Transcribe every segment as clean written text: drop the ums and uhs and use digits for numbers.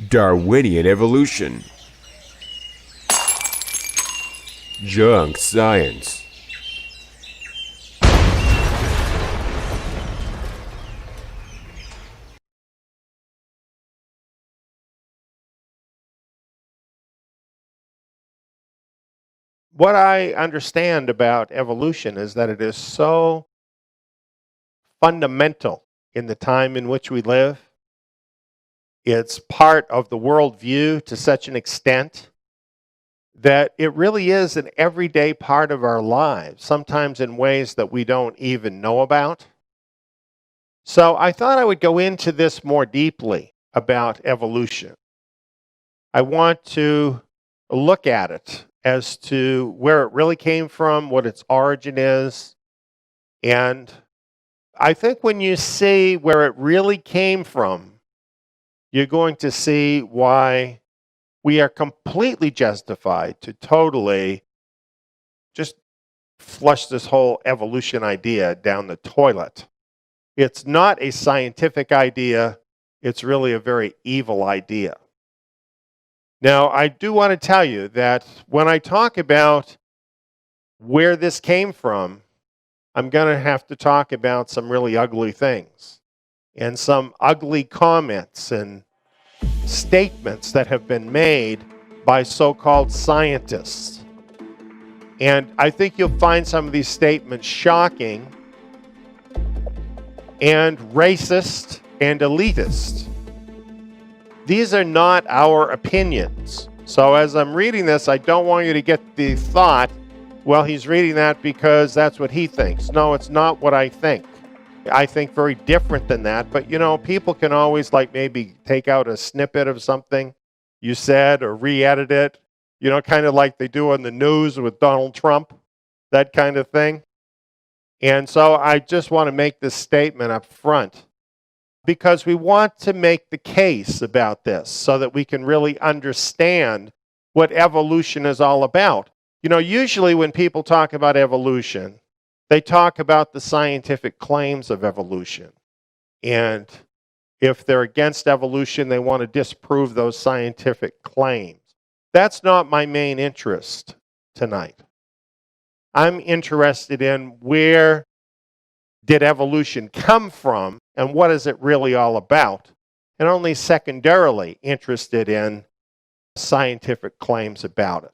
Darwinian evolution. Junk science. What I understand about evolution is that it is so fundamental in the time in which we live. It's part of the worldview to such an extent that it really is an everyday part of our lives, sometimes in ways that we don't even know about. So I thought I would go into this more deeply about evolution. I want to look at it as to where it really came from, what its origin is. And I think when you see where it really came from, you're going to see why we are completely justified to totally just flush this whole evolution idea down the toilet. It's not a scientific idea. It's really a very evil idea. Now, I do want to tell you that when I talk about where this came from, I'm going to have to talk about some really ugly things and some ugly comments and statements that have been made by so-called scientists. And I think you'll find some of these statements shocking and racist and elitist. These are not our opinions. So as I'm reading this, I don't want you to get the thought, well, he's reading that because that's what he thinks. No, it's not what I think. I think very different than that. But, you know, people can always like maybe take out a snippet of something you said or re-edit it, you know, kind of like they do on the news with Donald Trump, that kind of thing. And so I just want to make this statement up front because we want to make the case about this so that we can really understand what evolution is all about. You know, usually when people talk about evolution, they talk about the scientific claims of evolution. And if they're against evolution, they want to disprove those scientific claims. That's not my main interest tonight. I'm interested in where did evolution come from and what is it really all about? And only secondarily interested in scientific claims about it.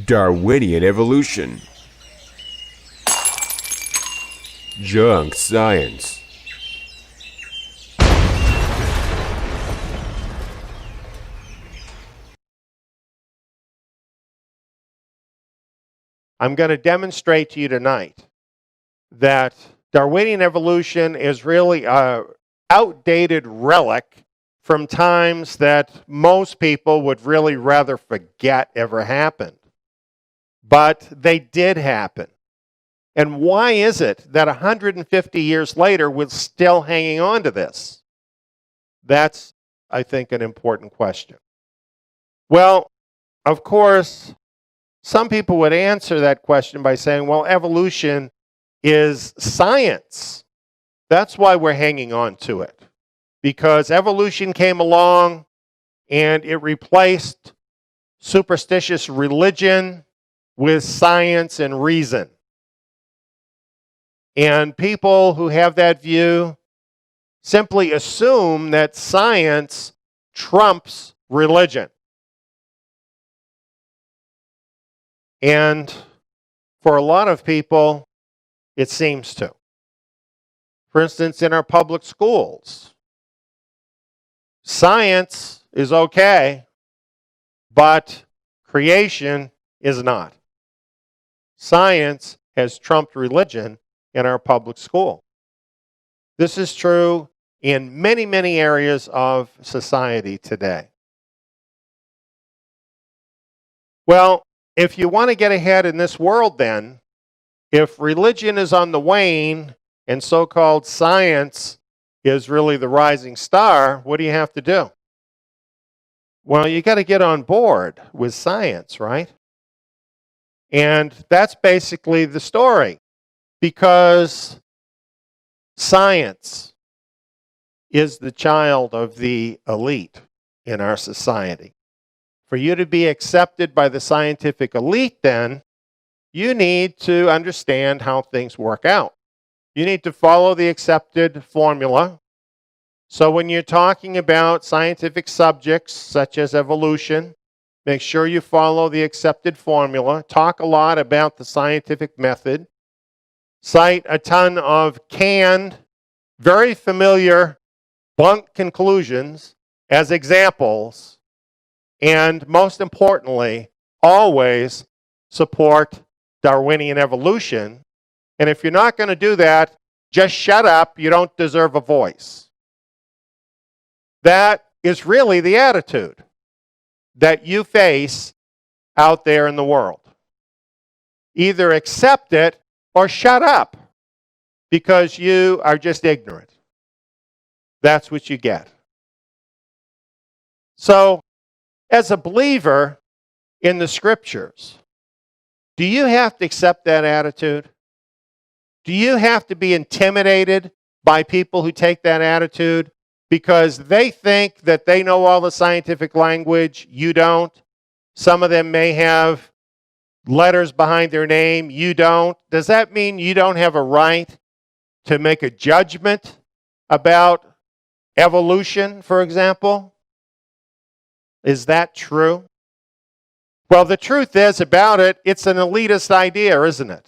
Darwinian evolution. Junk science. I'm going to demonstrate to you tonight that Darwinian evolution is really an outdated relic from times that most people would really rather forget ever happened. But they did happen. And why is it that 150 years later we're still hanging on to this? That's, I think, an important question. Well, of course, some people would answer that question by saying, well, evolution is science. That's why we're hanging on to it. Because evolution came along and it replaced superstitious religion with science and reason. And people who have that view simply assume that science trumps religion. And for a lot of people, it seems to. For instance, in our public schools, science is okay, but creation is not. Science has trumped religion in our public school. This is true in many, many areas of society today. Well, if you want to get ahead in this world then, if religion is on the wane and so-called science is really the rising star, what do you have to do? Well, you got to get on board with science, right? And that's basically the story, because science is the child of the elite in our society. For you to be accepted by the scientific elite, then, you need to understand how things work out. You need to follow the accepted formula. So when you're talking about scientific subjects such as evolution, make sure you follow the accepted formula. Talk a lot about the scientific method. Cite a ton of canned, very familiar, blunt conclusions as examples. And most importantly, always support Darwinian evolution. And if you're not going to do that, just shut up. You don't deserve a voice. That is really the attitude that you face out there in the world. Either accept it or shut up because you are just ignorant. That's what you get. So, as a believer in the scriptures, do you have to accept that attitude? Do you have to be intimidated by people who take that attitude because they think that they know all the scientific language? You don't. Some of them may have letters behind their name. You don't. Does that mean you don't have a right to make a judgment about evolution, for example? Is that true? Well, the truth is about it, it's an elitist idea, isn't it?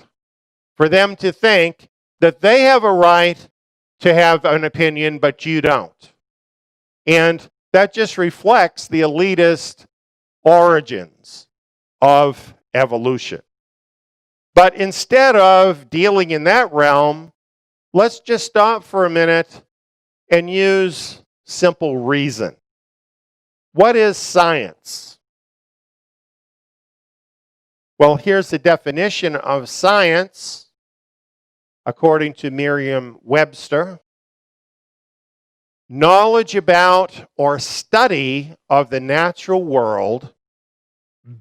For them to think that they have a right to have an opinion, but you don't. And that just reflects the elitist origins of evolution. But instead of dealing in that realm, let's just stop for a minute and use simple reason. What is science? Well, here's the definition of science according to Merriam-Webster. Knowledge about or study of the natural world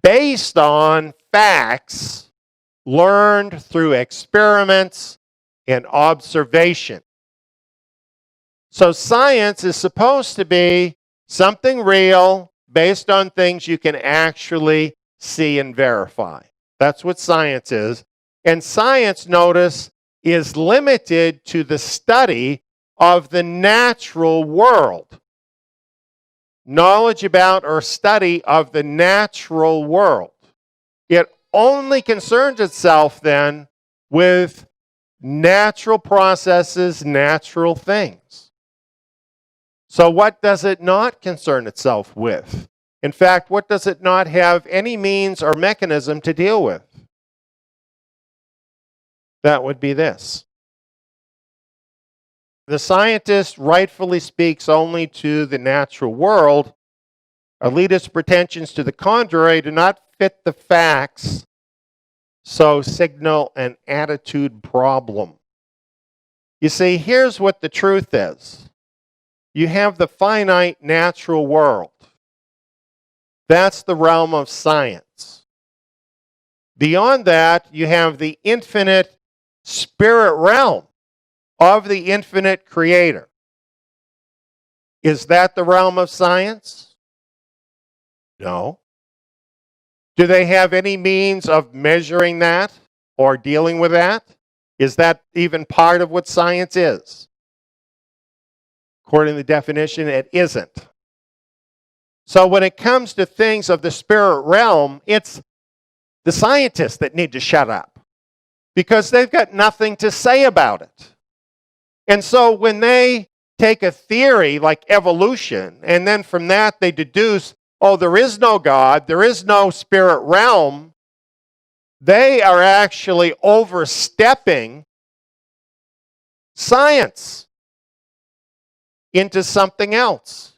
based on facts learned through experiments and observation. So science is supposed to be something real based on things you can actually see and verify. That's what science is. And science, notice, is limited to the study of the natural world. Knowledge about or study of the natural world. It only concerns itself then with natural processes, natural things. So what does it not concern itself with? In fact, what does it not have any means or mechanism to deal with? That would be this. The scientist rightfully speaks only to the natural world. Elitist pretensions to the contrary do not fit the facts, so signal an attitude problem. You see, here's what the truth is. You have the finite natural world. That's the realm of science. Beyond that, you have the infinite spirit realm of the infinite creator. Is that the realm of science? No. Do they have any means of measuring that or dealing with that? Is that even part of what science is? According to the definition, it isn't. So when it comes to things of the spirit realm, it's the scientists that need to shut up because they've got nothing to say about it. And so when they take a theory like evolution, and then from that they deduce, oh, there is no God, there is no spirit realm, they are actually overstepping science into something else.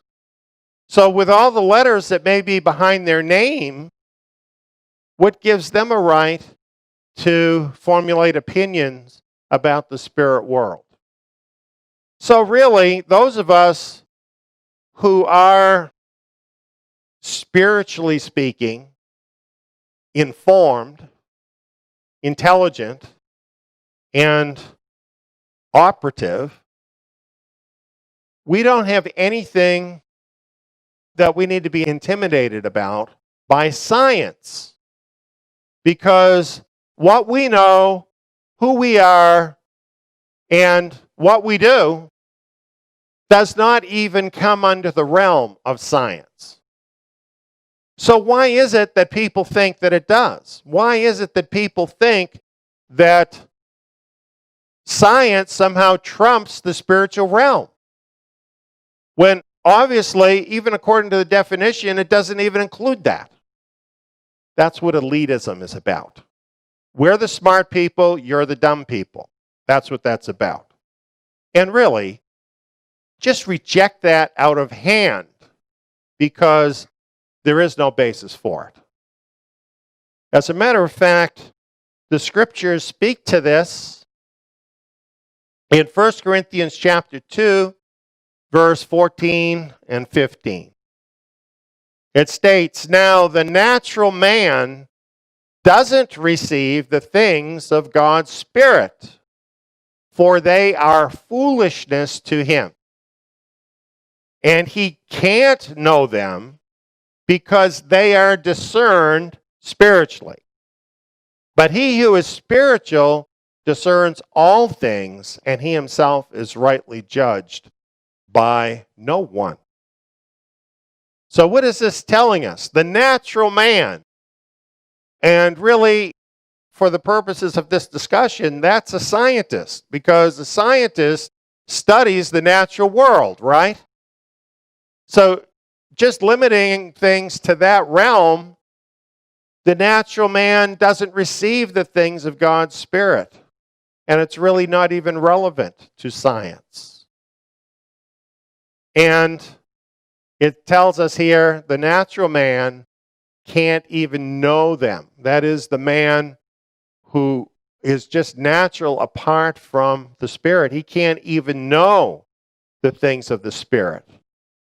So with all the letters that may be behind their name, what gives them a right to formulate opinions about the spirit world? So really, those of us who are, spiritually speaking, informed, intelligent, and operative, we don't have anything that we need to be intimidated about by science. Because what we know, who we are, and what we do does not even come under the realm of science. So why is it that people think that it does? Why is it that people think that science somehow trumps the spiritual realm? When obviously, even according to the definition, it doesn't even include that. That's what elitism is about. We're the smart people, you're the dumb people. That's what that's about. And really, just reject that out of hand because there is no basis for it. As a matter of fact, the scriptures speak to this in 1 Corinthians chapter 2, verse 14 and 15. It states, "Now the natural man doesn't receive the things of God's Spirit, for they are foolishness to him. And he can't know them because they are discerned spiritually. But he who is spiritual discerns all things, and he himself is rightly judged by no one." So what is this telling us? The natural man, and really for the purposes of this discussion, that's a scientist, because a scientist studies the natural world, right? So just limiting things to that realm, the natural man doesn't receive the things of God's Spirit, and it's really not even relevant to science. And it tells us here the natural man can't even know them. That is, the man who is just natural apart from the Spirit. He can't even know the things of the Spirit.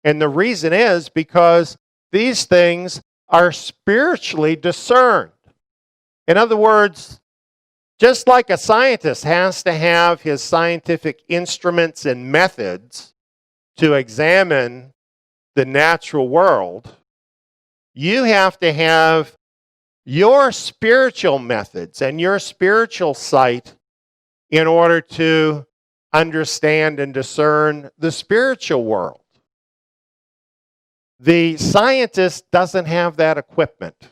And the reason is because these things are spiritually discerned. In other words, just like a scientist has to have his scientific instruments and methods to examine the natural world, you have to have your spiritual methods and your spiritual sight in order to understand and discern the spiritual world. The scientist doesn't have that equipment.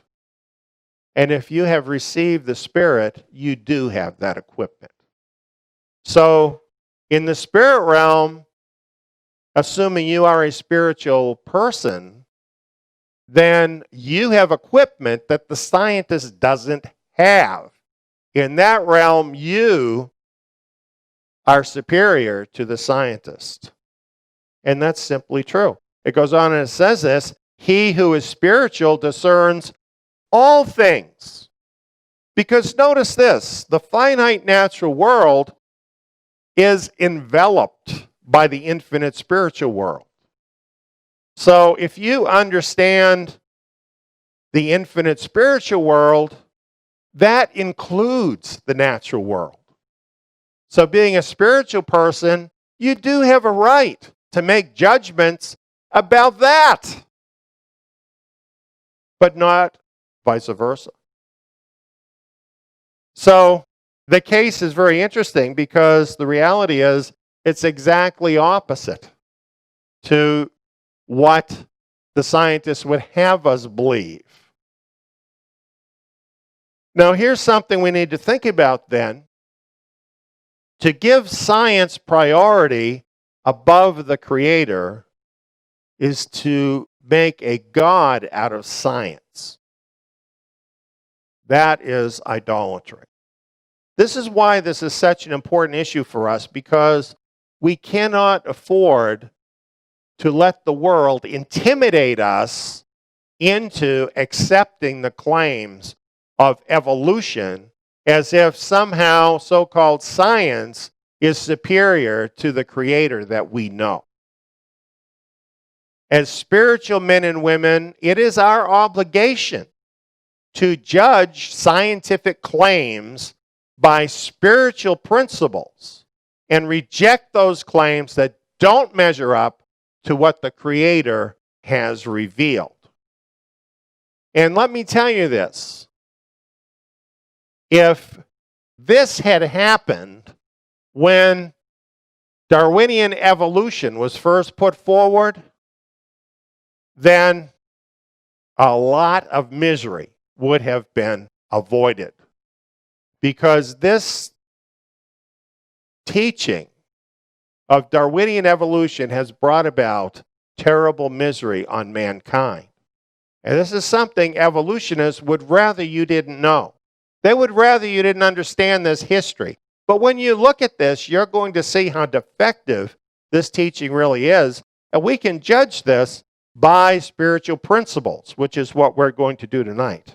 And if you have received the Spirit, you do have that equipment. So, in the spirit realm, assuming you are a spiritual person, then you have equipment that the scientist doesn't have. In that realm, you are superior to the scientist. And that's simply true. It goes on and it says this, "He who is spiritual discerns all things." Because notice this, the finite natural world is enveloped by the infinite spiritual world. So if you understand the infinite spiritual world, that includes the natural world. So being a spiritual person, you do have a right to make judgments about that, but not vice versa. So the case is very interesting because the reality is it's exactly opposite to what the scientists would have us believe. Now, here's something we need to think about then. To give science priority above the Creator is to make a God out of science. That is idolatry. This is why this is such an important issue for us, because we cannot afford to let the world intimidate us into accepting the claims of evolution as if somehow so-called science is superior to the Creator that we know. As spiritual men and women, it is our obligation to judge scientific claims by spiritual principles and reject those claims that don't measure up to what the Creator has revealed. And let me tell you this. If this had happened when Darwinian evolution was first put forward, then a lot of misery would have been avoided. Because this teaching of Darwinian evolution has brought about terrible misery on mankind. And this is something evolutionists would rather you didn't know. They would rather you didn't understand this history. But when you look at this, you're going to see how defective this teaching really is. And we can judge this by spiritual principles, which is what we're going to do tonight.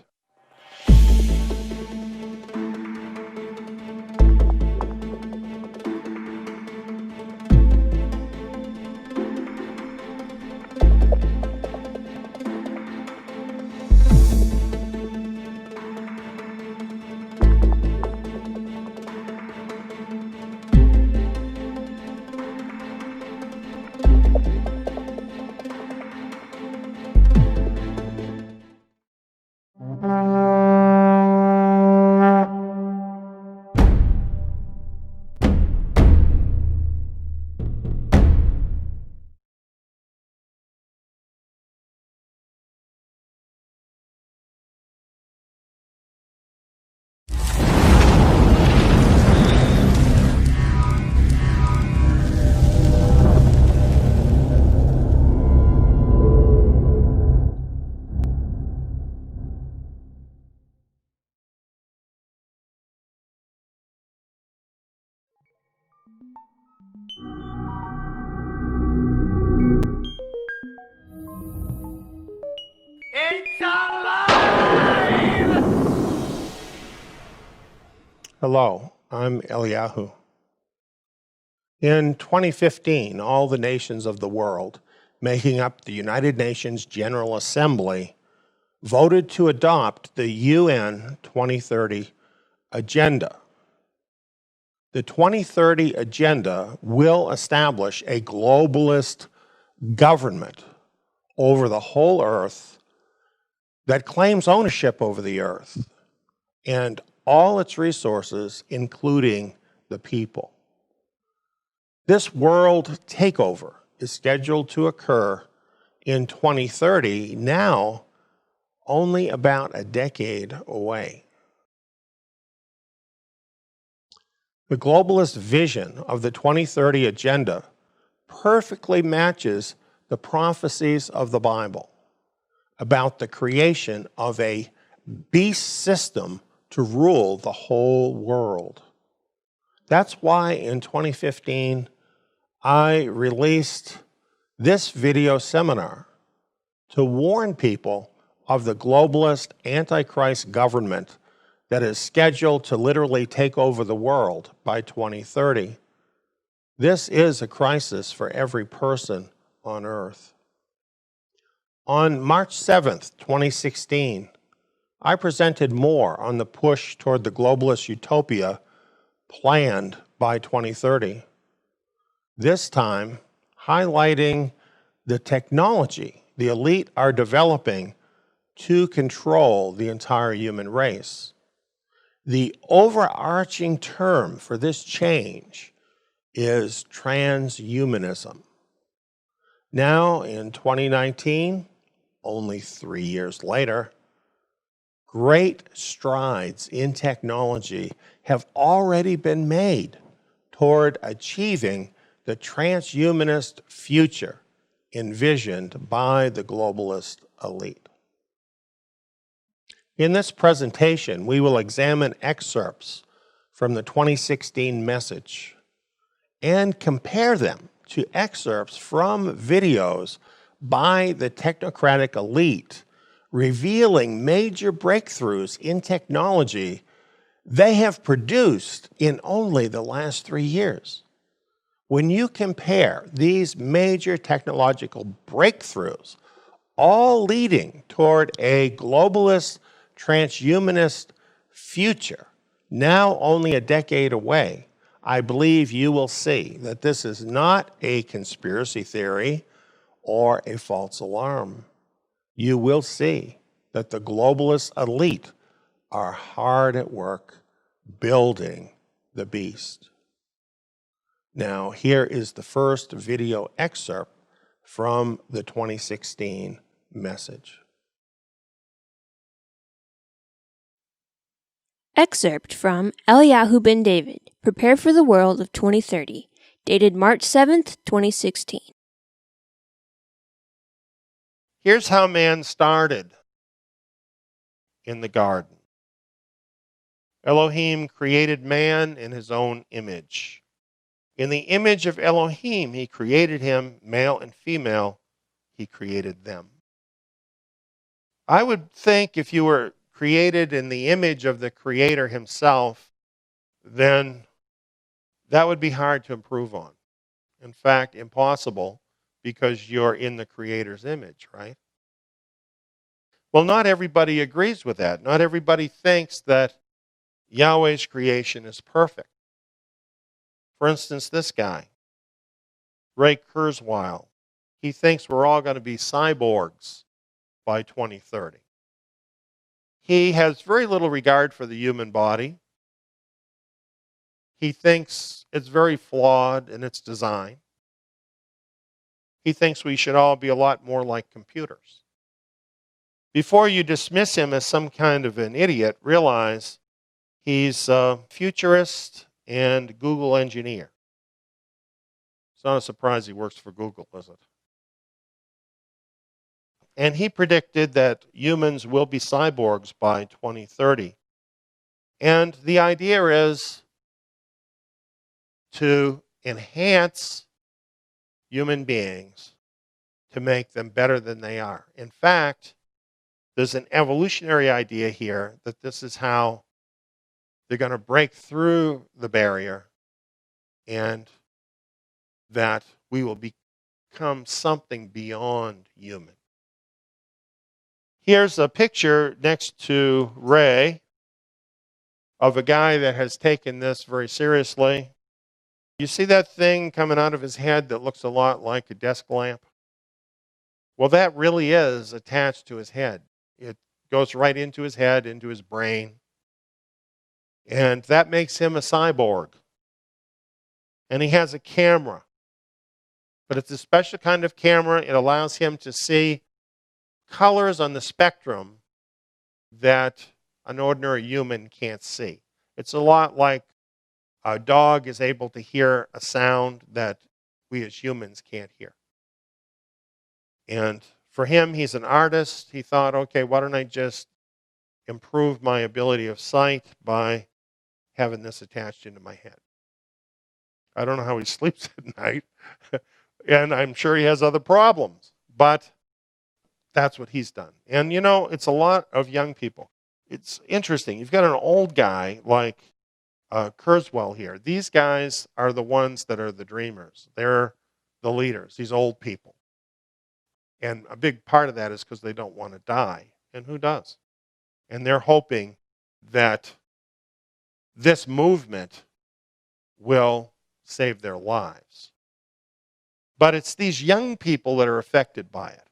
It's alive! Hello, I'm Eliyahu. In 2015, all the nations of the world, making up the United Nations General Assembly, voted to adopt the UN 2030 Agenda. The 2030 Agenda will establish a globalist government over the whole earth that claims ownership over the earth and all its resources, including the people. This world takeover is scheduled to occur in 2030, now only about a decade away. The globalist vision of the 2030 Agenda perfectly matches the prophecies of the Bible about the creation of a beast system to rule the whole world. That's why in 2015, I released this video seminar to warn people of the globalist Antichrist government that is scheduled to literally take over the world by 2030. This is a crisis for every person on earth. On March 7th, 2016, I presented more on the push toward the globalist utopia planned by 2030. This time, highlighting the technology the elite are developing to control the entire human race. The overarching term for this change is transhumanism. Now, in 2019, only 3 years later, great strides in technology have already been made toward achieving the transhumanist future envisioned by the globalist elite. In this presentation, we will examine excerpts from the 2016 message and compare them to excerpts from videos by the technocratic elite revealing major breakthroughs in technology they have produced in only the last 3 years. When you compare these major technological breakthroughs, all leading toward a globalist, transhumanist future, now only a decade away, I believe you will see that this is not a conspiracy theory or a false alarm. You will see that the globalist elite are hard at work building the beast. Now, here is the first video excerpt from the 2016 message. Excerpt from Eliyahu ben David, Prepare for the World of 2030, dated March 7th, 2016. Here's how man started in the garden. Elohim created man in his own image. In the image of Elohim, he created him, male and female, he created them. I would think if you were created in the image of the Creator himself, then that would be hard to improve on. In fact, impossible, because you're in the Creator's image, right? Well, not everybody agrees with that. Not everybody thinks that Yahweh's creation is perfect. For instance, this guy, Ray Kurzweil, he thinks we're all going to be cyborgs by 2030. He has very little regard for the human body. He thinks it's very flawed in its design. He thinks we should all be a lot more like computers. Before you dismiss him as some kind of an idiot, realize he's a futurist and Google engineer. It's not a surprise he works for Google, is it? And he predicted that humans will be cyborgs by 2030. And the idea is to enhance human beings to make them better than they are. In fact, there's an evolutionary idea here that this is how they're going to break through the barrier and that we will become something beyond human. Here's a picture next to Ray of a guy that has taken this very seriously. You see that thing coming out of his head that looks a lot like a desk lamp? Well, that really is attached to his head. It goes right into his head, into his brain. And that makes him a cyborg. And he has a camera. But it's a special kind of camera. It allows him to see colors on the spectrum that an ordinary human can't see. It's a lot like a dog is able to hear a sound that we as humans can't hear. And for him, he's an artist. He thought, okay, why don't I just improve my ability of sight by having this attached into my head? I don't know how he sleeps at night. And I'm sure he has other problems. But that's what he's done. And you know, it's a lot of young people. It's interesting. You've got an old guy like Kurzweil here. These guys are the ones that are the dreamers. They're the leaders, these old people. And a big part of that is because they don't want to die. And who does? And they're hoping that this movement will save their lives. But it's these young people that are affected by it.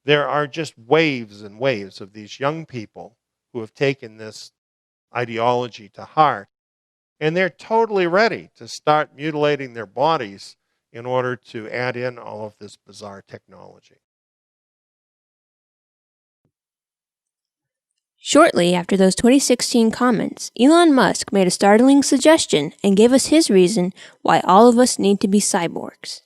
There are just waves and waves of these young people who have taken this ideology to heart, and they're totally ready to start mutilating their bodies in order to add in all of this bizarre technology. Shortly after those 2016 comments, Elon Musk made a startling suggestion and gave us his reason why all of us need to be cyborgs.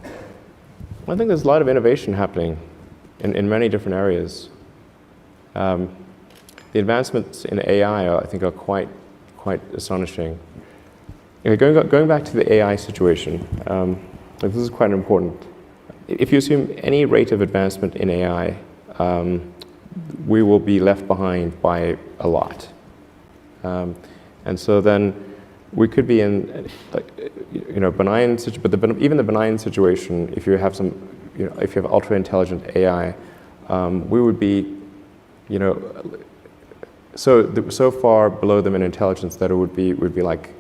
I think there's a lot of innovation happening in many different areas. The advancements in AI, I think, are quite astonishing. Going back to the AI situation, this is quite important. If you assume any rate of advancement in AI, we will be left behind by a lot. And so then we could be in, benign, but even the benign situation, if you have if you have ultra intelligent AI, we would be, so far below them in intelligence that it would be like,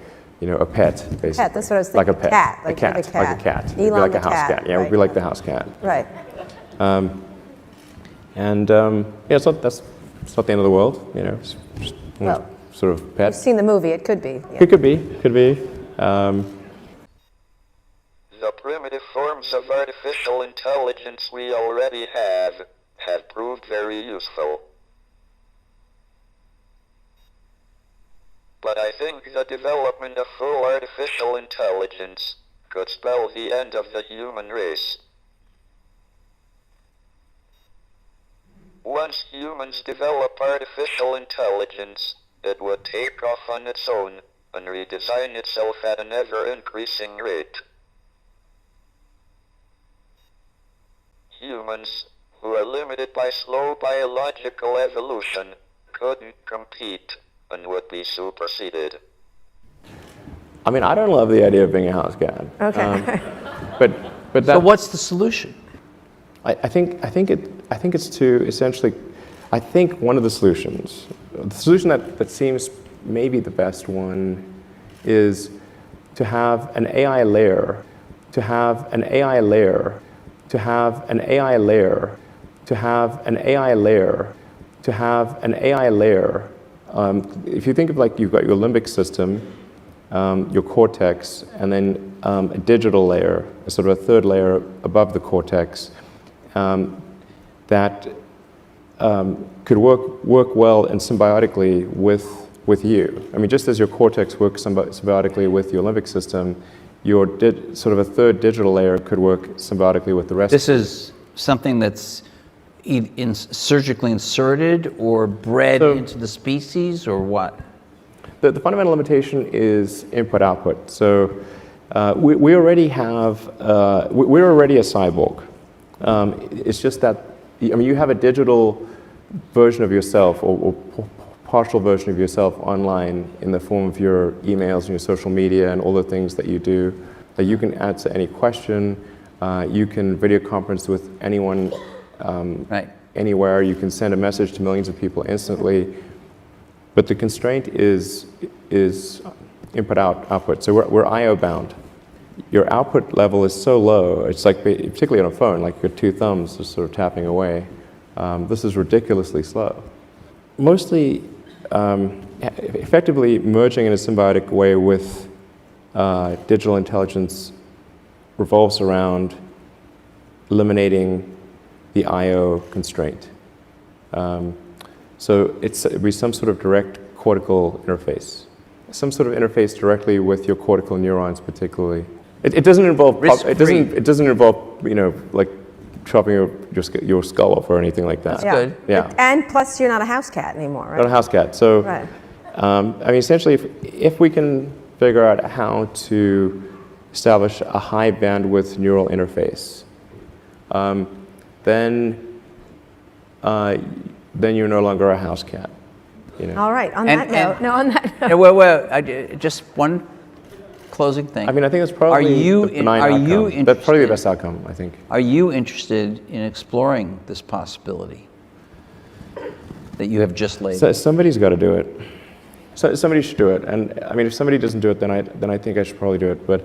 a pet, basically. Cat, that's what I was like thinking. a pet. Cat, Like a cat. It'd be Elon like the a house cat. cat. Yeah, it would Right. be like the house cat. Right. It's not the end of the world, just Well, sort of pet. You've seen the movie, it could be. Yeah. It could be. The primitive forms of artificial intelligence we already have proved very useful. But I think the development of full artificial intelligence could spell the end of the human race. Once humans develop artificial intelligence, it would take off on its own and redesign itself at an ever-increasing rate. Humans, who are limited by slow biological evolution, couldn't compete and would be superseded. I mean, I don't love the idea of being a house cat. Okay. But that, So what's the solution? I think it's to essentially, I think one of the solutions that seems maybe the best one is to have an AI layer, to have an AI layer, to have an AI layer, to have an AI layer, to have an AI layer. If you think of like you've got your limbic system, your cortex, and then a digital layer, a sort of a third layer above the cortex, that could work well and symbiotically with you. I mean, just as your cortex works symbiotically with your limbic system, your sort of a third digital layer could work symbiotically with the rest. This is something that's surgically inserted or bred into the species, or what? The fundamental limitation is input-output. So we already have, we're already a cyborg. It's just that, you have a digital version of yourself or partial version of yourself online in the form of your emails and your social media and all the things that you do, that you can answer any question, you can video conference with anyone Right. anywhere, you can send a message to millions of people instantly. But the constraint is input-output. So we're I/O bound. Your output level is so low, it's like, particularly on a phone, like your two thumbs just sort of tapping away. This is ridiculously slow. Mostly, effectively merging in a symbiotic way with digital intelligence revolves around eliminating the I/O constraint. So it'd be some sort of direct cortical interface. Some sort of interface directly with your cortical neurons particularly. It doesn't involve, it doesn't involve, like chopping your skull off or anything like that. That's good. Yeah. And plus, you're not a house cat anymore, right? Not a house cat. So, Right. Essentially, if we can figure out how to establish a high bandwidth neural interface, then you're no longer a house cat. All right. On And- that note, Well, just one closing thing. I think that's probably the benign outcome. That's probably the best outcome, I think. Are you interested in exploring this possibility that you have just laid? So somebody's got to do it. So somebody should do it. And if somebody doesn't do it, then I think I should probably do it. But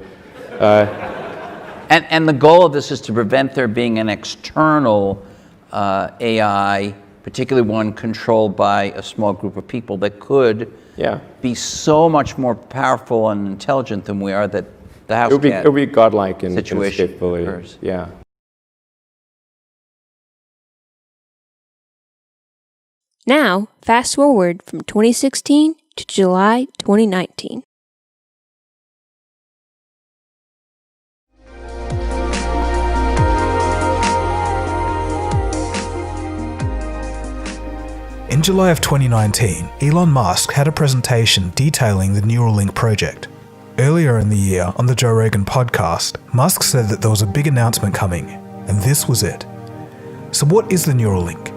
And the goal of this is to prevent there being an external AI, particularly one controlled by a small group of people that could yeah. be so much more powerful and intelligent than we are that the house cat It would be godlike and situation escape fully. occurs. Yeah. Now, fast forward from 2016 to July 2019. In July of 2019, Elon Musk had a presentation detailing the Neuralink project. Earlier in the year, on the Joe Rogan podcast, Musk said that there was a big announcement coming, and this was it. So what is the Neuralink?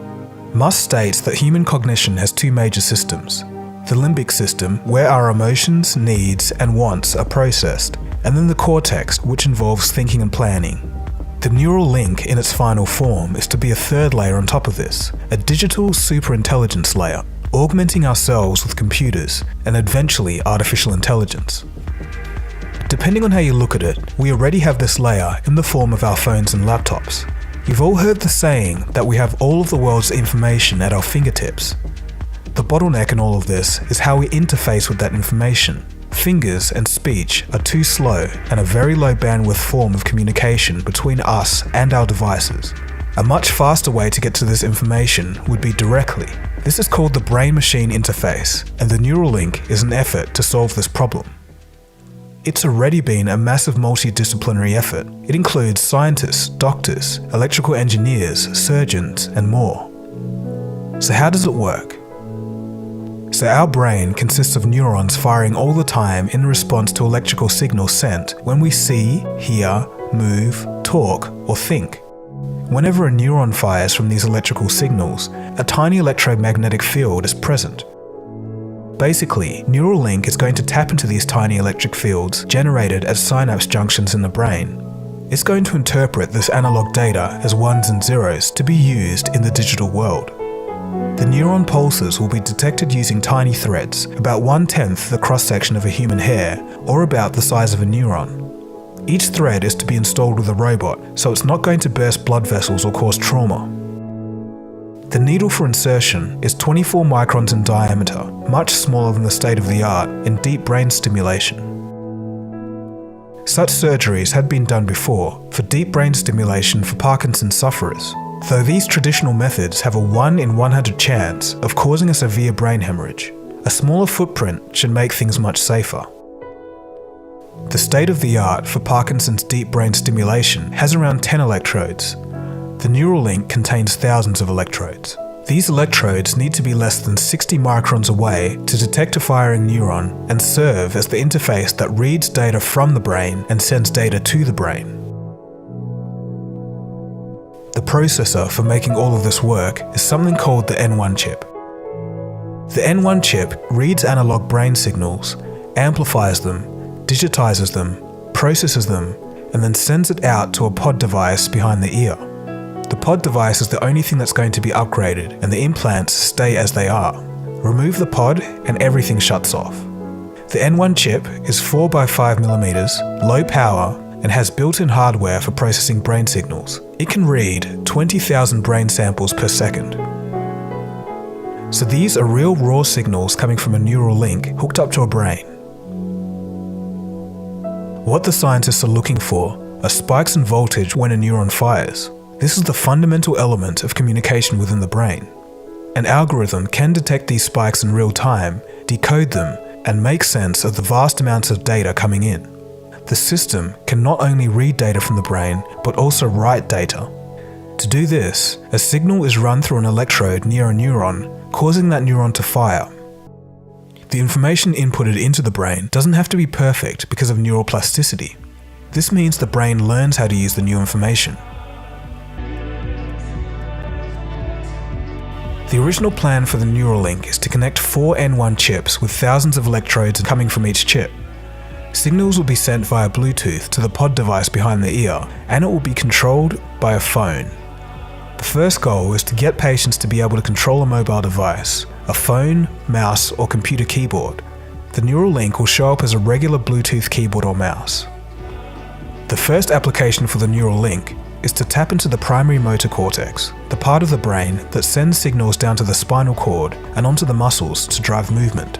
Musk states that human cognition has two major systems. The limbic system, where our emotions, needs, and wants are processed, and then the cortex, which involves thinking and planning. The neural link in its final form is to be a third layer on top of this, a digital superintelligence layer, augmenting ourselves with computers and eventually artificial intelligence. Depending on how you look at it, we already have this layer in the form of our phones and laptops. You've all heard the saying that we have all of the world's information at our fingertips. The bottleneck in all of this is how we interface with that information. Fingers and speech are too slow and a very low bandwidth form of communication between us and our devices. A much faster way to get to this information would be directly. This is called the brain-machine interface, and the Neuralink is an effort to solve this problem. It's already been a massive multidisciplinary effort. It includes scientists, doctors, electrical engineers, surgeons, and more. So how does it work? So our brain consists of neurons firing all the time in response to electrical signals sent when we see, hear, move, talk, or think. Whenever a neuron fires from these electrical signals, a tiny electromagnetic field is present. Basically, Neuralink is going to tap into these tiny electric fields generated at synapse junctions in the brain. It's going to interpret this analog data as ones and zeros to be used in the digital world. The neuron pulses will be detected using tiny threads, about 1/10 the cross-section of a human hair, or about the size of a neuron. Each thread is to be installed with a robot, so it's not going to burst blood vessels or cause trauma. The needle for insertion is 24 microns in diameter, much smaller than the state-of-the-art in deep brain stimulation. Such surgeries had been done before for deep brain stimulation for Parkinson's sufferers, though these traditional methods have a 1 in 100 chance of causing a severe brain hemorrhage. A smaller footprint should make things much safer. The state-of-the-art for Parkinson's deep brain stimulation has around 10 electrodes. The Neuralink contains thousands of electrodes. These electrodes need to be less than 60 microns away to detect a firing neuron and serve as the interface that reads data from the brain and sends data to the brain. The processor for making all of this work is something called the N1 chip. The N1 chip reads analog brain signals, amplifies them, digitizes them, processes them, and then sends it out to a pod device behind the ear. The pod device is the only thing that's going to be upgraded, and the implants stay as they are. Remove the pod and everything shuts off. The N1 chip is 4 by 5 millimeters, low power, and has built-in hardware for processing brain signals. It can read 20,000 brain samples per second. So these are real raw signals coming from a neural link hooked up to a brain. What the scientists are looking for are spikes in voltage when a neuron fires. This is the fundamental element of communication within the brain. An algorithm can detect these spikes in real time, decode them, and make sense of the vast amounts of data coming in. The system can not only read data from the brain, but also write data. To do this, a signal is run through an electrode near a neuron, causing that neuron to fire. The information inputted into the brain doesn't have to be perfect because of neural plasticity. This means the brain learns how to use the new information. The original plan for the Neuralink is to connect 4 N1 chips with thousands of electrodes coming from each chip. Signals will be sent via Bluetooth to the pod device behind the ear, and it will be controlled by a phone. The first goal is to get patients to be able to control a mobile device, a phone, mouse, or computer keyboard. The Neuralink will show up as a regular Bluetooth keyboard or mouse. The first application for the Neuralink is to tap into the primary motor cortex, the part of the brain that sends signals down to the spinal cord and onto the muscles to drive movement.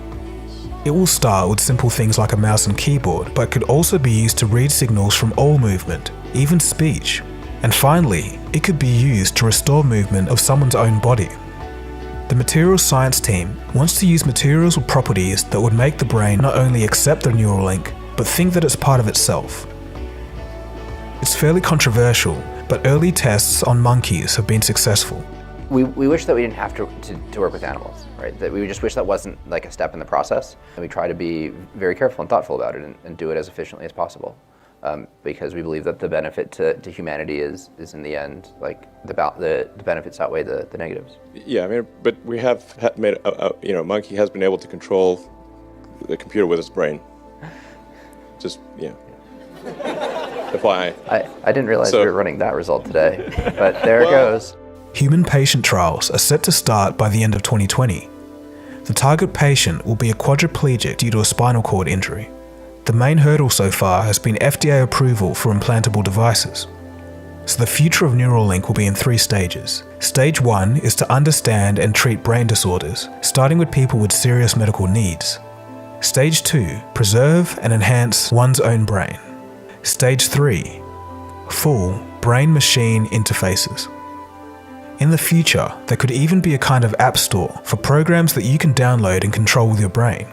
It will start with simple things like a mouse and keyboard, but could also be used to read signals from all movement, even speech. And finally, it could be used to restore movement of someone's own body. The materials science team wants to use materials with properties that would make the brain not only accept the neural link, but think that it's part of itself. It's fairly controversial, but early tests on monkeys have been successful. We wish that we didn't have to work with animals, right? That we just wish that wasn't like a step in the process. And we try to be very careful and thoughtful about it and do it as efficiently as possible. Because we believe that the benefit to humanity is in the end, like the benefits outweigh the negatives. Yeah, I mean, but we have made a monkey has been able to control the computer with its brain. Just, yeah. FYI. I didn't realize we were running that result today, but there it goes. Human patient trials are set to start by the end of 2020. The target patient will be a quadriplegic due to a spinal cord injury. The main hurdle so far has been FDA approval for implantable devices. So the future of Neuralink will be in 3 stages. Stage 1 is to understand and treat brain disorders, starting with people with serious medical needs. Stage 2, preserve and enhance one's own brain. Stage 3, full brain-machine interfaces. In the future, there could even be a kind of app store for programs that you can download and control with your brain.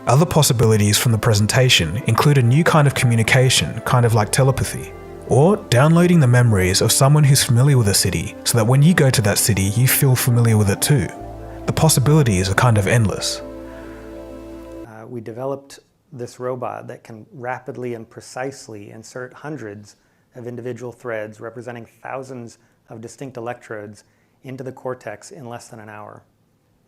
Other possibilities from the presentation include a new kind of communication, kind of like telepathy, or downloading the memories of someone who's familiar with a city so that when you go to that city, you feel familiar with it too. The possibilities are kind of endless. We developed this robot that can rapidly and precisely insert hundreds of individual threads representing thousands of distinct electrodes into the cortex in less than an hour.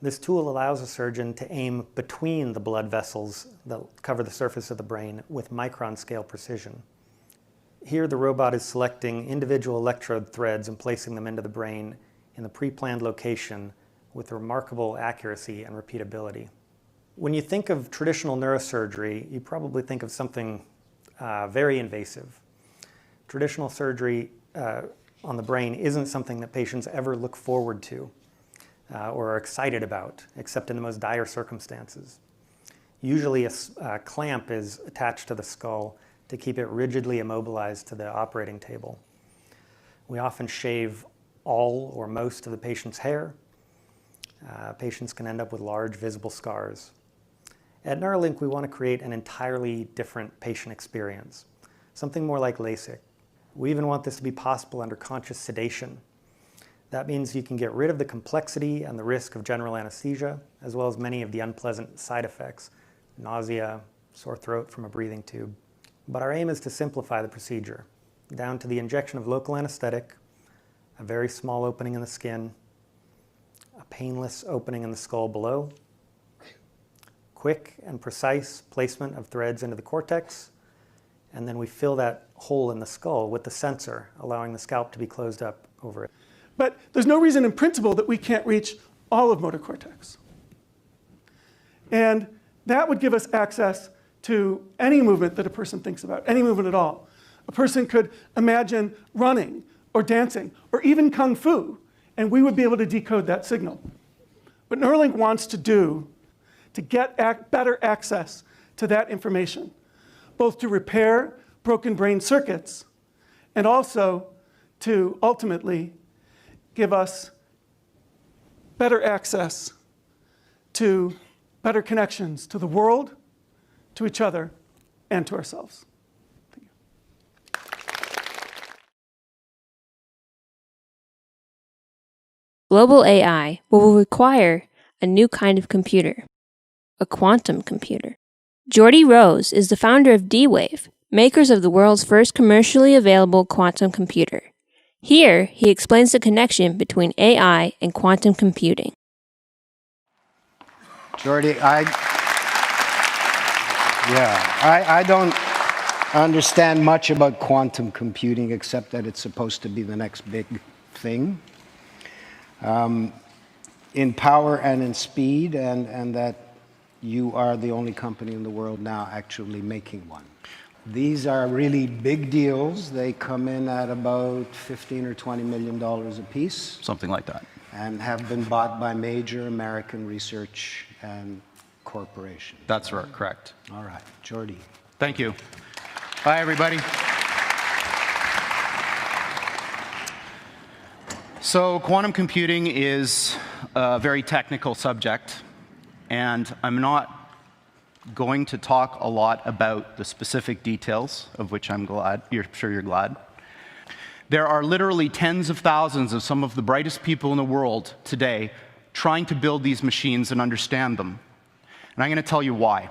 This tool allows a surgeon to aim between the blood vessels that cover the surface of the brain with micron-scale precision. Here, the robot is selecting individual electrode threads and placing them into the brain in the pre-planned location with remarkable accuracy and repeatability. When you think of traditional neurosurgery, you probably think of something very invasive. Traditional surgery on the brain isn't something that patients ever look forward to or are excited about, except in the most dire circumstances. Usually a clamp is attached to the skull to keep it rigidly immobilized to the operating table. We often shave all or most of the patient's hair. Patients can end up with large visible scars. At Neuralink, we want to create an entirely different patient experience, something more like LASIK. We even want this to be possible under conscious sedation. That means you can get rid of the complexity and the risk of general anesthesia, as well as many of the unpleasant side effects, nausea, sore throat from a breathing tube. But our aim is to simplify the procedure, down to the injection of local anesthetic, a very small opening in the skin, a painless opening in the skull below, quick and precise placement of threads into the cortex, and then we fill that hole in the skull with the sensor, allowing the scalp to be closed up over it. But there's no reason in principle that we can't reach all of motor cortex. And that would give us access to any movement that a person thinks about, any movement at all. A person could imagine running or dancing or even kung fu, and we would be able to decode that signal. What Neuralink wants to do to get better access to that information, both to repair broken brain circuits and also to ultimately give us better access to better connections to the world, to each other, and to ourselves. Thank you. Global AI will require a new kind of computer, a quantum computer. Jordy Rose is the founder of D-Wave, makers of the world's first commercially available quantum computer. Here, he explains the connection between AI and quantum computing. Jordy, I don't understand much about quantum computing except that it's supposed to be the next big thing in power and in speed, and that you are the only company in the world now actually making one. These are really big deals. They come in at about $15 or $20 million a piece. Something like that. And have been bought by major American research and corporation. That's right, correct. All right, Jordy. Thank you. Bye, everybody. So quantum computing is a very technical subject, and I'm not going to talk a lot about the specific details, of which I'm glad. I'm sure you're glad. There are literally tens of thousands of some of the brightest people in the world today trying to build these machines and understand them. And I'm going to tell you why.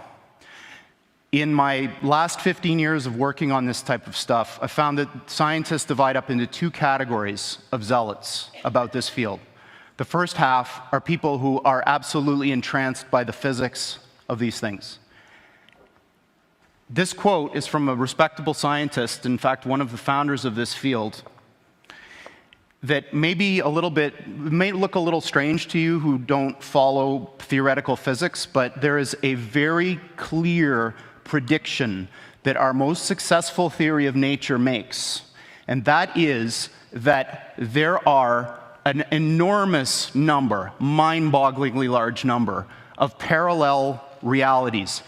In my last 15 years of working on this type of stuff, I found that scientists divide up into two categories of zealots about this field. The first half are people who are absolutely entranced by the physics of these things. This quote is from a respectable scientist, in fact, one of the founders of this field, that may look a little strange to you who don't follow theoretical physics, but there is a very clear prediction that our most successful theory of nature makes, and that is that there are an enormous number, mind-bogglingly large number, of parallel realities.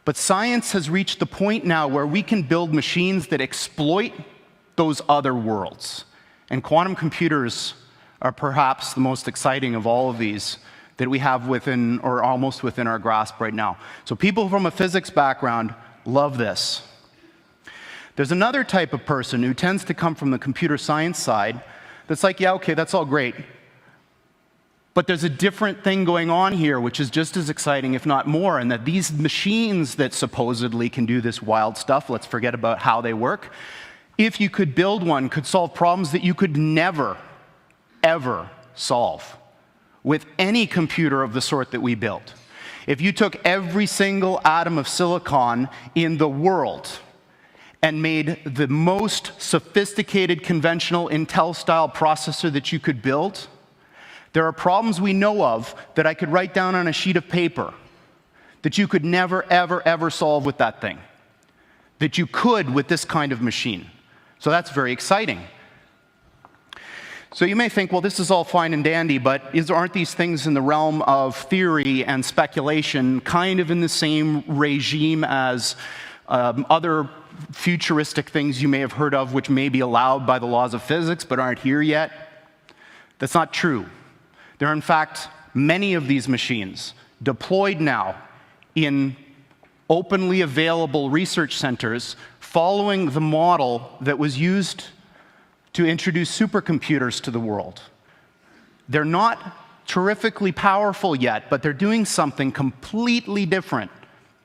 But science has reached the point now where we can build machines that exploit those other worlds. And quantum computers are perhaps the most exciting of all of these that we have within, or almost within our grasp right now. So people from a physics background love this. There's another type of person who tends to come from the computer science side that's like, yeah, okay, that's all great. But there's a different thing going on here, which is just as exciting, if not more, and that these machines that supposedly can do this wild stuff, let's forget about how they work, if you could build one, could solve problems that you could never, ever solve with any computer of the sort that we built. If you took every single atom of silicon in the world and made the most sophisticated conventional Intel-style processor that you could build, there are problems we know of that I could write down on a sheet of paper that you could never, ever, ever solve with that thing, that you could with this kind of machine. So that's very exciting. So you may think, well, this is all fine and dandy, but aren't these things in the realm of theory and speculation kind of in the same regime as other futuristic things you may have heard of which may be allowed by the laws of physics but aren't here yet? That's not true. There are, in fact, many of these machines deployed now in openly available research centers following the model that was used to introduce supercomputers to the world. They're not terrifically powerful yet, but they're doing something completely different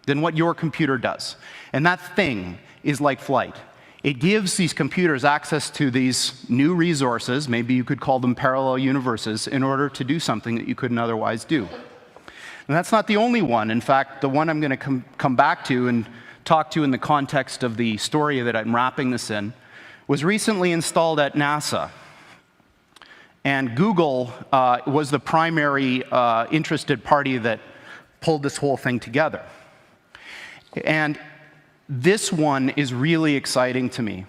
than what your computer does. And that thing is like flight. It gives these computers access to these new resources, maybe you could call them parallel universes, in order to do something that you couldn't otherwise do. And that's not the only one. In fact, the one I'm going to come back to and talk to in the context of the story that I'm wrapping this in was recently installed at NASA. And Google was the primary interested party that pulled this whole thing together. And this one is really exciting to me,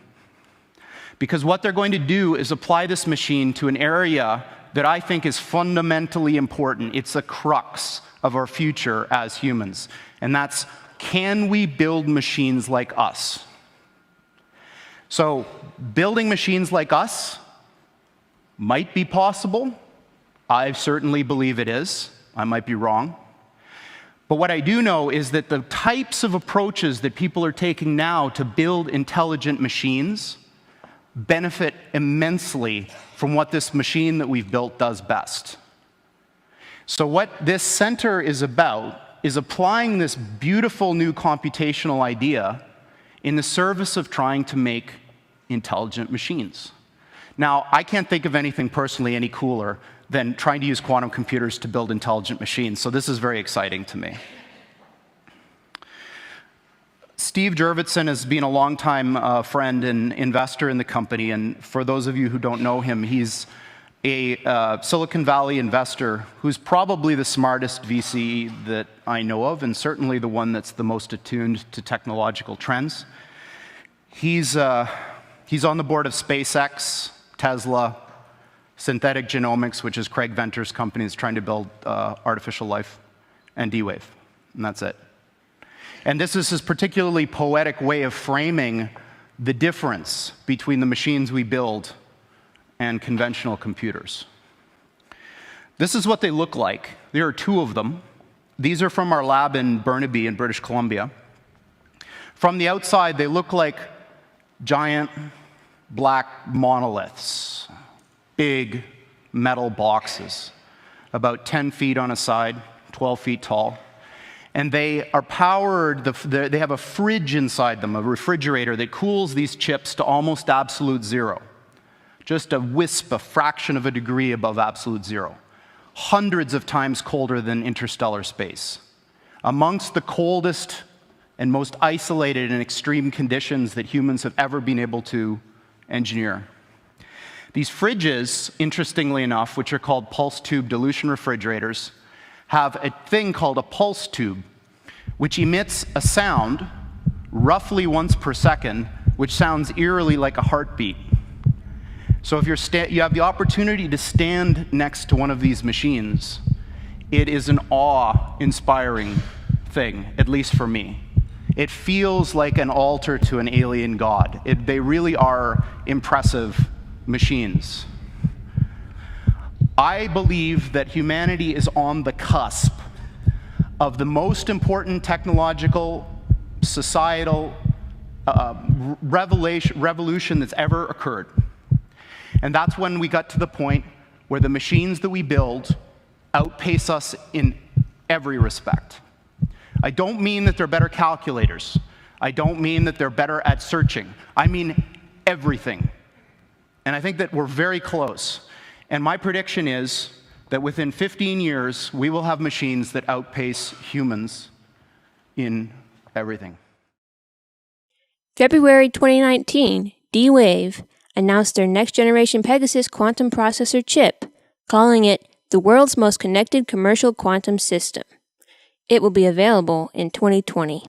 because what they're going to do is apply this machine to an area that I think is fundamentally important. It's a crux of our future as humans, and that's, can we build machines like us? So building machines like us might be possible. I certainly believe it is. I might be wrong. But what I do know is that the types of approaches that people are taking now to build intelligent machines benefit immensely from what this machine that we've built does best. So what this center is about is applying this beautiful new computational idea in the service of trying to make intelligent machines. Now, I can't think of anything personally any cooler than trying to use quantum computers to build intelligent machines, so this is very exciting to me. Steve Jurvetson has been a longtime friend and investor in the company, and for those of you who don't know him, he's a Silicon Valley investor who's probably the smartest VC that I know of, and certainly the one that's the most attuned to technological trends. He's on the board of SpaceX, Tesla, Synthetic Genomics, which is Craig Venter's company that's trying to build artificial life, and D-Wave. and that's it. And this is his particularly poetic way of framing the difference between the machines we build and conventional computers. This is what they look like. There are two of them. These are from our lab in Burnaby in British Columbia. From the outside, they look like giant black monoliths, big metal boxes, about 10 feet on a side, 12 feet tall. And they are powered, they have a fridge inside them, a refrigerator that cools these chips to almost absolute zero. Just a wisp, a fraction of a degree above absolute zero. Hundreds of times colder than interstellar space. Amongst the coldest and most isolated and extreme conditions that humans have ever been able to engineer. These fridges, interestingly enough, which are called pulse tube dilution refrigerators, have a thing called a pulse tube, which emits a sound roughly once per second, which sounds eerily like a heartbeat. So if you have the opportunity to stand next to one of these machines, it is an awe-inspiring thing, at least for me. It feels like an altar to an alien god. They really are impressive machines. I believe that humanity is on the cusp of the most important technological, societal revolution that's ever occurred. And that's when we got to the point where the machines that we build outpace us in every respect. I don't mean that they're better calculators. I don't mean that they're better at searching. I mean everything. And I think that we're very close. And my prediction is that within 15 years, we will have machines that outpace humans in everything. February 2019, D-Wave announced their next-generation Pegasus quantum processor chip, calling it the world's most connected commercial quantum system. It will be available in 2020.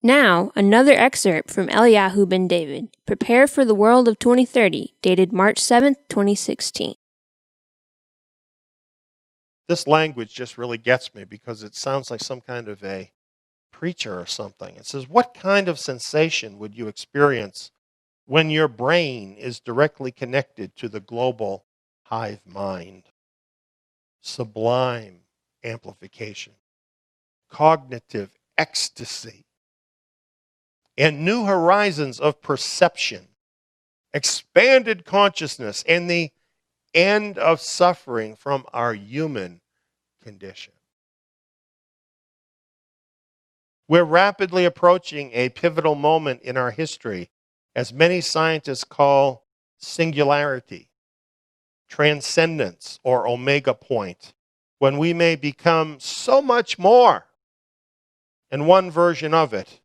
Now, another excerpt from Eliyahu Ben David, Prepare for the World of 2030, dated March 7, 2016. This language just really gets me because it sounds like some kind of a preacher or something. It says, what kind of sensation would you experience when your brain is directly connected to the global hive mind? Sublime amplification, cognitive ecstasy, and new horizons of perception, expanded consciousness, and the end of suffering from our human condition. We're rapidly approaching a pivotal moment in our history, as many scientists call singularity, transcendence, or omega point, when we may become so much more. And one version of it,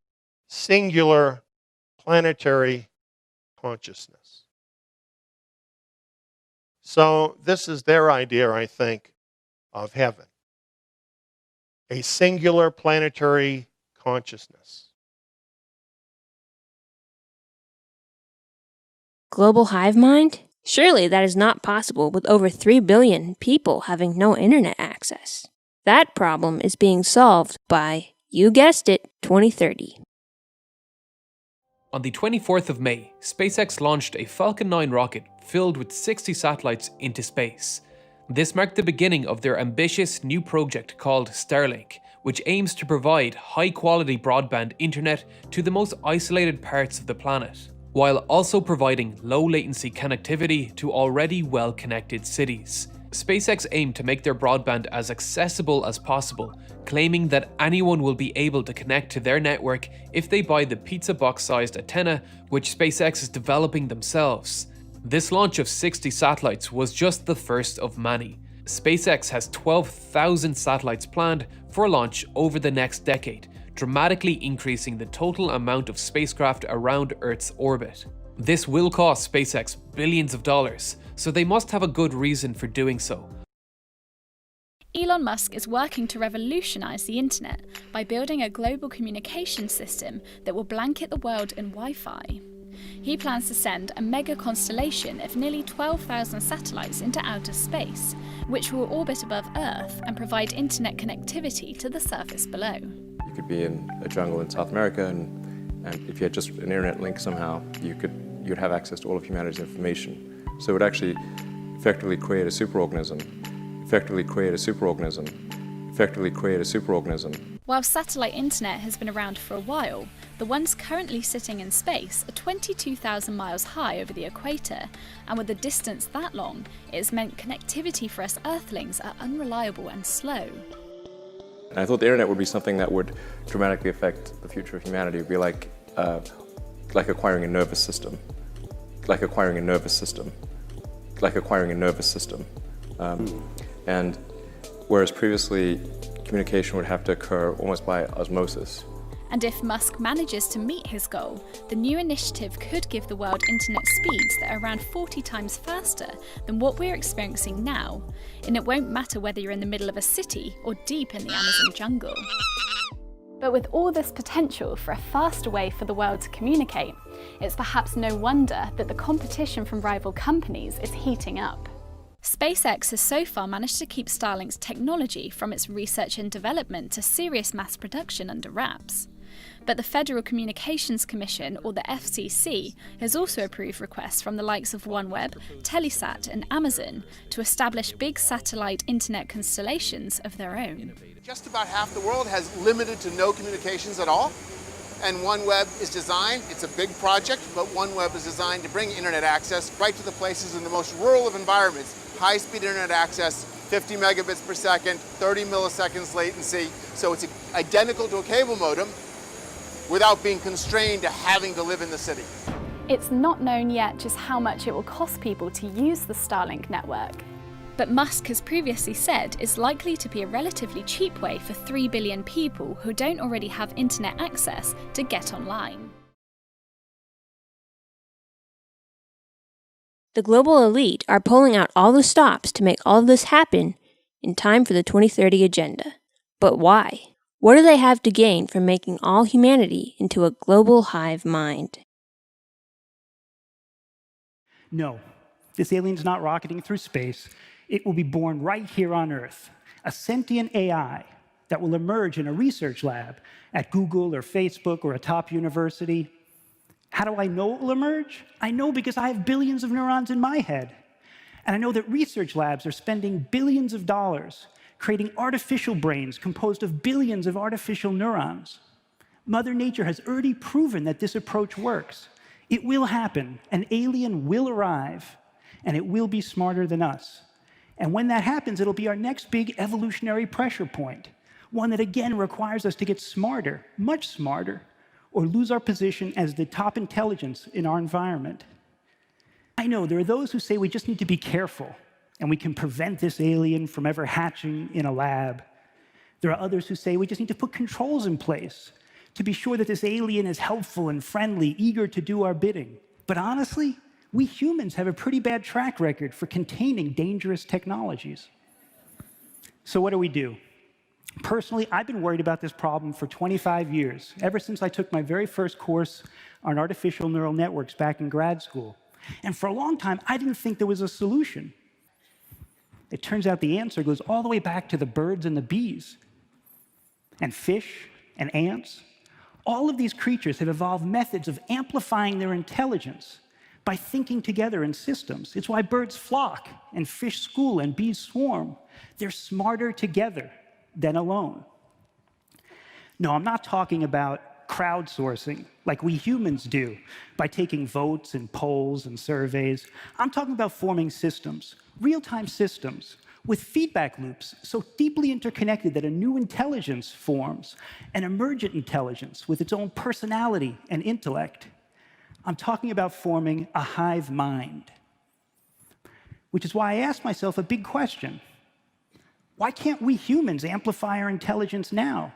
singular planetary consciousness. So this is their idea, I think, of heaven. A singular planetary consciousness. Global hive mind? Surely that is not possible with over 3 billion people having no internet access. That problem is being solved by, you guessed it, 2030. On the 24th of May, SpaceX launched a Falcon 9 rocket filled with 60 satellites into space. This marked the beginning of their ambitious new project called Starlink, which aims to provide high-quality broadband internet to the most isolated parts of the planet, while also providing low-latency connectivity to already well-connected cities. SpaceX aimed to make their broadband as accessible as possible, claiming that anyone will be able to connect to their network if they buy the pizza box-sized antenna, which SpaceX is developing themselves. This launch of 60 satellites was just the first of many. SpaceX has 12,000 satellites planned for launch over the next decade, dramatically increasing the total amount of spacecraft around Earth's orbit. This will cost SpaceX billions of dollars, so they must have a good reason for doing so. Elon Musk is working to revolutionize the internet by building a global communication system that will blanket the world in Wi-Fi. he plans to send a mega constellation of nearly 12,000 satellites into outer space, which will orbit above Earth and provide internet connectivity to the surface below. You could be in a jungle in South America, and if you had just an internet link somehow, you'd have access to all of humanity's information. So it would actually effectively create a superorganism, While satellite internet has been around for a while, the ones currently sitting in space are 22,000 miles high over the equator, and with a distance that long, it has meant connectivity for us Earthlings are unreliable and slow. And I thought the internet would be something that would dramatically affect the future of humanity. It would be like acquiring a nervous system, and whereas previously communication would have to occur almost by osmosis. And if Musk manages to meet his goal, the new initiative could give the world internet speeds that are around 40 times faster than what we're experiencing now, and it won't matter whether you're in the middle of a city or deep in the Amazon jungle. But with all this potential for a faster way for the world to communicate, it's perhaps no wonder that the competition from rival companies is heating up. SpaceX has so far managed to keep Starlink's technology from its research and development to serious mass production under wraps. But the Federal Communications Commission, or the FCC, has also approved requests from the likes of OneWeb, Telesat and Amazon to establish big satellite internet constellations of their own. Just about half the world has limited to no communications at all. And OneWeb is designed, it's a big project, but OneWeb is designed to bring internet access right to the places in the most rural of environments. High-speed internet access, 50 megabits per second, 30 milliseconds latency. So it's identical to a cable modem without being constrained to having to live in the city. It's not known yet just how much it will cost people to use the Starlink network. But Musk has previously said it's likely to be a relatively cheap way for 3 billion people who don't already have internet access to get online. The global elite are pulling out all the stops to make all of this happen in time for the 2030 agenda. But why? What do they have to gain from making all humanity into a global hive mind? No, this alien's not rocketing through space. It will be born right here on Earth, a sentient AI that will emerge in a research lab at Google or Facebook or a top university. How do I know it will emerge? I know because I have billions of neurons in my head. And I know that research labs are spending billions of dollars creating artificial brains composed of billions of artificial neurons. Mother Nature has already proven that this approach works. It will happen. An alien will arrive, and it will be smarter than us. And when that happens, it'll be our next big evolutionary pressure point, one that again requires us to get smarter, much smarter, or lose our position as the top intelligence in our environment. I know there are those who say we just need to be careful, and we can prevent this alien from ever hatching in a lab. There are others who say we just need to put controls in place to be sure that this alien is helpful and friendly, eager to do our bidding. But honestly, we humans have a pretty bad track record for containing dangerous technologies. So what do we do? Personally, I've been worried about this problem for 25 years, ever since I took my very first course on artificial neural networks back in grad school. And for a long time, I didn't think there was a solution. It turns out the answer goes all the way back to the birds and the bees, and fish and ants. All of these creatures have evolved methods of amplifying their intelligence by thinking together in systems. It's why birds flock, and fish school, and bees swarm. They're smarter together than alone. No, I'm not talking about crowdsourcing like we humans do by taking votes and polls and surveys. I'm talking about forming systems, real-time systems, with feedback loops so deeply interconnected that a new intelligence forms, an emergent intelligence with its own personality and intellect. I'm talking about forming a hive mind, which is why I asked myself a big question. Why can't we humans amplify our intelligence now?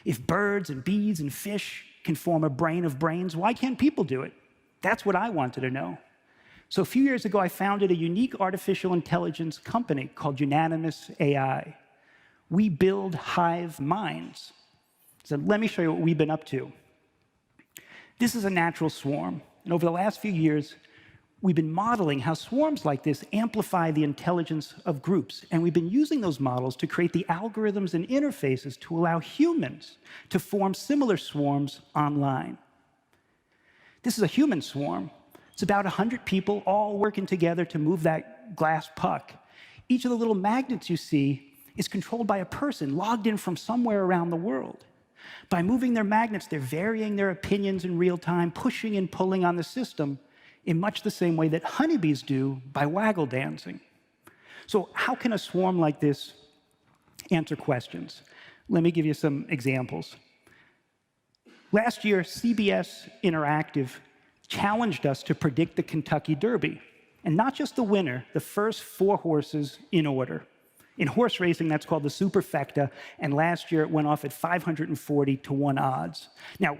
If birds and bees and fish can form a brain of brains, why can't people do it? That's what I wanted to know. So a few years ago, I founded a unique artificial intelligence company called Unanimous AI. We build hive minds. So let me show you what we've been up to. This is a natural swarm. And over the last few years, we've been modeling how swarms like this amplify the intelligence of groups. And we've been using those models to create the algorithms and interfaces to allow humans to form similar swarms online. This is a human swarm. It's about 100 people all working together to move that glass puck. Each of the little magnets you see is controlled by a person logged in from somewhere around the world. By moving their magnets, they're varying their opinions in real time, pushing and pulling on the system in much the same way that honeybees do by waggle dancing. So how can a swarm like this answer questions? Let me give you some examples. Last year, CBS Interactive challenged us to predict the Kentucky Derby. And not just the winner, the first 4 horses in order. In horse racing, that's called the superfecta, and last year it went off at 540 to 1 odds. Now,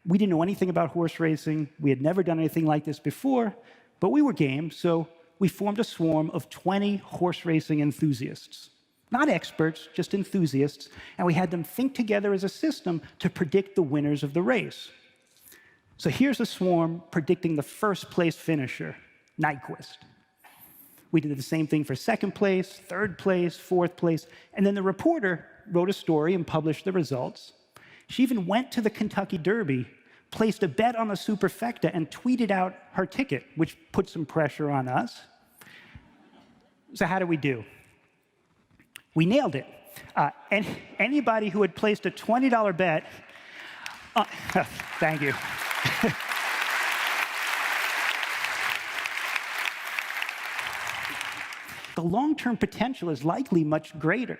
we didn't know anything about horse racing. We had never done anything like this before, but we were game, so we formed a swarm of 20 horse racing enthusiasts. Not experts, just enthusiasts, and we had them think together as a system to predict the winners of the race. So here's a swarm predicting the first place finisher, Nyquist. We did the same thing for second place, third place, fourth place, and then the reporter wrote a story and published the results. She even went to the Kentucky Derby, placed a bet on the superfecta, and tweeted out her ticket, which put some pressure on us. So how did we do? We nailed it. And anybody who had placed a $20 bet, thank you. The long-term potential is likely much greater.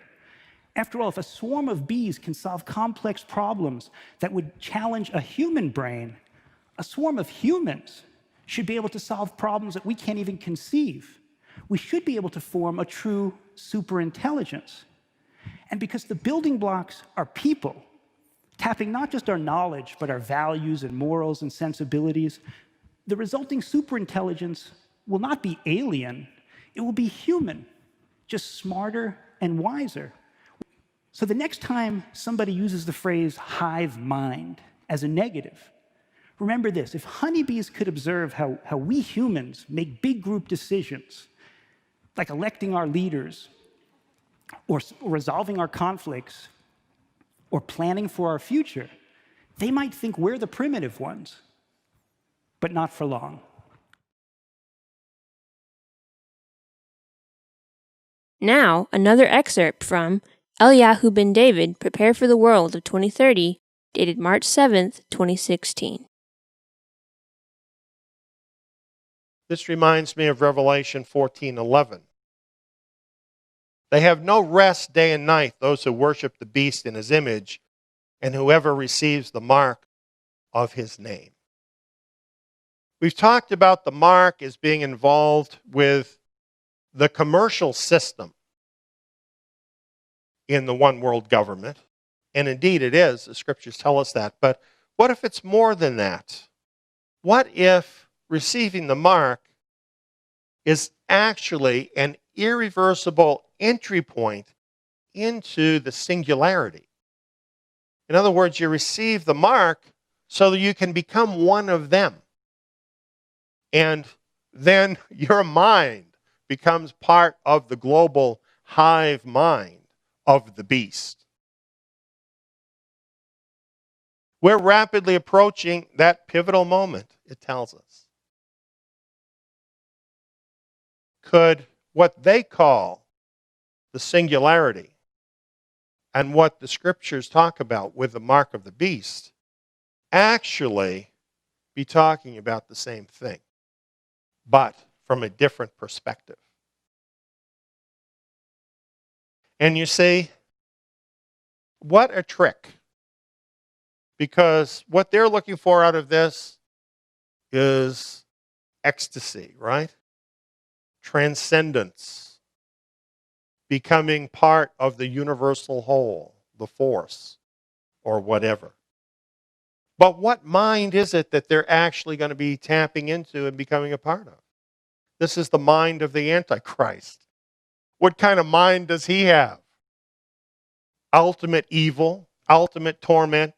After all, if a swarm of bees can solve complex problems that would challenge a human brain, a swarm of humans should be able to solve problems that we can't even conceive. We should be able to form a true superintelligence. And because the building blocks are people, tapping not just our knowledge, but our values and morals and sensibilities, the resulting superintelligence will not be alien, it will be human, just smarter and wiser. So the next time somebody uses the phrase hive mind as a negative, remember this: if honeybees could observe how we humans make big group decisions, like electing our leaders, or resolving our conflicts, or planning for our future, they might think we're the primitive ones, but not for long. Now, another excerpt from Eliyahu ben David, Prepare for the World of 2030, dated March 7th, 2016. This reminds me of Revelation 14:11. They have no rest day and night, those who worship the beast in his image, and whoever receives the mark of his name. We've talked about the mark as being involved with the commercial system in the one world government. And indeed it is, the scriptures tell us that. But what if it's more than that? What if receiving the mark is actually an irreversible entry point into the singularity? In other words, you receive the mark so that you can become one of them. And then your mind becomes part of the global hive mind of the beast. We're rapidly approaching that pivotal moment, it tells us. Could what they call the singularity and what the scriptures talk about with the mark of the beast actually be talking about the same thing, but from a different perspective? And you see, what a trick. Because what they're looking for out of this is ecstasy, right? Transcendence. Becoming part of the universal whole, the force, or whatever. But what mind is it that they're actually going to be tapping into and becoming a part of? This is the mind of the Antichrist. What kind of mind does he have? Ultimate evil, ultimate torment.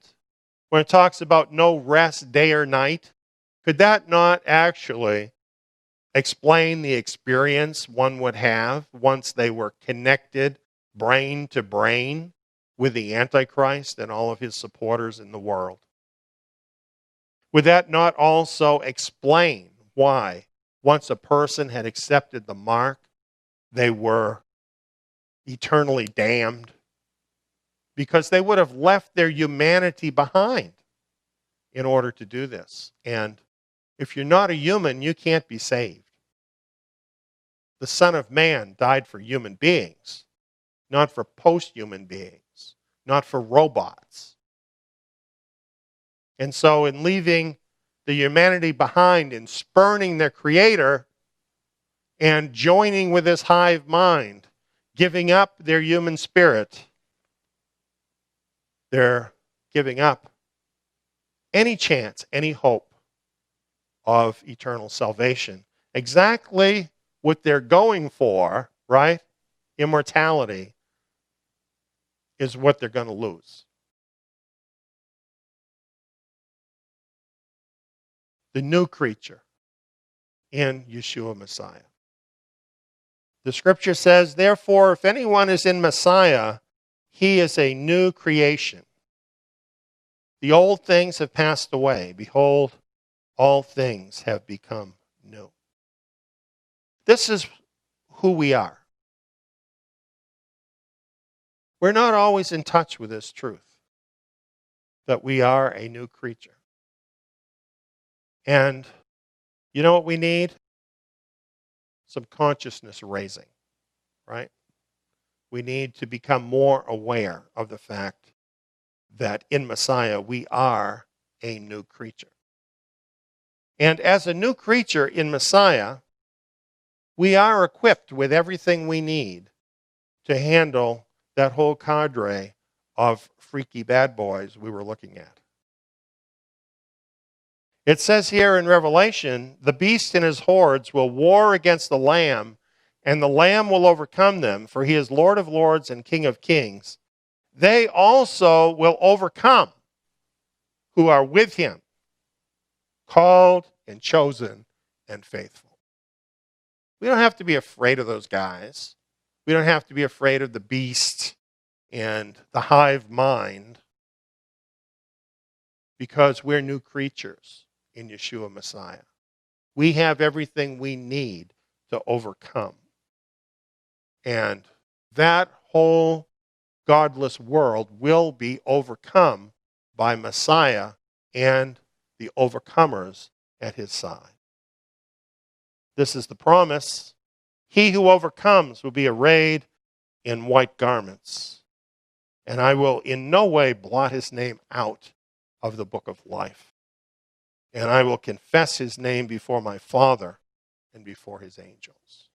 When it talks about no rest day or night, Could that not actually explain the experience one would have once they were connected brain to brain with the Antichrist and all of his supporters in the world? Would that not also explain why, once a person had accepted the mark, they were eternally damned? Because they would have left their humanity behind in order to do this. And if you're not a human, you can't be saved. The Son of Man died for human beings, not for post-human beings, not for robots. And so in leaving the humanity behind and spurning their Creator and joining with this hive mind, giving up their human spirit, they're giving up any chance, any hope of eternal salvation. Exactly what they're going for, right? Immortality is what they're going to lose. The new creature in Yeshua Messiah. The scripture says, therefore, if anyone is in Messiah, he is a new creation. The old things have passed away. Behold, all things have become new. This is who we are. We're not always in touch with this truth, that we are a new creature. And you know what we need? Some consciousness raising, right? We need to become more aware of the fact that in Messiah we are a new creature. And as a new creature in Messiah, we are equipped with everything we need to handle that whole cadre of freaky bad boys we were looking at. It says here in Revelation, the beast and his hordes will war against the Lamb, and the Lamb will overcome them, for he is Lord of lords and King of kings. They also will overcome who are with him, called and chosen and faithful. We don't have to be afraid of those guys. We don't have to be afraid of the beast and the hive mind, because we're new creatures in Yeshua Messiah. We have everything we need to overcome. And that whole godless world will be overcome by Messiah and the overcomers at his side. This is the promise. He who overcomes will be arrayed in white garments, and I will in no way blot his name out of the book of life. And I will confess his name before my Father and before his angels.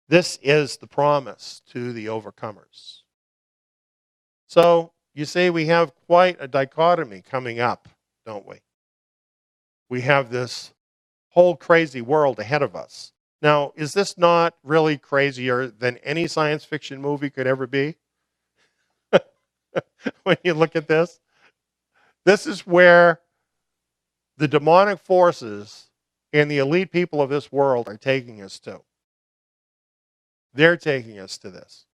This is the promise to the overcomers. So, you see, we have quite a dichotomy coming up, don't we? We have this whole crazy world ahead of us. Now, is this not really crazier than any science fiction movie could ever be? When you look at this, this is where the demonic forces and the elite people of this world are taking us to. They're taking us to this.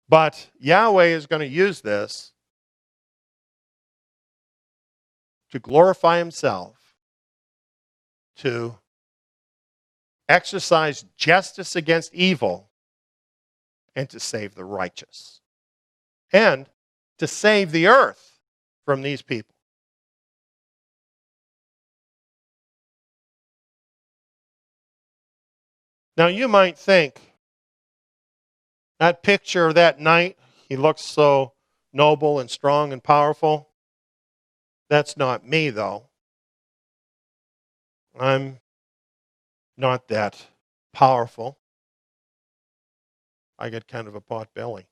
But Yahweh is going to use this to glorify himself, to exercise justice against evil, and to save the righteous. And to save the earth from these people. Now you might think, that picture of that knight, he looks so noble and strong and powerful. That's not me, though. I'm not that powerful. I get kind of a pot belly.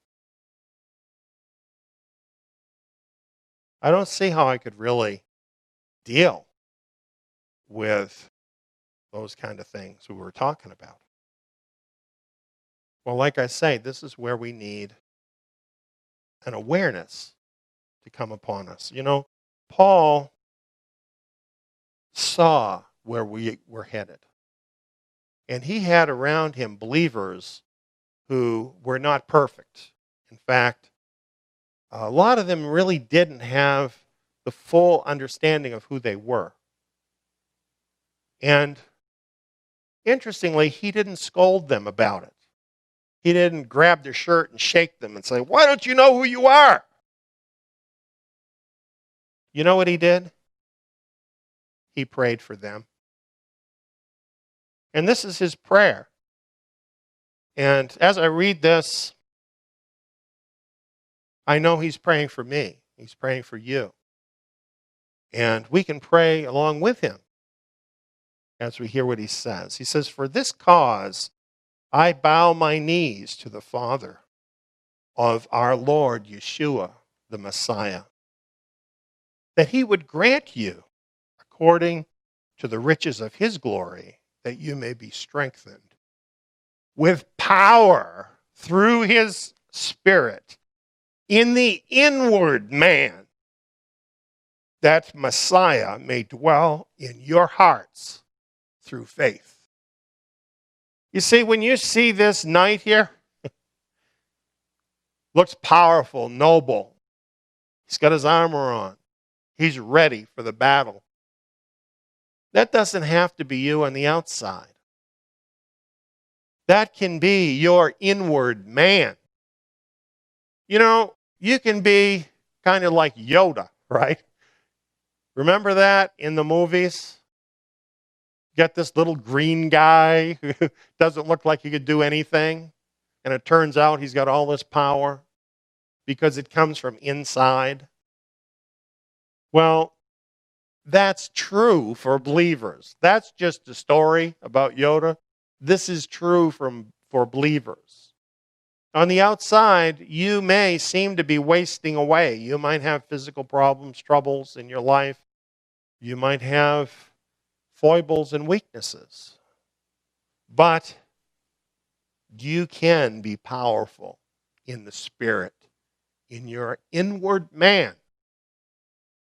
I don't see how I could really deal with those kind of things we were talking about. Well, like I say, this is where we need an awareness to come upon us. You know, Paul saw where we were headed. And he had around him believers who were not perfect. In fact, a lot of them really didn't have the full understanding of who they were. And interestingly, he didn't scold them about it. He didn't grab their shirt and shake them and say, "Why don't you know who you are?" You know what he did? He prayed for them. And this is his prayer. And as I read this, I know he's praying for me. He's praying for you. And we can pray along with him as we hear what he says. He says, "For this cause I bow my knees to the Father of our Lord Yeshua, the Messiah, that he would grant you, according to the riches of his glory, that you may be strengthened with power through his Spirit in the inward man, that Messiah may dwell in your hearts through faith." You see, when you see this knight here, looks powerful, noble. He's got his armor on. He's ready for the battle. That doesn't have to be you on the outside. That can be your inward man. You know, you can be kind of like Yoda, right? Remember that in the movies? Get this little green guy who doesn't look like he could do anything, and it turns out he's got all this power because it comes from inside. Well, that's true for believers. That's just a story about Yoda. This is true for believers. On the outside, you may seem to be wasting away. You might have physical problems, troubles in your life. You might have foibles and weaknesses. But you can be powerful in the Spirit, in your inward man.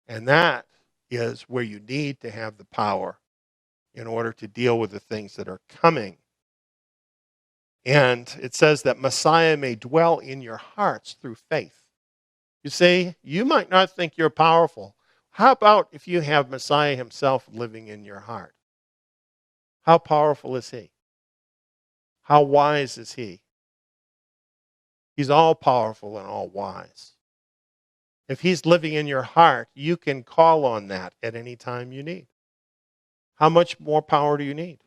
And that is where you need to have the power in order to deal with the things that are coming. And it says that Messiah may dwell in your hearts through faith. You see, you might not think you're powerful. How about if you have Messiah himself living in your heart? How powerful is he? How wise is he? He's all powerful and all wise. If he's living in your heart, you can call on that at any time you need. How much more power do you need?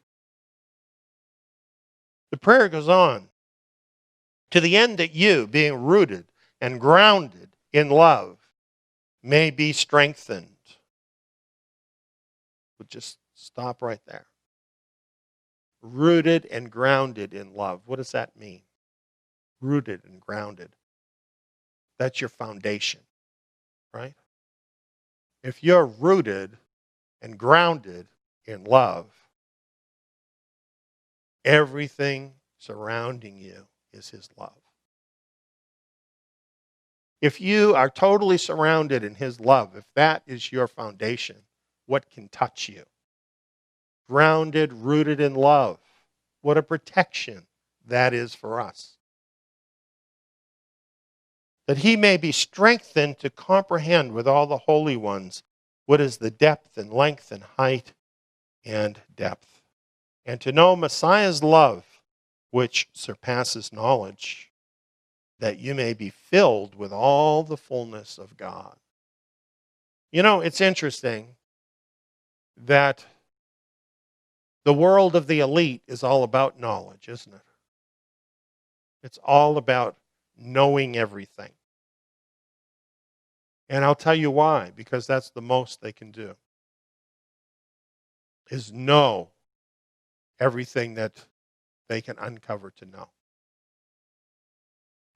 The prayer goes on, to the end that you, being rooted and grounded in love, may be strengthened. We'll just stop right there. Rooted and grounded in love. What does that mean? Rooted and grounded. That's your foundation, right? If you're rooted and grounded in love, everything surrounding you is his love. If you are totally surrounded in his love, if that is your foundation, what can touch you? Grounded, rooted in love. What a protection that is for us. That he may be strengthened to comprehend with all the holy ones what is the depth and length and height and depth, and to know Messiah's love, which surpasses knowledge, that you may be filled with all the fullness of God. You know, it's interesting that the world of the elite is all about knowledge, isn't it? It's all about knowing everything. And I'll tell you why, because that's the most they can do, is know everything that they can uncover to know.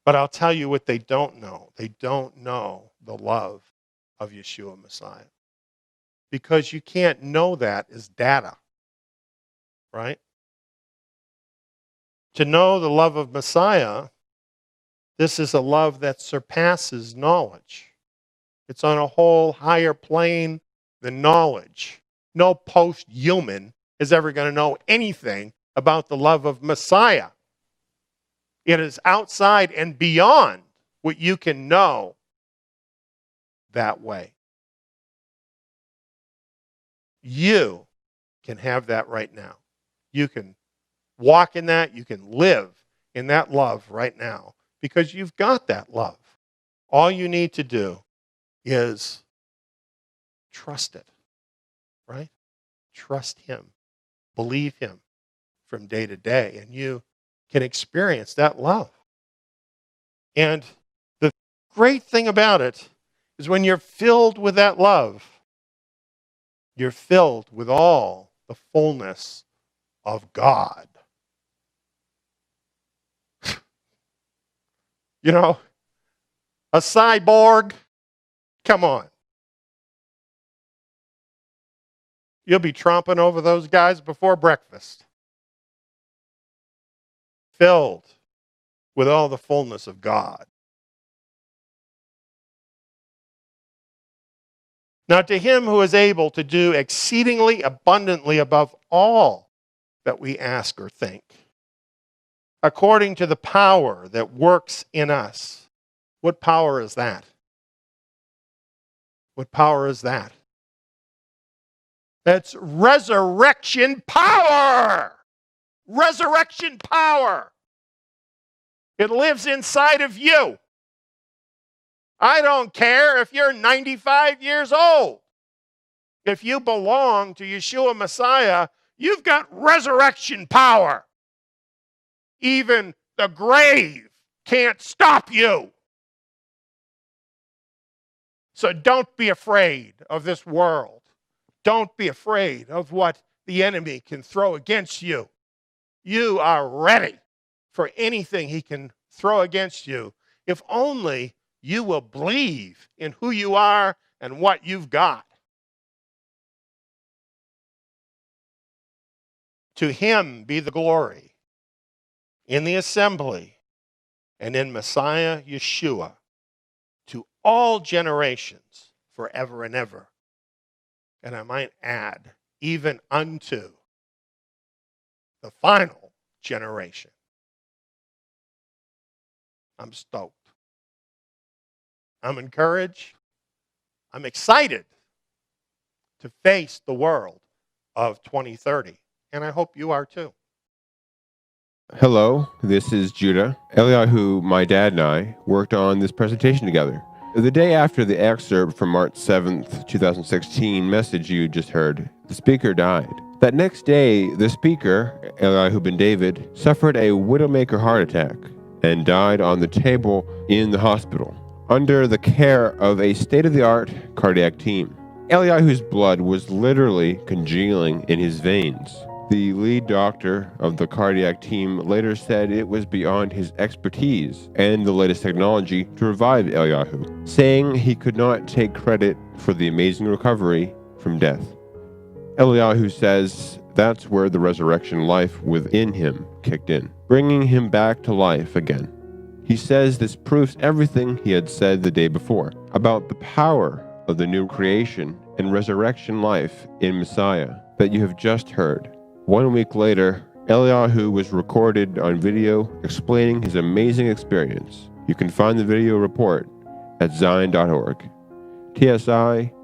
But I'll tell you what they don't know. They don't know the love of Yeshua Messiah. Because you can't know that as data, right? To know the love of Messiah, this is a love that surpasses knowledge. It's on a whole higher plane than knowledge. No post-human is ever going to know anything about the love of Messiah. It is outside and beyond what you can know that way. You can have that right now. You can walk in that. You can live in that love right now because you've got that love. All you need to do is trust it, right? Trust Him. Believe Him from day to day, and you can experience that love. And the great thing about it is when you're filled with that love, you're filled with all the fullness of God. You know, a cyborg, come on. You'll be tromping over those guys before breakfast. Filled with all the fullness of God. Now, to Him who is able to do exceedingly abundantly above all that we ask or think, according to the power that works in us. What power is that? What power is that? That's resurrection power! Resurrection power! It lives inside of you. I don't care if you're 95 years old. If you belong to Yeshua Messiah, you've got resurrection power. Even the grave can't stop you. So don't be afraid of this world. Don't be afraid of what the enemy can throw against you. You are ready for anything he can throw against you, if only you will believe in who you are and what you've got. To Him be the glory in the assembly and in Messiah Yeshua to all generations forever and ever. And I might add, even unto the final generation. I'm stoked. I'm encouraged. I'm excited to face the world of 2030. And I hope you are too. Hello, this is Judah. Eliyahu, my dad, and I worked on this presentation together. The day after the excerpt from March 7th, 2016 message you just heard, the speaker died. That next day, the speaker, Eliyahu ben David, suffered a widowmaker heart attack and died on the table in the hospital under the care of a state-of-the-art cardiac team. Eliyahu's blood was literally congealing in his veins. The lead doctor of the cardiac team later said it was beyond his expertise and the latest technology to revive Eliyahu, saying he could not take credit for the amazing recovery from death. Eliyahu says that's where the resurrection life within him kicked in, bringing him back to life again. He says this proves everything he had said the day before about the power of the new creation and resurrection life in Messiah that you have just heard. 1 week later, Eliyahu was recorded on video explaining his amazing experience. You can find the video report at zion.org, tsiyon.org.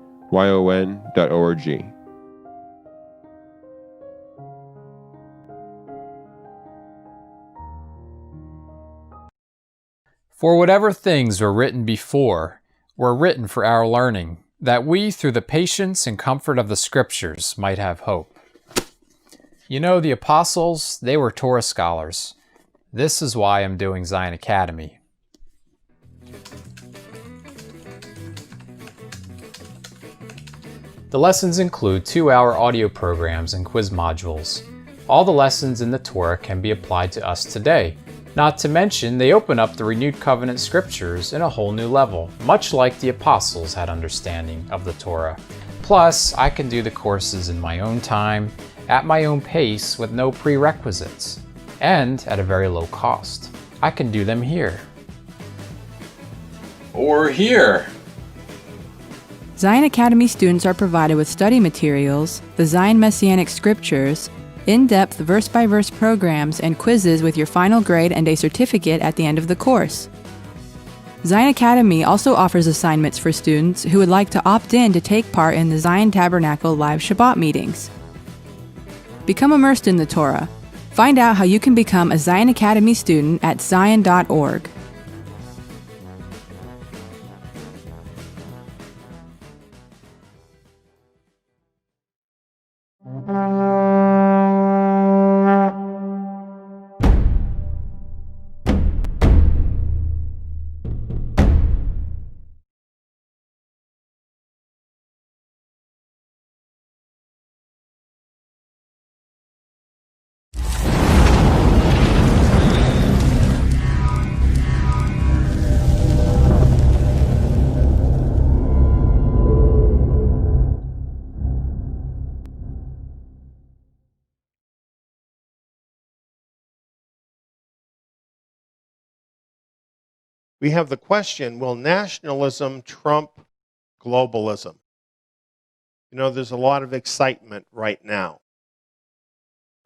For whatever things were written before were written for our learning, that we, through the patience and comfort of the Scriptures, might have hope. You know, the apostles, they were Torah scholars. This is why I'm doing Zion Academy. The lessons include 2-hour audio programs and quiz modules. All the lessons in the Torah can be applied to us today. Not to mention, they open up the renewed covenant scriptures in a whole new level, much like the apostles had understanding of the Torah. Plus, I can do the courses in my own time, at my own pace with no prerequisites, and at a very low cost. I can do them here. Or here. Zion Academy students are provided with study materials, the Zion Messianic Scriptures, in-depth verse-by-verse programs, and quizzes with your final grade and a certificate at the end of the course. Zion Academy also offers assignments for students who would like to opt in to take part in the Zion Tabernacle live Shabbat meetings. Become immersed in the Torah. Find out how you can become a Zion Academy student at zion.org. We have the question, will nationalism trump globalism? You know, there's a lot of excitement right now.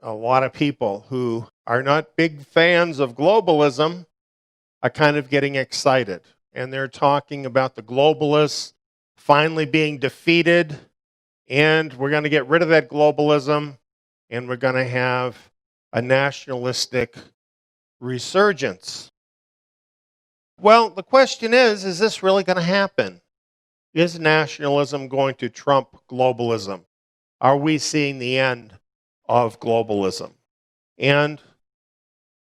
A lot of people who are not big fans of globalism are kind of getting excited. And they're talking about the globalists finally being defeated, and we're going to get rid of that globalism, and we're going to have a nationalistic resurgence. Well, the question is this really going to happen? Is nationalism going to trump globalism? Are we seeing the end of globalism? And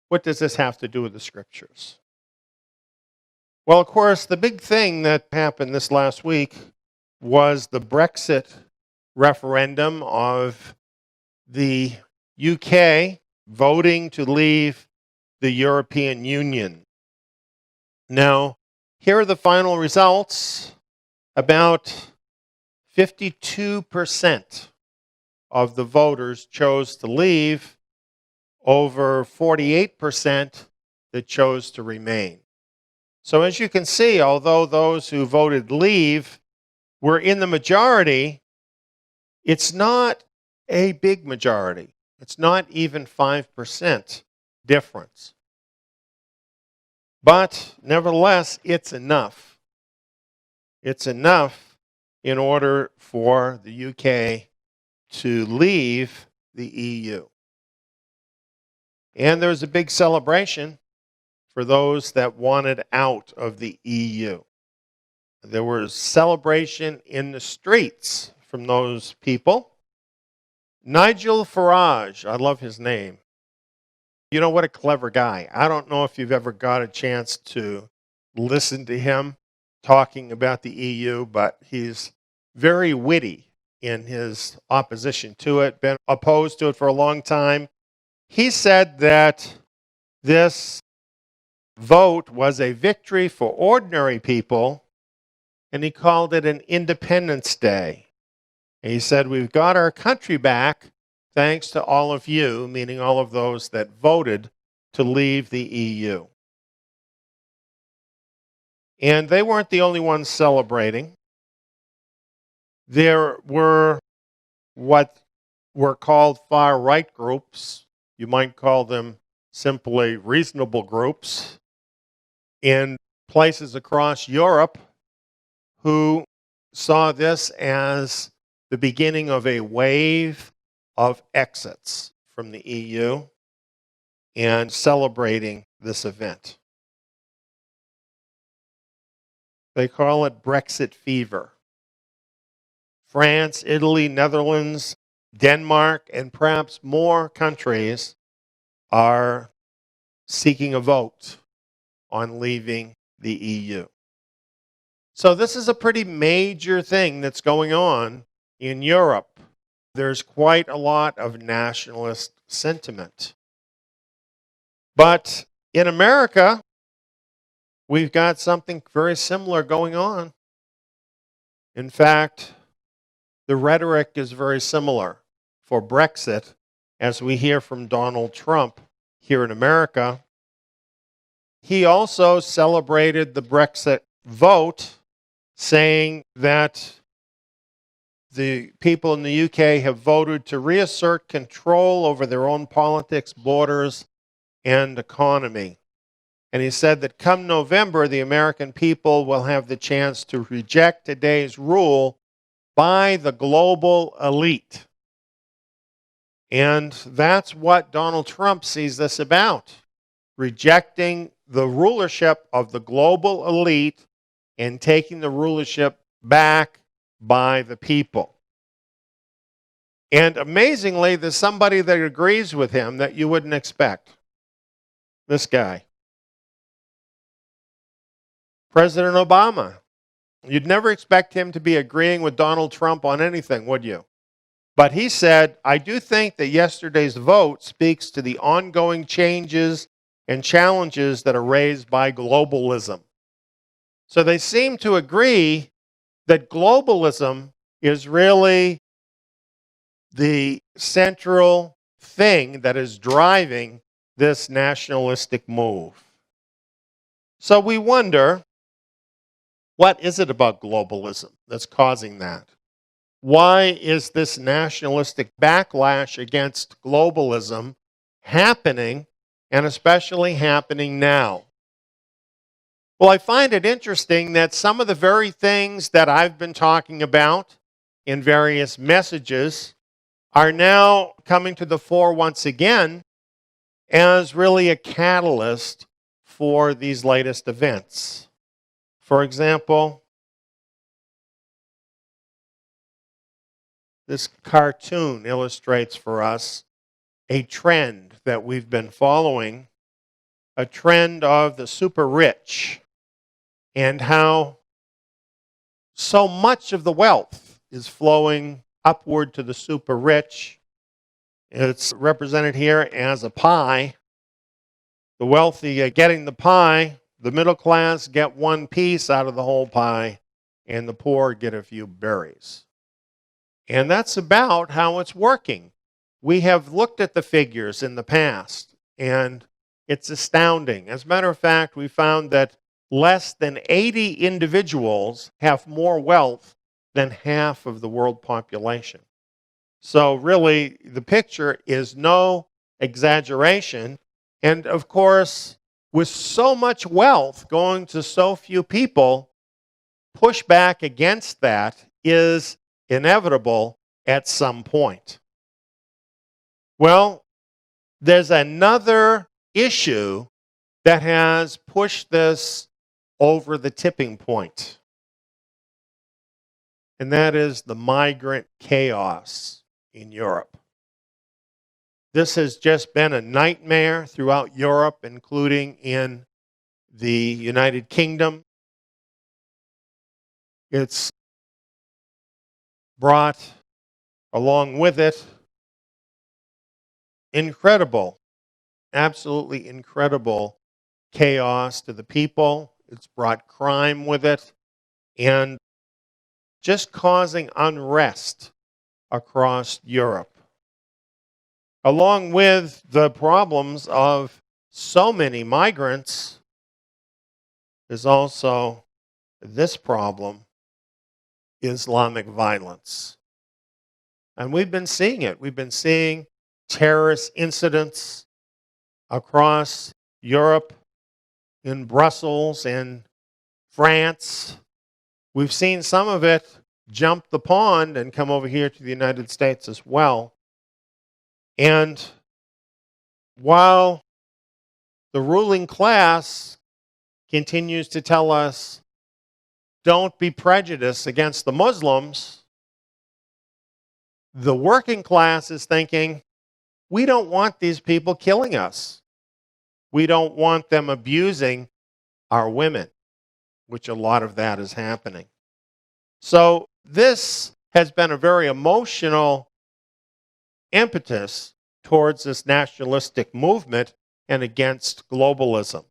what does this have to do with the scriptures? Well, of course, the big thing that happened this last week was the Brexit referendum of the UK voting to leave the European Union. Now, here are the final results. About 52% of the voters chose to leave, over 48% that chose to remain. So as you can see, although those who voted leave were in the majority, it's not a big majority. It's not even 5% difference. But nevertheless, it's enough. It's enough in order for the UK to leave the EU. And there was a big celebration for those that wanted out of the EU. There was celebration in the streets from those people. Nigel Farage, I love his name. You know, what a clever guy. I don't know if you've ever got a chance to listen to him talking about the EU, but he's very witty in his opposition to it, been opposed to it for a long time. He said that this vote was a victory for ordinary people, and he called it an Independence Day. And he said, we've got our country back thanks to all of you, meaning all of those that voted to leave the EU. And they weren't the only ones celebrating. There were what were called far-right groups. You might call them simply reasonable groups in places across Europe who saw this as the beginning of a wave of exits from the EU and celebrating this event. They call it Brexit fever. France, Italy, Netherlands, Denmark, and perhaps more countries are seeking a vote on leaving the EU. So this is a pretty major thing that's going on in Europe. There's quite a lot of nationalist sentiment. But in America, we've got something very similar going on. In fact, the rhetoric is very similar for Brexit, as we hear from Donald Trump here in America. He also celebrated the Brexit vote, saying that the people in the UK have voted to reassert control over their own politics, borders, and economy. And he said that come November, the American people will have the chance to reject today's rule by the global elite. And that's what Donald Trump sees this about, rejecting the rulership of the global elite and taking the rulership back by the people. And amazingly, there's somebody that agrees with him that you wouldn't expect. This guy. President Obama. You'd never expect him to be agreeing with Donald Trump on anything, would you? But he said, I do think that yesterday's vote speaks to the ongoing changes and challenges that are raised by globalism. So they seem to agree that globalism is really the central thing that is driving this nationalistic move. So we wonder, what is it about globalism that's causing that? Why is this nationalistic backlash against globalism happening, and especially happening now? Well, I find it interesting that some of the very things that I've been talking about in various messages are now coming to the fore once again as really a catalyst for these latest events. For example, this cartoon illustrates for us a trend that we've been following, a trend of the super rich, and how so much of the wealth is flowing upward to the super rich. It's represented here as a pie. The wealthy are getting the pie, the middle class get one piece out of the whole pie, and the poor get a few berries. And that's about how it's working. We have looked at the figures in the past, and it's astounding. As a matter of fact, we found that less than 80 individuals have more wealth than half of the world population. So really, the picture is no exaggeration. And of course, with so much wealth going to so few people, pushback against that is inevitable at some point. Well, there's another issue that has pushed this over the tipping point, and that is the migrant chaos in Europe. This has just been a nightmare throughout Europe, including in the United Kingdom. It's brought along with it incredible, absolutely incredible chaos to the people. It's brought crime with it and just causing unrest across Europe. Along with the problems of so many migrants, there's also this problem, Islamic violence. And we've been seeing it. We've been seeing terrorist incidents across Europe, in Brussels, in France. We've seen some of it jump the pond and come over here to the United States as well. And while the ruling class continues to tell us, don't be prejudiced against the Muslims, the working class is thinking, we don't want these people killing us. We don't want them abusing our women, which a lot of that is happening. So this has been a very emotional impetus towards this nationalistic movement and against globalism.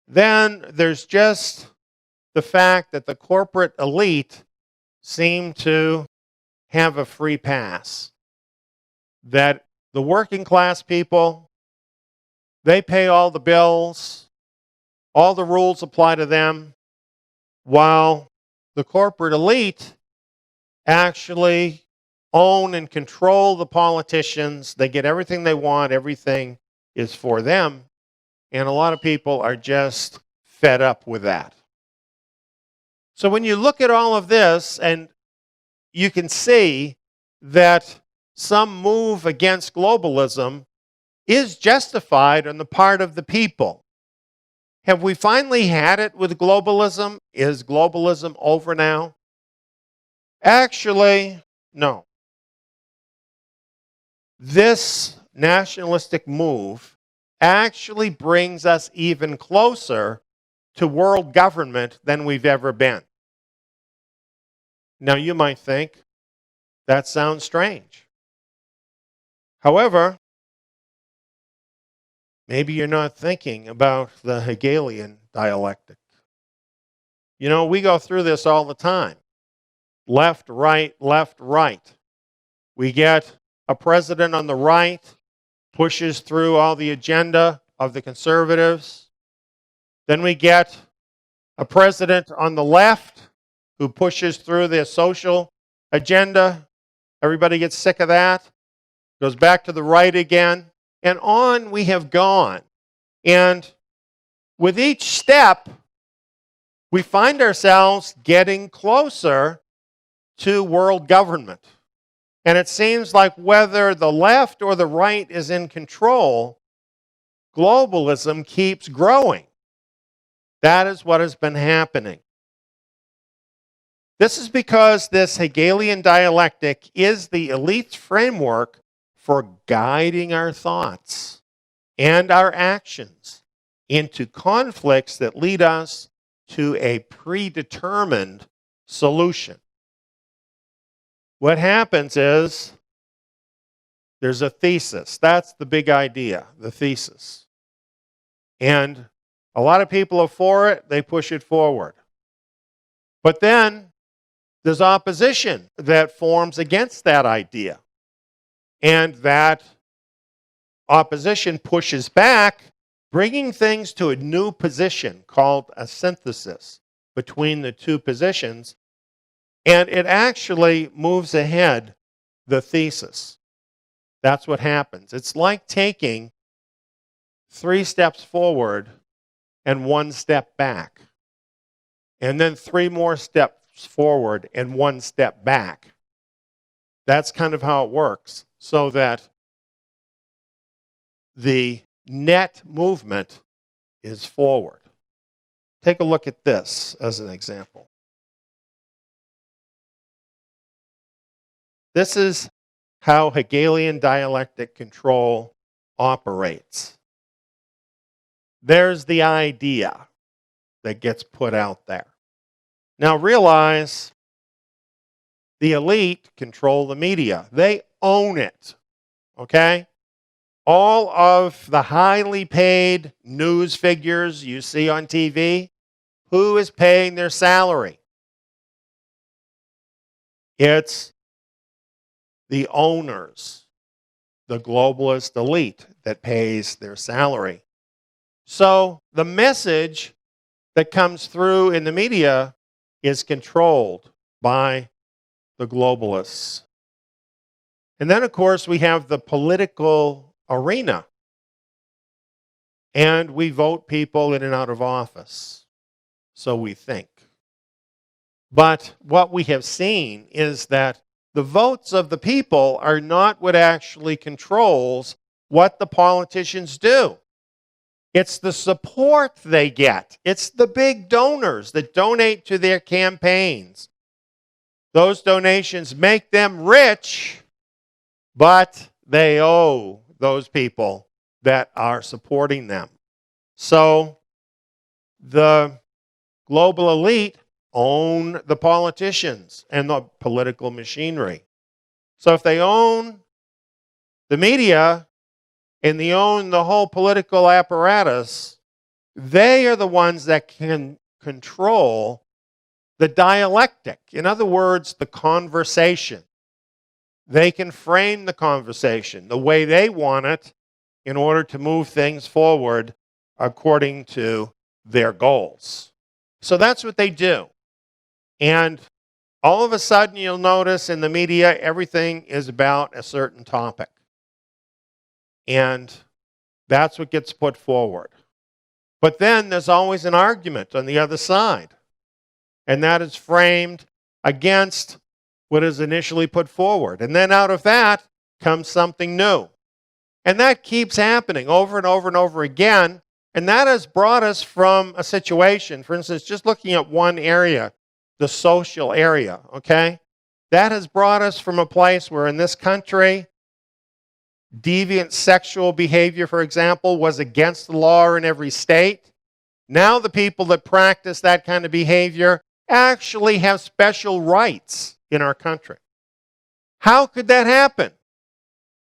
Then there's just the fact that the corporate elite seem to have a free pass. That the working class people, they pay all the bills, all the rules apply to them, while the corporate elite actually own and control the politicians. They get everything they want. Everything is for them. And a lot of people are just fed up with that. So when you look at all of this, and you can see that some move against globalism is justified on the part of the people. Have we finally had it with globalism? Is globalism over now? Actually, no. This nationalistic move actually brings us even closer to world government than we've ever been. Now, you might think that sounds strange. However, maybe you're not thinking about the Hegelian dialectic. You know, we go through this all the time. Left, right, left, right. We get a president on the right, pushes through all the agenda of the conservatives. Then we get a president on the left who pushes through their social agenda. Everybody gets sick of that. Goes back to the right again. And on we have gone. And with each step, we find ourselves getting closer to world government. And it seems like whether the left or the right is in control, globalism keeps growing. That is what has been happening. This is because this Hegelian dialectic is the elite's framework for guiding our thoughts and our actions into conflicts that lead us to a predetermined solution. What happens is there's a thesis. That's the big idea, the thesis. And a lot of people are for it, they push it forward. But then there's opposition that forms against that idea. And that opposition pushes back, bringing things to a new position called a synthesis between the two positions. And it actually moves ahead the thesis. That's what happens. It's like taking 3 steps forward and 1 step back. And then 3 more steps forward and 1 step back. That's kind of how it works, so that the net movement is forward. Take a look at this as an example. This is how Hegelian dialectic control operates. There's the idea that gets put out there. Now realize the elite control the media. They own it, okay? All of the highly paid news figures you see on TV, who is paying their salary? It's the owners, the globalist elite that pays their salary. So the message that comes through in the media is controlled by the globalists. And then, of course, we have the political arena. And we vote people in and out of office. So we think. But what we have seen is that the votes of the people are not what actually controls what the politicians do. It's the support they get. It's the big donors that donate to their campaigns. Those donations make them rich, but they owe those people that are supporting them. So the global elite own the politicians and the political machinery. So if they own the media and they own the whole political apparatus, they are the ones that can control the dialectic. In other words, the conversation. They can frame the conversation the way they want it in order to move things forward according to their goals. So that's what they do. And all of a sudden, you'll notice in the media, everything is about a certain topic. And that's what gets put forward. But then there's always an argument on the other side. And that is framed against what is initially put forward. And then out of that comes something new. And that keeps happening over and over and over again. And that has brought us from a situation, for instance, just looking at one area, the social area, okay? That has brought us from a place where in this country, deviant sexual behavior, for example, was against the law in every state. Now the people that practice that kind of behavior actually have special rights in our country. How could that happen?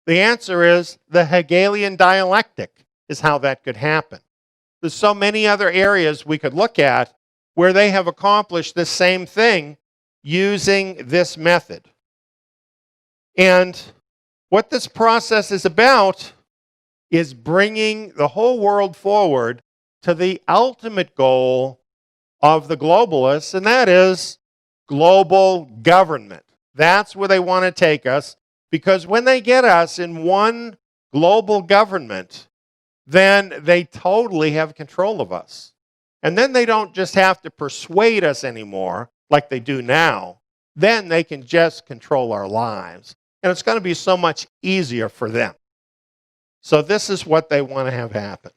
The answer is the Hegelian dialectic is how that could happen. There's so many other areas we could look at where they have accomplished the same thing using this method. And what this process is about is bringing the whole world forward to the ultimate goal of the globalists, and that is global government. That's where they want to take us, because when they get us in one global government, then they totally have control of us. And then they don't just have to persuade us anymore like they do now. Then they can just control our lives. And it's going to be so much easier for them. So this is what they want to have happen.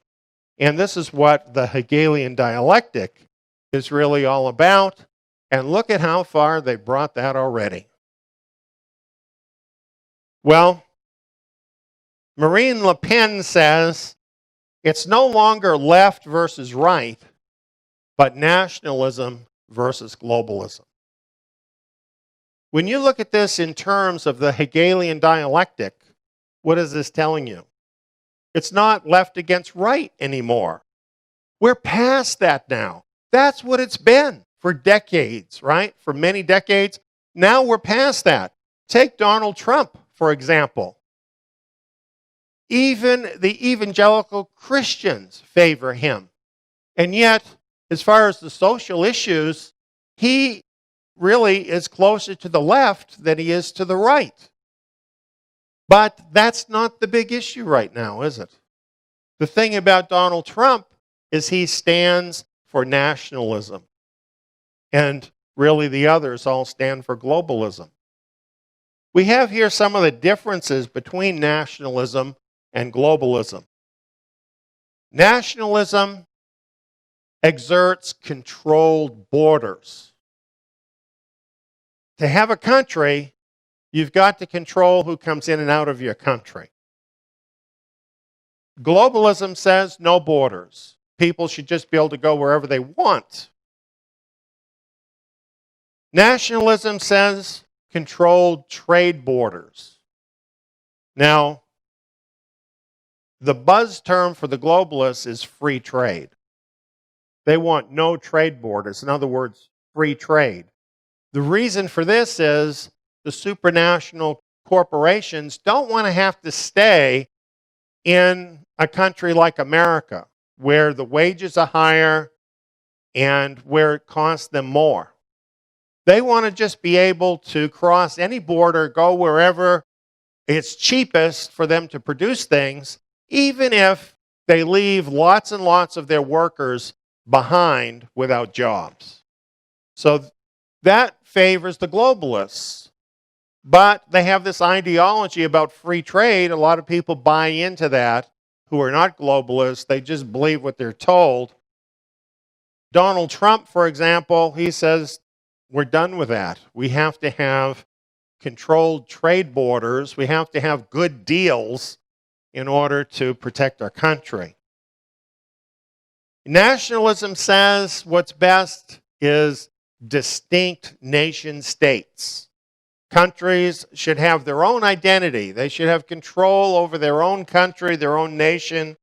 And this is what the Hegelian dialectic is really all about. And look at how far they brought that already. Well, Marine Le Pen says it's no longer left versus right, but nationalism versus globalism. When you look at this in terms of the Hegelian dialectic, what is this telling you? It's not left against right anymore. We're past that now. That's what it's been for decades, right? For many decades. Now we're past that. Take Donald Trump, for example. Even the evangelical Christians favor him. And yet, as far as the social issues, he really is closer to the left than he is to the right. But that's not the big issue right now, is it? The thing about Donald Trump is he stands for nationalism. And really the others all stand for globalism. We have here some of the differences between nationalism and globalism. Nationalism exerts controlled borders. To have a country, you've got to control who comes in and out of your country. Globalism says no borders. People should just be able to go wherever they want. Nationalism says controlled trade borders. Now, the buzz term for the globalists is free trade. They want no trade borders. In other words, free trade. The reason for this is the supranational corporations don't want to have to stay in a country like America, where the wages are higher and where it costs them more. They want to just be able to cross any border, go wherever it's cheapest for them to produce things, even if they leave lots and lots of their workers behind without jobs. So that favors the globalists. But they have this ideology about free trade. A lot of people buy into that who are not globalists. They just believe what they're told. Donald Trump, for example, he says, we're done with that. We have to have controlled trade borders. We have to have good deals in order to protect our country. Nationalism says what's best is distinct nation states. Countries should have their own identity. They should have control over their own country, their own nation.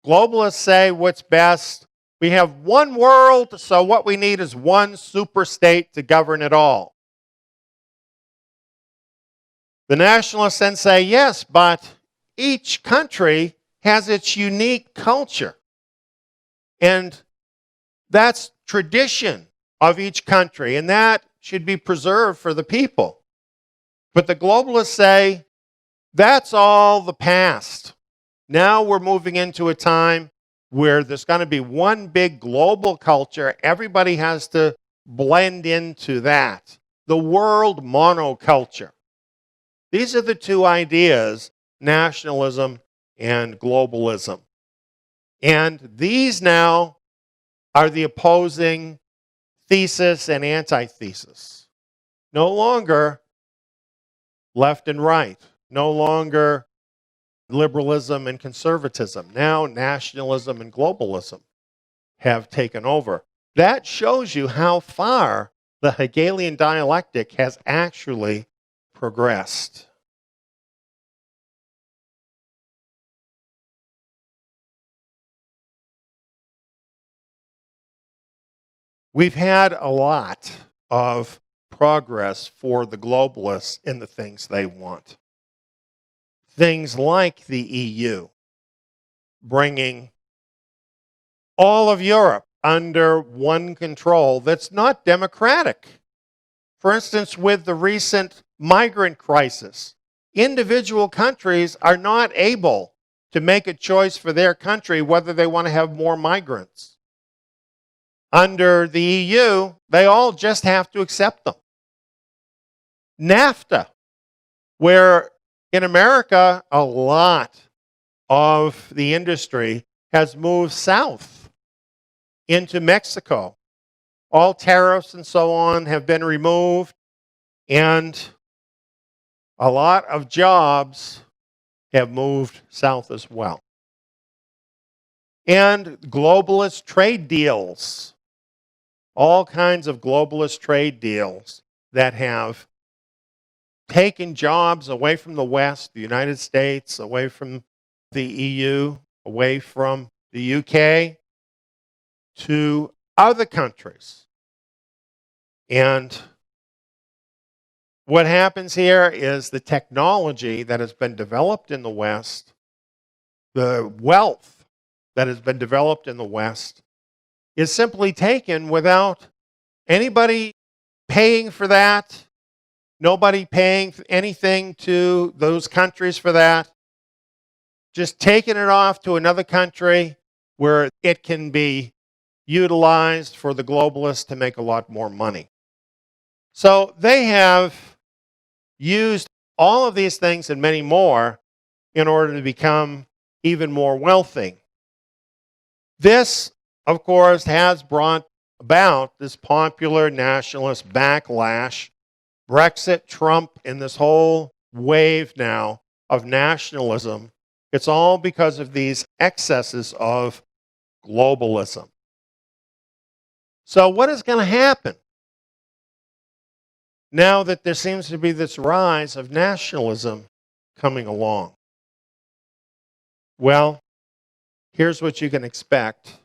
Globalists say what's best. We have one world, so what we need is one super state to govern it all. The nationalists then say, yes, but each country has its unique culture. And that's tradition. of each country, and that should be preserved for the people. But the globalists say, that's all the past. Now we're moving into a time where there's going to be one big global culture. Everybody has to blend into that. The world monoculture. These are the two ideas, nationalism and globalism. And these now are the opposing thesis and antithesis. No longer left and right. No longer liberalism and conservatism. Now nationalism and globalism have taken over. That shows you how far the Hegelian dialectic has actually progressed. We've had a lot of progress for the globalists in the things they want. Things like the EU, bringing all of Europe under one control that's not democratic. For instance, with the recent migrant crisis, individual countries are not able to make a choice for their country whether they want to have more migrants. Under the EU, they all just have to accept them. NAFTA, where in America, a lot of the industry has moved south into Mexico. All tariffs and so on have been removed, and a lot of jobs have moved south as well. And globalist trade deals, all kinds of globalist trade deals that have taken jobs away from the West, the United States, away from the EU, away from the UK, to other countries. And what happens here is the technology that has been developed in the West, the wealth that has been developed in the West, is simply taken without anybody paying for that, nobody paying anything to those countries for that, just taking it off to another country where it can be utilized for the globalists to make a lot more money. So they have used all of these things and many more in order to become even more wealthy. This, of course, has brought about this popular nationalist backlash. Brexit, Trump, and this whole wave now of nationalism, it's all because of these excesses of globalism. So what is going to happen now that there seems to be this rise of nationalism coming along? Well, here's what you can expect.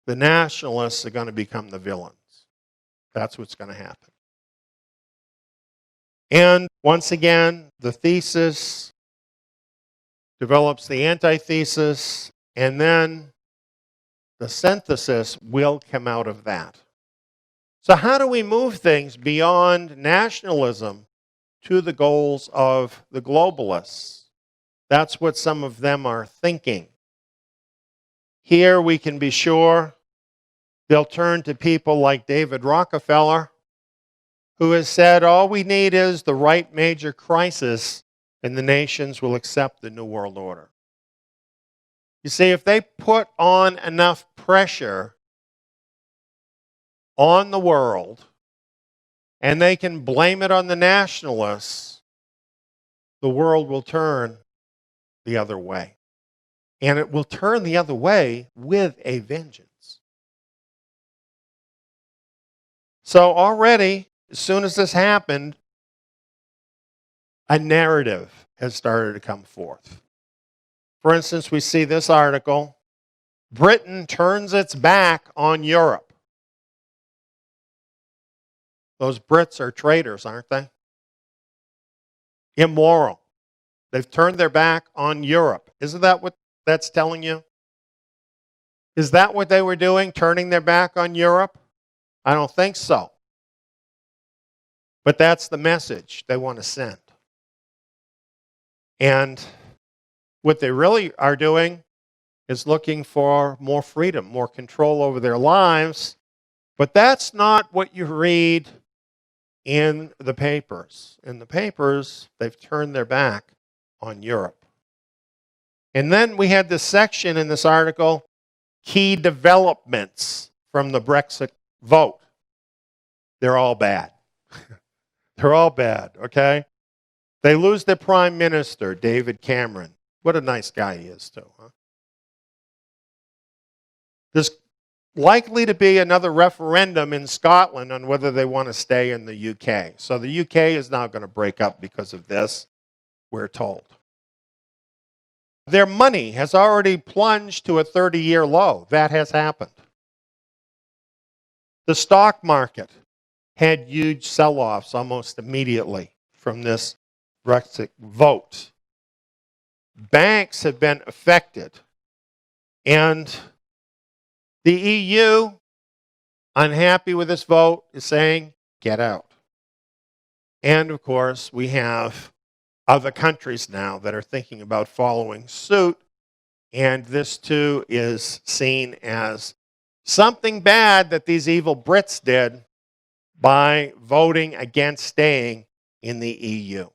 The nationalists are going to become the villains. That's what's going to happen. And once again, the thesis develops the antithesis, and then the synthesis will come out of that. So how do we move things beyond nationalism to the goals of the globalists? That's what some of them are thinking. Here we can be sure they'll turn to people like David Rockefeller, who has said, all we need is the right major crisis and the nations will accept the New World Order. You see, if they put on enough pressure on the world and they can blame it on the nationalists, the world will turn the other way. And it will turn the other way with a vengeance. So already, as soon as this happened, a narrative has started to come forth. For instance, we see this article, Britain turns its back on Europe. Those Brits are traitors, aren't they? Immoral. They've turned their back on Europe. Isn't that what that's telling you? Is that what they were doing, turning their back on Europe? I don't think so. But that's the message they want to send. And what they really are doing is looking for more freedom, more control over their lives. But that's not what you read in the papers. In the papers, they've turned their back on Europe. And then we had this section in this article, key developments from the Brexit vote. They're all bad. They're all bad, okay? They lose their prime minister, David Cameron. What a nice guy he is, too, huh? There's likely to be another referendum in Scotland on whether they want to stay in the UK. So the UK is now going to break up because of this, we're told. Their money has already plunged to a 30-year low. That has happened. The stock market had huge sell-offs almost immediately from this Brexit vote. Banks have been affected. And the EU, unhappy with this vote, is saying, get out. And of course, we have other countries now that are thinking about following suit. And this too is seen as something bad that these evil Brits did by voting against staying in the EU.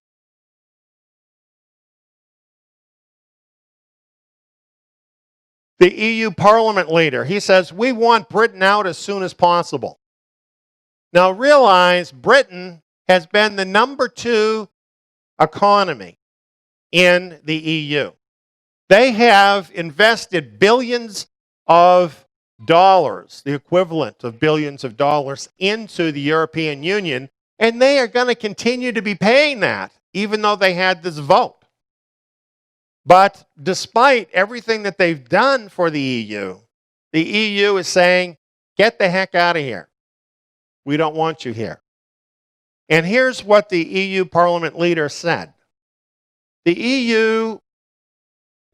The EU Parliament leader, he says, we want Britain out as soon as possible. Now realize Britain has been the number 2 economy in the EU. They have invested billions of dollars, the equivalent of billions of dollars, into the European Union, and they are going to continue to be paying that, even though they had this vote. But despite everything that they've done for the EU is saying, get the heck out of here. We don't want you here. And here's what the EU Parliament leader said. The EU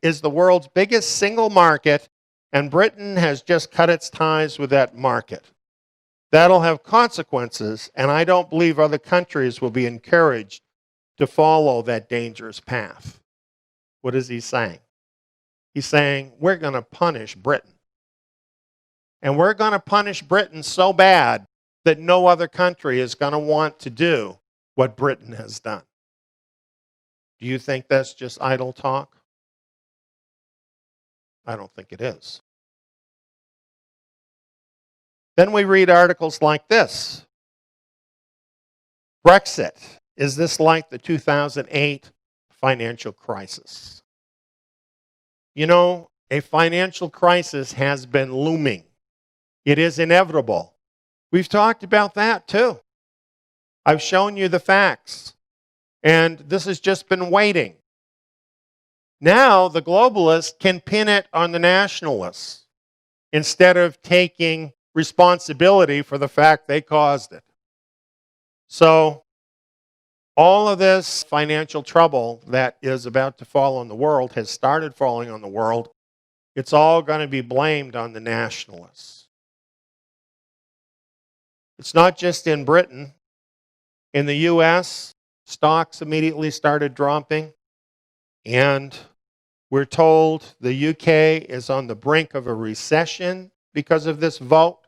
is the world's biggest single market, and Britain has just cut its ties with that market. That'll have consequences, and I don't believe other countries will be encouraged to follow that dangerous path. What is he saying? He's saying, we're going to punish Britain. And we're going to punish Britain so bad that no other country is going to want to do what Britain has done. Do you think that's just idle talk? I don't think it is. Then we read articles like this. Brexit. Is this like the 2008 financial crisis? You know, a financial crisis has been looming. It is inevitable. We've talked about that too. I've shown you the facts. And this has just been waiting. Now the globalists can pin it on the nationalists instead of taking responsibility for the fact they caused it. So all of this financial trouble that is about to fall on the world has started falling on the world. It's all going to be blamed on the nationalists. It's not just in Britain. In the US, stocks immediately started dropping. And we're told the UK is on the brink of a recession because of this vote.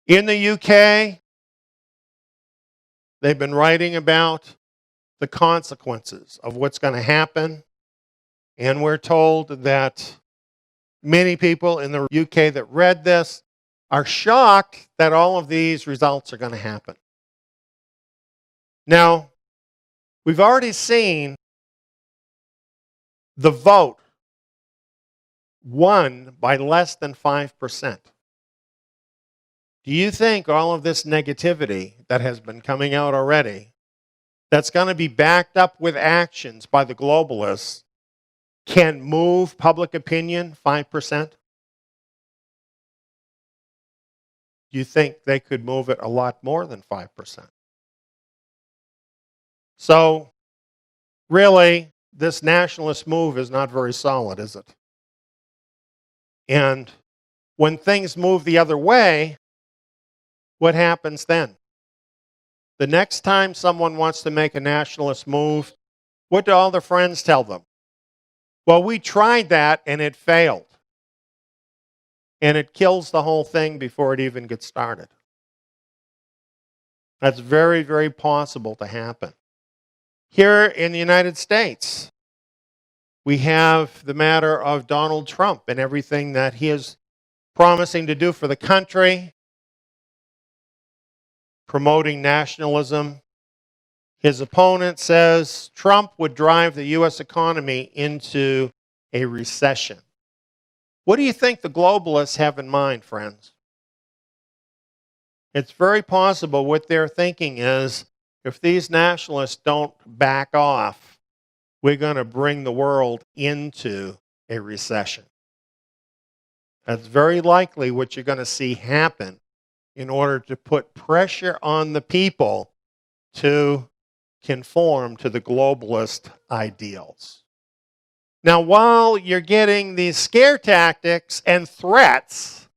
In the UK, they've been writing about the consequences of what's going to happen. And we're told that many people in the UK that read this are shocked that all of these results are going to happen. Now, we've already seen the vote won by less than 5%. Do you think all of this negativity that has been coming out already, that's going to be backed up with actions by the globalists, can move public opinion 5%? Do you think they could move it a lot more than 5%? So, really, this nationalist move is not very solid, is it? And when things move the other way, what happens then? The next time someone wants to make a nationalist move, what do all their friends tell them? Well, we tried that and it failed. And it kills the whole thing before it even gets started. That's very, very possible to happen. Here in the United States, we have the matter of Donald Trump and everything that he is promising to do for the country, promoting nationalism. His opponent says Trump would drive the U.S. economy into a recession. What do you think the globalists have in mind, friends? It's very possible what they're thinking is, if these nationalists don't back off, we're going to bring the world into a recession. That's very likely what you're going to see happen in order to put pressure on the people to conform to the globalist ideals. Now, while you're getting these scare tactics and threats,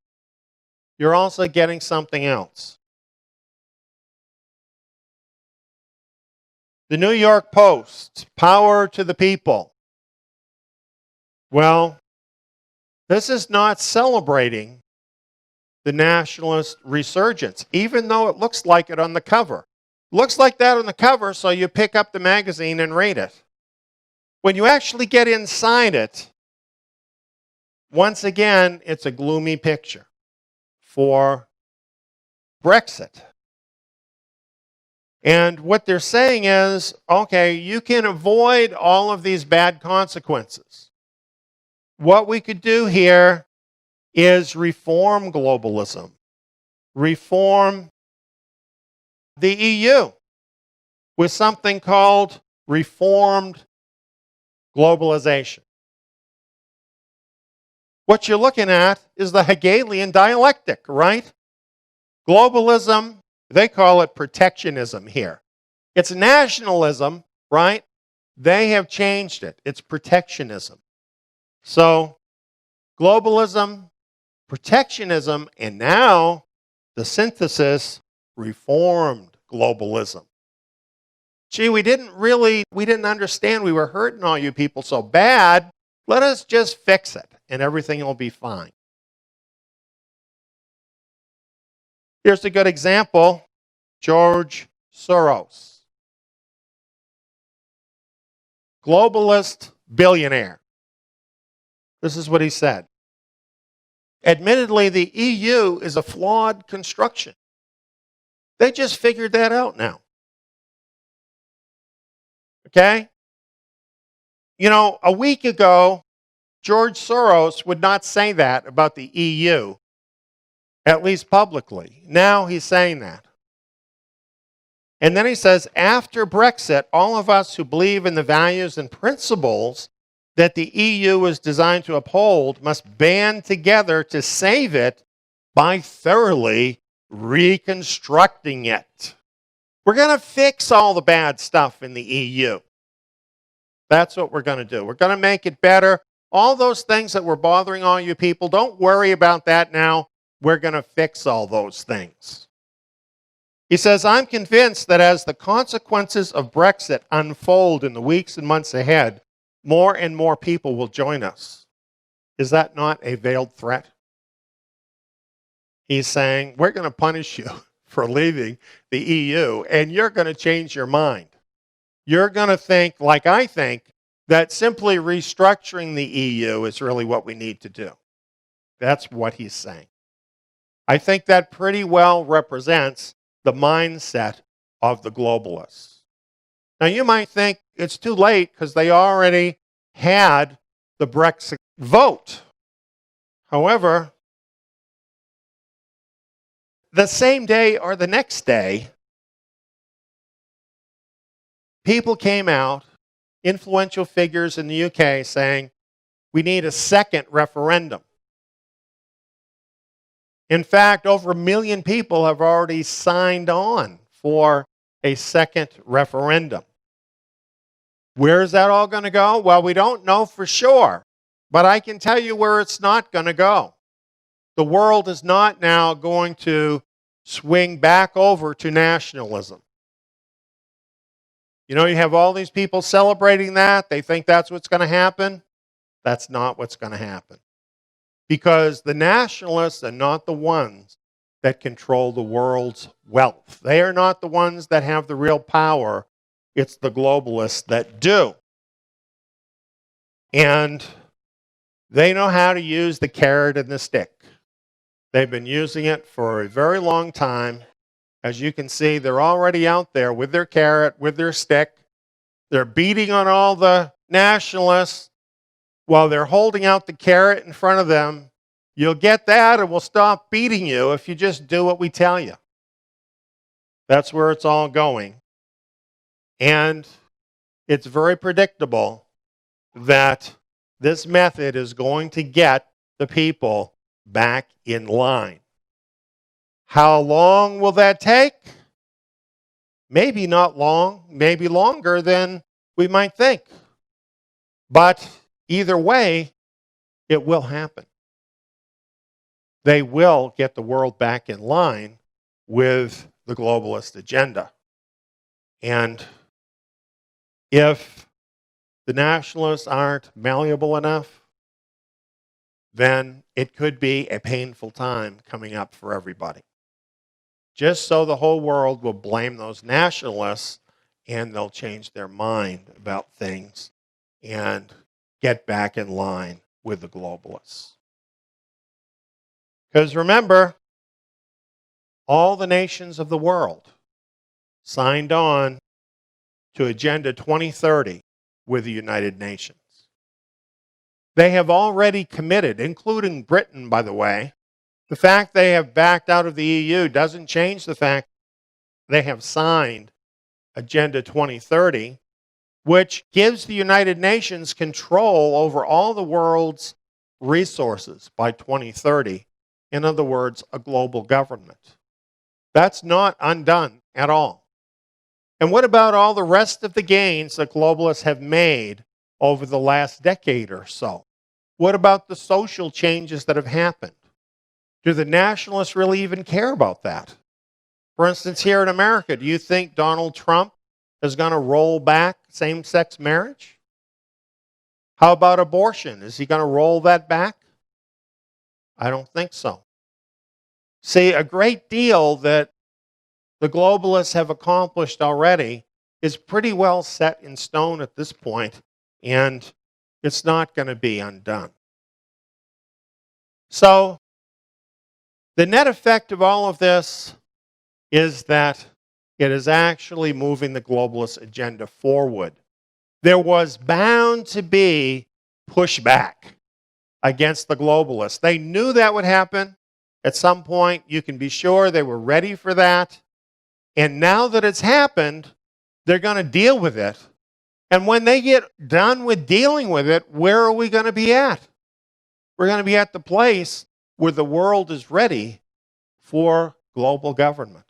you're also getting something else. The New York Post, power to the people. Well, this is not celebrating the nationalist resurgence, even though it looks like it on the cover. It looks like that on the cover, so you pick up the magazine and read it. When you actually get inside it, once again, it's a gloomy picture for Brexit. And what they're saying is, okay, you can avoid all of these bad consequences. What we could do here is reform globalism, reform the EU with something called reformed globalization. What you're looking at is the Hegelian dialectic, right? Globalism, they call it protectionism here. It's nationalism, right? They have changed it. It's protectionism. So, globalism, protectionism, and now the synthesis, reformed globalism. Gee, we didn't understand we were hurting all you people so bad. Let us just fix it, and everything will be fine. Here's a good example, George Soros. Globalist billionaire. This is what he said. Admittedly, the EU is a flawed construction. They just figured that out now. Okay? You know, a week ago, George Soros would not say that about the EU, at least publicly. Now he's saying that. And then he says, after Brexit, all of us who believe in the values and principles that the EU is designed to uphold must band together to save it by thoroughly reconstructing it. We're going to fix all the bad stuff in the EU. That's what we're going to do. We're going to make it better. All those things that were bothering all you people, don't worry about that now. We're going to fix all those things. He says, I'm convinced that as the consequences of Brexit unfold in the weeks and months ahead, more and more people will join us. Is that not a veiled threat? He's saying, we're going to punish you for leaving the EU, and you're going to change your mind. You're going to think, like I think, that simply restructuring the EU is really what we need to do. That's what he's saying. I think that pretty well represents the mindset of the globalists. Now, you might think it's too late because they already had the Brexit vote. However, the same day or the next day, people came out, influential figures in the UK, saying, we need a second referendum. In fact, over 1 million people have already signed on for a second referendum. Where is that all going to go? Well, we don't know for sure, but I can tell you where it's not going to go. The world is not now going to swing back over to nationalism. You know, you have all these people celebrating that. They think that's what's going to happen. That's not what's going to happen. Because the nationalists are not the ones that control the world's wealth. They are not the ones that have the real power. It's the globalists that do. And they know how to use the carrot and the stick. They've been using it for a very long time. As you can see, they're already out there with their carrot, with their stick. They're beating on all the nationalists while they're holding out the carrot in front of them. You'll get that and we'll stop beating you if you just do what we tell you. That's where it's all going. And it's very predictable that this method is going to get the people back in line. How long will that take? Maybe not long, maybe longer than we might think. But either way, it will happen. They will get the world back in line with the globalist agenda. And if the nationalists aren't malleable enough, then it could be a painful time coming up for everybody. Just so the whole world will blame those nationalists and they'll change their mind about things and get back in line with the globalists. Because remember, all the nations of the world signed on to Agenda 2030 with the United Nations. They have already committed, including Britain, by the way. The fact they have backed out of the EU doesn't change the fact they have signed Agenda 2030, which gives the United Nations control over all the world's resources by 2030. In other words, a global government. That's not undone at all. And what about all the rest of the gains that globalists have made over the last decade or so? What about the social changes that have happened? Do the nationalists really even care about that? For instance, here in America, do you think Donald Trump is going to roll back same-sex marriage? How about abortion? Is he going to roll that back? I don't think so. See, a great deal that the globalists have accomplished already is pretty well set in stone at this point, and it's not going to be undone. So, the net effect of all of this is that it is actually moving the globalist agenda forward. There was bound to be pushback against the globalists. They knew that would happen at some point. You can be sure they were ready for that. And now that it's happened, they're going to deal with it. And when they get done with dealing with it, where are we going to be at? We're going to be at the place where the world is ready for global government.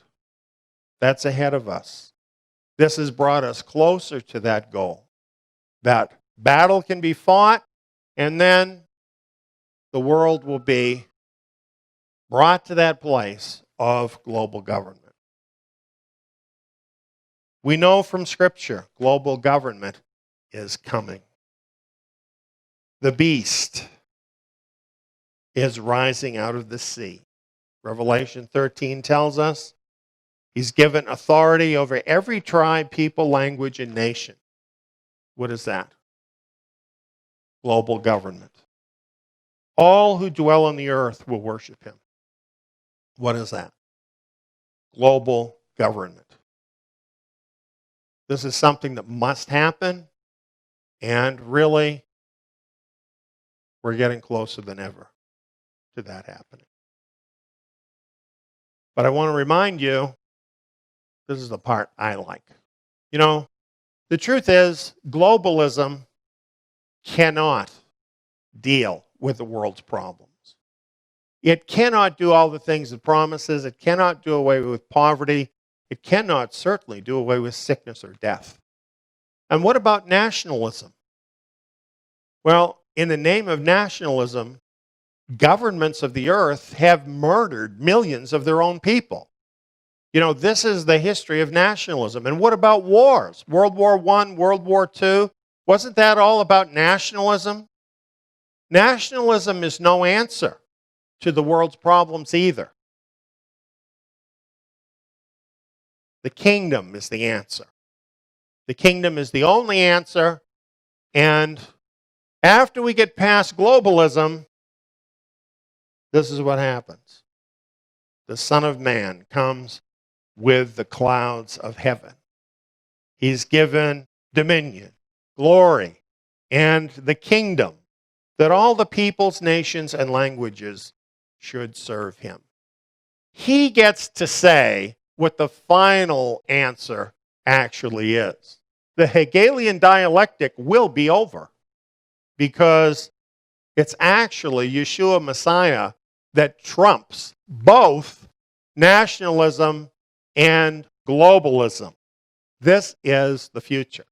That's ahead of us. This has brought us closer to that goal. That battle can be fought, and then the world will be brought to that place of global government. We know from Scripture, global government is coming. The beast is rising out of the sea. Revelation 13 tells us he's given authority over every tribe, people, language, and nation. What is that? Global government. All who dwell on the earth will worship him. What is that? Global government. This is something that must happen, and really, we're getting closer than ever to that happening. But I want to remind you, this is the part I like. You know, the truth is, globalism cannot deal with the world's problems. It cannot do all the things it promises. It cannot do away with poverty. It cannot certainly do away with sickness or death. And what about nationalism? Well, in the name of nationalism, governments of the earth have murdered millions of their own people. You know, this is the history of nationalism. And what about wars? World War I, World War II? Wasn't that all about nationalism? Nationalism is no answer to the world's problems either. The kingdom is the answer. The kingdom is the only answer. And after we get past globalism, this is what happens. The Son of Man comes with the clouds of heaven. He's given dominion, glory, and the kingdom that all the peoples, nations, and languages should serve him. He gets to say what the final answer actually is. The Hegelian dialectic will be over because it's actually Yeshua Messiah that trumps both nationalism and globalism. This is the future.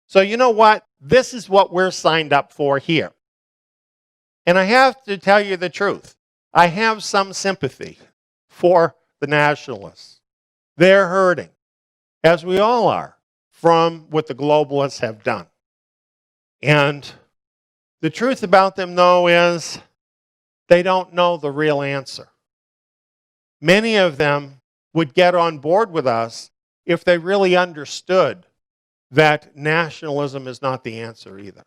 So you know what? This is what we're signed up for here. And I have to tell you the truth. I have some sympathy for the nationalists. They're hurting, as we all are, from what the globalists have done. And the truth about them, though, is they don't know the real answer. Many of them would get on board with us if they really understood that nationalism is not the answer either.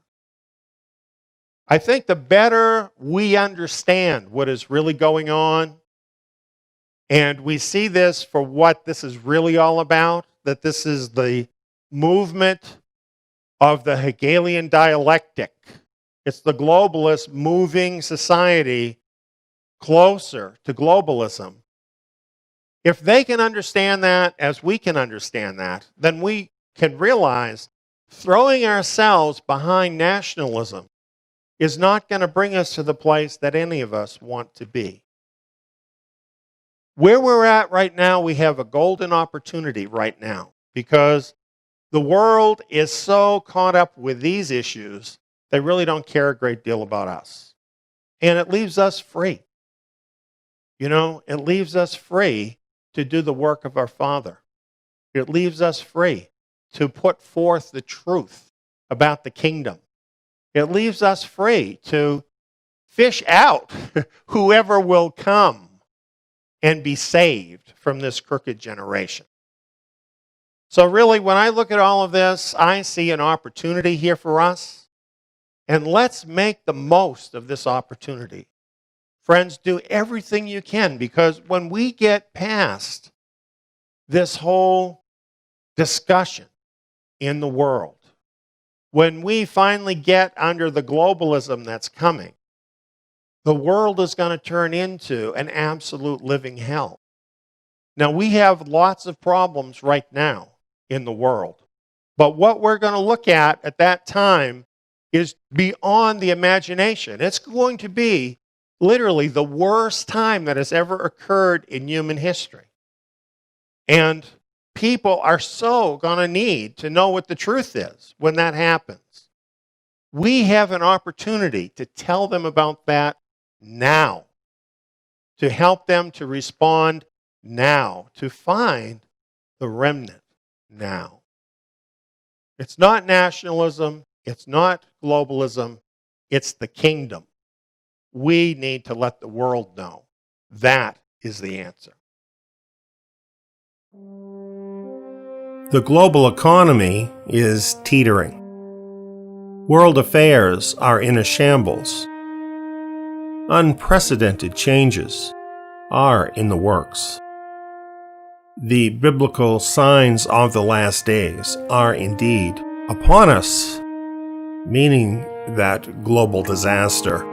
I think the better we understand what is really going on, and we see this for what this is really all about, that this is the movement of the Hegelian dialectic. It's the globalist moving society closer to globalism. If they can understand that as we can understand that, then we can realize throwing ourselves behind nationalism is not going to bring us to the place that any of us want to be. Where we're at right now, we have a golden opportunity right now because the world is so caught up with these issues, they really don't care a great deal about us. And it leaves us free. You know, it leaves us free to do the work of our Father. It leaves us free to put forth the truth about the kingdom. It leaves us free to fish out whoever will come and be saved from this crooked generation. So really, when I look at all of this, I see an opportunity here for us. And let's make the most of this opportunity. Friends, do everything you can, because when we get past this whole discussion in the world, when we finally get under the globalism that's coming, the world is going to turn into an absolute living hell. Now, we have lots of problems right now in the world, but what we're going to look at that time is beyond the imagination. It's going to be literally the worst time that has ever occurred in human history. And people are so going to need to know what the truth is when that happens. We have an opportunity to tell them about that now, to help them to respond now, to find the remnant now. It's not nationalism, it's not globalism, it's the kingdom. We need to let the world know that is the answer. The global economy is teetering. World affairs are in a shambles. Unprecedented changes are in the works. The biblical signs of the last days are indeed upon us, meaning that global disaster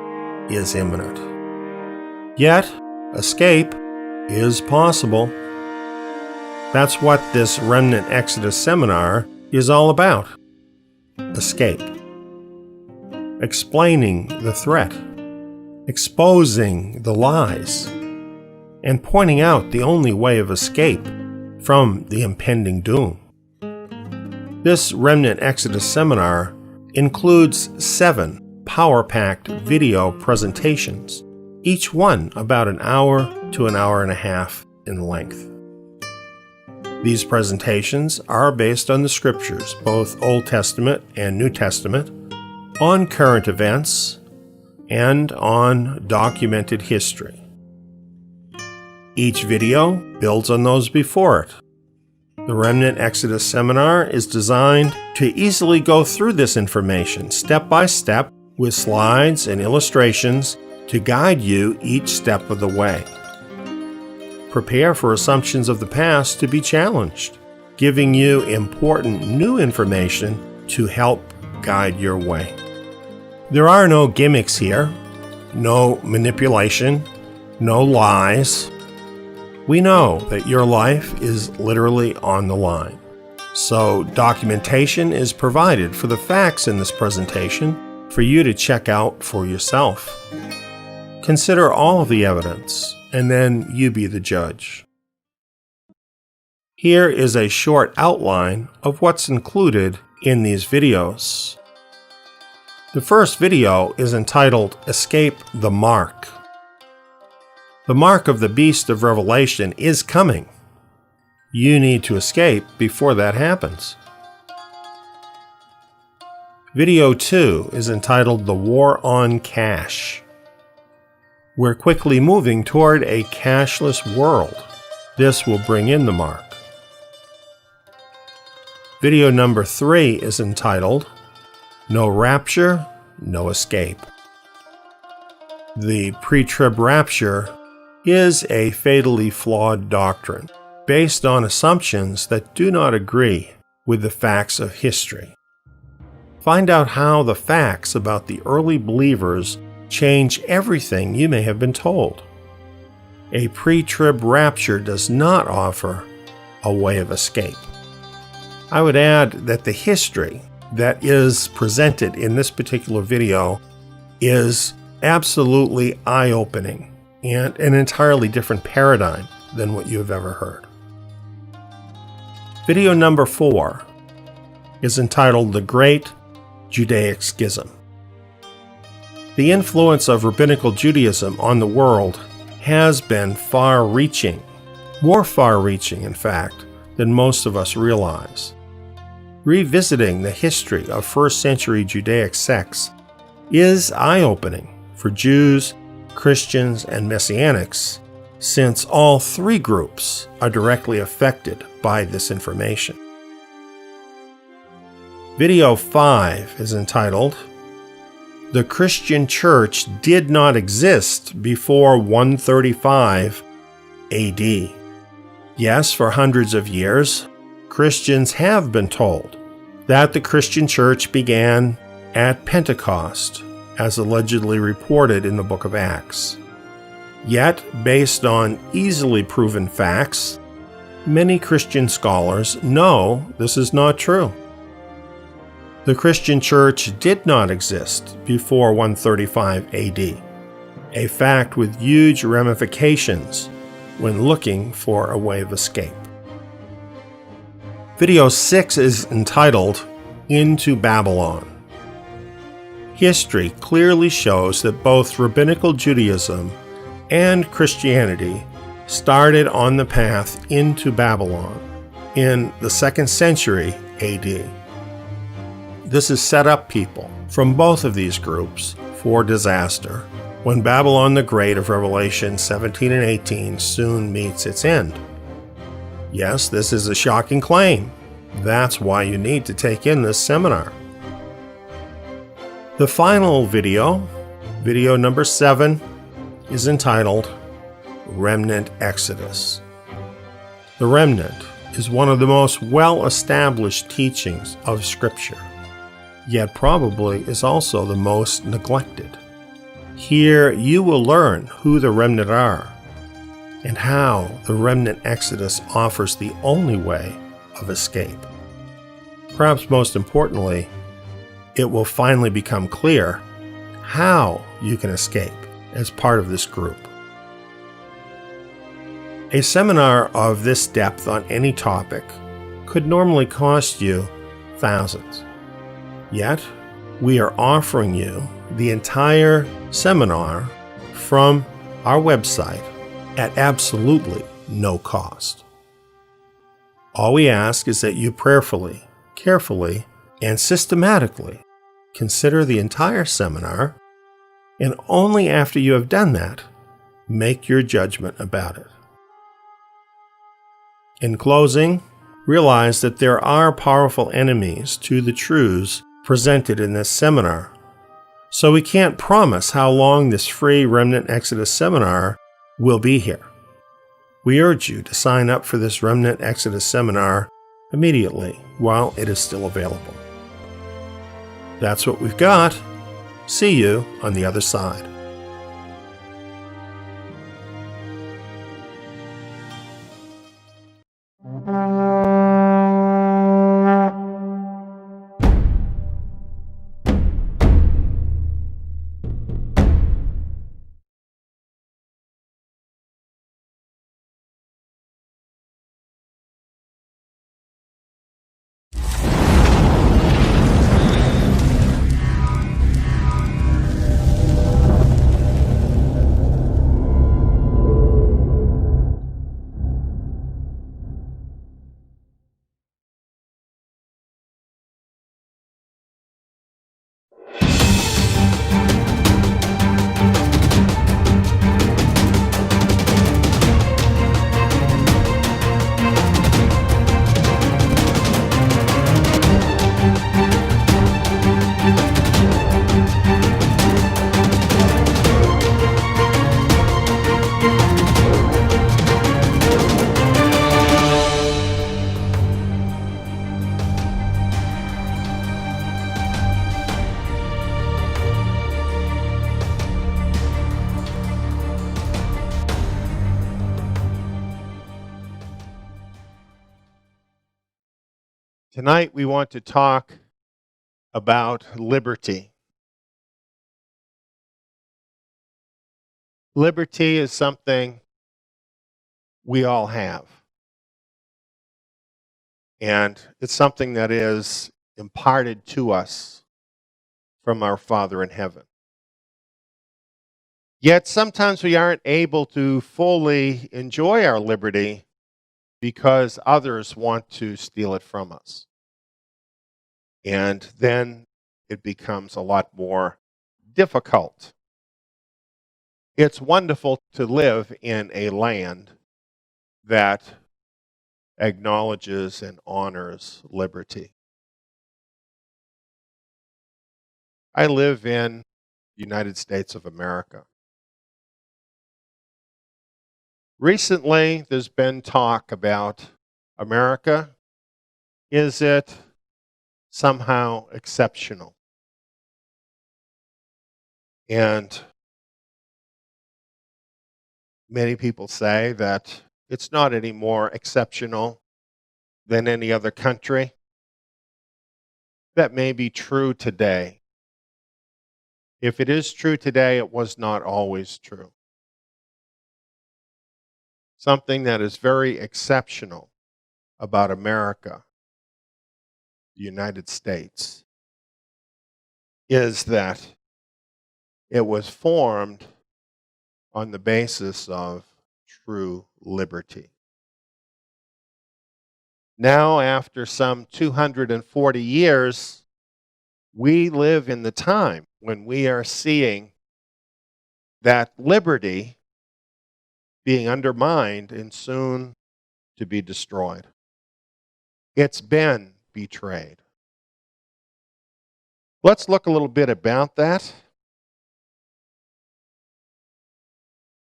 is imminent. Yet, escape is possible. That's what this Remnant Exodus seminar is all about. Escape. Explaining the threat, exposing the lies, and pointing out the only way of escape from the impending doom. This Remnant Exodus seminar includes 7 power-packed video presentations, each one about an hour to an hour and a half in length. These presentations are based on the scriptures, both Old Testament and New Testament, on current events, and on documented history. Each video builds on those before it. The Remnant Exodus seminar is designed to easily go through this information step by step with slides and illustrations to guide you each step of the way. Prepare for assumptions of the past to be challenged, giving you important new information to help guide your way. There are no gimmicks here, no manipulation, no lies. We know that your life is literally on the line. So documentation is provided for the facts in this presentation for you to check out for yourself. Consider all of the evidence, and then you be the judge. Here is a short outline of what's included in these videos. The first video is entitled Escape the Mark. The mark of the beast of Revelation is coming. You need to escape before that happens. Video 2 is entitled The War on Cash. We're quickly moving toward a cashless world. This will bring in the mark. Video number 3 is entitled No Rapture, No Escape. The pre-trib rapture is a fatally flawed doctrine based on assumptions that do not agree with the facts of history. Find out how the facts about the early believers change everything you may have been told. A pre-trib rapture does not offer a way of escape. I would add that the history that is presented in this particular video is absolutely eye-opening and an entirely different paradigm than what you have ever heard. Video number 4 is entitled The Great Judaic Schism. The influence of rabbinical Judaism on the world has been far-reaching, more far-reaching, in fact, than most of us realize. Revisiting the history of first-century Judaic sects is eye-opening for Jews, Christians, and Messianics, since all three groups are directly affected by this information. Video 5 is entitled The Christian Church Did Not Exist Before 135 AD. Yes, for hundreds of years, Christians have been told that the Christian church began at Pentecost, as allegedly reported in the book of Acts. Yet, based on easily proven facts, many Christian scholars know this is not true. The Christian church did not exist before 135 AD, a fact with huge ramifications when looking for a way of escape. Video 6 is entitled Into Babylon. History clearly shows that both rabbinical Judaism and Christianity started on the path into Babylon in the 2nd century AD. This has set up people from both of these groups for disaster when Babylon the Great of Revelation 17 and 18 soon meets its end. Yes, this is a shocking claim. That's why you need to take in this seminar. The final video, video number 7, is entitled Remnant Exodus. The remnant is one of the most well-established teachings of Scripture, yet probably is also the most neglected. Here you will learn who the remnant are and how the remnant exodus offers the only way of escape. Perhaps most importantly, it will finally become clear how you can escape as part of this group. A seminar of this depth on any topic could normally cost you thousands. Yet, we are offering you the entire seminar from our website at absolutely no cost. All we ask is that you prayerfully, carefully, and systematically consider the entire seminar, and only after you have done that, make your judgment about it. In closing, realize that there are powerful enemies to the truths presented in this seminar, so we can't promise how long this free Remnant Exodus seminar will be here. We urge you to sign up for this Remnant Exodus seminar immediately while it is still available. That's what we've got. See you on the other side. Tonight we want to talk about liberty. Liberty is something we all have. And it's something that is imparted to us from our Father in heaven. Yet sometimes we aren't able to fully enjoy our liberty because others want to steal it from us. And then it becomes a lot more difficult. It's wonderful to live in a land that acknowledges and honors liberty. I live in the United States of America. Recently, there's been talk about America. Is it somehow exceptional? And many people say that it's not any more exceptional than any other country. That may be true today. If it is true today, it was not always true. Something that is very exceptional about America, the United States, is that it was formed on the basis of true liberty. Now, after some 240 years, we live in the time when we are seeing that liberty being undermined and soon to be destroyed. It's been betrayed. Let's look a little bit about that.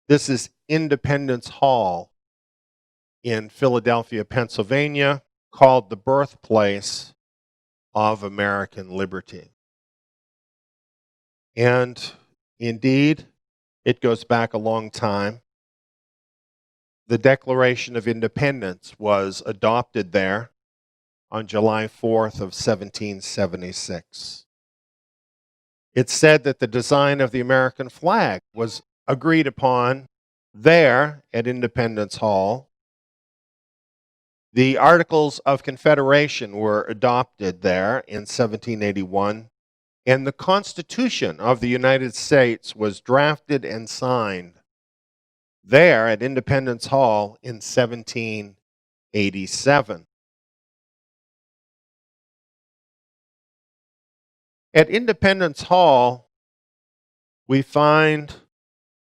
This is Independence Hall in Philadelphia, Pennsylvania, called the birthplace of American liberty. And indeed, it goes back a long time. The Declaration of Independence was adopted there on July 4th of 1776. It's said that the design of the American flag was agreed upon there at Independence Hall. The Articles of Confederation were adopted there in 1781, And the Constitution of the United States was drafted and signed there at Independence Hall in 1787. At Independence Hall, we find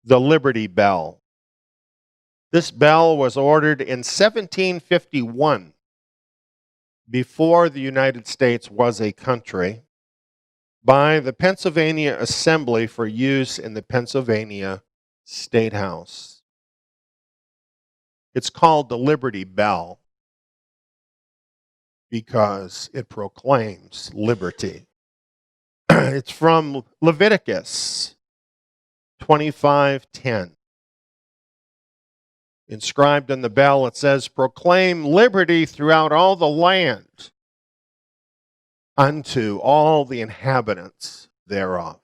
the Liberty Bell. This bell was ordered in 1751, before the United States was a country, by the Pennsylvania Assembly for use in the Pennsylvania State House. It's called the Liberty Bell because it proclaims liberty. It's from Leviticus 25:10. Inscribed on the bell, it says, "Proclaim liberty throughout all the land unto all the inhabitants thereof."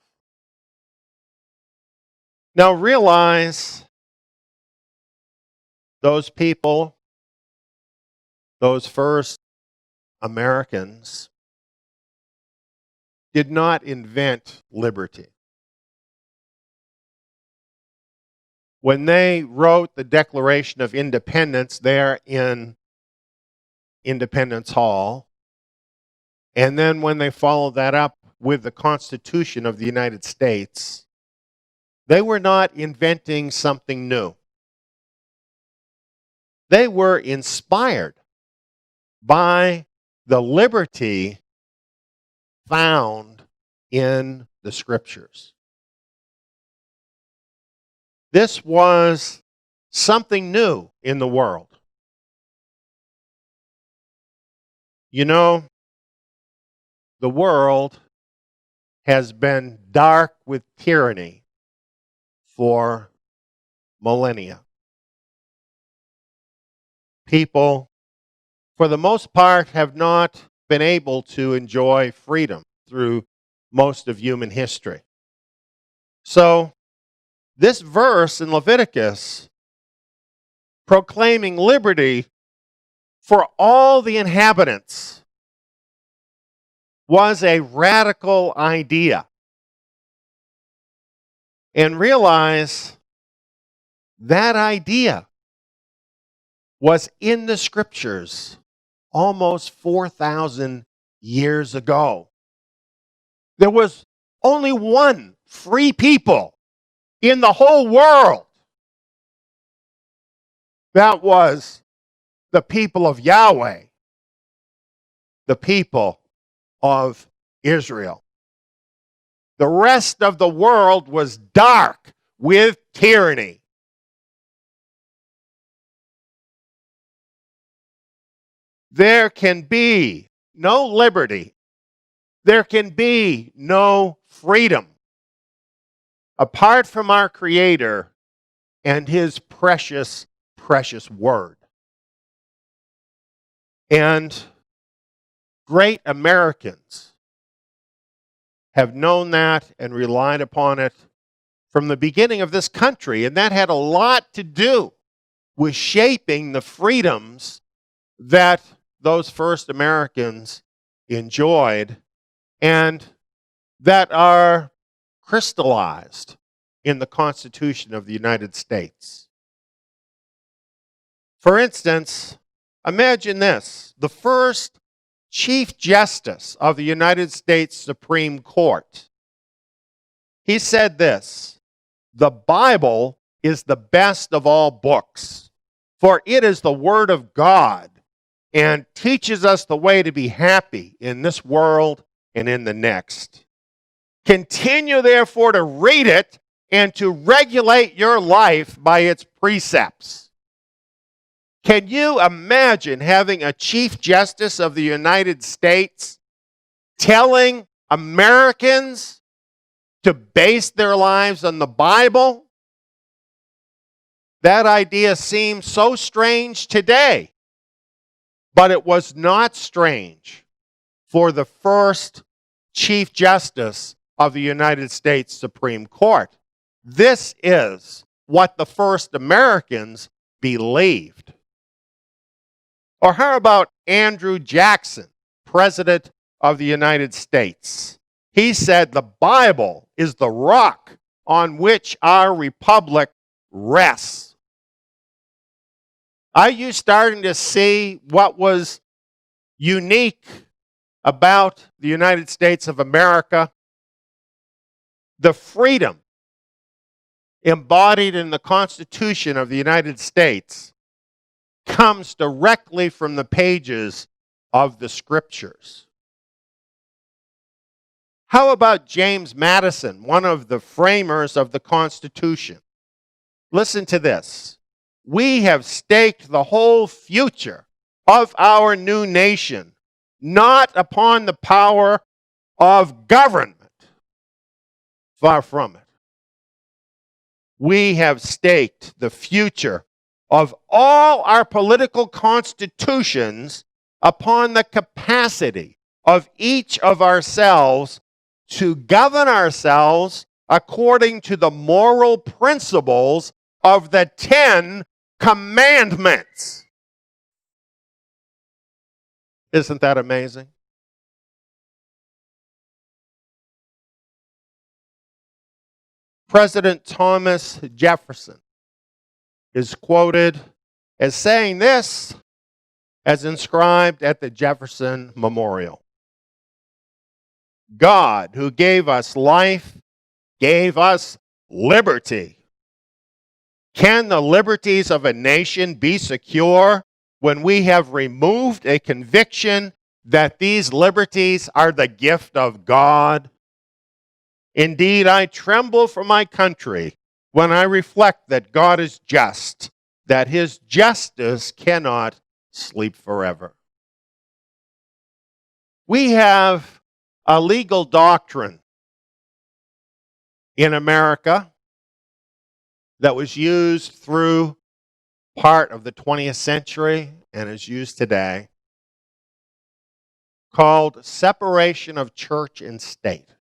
Now realize those people, those first Americans, did not invent liberty. When they wrote the Declaration of Independence there in Independence Hall, and then when they followed that up with the Constitution of the United States, they were not inventing something new. They were inspired by the liberty found in the Scriptures. This was something new in the world. You know, the world has been dark with tyranny for millennia. People, for the most part, have not been able to enjoy freedom through most of human history. So, this verse in Leviticus, proclaiming liberty for all the inhabitants, was a radical idea. And realize that idea was in the Scriptures almost 4,000 years ago. There was only one free people in the whole world. That was the people of Yahweh, the people of Israel. The rest of the world was dark with tyranny. There can be no liberty. There can be no freedom apart from our Creator and His precious, precious Word. And great Americans have known that and relied upon it from the beginning of this country, and that had a lot to do with shaping the freedoms that those first Americans enjoyed and that are crystallized in the Constitution of the United States. For instance, imagine this: the first Chief Justice of the United States Supreme Court, he said this: "The Bible is the best of all books, for it is the Word of God and teaches us the way to be happy in this world and in the next. Continue, therefore, to read it and to regulate your life by its precepts." Can you imagine having a Chief Justice of the United States telling Americans to base their lives on the Bible? That idea seems so strange today, but it was not strange for the first Chief Justice of the United States Supreme Court. This is what the first Americans believed. Or how about Andrew Jackson, President of the United States? He said the Bible is the rock on which our republic rests. Are you starting to see what was unique about the United States of America? The freedom embodied in the Constitution of the United States comes directly from the pages of the Scriptures. How about James Madison, one of the framers of the Constitution? Listen to this. We have staked the whole future of our new nation not upon the power of government. Far from it. We have staked the future of all our political constitutions upon the capacity of each of ourselves to govern ourselves according to the moral principles of the 10 Commandments. Isn't that amazing? President Thomas Jefferson is quoted as saying this, as inscribed at the Jefferson Memorial. God, who gave us life, gave us liberty. Can the liberties of a nation be secure when we have removed a conviction that these liberties are the gift of God? Indeed, I tremble for my country when I reflect that God is just, that his justice cannot sleep forever. We have a legal doctrine in America that was used through part of the 20th century and is used today, called separation of church and state.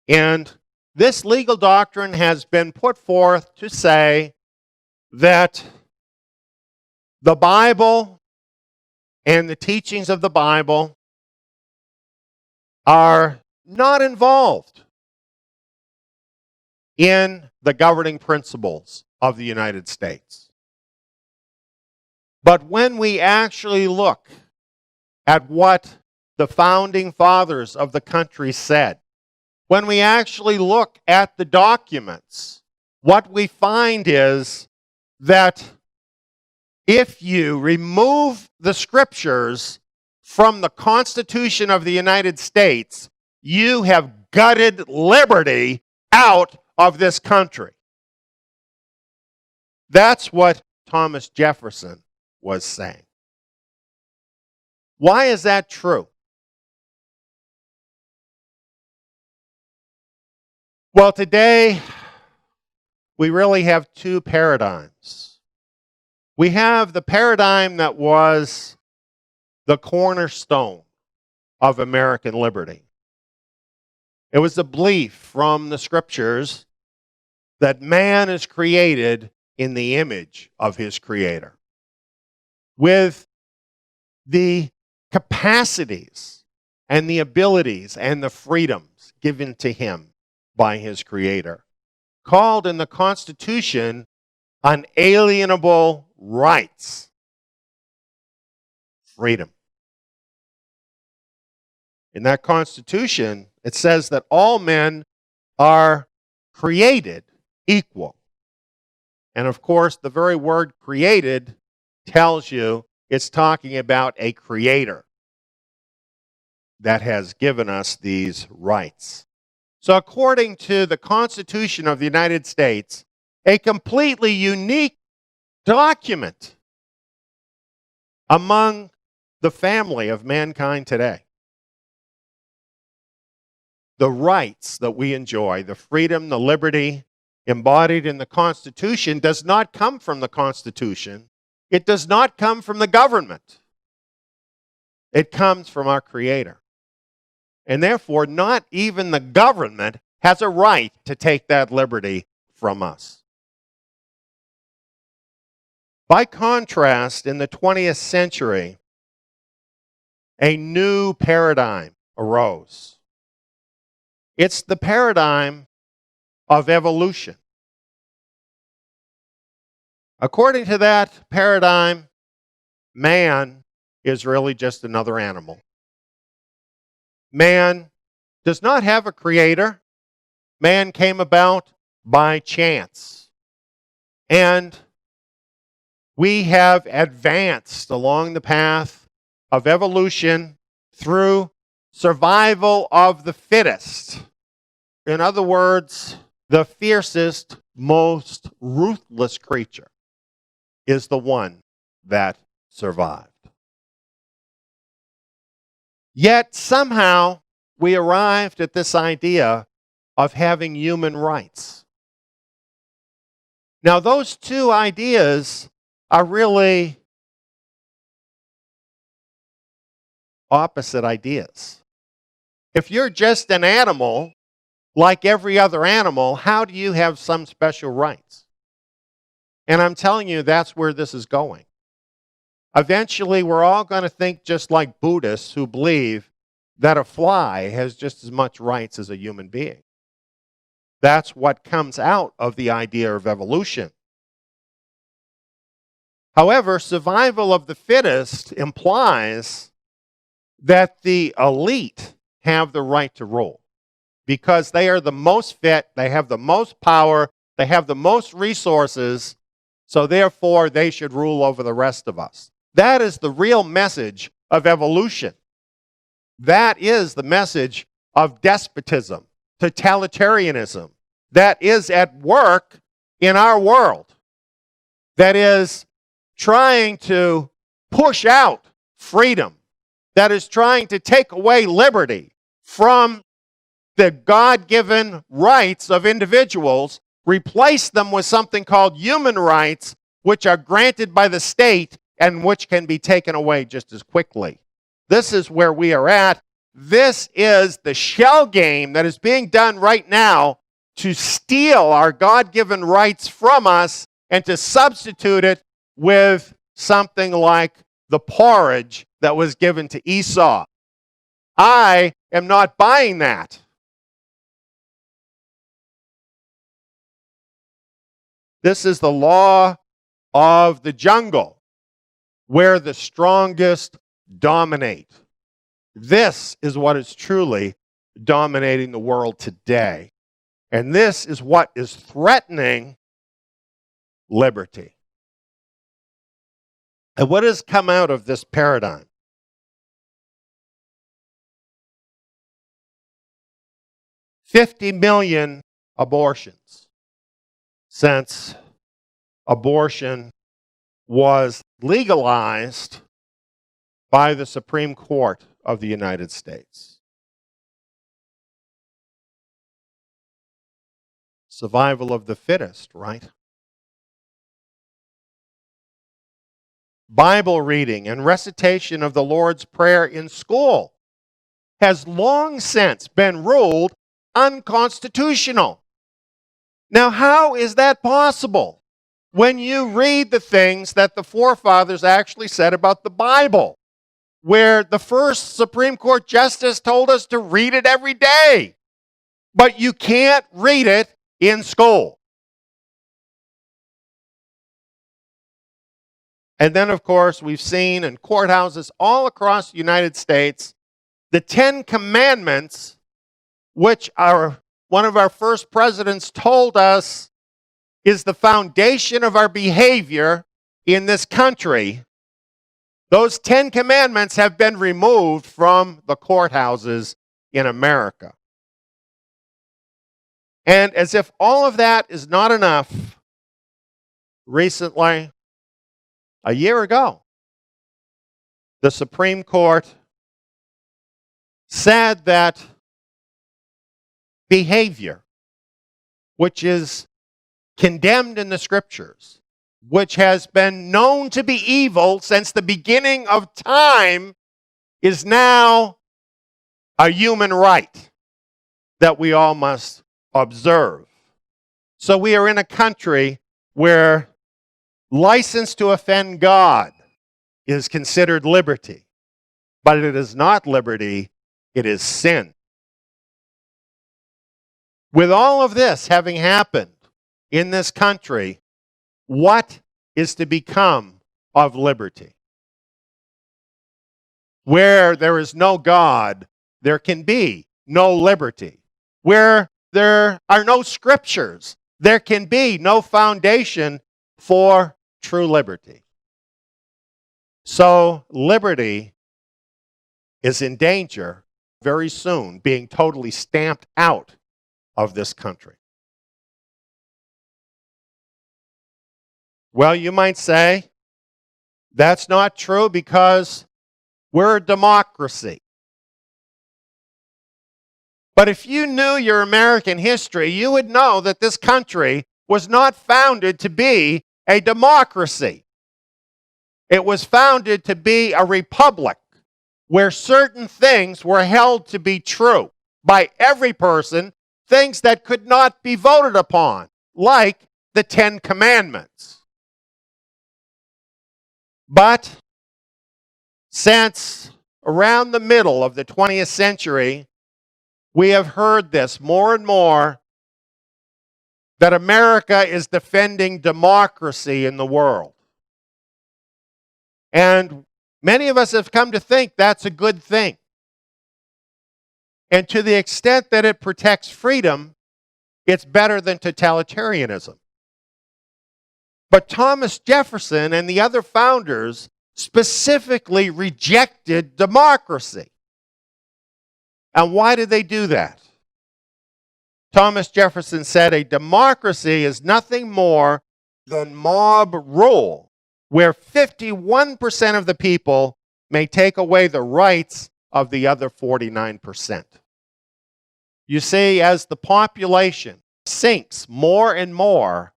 And this legal doctrine has been put forth to say that the Bible and the teachings of the Bible are not involved in the governing principles of the United States. But when we actually look at what the founding fathers of the country said, when we actually look at the documents, what we find is that if you remove the Scriptures from the Constitution of the United States, you have gutted liberty out of this country. That's what Thomas Jefferson was saying. Why is that true? Well, today we really have two paradigms. We have the paradigm that was the cornerstone of American liberty. It was the belief from the Scriptures that man is created in the image of his Creator, with the capacities and the abilities and the freedoms given to him by his Creator, called in the Constitution unalienable rights. Freedom. In that Constitution, it says that all men are created equal. And of course, the very word created tells you it's talking about a creator that has given us these rights. So according to the Constitution of the United States, a completely unique document among the family of mankind today. The rights that we enjoy, the freedom, the liberty embodied in the Constitution does not come from the Constitution. It does not come from the government. It comes from our Creator. And therefore, not even the government has a right to take that liberty from us. By contrast, in the 20th century, a new paradigm arose. It's the paradigm of evolution. According to that paradigm, man is really just another animal. Man does not have a creator. Man came about by chance. And we have advanced along the path of evolution through survival of the fittest. In other words, the fiercest, most ruthless creature is the one that survived. Yet somehow we arrived at this idea of having human rights. Now, those two ideas are really opposite ideas. If you're just an animal, like every other animal, how do you have some special rights? And I'm telling you, that's where this is going. Eventually, we're all going to think just like Buddhists who believe that a fly has just as much rights as a human being. That's what comes out of the idea of evolution. However, survival of the fittest implies that the elite have the right to rule because they are the most fit, they have the most power, they have the most resources, so therefore they should rule over the rest of us. That is the real message of evolution. That is the message of despotism, totalitarianism, that is at work in our world, that is trying to push out freedom, that is trying to take away liberty from the God-given rights of individuals, replace them with something called human rights, which are granted by the state and which can be taken away just as quickly. This is where we are at. This is the shell game that is being done right now to steal our God-given rights from us and to substitute it with something like the porridge that was given to Esau. I am not buying that. This is the law of the jungle, where the strongest dominate. This is what is truly dominating the world today. And this is what is threatening liberty. And what has come out of this paradigm? $50 million abortions since abortion was legalized by the Supreme Court of the United States. Survival of the fittest, right? Bible reading and recitation of the Lord's Prayer in school has long since been ruled unconstitutional. Now, how is that possible when you read the things that the forefathers actually said about the Bible, where the first Supreme Court justice told us to read it every day, but you can't read it in school? And then, of course, we've seen in courthouses all across the United States the 10 Commandments, which one of our first presidents told us is the foundation of our behavior in this country. Those 10 Commandments have been removed from the courthouses in America. And as if all of that is not enough, recently, a year ago, the Supreme Court said that behavior, which is condemned in the Scriptures, which has been known to be evil since the beginning of time, is now a human right that we all must observe. So we are in a country where license to offend God is considered liberty, but it is not liberty It is sin. With all of this having happened in this country, what is to become of liberty? Where there is no God, there can be no liberty. Where there are no scriptures, there can be no foundation for true liberty. So liberty is in danger very soon, being totally stamped out of this country. Well, you might say, that's not true because we're a democracy. But if you knew your American history, you would know that this country was not founded to be a democracy. It was founded to be a republic where certain things were held to be true by every person, things that could not be voted upon, like the 10 Commandments. But since around the middle of the 20th century, we have heard this more and more, that America is defending democracy in the world. And many of us have come to think that's a good thing. And to the extent that it protects freedom, it's better than totalitarianism. But Thomas Jefferson and the other founders specifically rejected democracy. And why did they do that? Thomas Jefferson said a democracy is nothing more than mob rule, where 51% of the people may take away the rights of the other 49%. You see, as the population sinks more and more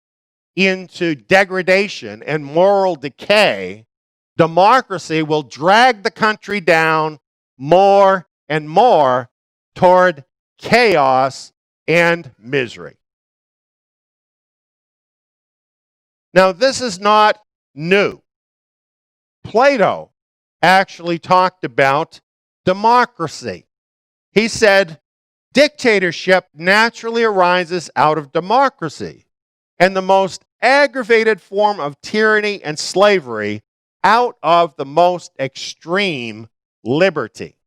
into degradation and moral decay, democracy will drag the country down more and more toward chaos and misery. Now, this is not new. Plato actually talked about democracy. He said, dictatorship naturally arises out of democracy, and the most aggravated form of tyranny and slavery out of the most extreme liberty.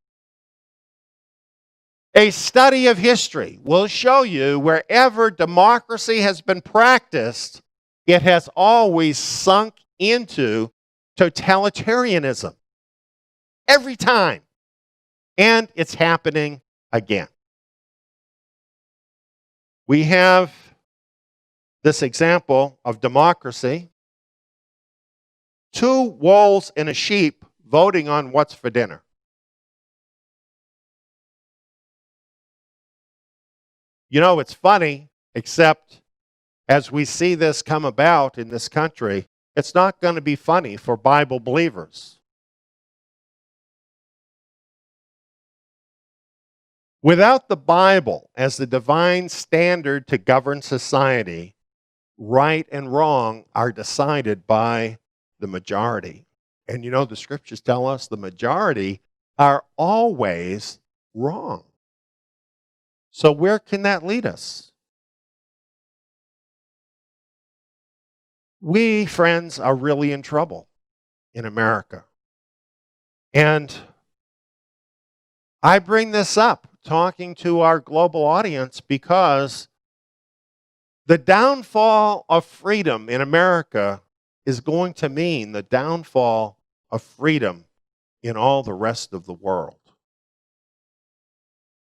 A study of history will show you wherever democracy has been practiced, it has always sunk into totalitarianism. Every time. And it's happening again. We have this example of democracy. 2 wolves and a sheep voting on what's for dinner. You know, it's funny, except as we see this come about in this country, it's not going to be funny for Bible believers. Without the Bible as the divine standard to govern society, right and wrong are decided by the majority. And you know, the scriptures tell us the majority are always wrong. So where can that lead us? We, friends, are really in trouble in America. And I bring this up talking to our global audience because the downfall of freedom in America is going to mean the downfall of freedom in all the rest of the world.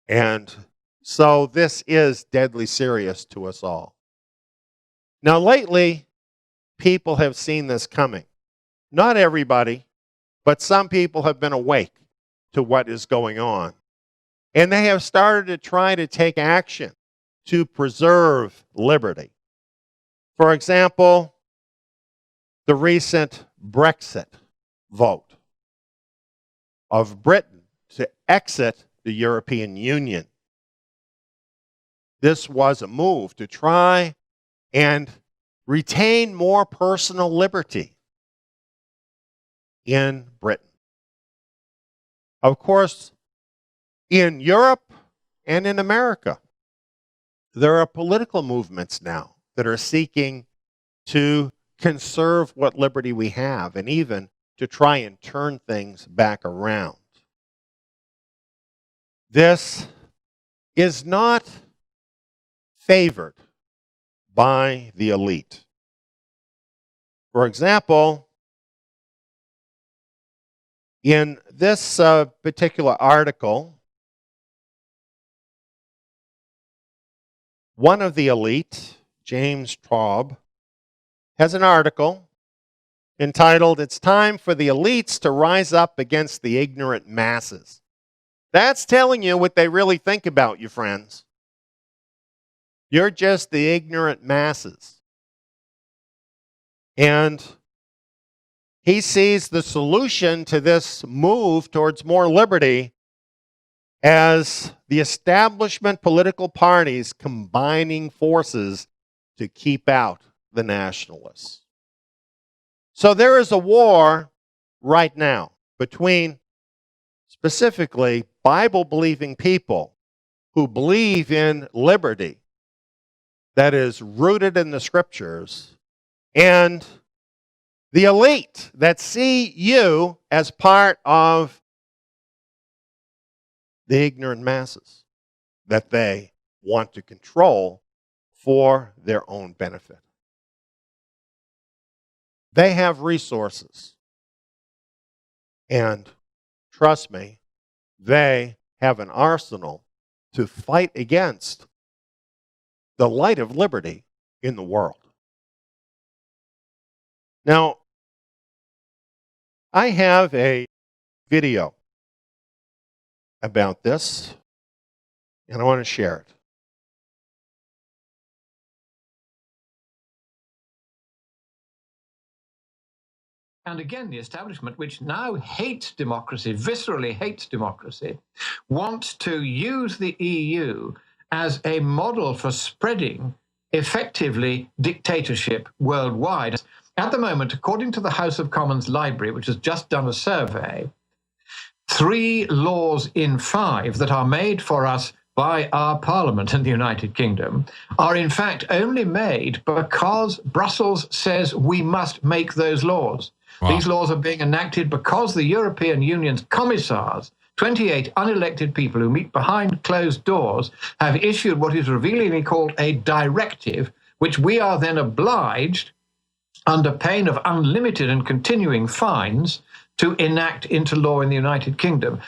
And so this is deadly serious to us all. Now, lately, people have seen this coming. Not everybody, but some people have been awake to what is going on. And they have started to try to take action to preserve liberty. For example, the recent Brexit vote of Britain to exit the European Union. This was a move to try and retain more personal liberty in Britain. Of course, in Europe and in America. There are political movements now that are seeking to conserve what liberty we have and even to try and turn things back around. This is not favored by the elite. For example, in this particular article, one of the elite, James Traub, has an article entitled, "It's Time for the Elites to Rise Up Against the Ignorant Masses." That's telling you what they really think about you, friends. You're just the ignorant masses. And he sees the solution to this move towards more liberty as the establishment political parties combining forces to keep out the nationalists. So there is a war right now between specifically Bible-believing people who believe in liberty that is rooted in the scriptures and the elite that see you as part of the ignorant masses that they want to control for their own benefit. They have resources. And trust me, they have an arsenal to fight against the light of liberty in the world. Now, I have a video about this, and I want to share it. And again, the establishment, which now hates democracy, viscerally hates democracy, wants to use the EU as a model for spreading effectively dictatorship worldwide. At the moment, according to the House of Commons Library, which has just done a survey, 3 laws in 5 that are made for us by our Parliament in the United Kingdom are in fact only made because Brussels says we must make those laws. Wow. These laws are being enacted because the European Union's commissars, 28 unelected people who meet behind closed doors, have issued what is revealingly called a directive, which we are then obliged, under pain of unlimited and continuing fines, to enact into law in the United Kingdom.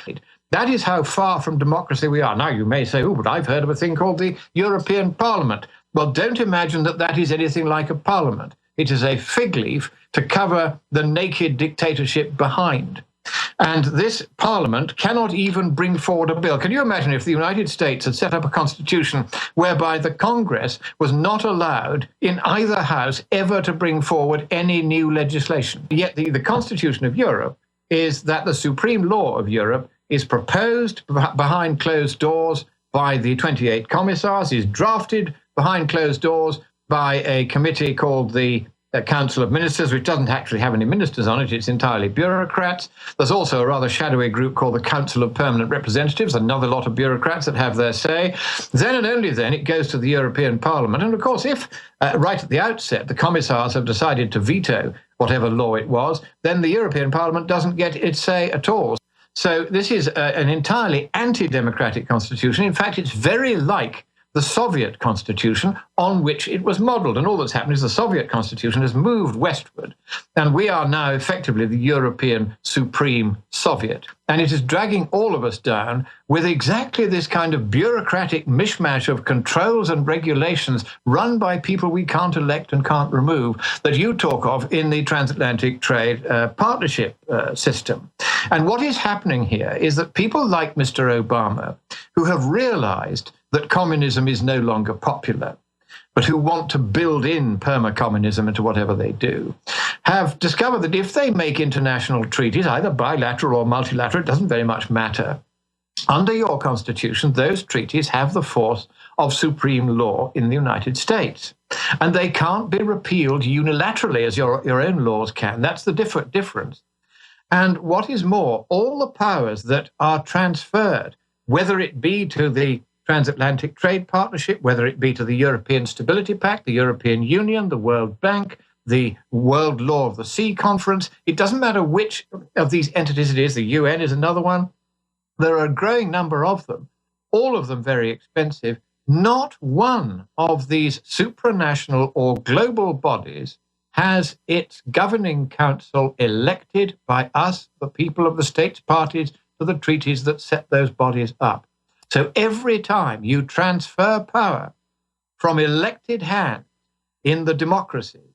That is how far from democracy we are. Now, you may say, oh, but I've heard of a thing called the European Parliament. Well, don't imagine that that is anything like a parliament. It is a fig leaf to cover the naked dictatorship behind. And this parliament cannot even bring forward a bill. Can you imagine if the United States had set up a constitution whereby the Congress was not allowed in either house ever to bring forward any new legislation? Yet the Constitution of Europe is that the supreme law of Europe is proposed behind closed doors by the 28 commissars, is drafted behind closed doors by a committee called the Council of Ministers, which doesn't actually have any ministers on it. It's entirely bureaucrats. There's also a rather shadowy group called the Council of Permanent Representatives, another lot of bureaucrats that have their say. Then and only then it goes to the European Parliament. And of course, if right at the outset the commissars have decided to veto whatever law it was, then the European Parliament doesn't get its say at all. So this is an entirely anti-democratic constitution. In fact, it's very like the Soviet constitution on which it was modeled. And all that's happened is the Soviet constitution has moved westward, and we are now effectively the European Supreme Soviet. And it is dragging all of us down with exactly this kind of bureaucratic mishmash of controls and regulations run by people we can't elect and can't remove that you talk of in the transatlantic trade partnership system. And what is happening here is that people like Mr. Obama, who have realized that communism is no longer popular, but who want to build in perma-communism into whatever they do, have discovered that if they make international treaties, either bilateral or multilateral, it doesn't very much matter, under your constitution, those treaties have the force of supreme law in the United States. And they can't be repealed unilaterally as your own laws can. That's the difference. And what is more, all the powers that are transferred whether it be to the Transatlantic Trade Partnership, whether it be to the European Stability Pact, the European Union, the World Bank, the World Law of the Sea Conference. It doesn't matter which of these entities it is. The UN is another one. There are a growing number of them, all of them very expensive. Not one of these supranational or global bodies has its governing council elected by us, the people of the states parties, to the treaties that set those bodies up. So every time you transfer power from elected hands in the democracies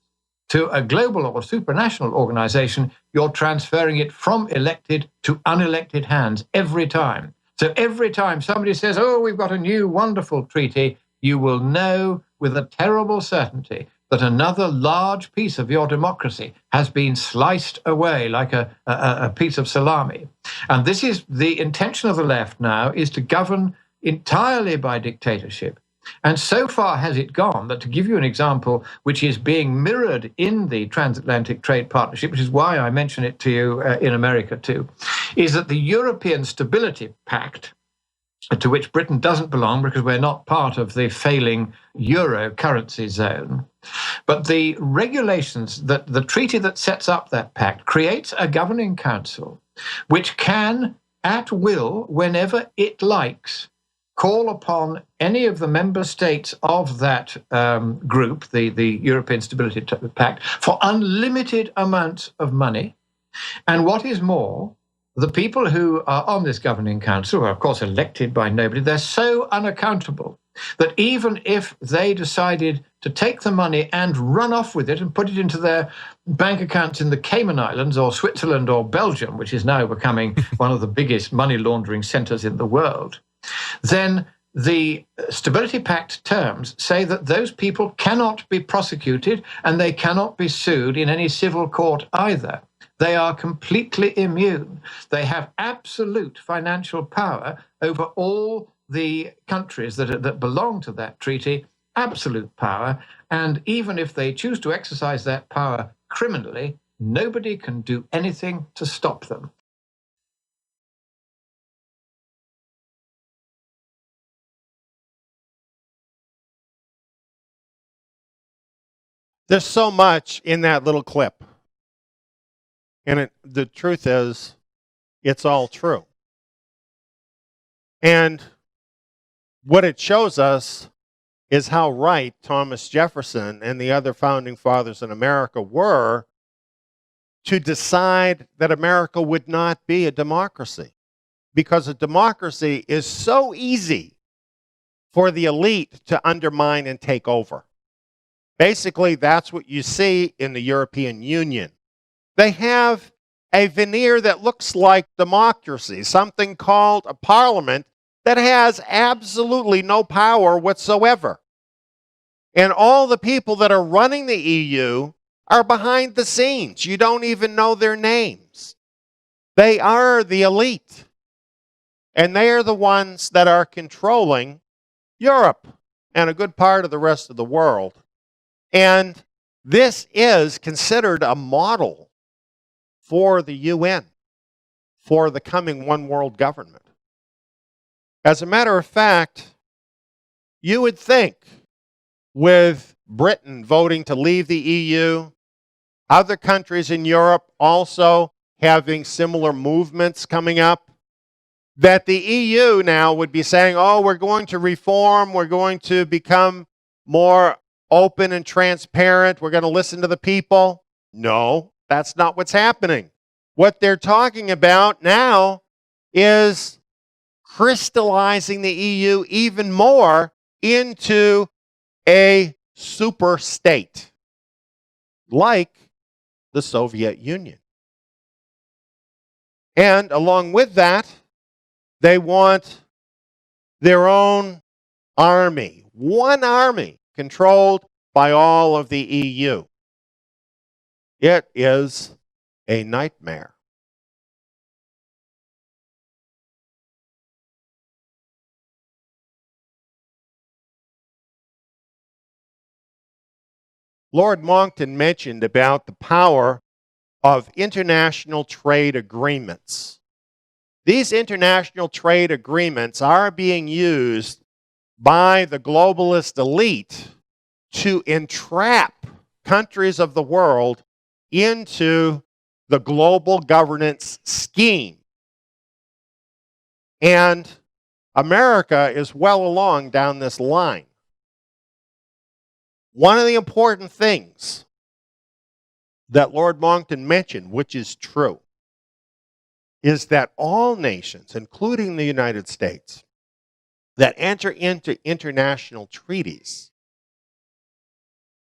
to a global or supranational organization, you're transferring it from elected to unelected hands every time. So every time somebody says, oh, we've got a new wonderful treaty, you will know with a terrible certainty that another large piece of your democracy has been sliced away like a piece of salami. And this is the intention of the left now, is to govern entirely by dictatorship. And so far has it gone that, to give you an example, which is being mirrored in the Transatlantic Trade Partnership, which is why I mention it to you in America too, is that the European Stability Pact, to which Britain doesn't belong because we're not part of the failing euro currency zone. But the regulations, that the treaty that sets up that pact creates a governing council which can, at will, whenever it likes, call upon any of the member states of that group, the European Stability Pact, for unlimited amounts of money. And what is more, the people who are on this governing council, who are of course elected by nobody, they're so unaccountable that even if they decided to take the money and run off with it and put it into their bank accounts in the Cayman Islands or Switzerland or Belgium, which is now becoming one of the biggest money laundering centers in the world, then the Stability Pact terms say that those people cannot be prosecuted and they cannot be sued in any civil court either. They are completely immune. They have absolute financial power over all the countries that belong to that treaty, absolute power. And even if they choose to exercise that power criminally, nobody can do anything to stop them. There's so much in that little clip. And the truth is, it's all true. And what it shows us is how right Thomas Jefferson and the other founding fathers in America were to decide that America would not be a democracy. Because a democracy is so easy for the elite to undermine and take over. Basically, that's what you see in the European Union. They have a veneer that looks like democracy, something called a parliament that has absolutely no power whatsoever. And all the people that are running the EU are behind the scenes. You don't even know their names. They are the elite. And they are the ones that are controlling Europe and a good part of the rest of the world. And this is considered a model for the UN, for the coming one world government. As a matter of fact, you would think with Britain voting to leave the EU, other countries in Europe also having similar movements coming up, that the EU now would be saying, oh, we're going to reform, we're going to become more open and transparent, we're going to listen to the people. No, that's not what's happening. What they're talking about now is crystallizing the EU even more into a super state, like the Soviet Union. And along with that, they want their own army, one army controlled by all of the EU. It is a nightmare. Lord Monckton mentioned about the power of international trade agreements. These international trade agreements are being used by the globalist elite to entrap countries of the world into the global governance scheme. And America is well along down this line. One of the important things that Lord Monckton mentioned, which is true, is that all nations, including the United States, that enter into international treaties,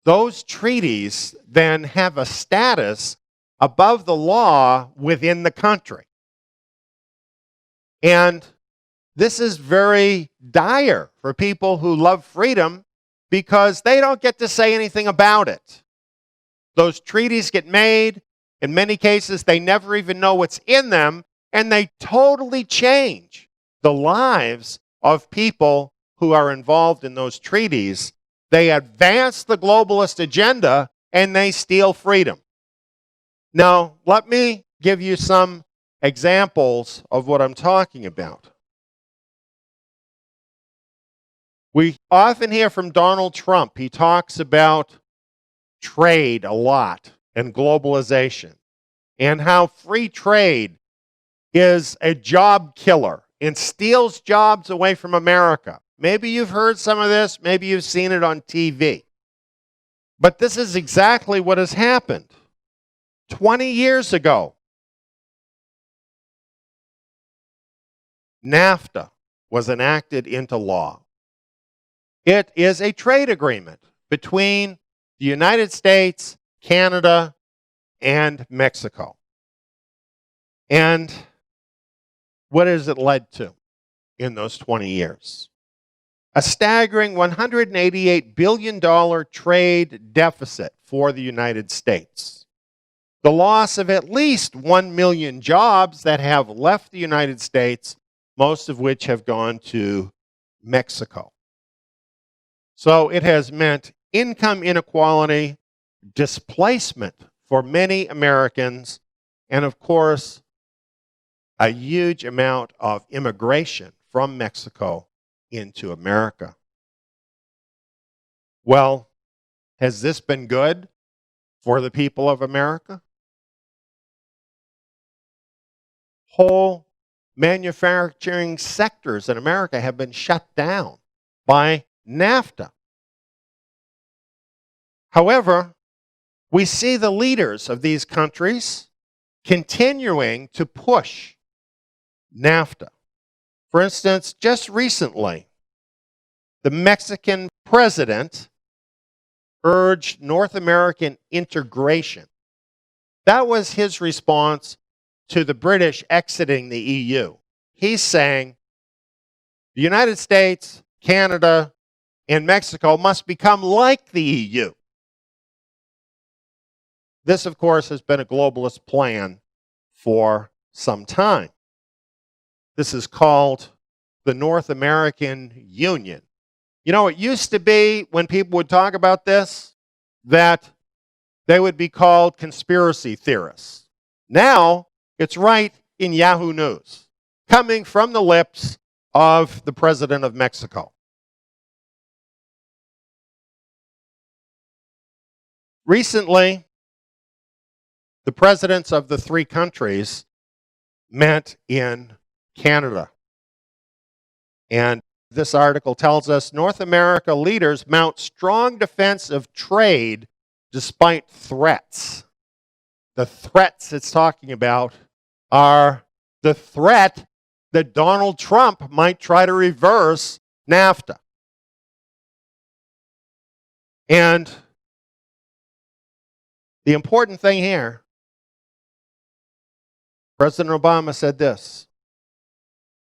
those treaties then have a status above the law within the country. And this is very dire for people who love freedom because they don't get to say anything about it. Those treaties get made. In many cases, they never even know what's in them, and they totally change the lives of people who are involved in those treaties. They advance the globalist agenda, and they steal freedom. Now, let me give you some examples of what I'm talking about. We often hear from Donald Trump. He talks about trade a lot and globalization, and how free trade is a job killer and steals jobs away from America. Maybe you've heard some of this, maybe you've seen it on TV. But this is exactly what has happened. 20 years ago, NAFTA was enacted into law. It is a trade agreement between the United States, Canada, and Mexico. And what has it led to in those 20 years? A staggering $188 billion trade deficit for the United States. The loss of at least 1 million jobs that have left the United States, most of which have gone to Mexico. So it has meant income inequality, displacement for many Americans, and of course, a huge amount of immigration from Mexico into America. Well, has this been good for the people of America? Whole manufacturing sectors in America have been shut down by NAFTA. However, we see the leaders of these countries continuing to push NAFTA. For instance, just recently, the Mexican president urged North American integration. That was his response to the British exiting the EU. He's saying the United States, Canada, and Mexico must become like the EU. This, of course, has been a globalist plan for some time. This is called the North American Union. You know, it used to be, when people would talk about this, that they would be called conspiracy theorists. Now, it's right in Yahoo News, coming from the lips of the president of Mexico. Recently, the presidents of the three countries met in Canada. And this article tells us North America leaders mount strong defense of trade despite threats. The threats it's talking about are the threat that Donald Trump might try to reverse NAFTA. And the important thing here, President Obama said this: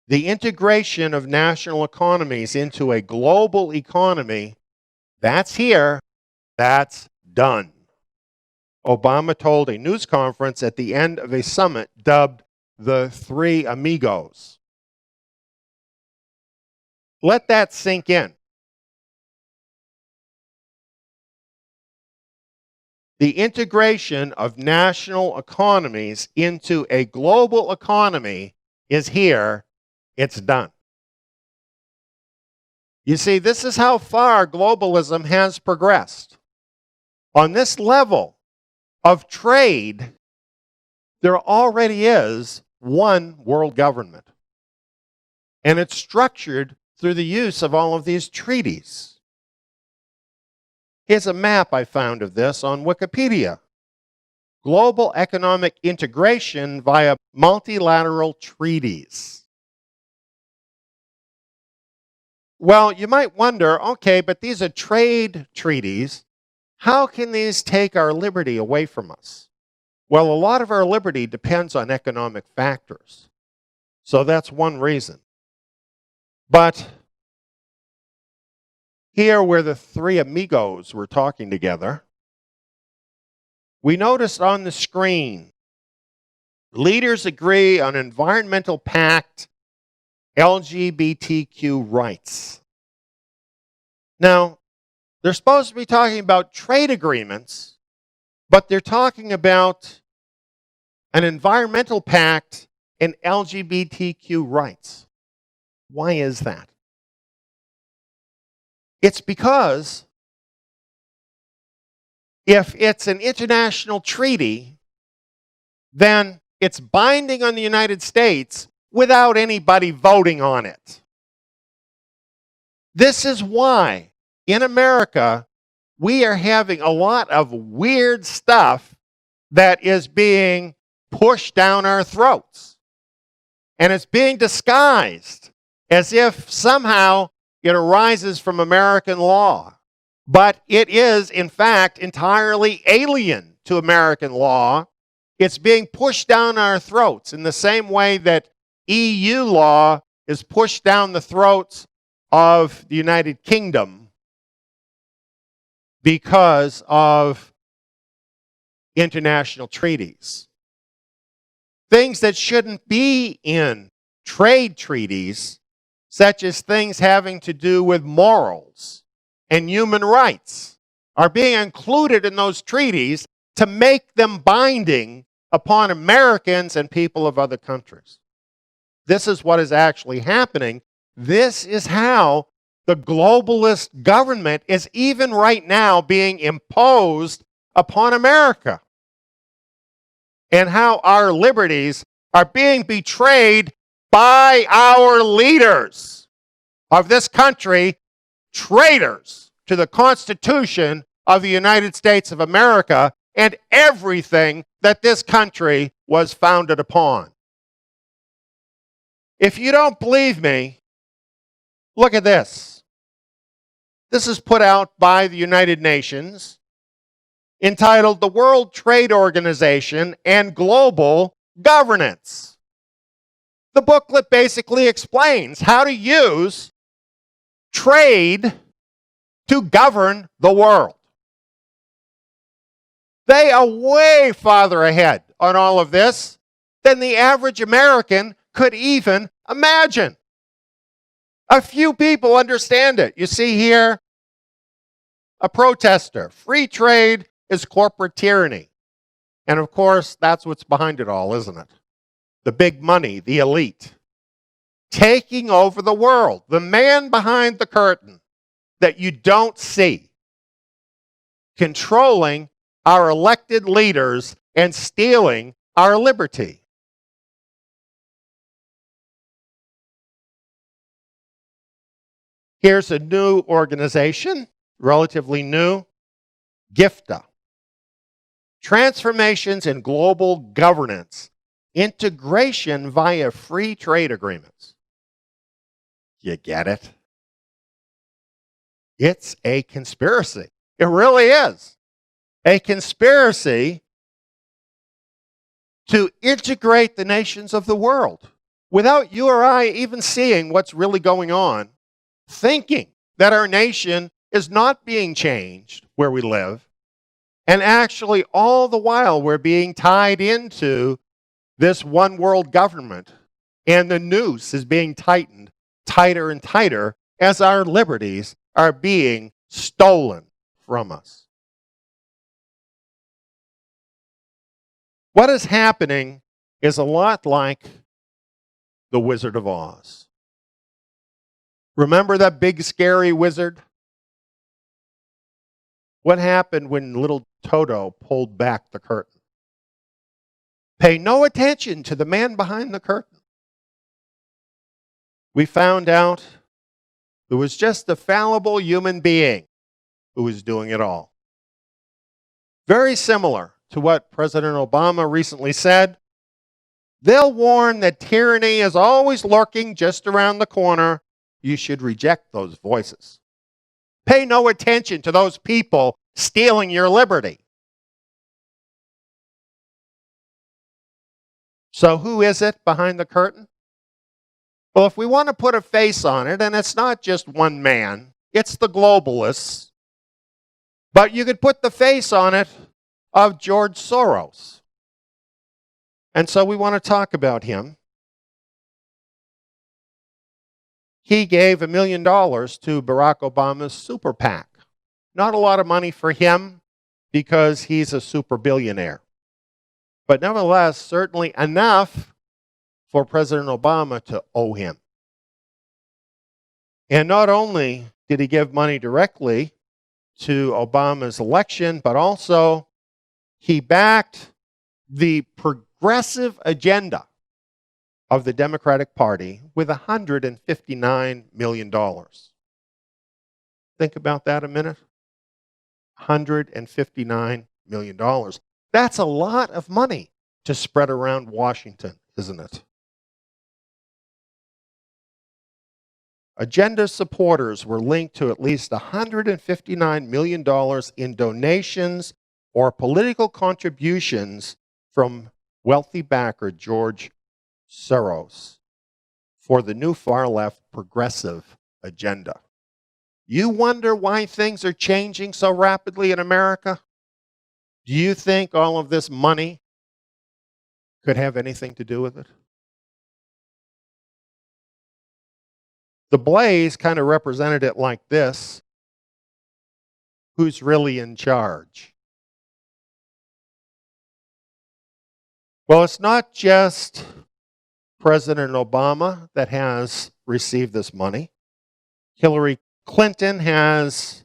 the integration of national economies into a global economy, that's here, that's done. Obama told a news conference at the end of a summit dubbed the Three Amigos. Let that sink in. The integration of national economies into a global economy is here, it's done. You see, this is how far globalism has progressed. On this level of trade, there already is one world government. And it's structured through the use of all of these treaties. Here's a map I found of this on Wikipedia. Global economic integration via multilateral treaties. Well, you might wonder, okay, but these are trade treaties. How can these take our liberty away from us? Well, a lot of our liberty depends on economic factors. So that's one reason. But here where the three amigos were talking together, we noticed on the screen, leaders agree on environmental pact, LGBTQ rights. Now, they're supposed to be talking about trade agreements, but they're talking about an environmental pact and LGBTQ rights. Why is that? It's because if it's an international treaty, then it's binding on the United States without anybody voting on it. This is why in America we are having a lot of weird stuff that is being pushed down our throats. And it's being disguised as if somehow it arises from American law. But it is, in fact, entirely alien to American law. It's being pushed down our throats in the same way that EU law is pushed down the throats of the United Kingdom because of international treaties. Things that shouldn't be in trade treaties, such as things having to do with morals and human rights, are being included in those treaties to make them binding upon Americans and people of other countries. This is what is actually happening. This is how the globalist government is even right now being imposed upon America. And how our liberties are being betrayed by our leaders of this country, traitors to the Constitution of the United States of America and everything that this country was founded upon. If you don't believe me, look at this. This is put out by the United Nations, entitled The World Trade Organization and Global Governance. The booklet basically explains how to use trade to govern the world. They are way farther ahead on all of this than the average American could even imagine. A few people understand it. You see here a protester. Free trade is corporate tyranny. And of course, that's what's behind it all, isn't it? The big money, the elite, taking over the world. The man behind the curtain that you don't see, controlling our elected leaders and stealing our liberty. Here's a new organization, relatively new, GIFTA. Transformations in Global Governance, Integration via Free Trade Agreements. You get it? It's a conspiracy. It really is. A conspiracy to integrate the nations of the world without you or I even seeing what's really going on, thinking that our nation is not being changed where we live, and actually all the while we're being tied into this one world government, and the noose is being tightened tighter and tighter as our liberties are being stolen from us. What is happening is a lot like the Wizard of Oz. Remember that big scary wizard? What happened when little Toto pulled back the curtain? Pay no attention to the man behind the curtain. We found out it was just a fallible human being who was doing it all. Very similar to what President Obama recently said. They'll warn that tyranny is always lurking just around the corner. You should reject those voices. Pay no attention to those people stealing your liberty. So who is it behind the curtain? Well, if we want to put a face on it, and it's not just one man, it's the globalists. But you could put the face on it of George Soros. And so we want to talk about him. He gave $1 million to Barack Obama's super PAC. Not a lot of money for him because he's a super billionaire. But nevertheless, certainly enough for President Obama to owe him. And not only did he give money directly to Obama's election, but also he backed the progressive agenda of the Democratic Party with $159 million. Think about that a minute. $159 million. That's a lot of money to spread around Washington, isn't it? Agenda supporters were linked to at least $159 million in donations or political contributions from wealthy backer George Soros for the new far-left progressive agenda. You wonder why things are changing so rapidly in America? Do you think all of this money could have anything to do with it? The Blaze kind of represented it like this. Who's really in charge? Well, it's not just President Obama that has received this money. Hillary Clinton has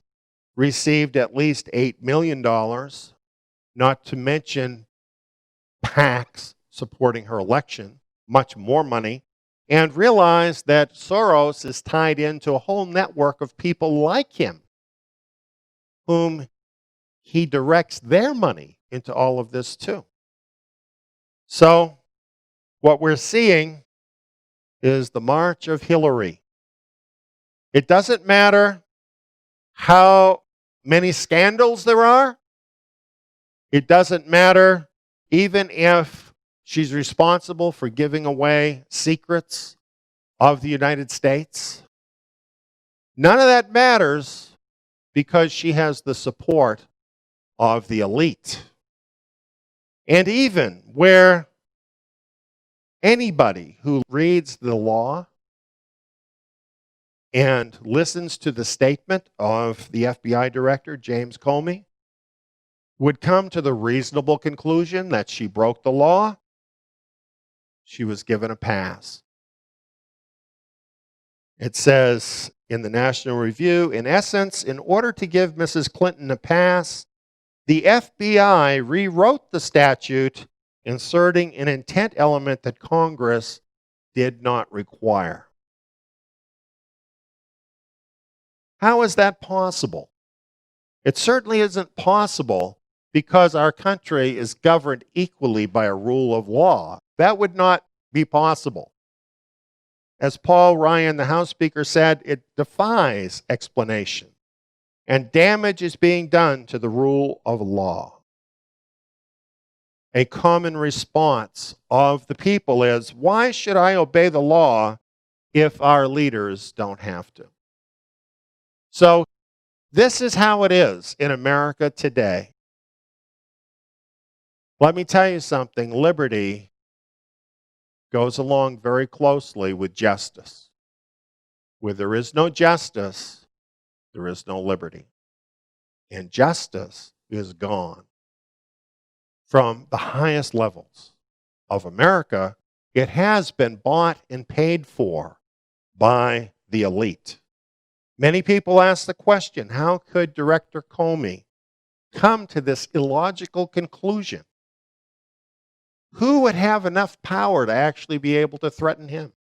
received at least $8 million, not to mention PACs supporting her election, much more money, and realize that Soros is tied into a whole network of people like him, whom he directs their money into all of this too. So, what we're seeing is the march of Hillary. It doesn't matter how many scandals there are. It doesn't matter even if she's responsible for giving away secrets of the United States. None of that matters because she has the support of the elite. And even where anybody who reads the law and listens to the statement of the FBI director, James Comey, would come to the reasonable conclusion that she broke the law, she was given a pass. It says in the National Review, in essence, in order to give Mrs. Clinton a pass, the FBI rewrote the statute, inserting an intent element that Congress did not require. How is that possible? It certainly isn't possible because our country is governed equally by a rule of law. That would not be possible. As Paul Ryan, the House Speaker, said, it defies explanation, and damage is being done to the rule of law. A common response of the people is, why should I obey the law if our leaders don't have to? So this is how it is in America today. Let me tell you something, liberty goes along very closely with justice. Where there is no justice, there is no liberty. And justice is gone from the highest levels of America It has been bought and paid for by the elite. Many people ask the question, how could Director Comey come to this illogical conclusion? Who would have enough power to actually be able to threaten him?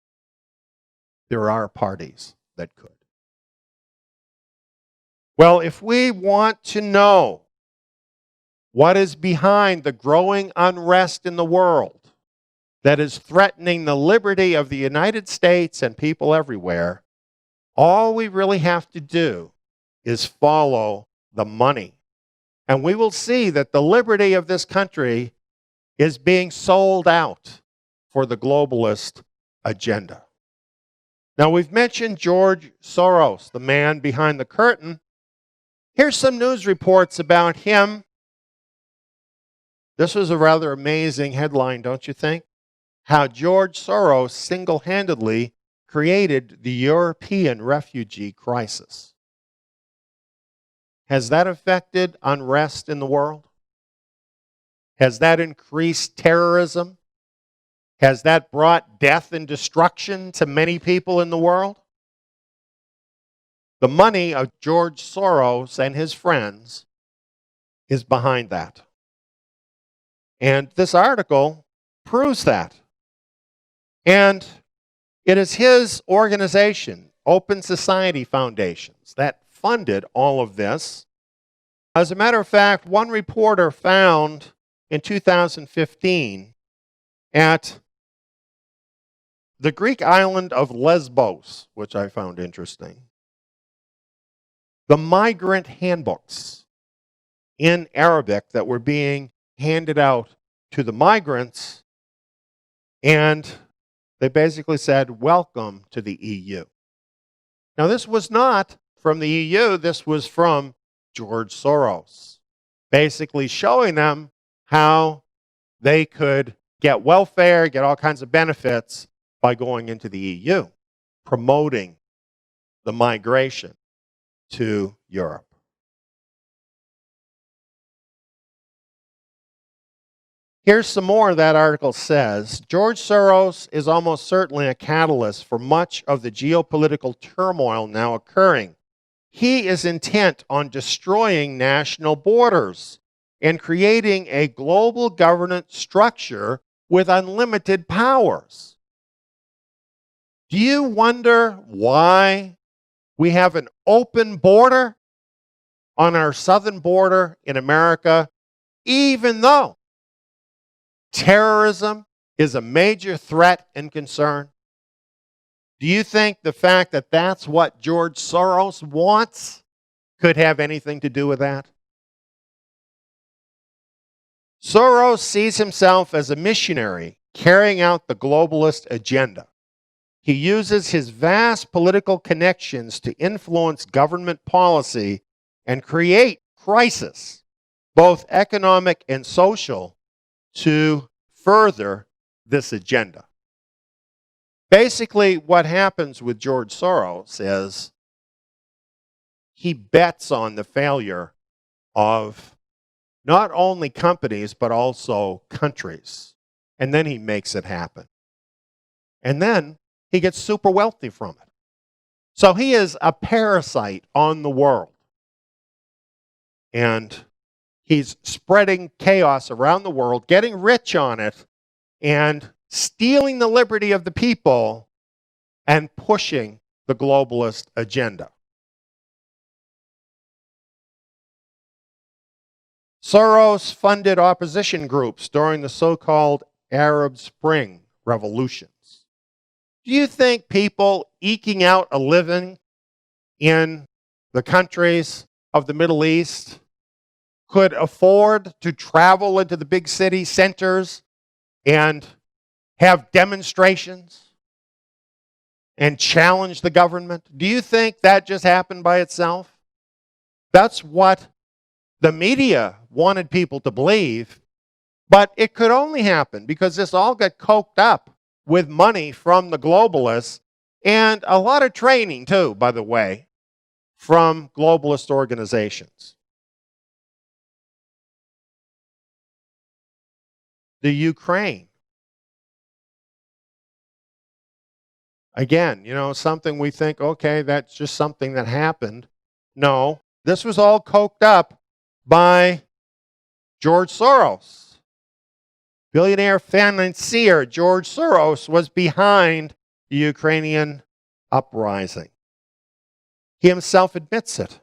There are parties that could. Well, if we want to know what is behind the growing unrest in the world that is threatening the liberty of the United States and people everywhere, all we really have to do is follow the money. And we will see that the liberty of this country is being sold out for the globalist agenda. Now, we've mentioned George Soros, the man behind the curtain. Here's some news reports about him. This was a rather amazing headline, don't you think? How George Soros single-handedly created the European refugee crisis. Has that affected unrest in the world? Has that increased terrorism? Has that brought death and destruction to many people in the world? The money of George Soros and his friends is behind that. And this article proves that. And it is his organization, Open Society Foundations, that funded all of this. As a matter of fact, one reporter found in 2015 at the Greek island of Lesbos, which I found interesting, the migrant handbooks in Arabic that were being handed out to the migrants, and they basically said, "Welcome to the EU." Now, this was not from the EU, this was from George Soros, basically showing them how they could get welfare, get all kinds of benefits by going into the EU, promoting the migration to Europe. Here's some more that article says. George Soros is almost certainly a catalyst for much of the geopolitical turmoil now occurring. He is intent on destroying national borders and creating a global governance structure with unlimited powers. Do you wonder why we have an open border on our southern border in America, even though terrorism is a major threat and concern? Do you think the fact that that's what George Soros wants could have anything to do with that? Soros sees himself as a missionary carrying out the globalist agenda. He uses his vast political connections to influence government policy and create crisis, both economic and social, to further this agenda. Basically, what happens with George Soros is he bets on the failure of not only companies, but also countries. And then he makes it happen. And then he gets super wealthy from it. So he is a parasite on the world. And he's spreading chaos around the world, getting rich on it, and stealing the liberty of the people and pushing the globalist agenda. Soros funded opposition groups during the so-called Arab Spring revolutions. Do you think people eking out a living in the countries of the Middle East could afford to travel into the big city centers and have demonstrations and challenge the government? Do you think that just happened by itself? That's what the media wanted people to believe, but it could only happen because this all got coked up with money from the globalists and a lot of training too, by the way, from globalist organizations. The Ukraine Again, something we think, okay, that's just something that happened. No, this was all coked up by George Soros. Billionaire financier George Soros was behind the Ukrainian uprising. He himself admits it.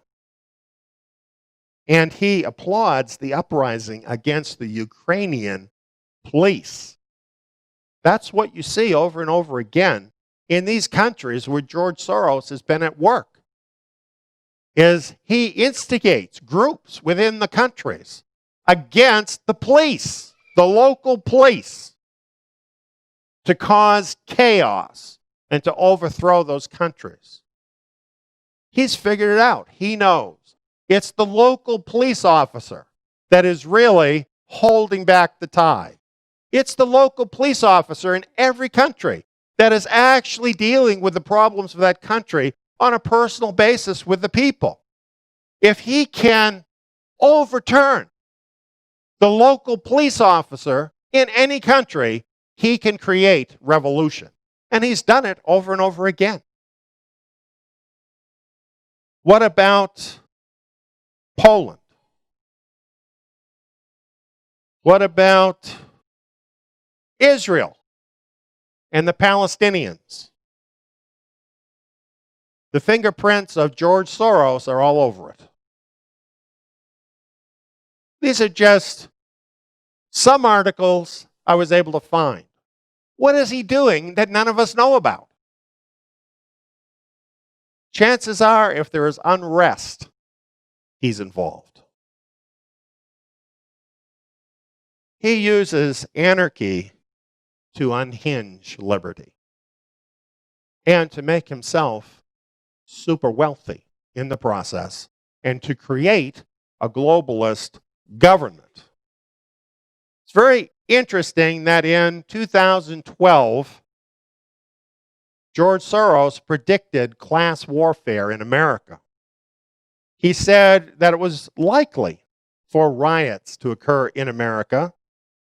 And he applauds the uprising against the Ukrainian police. That's what you see over and over again in these countries where George Soros has been at work, is he instigates groups within the countries against the police, the local police, to cause chaos and to overthrow those countries. He's figured it out. He knows. It's the local police officer that is really holding back the tide. It's the local police officer in every country that is actually dealing with the problems of that country on a personal basis with the people. If he can overturn the local police officer in any country, he can create revolution. And he's done it over and over again. What about Poland? What about Israel and the Palestinians? The fingerprints of George Soros are all over it. These are just some articles I was able to find. What is he doing that none of us know about? Chances are, if there is unrest, he's involved. He uses anarchy to unhinge liberty and to make himself super wealthy in the process and to create a globalist government. It's very interesting that in 2012, George Soros predicted class warfare in America. He said that it was likely for riots to occur in America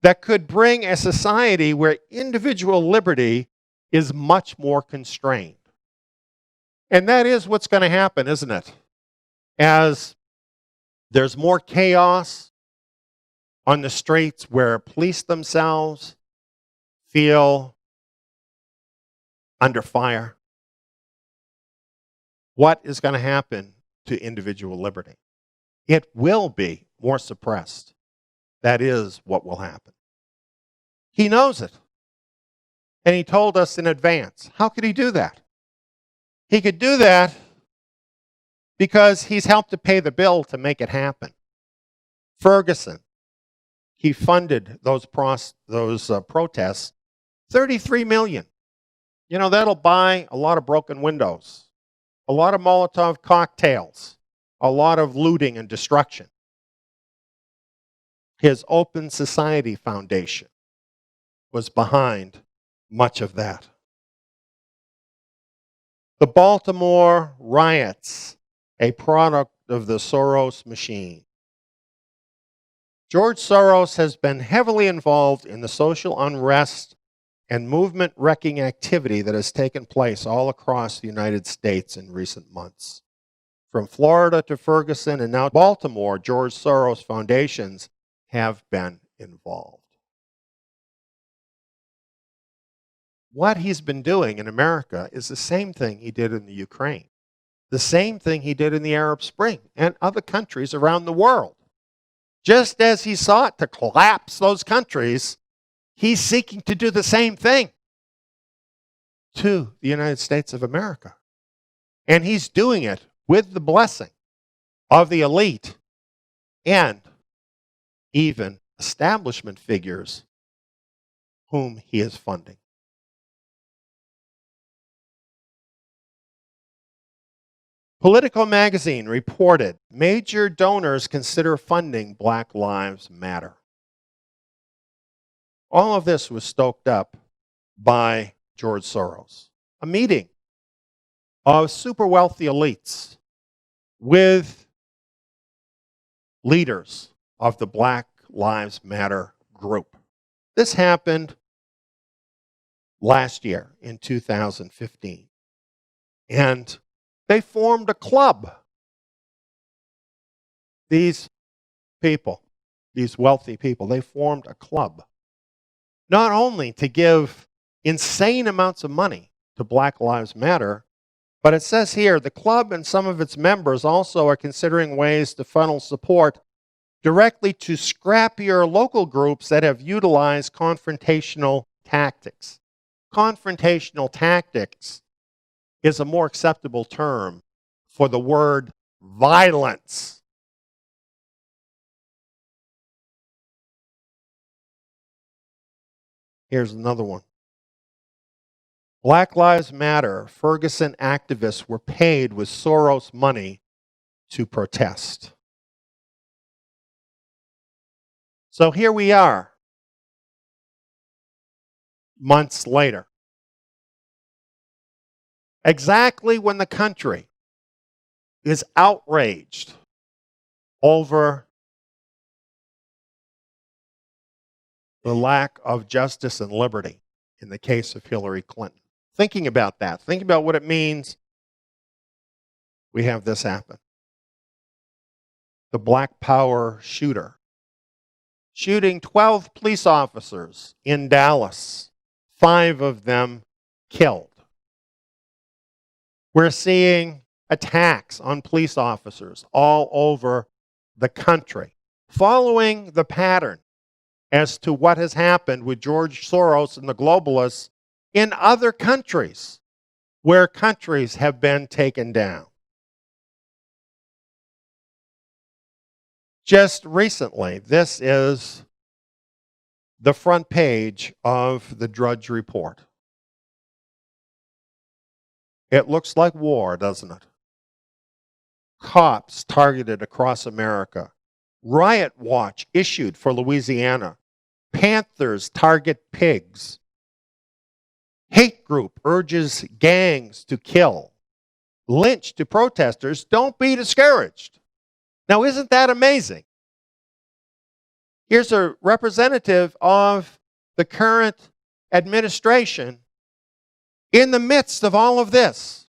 that could bring a society where individual liberty is much more constrained. And that is what's going to happen, isn't it? As there's more chaos on the streets where police themselves feel under fire, what is going to happen to individual liberty? It will be more suppressed. That is what will happen. He knows it. And he told us in advance. How could he do that? He could do that because he's helped to pay the bill to make it happen. Ferguson, he funded those protests, $33 million. That'll buy a lot of broken windows, a lot of Molotov cocktails, a lot of looting and destruction. His Open Society Foundation was behind much of that. The Baltimore riots, a product of the Soros machine. George Soros has been heavily involved in the social unrest and movement-wrecking activity that has taken place all across the United States in recent months. From Florida to Ferguson and now Baltimore, George Soros foundations have been involved. What he's been doing in America is the same thing he did in the Ukraine, the same thing he did in the Arab Spring and other countries around the world. Just as he sought to collapse those countries, he's seeking to do the same thing to the United States of America. And he's doing it with the blessing of the elite and even establishment figures whom he is funding. Politico magazine reported major donors consider funding Black Lives Matter. All of this was stoked up by George Soros. A meeting of super wealthy elites with leaders of the Black Lives Matter group. This happened last year in 2015. And they formed a club. These people, these wealthy people, they formed a club. Not only to give insane amounts of money to Black Lives Matter, but it says here, the club and some of its members also are considering ways to funnel support directly to scrappier local groups that have utilized confrontational tactics. Confrontational tactics is a more acceptable term for the word violence. Here's another one. Black Lives Matter, Ferguson activists were paid with Soros money to protest. So here we are, months later. Exactly when the country is outraged over the lack of justice and liberty in the case of Hillary Clinton. Thinking about that, thinking about what it means, we have this happen. The Black Power shooter shooting 12 police officers in Dallas, 5 of them killed. We're seeing attacks on police officers all over the country, following the pattern as to what has happened with George Soros and the globalists in other countries, where countries have been taken down. Just recently, this is the front page of the Drudge Report. It looks like war, doesn't it? Cops targeted across America. Riot watch issued for Louisiana. Panthers target pigs. Hate group urges gangs to kill. Lynch to protesters. Don't be discouraged. Now, isn't that amazing? Here's a representative of the current administration in the midst of all of this,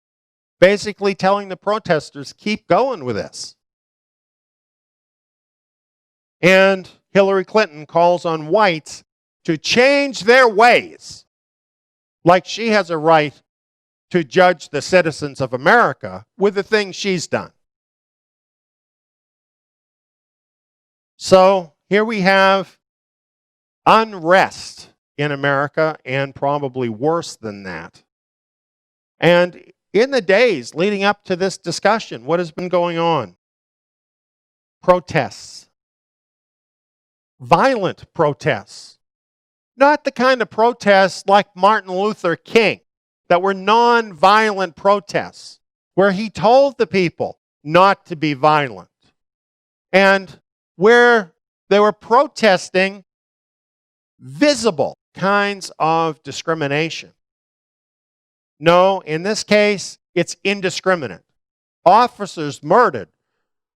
basically telling the protesters, keep going with this. And Hillary Clinton calls on whites to change their ways, like she has a right to judge the citizens of America with the things she's done. So here we have unrest in America, and probably worse than that. And in the days leading up to this discussion, what has been going on? Protests. Violent protests. Not the kind of protests like Martin Luther King, that were non-violent protests, where he told the people not to be violent. And where they were protesting visible kinds of discrimination. No, in this case, it's indiscriminate. Officers murdered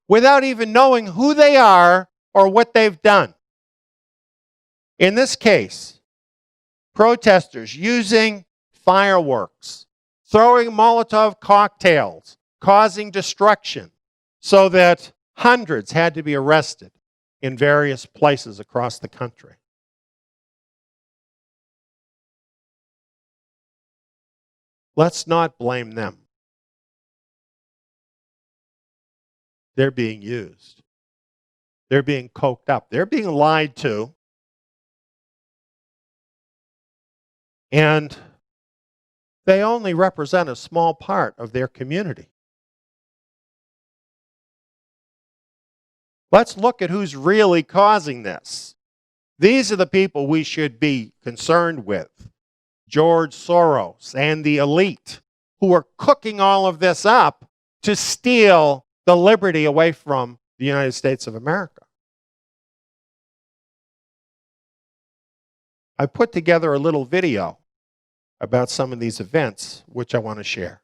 without even knowing who they are or what they've done. In this case, protesters using fireworks, throwing Molotov cocktails, causing destruction, so that hundreds had to be arrested in various places across the country. Let's not blame them. They're being used. They're being coked up. They're being lied to. And they only represent a small part of their community. Let's look at who's really causing this. These are the people we should be concerned with. George Soros and the elite, who are cooking all of this up to steal the liberty away from the United States of America. I put together a little video about some of these events, which I want to share.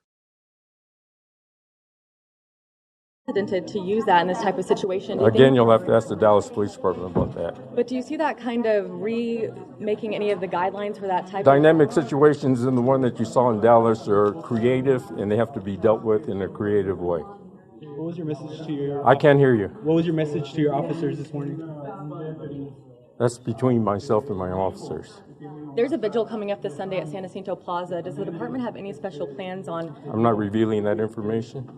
To use that in this type of situation. Again, you'll have to ask the Dallas Police Department about that. But do you see that kind of remaking any of the guidelines for that type Dynamic situations in the one that you saw in Dallas are creative, and they have to be dealt with in a creative way. What was your message to your... I can't hear you. What was your message to your officers this morning? That's between myself and my officers. There's a vigil coming up this Sunday at San Jacinto Plaza. Does the department have any special plans on... I'm not revealing that information.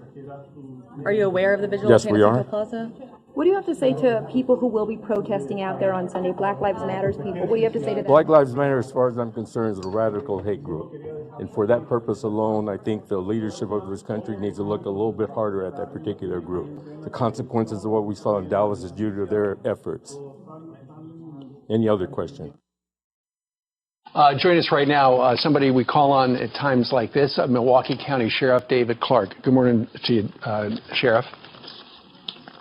Are you aware of the vigil Yes, at San we Jacinto are. Plaza? What do you have to say to people who will be protesting out there on Sunday, Black Lives Matters people? What do you have to say to them? Black Lives Matter, as far as I'm concerned, is a radical hate group. And for that purpose alone, I think the leadership of this country needs to look a little bit harder at that particular group. The consequences of what we saw in Dallas is due to their efforts. Any other question? Join us right now, somebody we call on at times like this, Milwaukee County Sheriff David Clark. Good morning to you, Sheriff.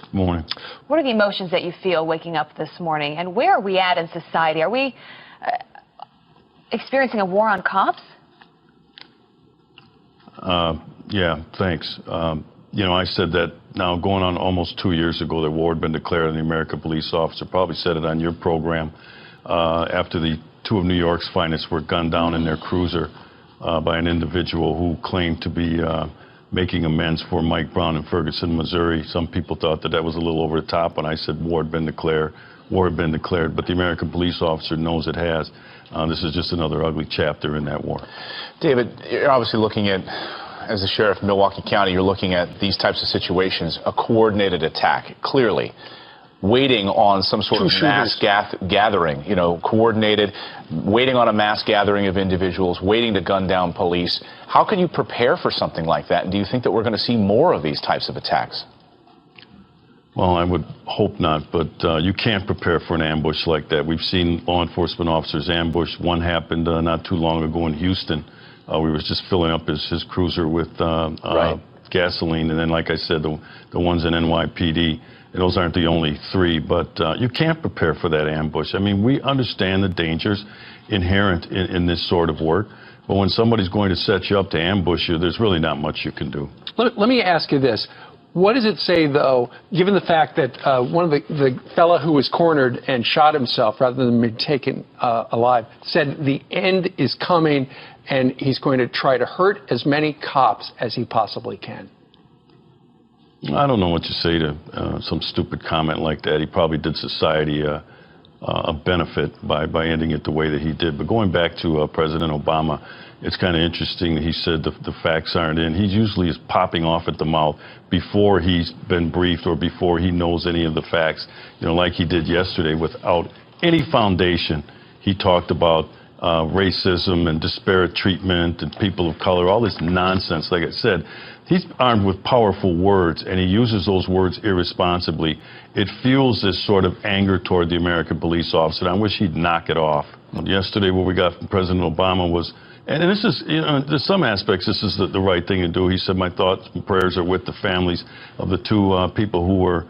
Good morning. What are the emotions that you feel waking up this morning, and where are we at in society? Are we experiencing a war on cops? Yeah, thanks. I said that now going on almost 2 years ago that war had been declared on the American police officer. Probably said it on your program after the two of New York's finest were gunned down in their cruiser by an individual who claimed to be making amends for Mike Brown in Ferguson, Missouri. Some people thought that was a little over the top, and I said war had been declared. War had been declared, but the American police officer knows it has. This is just another ugly chapter in that war. David, you're obviously looking at, as the sheriff of Milwaukee County, you're looking at these types of situations, a coordinated attack, clearly. Waiting on some sort of mass gathering, coordinated, waiting on a mass gathering of individuals, waiting to gun down police. How can you prepare for something like that? And do you think that we're going to see more of these types of attacks? Well, I would hope not, but you can't prepare for an ambush like that. We've seen law enforcement officers ambush. One happened not too long ago in Houston. We were just filling up his cruiser with gasoline, and then, like I said, the ones in NYPD. Those aren't the only three, but you can't prepare for that ambush. I mean, we understand the dangers inherent in this sort of work, but when somebody's going to set you up to ambush you, there's really not much you can do. Let me ask you this. What does it say, though, given the fact that one of the fella who was cornered and shot himself rather than be taken alive said the end is coming and he's going to try to hurt as many cops as he possibly can? I don't know what to say to some stupid comment like that. He probably did society a benefit by ending it the way that he did. But going back to President Obama, it's kind of interesting that he said the facts aren't in. He usually is popping off at the mouth before he's been briefed or before he knows any of the facts. Like he did yesterday without any foundation. He talked about racism and disparate treatment and people of color, all this nonsense. Like I said, he's armed with powerful words, and he uses those words irresponsibly. It fuels this sort of anger toward the American police officer, and I wish he'd knock it off. Yesterday, what we got from President Obama was, and this is, there's some aspects, this is the right thing to do. He said, my thoughts and prayers are with the families of the two people who were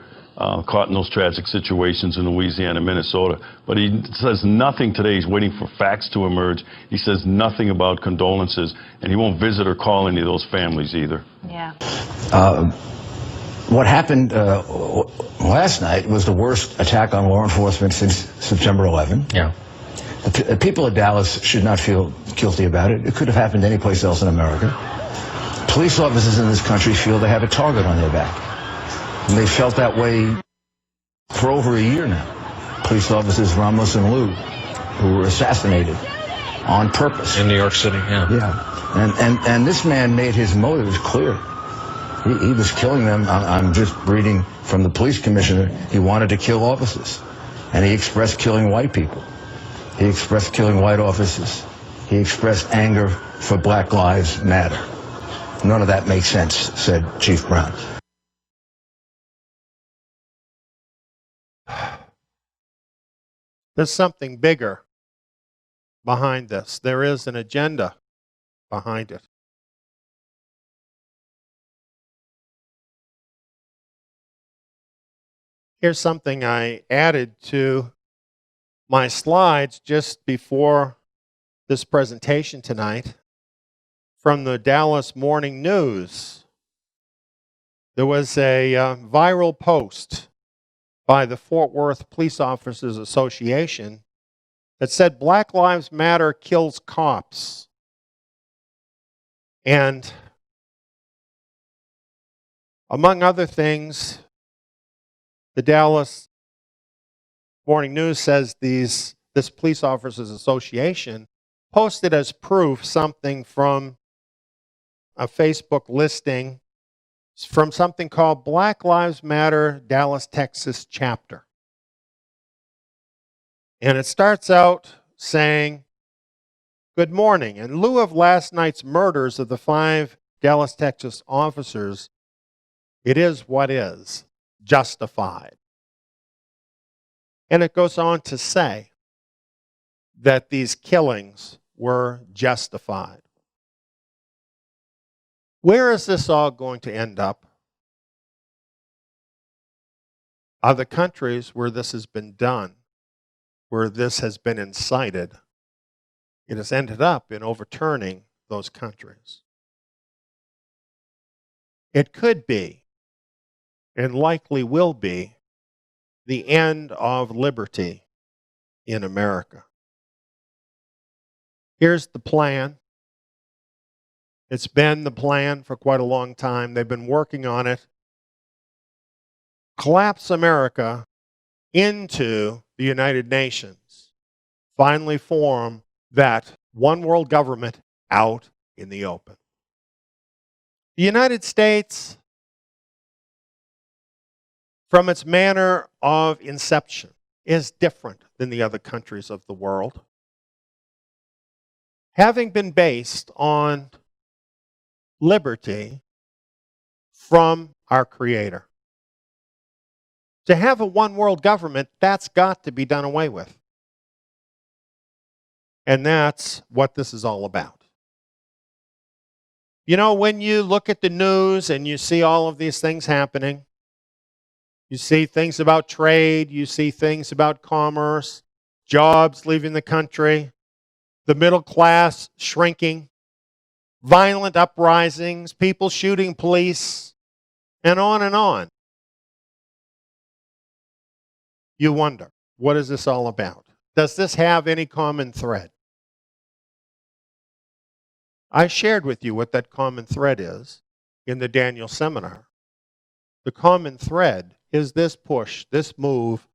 caught in those tragic situations in Louisiana and Minnesota. But he says nothing today. He's waiting for facts to emerge. He says nothing about condolences, and he won't visit or call any of those families either. Yeah. What happened last night was the worst attack on law enforcement since September 11. Yeah. The people of Dallas should not feel guilty about it. It could have happened anyplace else in America. Police officers in this country feel they have a target on their back. And they felt that way for over a year now. Police officers Ramos and Liu, who were assassinated on purpose. In New York City, yeah. Yeah. And this man made his motives clear. He was killing them. I'm just reading from the police commissioner. He wanted to kill officers. And he expressed killing white people. He expressed killing white officers. He expressed anger for Black Lives Matter. None of that makes sense, said Chief Brown. There's something bigger behind this. There is an agenda behind it. Here's something I added to my slides just before this presentation tonight from the Dallas Morning News. There was a viral post by the Fort Worth Police Officers Association that said Black Lives Matter kills cops. And among other things, the Dallas Morning News says this Police Officers Association posted as proof something from a Facebook listing from something called Black Lives Matter Dallas, Texas chapter. And it starts out saying, "Good morning. In lieu of last night's murders of the 5 Dallas, Texas officers, it is what is, justified." And it goes on to say that these killings were justified. Where is this all going to end up? Other countries where this has been done, where this has been incited, it has ended up in overturning those countries. It could be, and likely will be, the end of liberty in America. Here's the plan. It's been the plan for quite a long time. They've been working on it. Collapse America into the United Nations. Finally form that one world government out in the open. The United States, from its manner of inception, is different than the other countries of the world. Having been based on liberty from our Creator. To have a one world government, that's got to be done away with. And that's what this is all about. You know, when you look at the news and you see all of these things happening, you see things about trade, you see things about commerce, jobs leaving the country, the middle class shrinking, violent uprisings, people shooting police, and on and on. You wonder, what is this all about? Does this have any common thread? I shared with you what that common thread is in the Daniel seminar. The common thread is this push, this move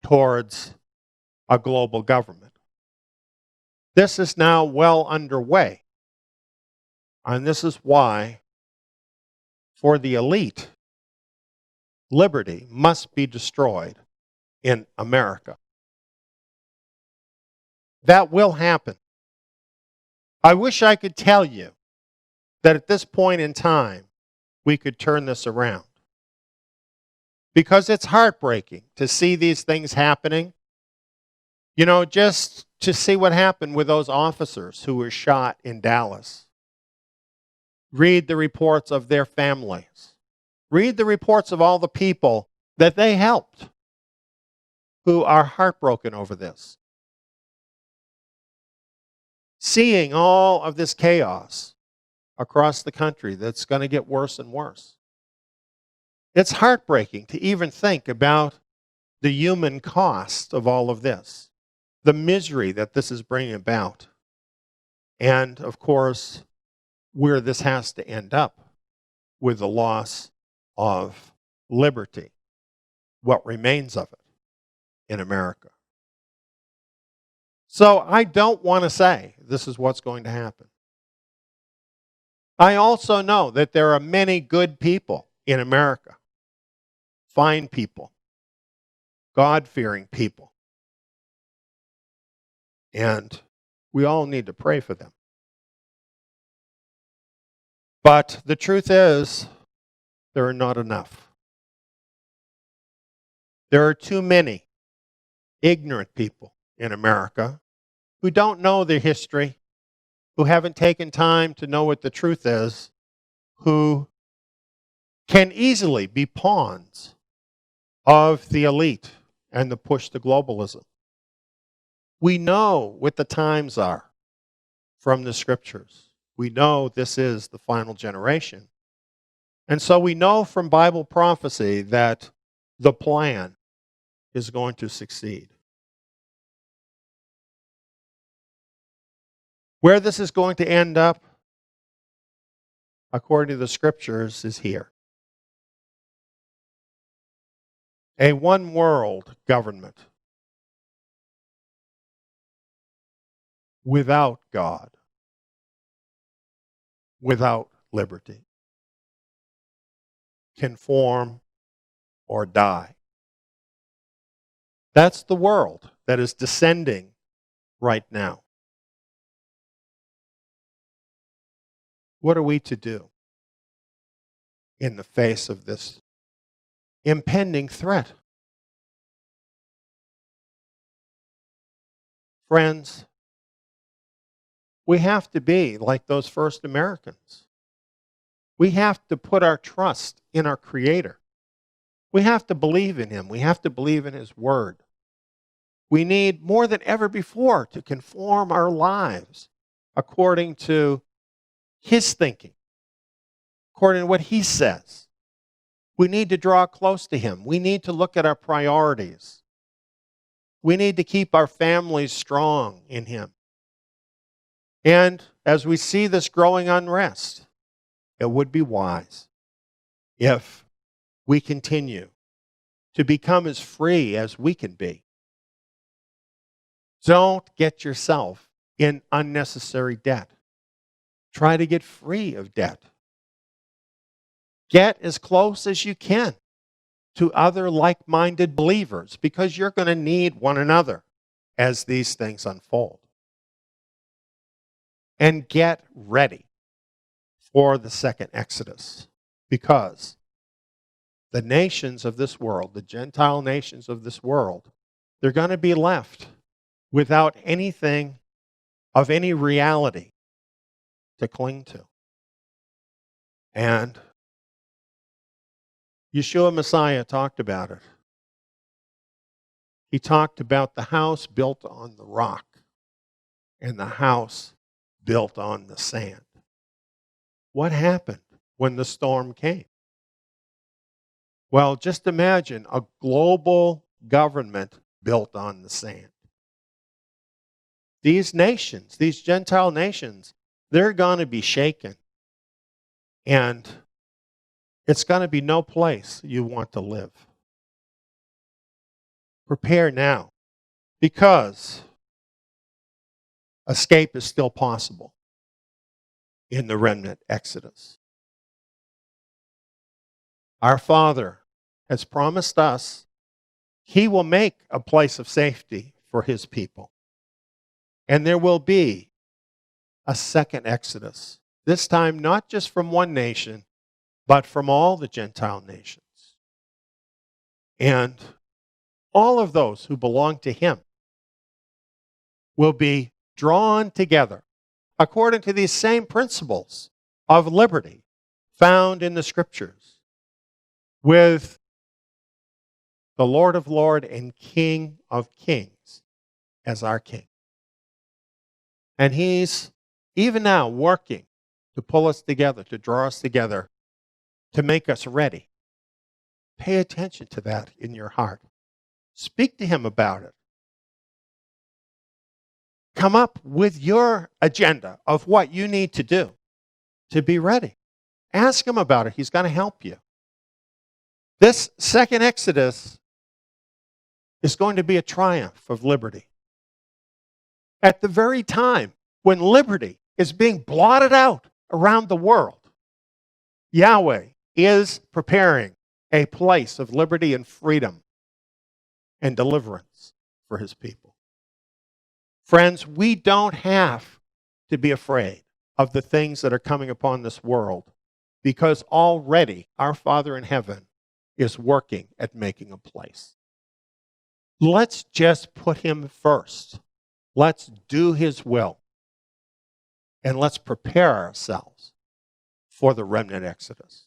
towards a global government. This is now well underway. And this is why, for the elite, liberty must be destroyed in America. That will happen. I wish I could tell you that at this point in time, we could turn this around. Because it's heartbreaking to see these things happening. You know, just to see what happened with those officers who were shot in Dallas. Read the reports of their families. Read the reports of all the people that they helped who are heartbroken over this. Seeing all of this chaos across the country that's going to get worse and worse. It's heartbreaking to even think about the human cost of all of this, the misery that this is bringing about, and of course, where this has to end up with the loss of liberty, what remains of it in America. So I don't want to say this is what's going to happen. I also know that there are many good people in America, fine people, God-fearing people, and we all need to pray for them. But the truth is, there are not enough. There are too many ignorant people in America who don't know their history, who haven't taken time to know what the truth is, who can easily be pawns of the elite and the push to globalism. We know what the times are from the scriptures. We know this is the final generation. And so we know from Bible prophecy that the plan is going to succeed. Where this is going to end up, according to the scriptures, is here. A one world government without God, without liberty, conform or die. That's the world that is descending right now. What are we to do in the face of this impending threat? Friends, we have to be like those first Americans. We have to put our trust in our Creator. We have to believe in Him. We have to believe in His Word. We need more than ever before to conform our lives according to His thinking, according to what He says. We need to draw close to Him. We need to look at our priorities. We need to keep our families strong in Him. And as we see this growing unrest, it would be wise if we continue to become as free as we can be. Don't get yourself in unnecessary debt. Try to get free of debt. Get as close as you can to other like-minded believers, because you're going to need one another as these things unfold. And get ready for the second Exodus, because the nations of this world, the Gentile nations of this world, they're going to be left without anything of any reality to cling to. And Yeshua Messiah talked about it. He talked about the house built on the rock and the house built on the sand. What happened when the storm came? Well, just imagine a global government built on the sand. These nations, these Gentile nations, they're going to be shaken. And it's going to be no place you want to live. Prepare now, because escape is still possible in the remnant Exodus. Our Father has promised us He will make a place of safety for His people. And there will be a second Exodus, this time not just from one nation, but from all the Gentile nations. And all of those who belong to Him will be drawn together according to these same principles of liberty found in the Scriptures, with the Lord of Lords and King of Kings as our King. And He's even now working to pull us together, to draw us together, to make us ready. Pay attention to that in your heart. Speak to Him about it. Come up with your agenda of what you need to do to be ready. Ask Him about it. He's going to help you. This second Exodus is going to be a triumph of liberty. At the very time when liberty is being blotted out around the world, Yahweh is preparing a place of liberty and freedom and deliverance for His people. Friends, we don't have to be afraid of the things that are coming upon this world, because already our Father in heaven is working at making a place. Let's just put Him first. Let's do His will. And let's prepare ourselves for the remnant Exodus.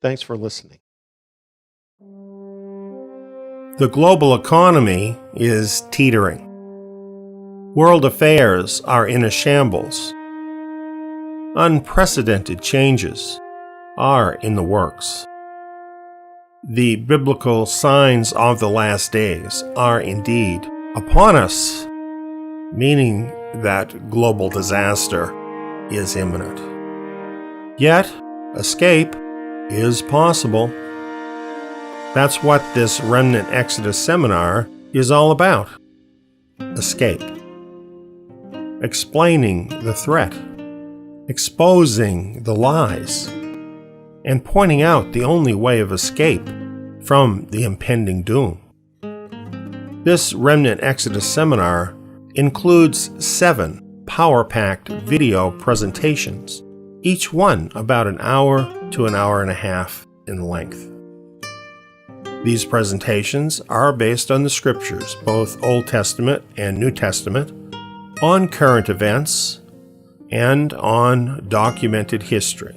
Thanks for listening. The global economy is teetering. World affairs are in a shambles. Unprecedented changes are in the works. The biblical signs of the last days are indeed upon us, meaning that global disaster is imminent. Yet, escape is possible. That's what this Remnant Exodus seminar is all about. Escape. Explaining the threat, exposing the lies, and pointing out the only way of escape from the impending doom. This Remnant Exodus seminar includes 7 power-packed video presentations, each one about an hour to an hour and a half in length. These presentations are based on the scriptures, both Old Testament and New Testament, on current events, and on documented history.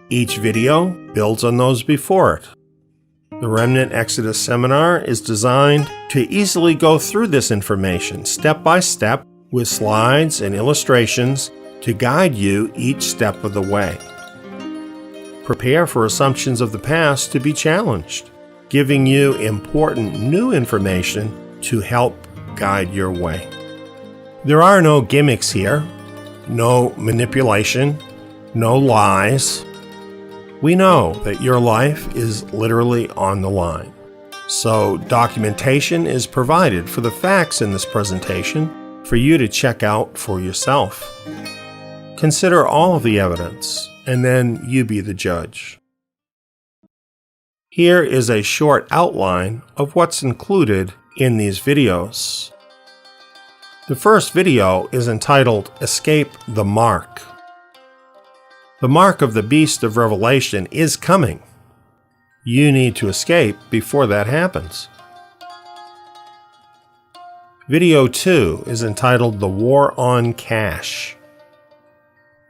Each video builds on those before it. The Remnant Exodus seminar is designed to easily go through this information step by step with slides and illustrations to guide you each step of the way. Prepare for assumptions of the past to be challenged, giving you important new information to help guide your way. There are no gimmicks here, no manipulation, no lies. We know that your life is literally on the line. So documentation is provided for the facts in this presentation for you to check out for yourself. Consider all of the evidence, and then you be the judge. Here is a short outline of what's included in these videos. The first video is entitled Escape the Mark. The mark of the beast of Revelation is coming. You need to escape before that happens. Video 2 is entitled The War on Cash.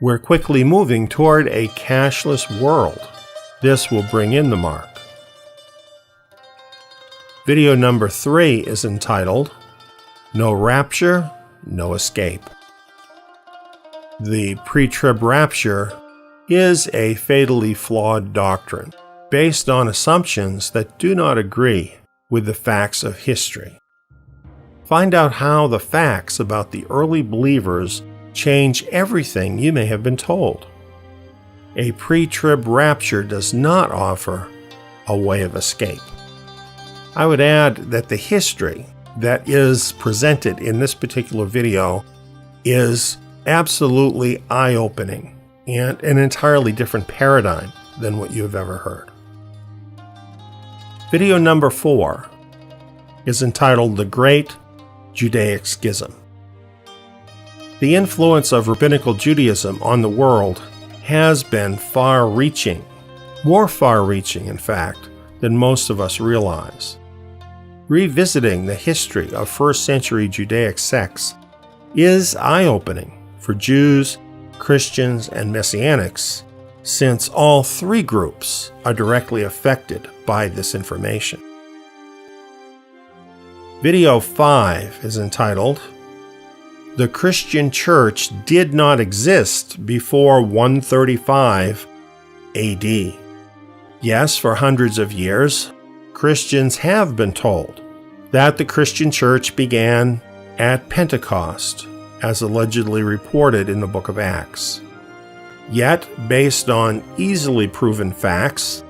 We're quickly moving toward a cashless world. This will bring in the mark. Video number 3 is entitled No Rapture, No Escape. The pre-trib rapture is a fatally flawed doctrine based on assumptions that do not agree with the facts of history. Find out how the facts about the early believers change everything you may have been told. A pre-trib rapture does not offer a way of escape. I would add that the history that is presented in this particular video is absolutely eye-opening and an entirely different paradigm than what you have ever heard. Video number 4 is entitled The Great Judaic Schism. The influence of rabbinical Judaism on the world has been far-reaching, more far-reaching, in fact, than most of us realize. Revisiting the history of first-century Judaic sects is eye-opening for Jews, Christians, and Messianics, since all 3 groups are directly affected by this information. Video 5 is entitled The Christian Church Did Not Exist Before 135 AD. Yes, for hundreds of years, Christians have been told that the Christian church began at Pentecost, as allegedly reported in the book of Acts. Yet, based on easily proven facts,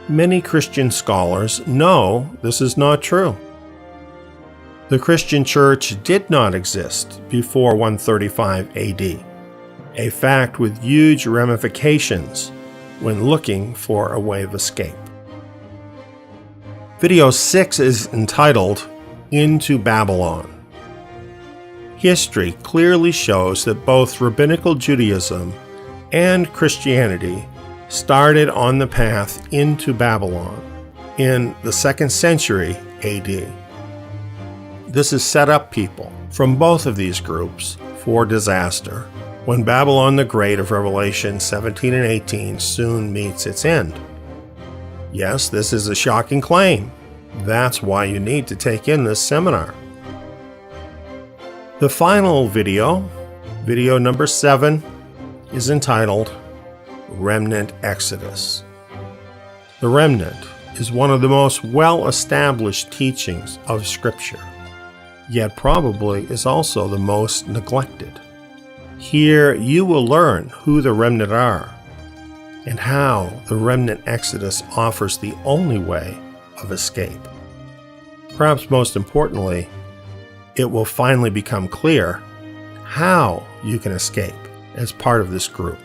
many Christian scholars know this is not true. The Christian church did not exist before 135 AD, a fact with huge ramifications when looking for a way of escape. Video 6 is entitled Into Babylon. History clearly shows that both rabbinical Judaism and Christianity started on the path into Babylon in the 2nd century AD. This has set up people from both of these groups for disaster when Babylon the Great of Revelation 17 and 18 soon meets its end. Yes, this is a shocking claim. That's why you need to take in this seminar. The final video, video number 7, is entitled remnant exodus. The remnant is one of the most well-established teachings of Scripture, yet probably is also the most neglected. Here you will learn who the remnant are and how the remnant exodus offers the only way of escape. Perhaps most importantly, it will finally become clear how you can escape as part of this group.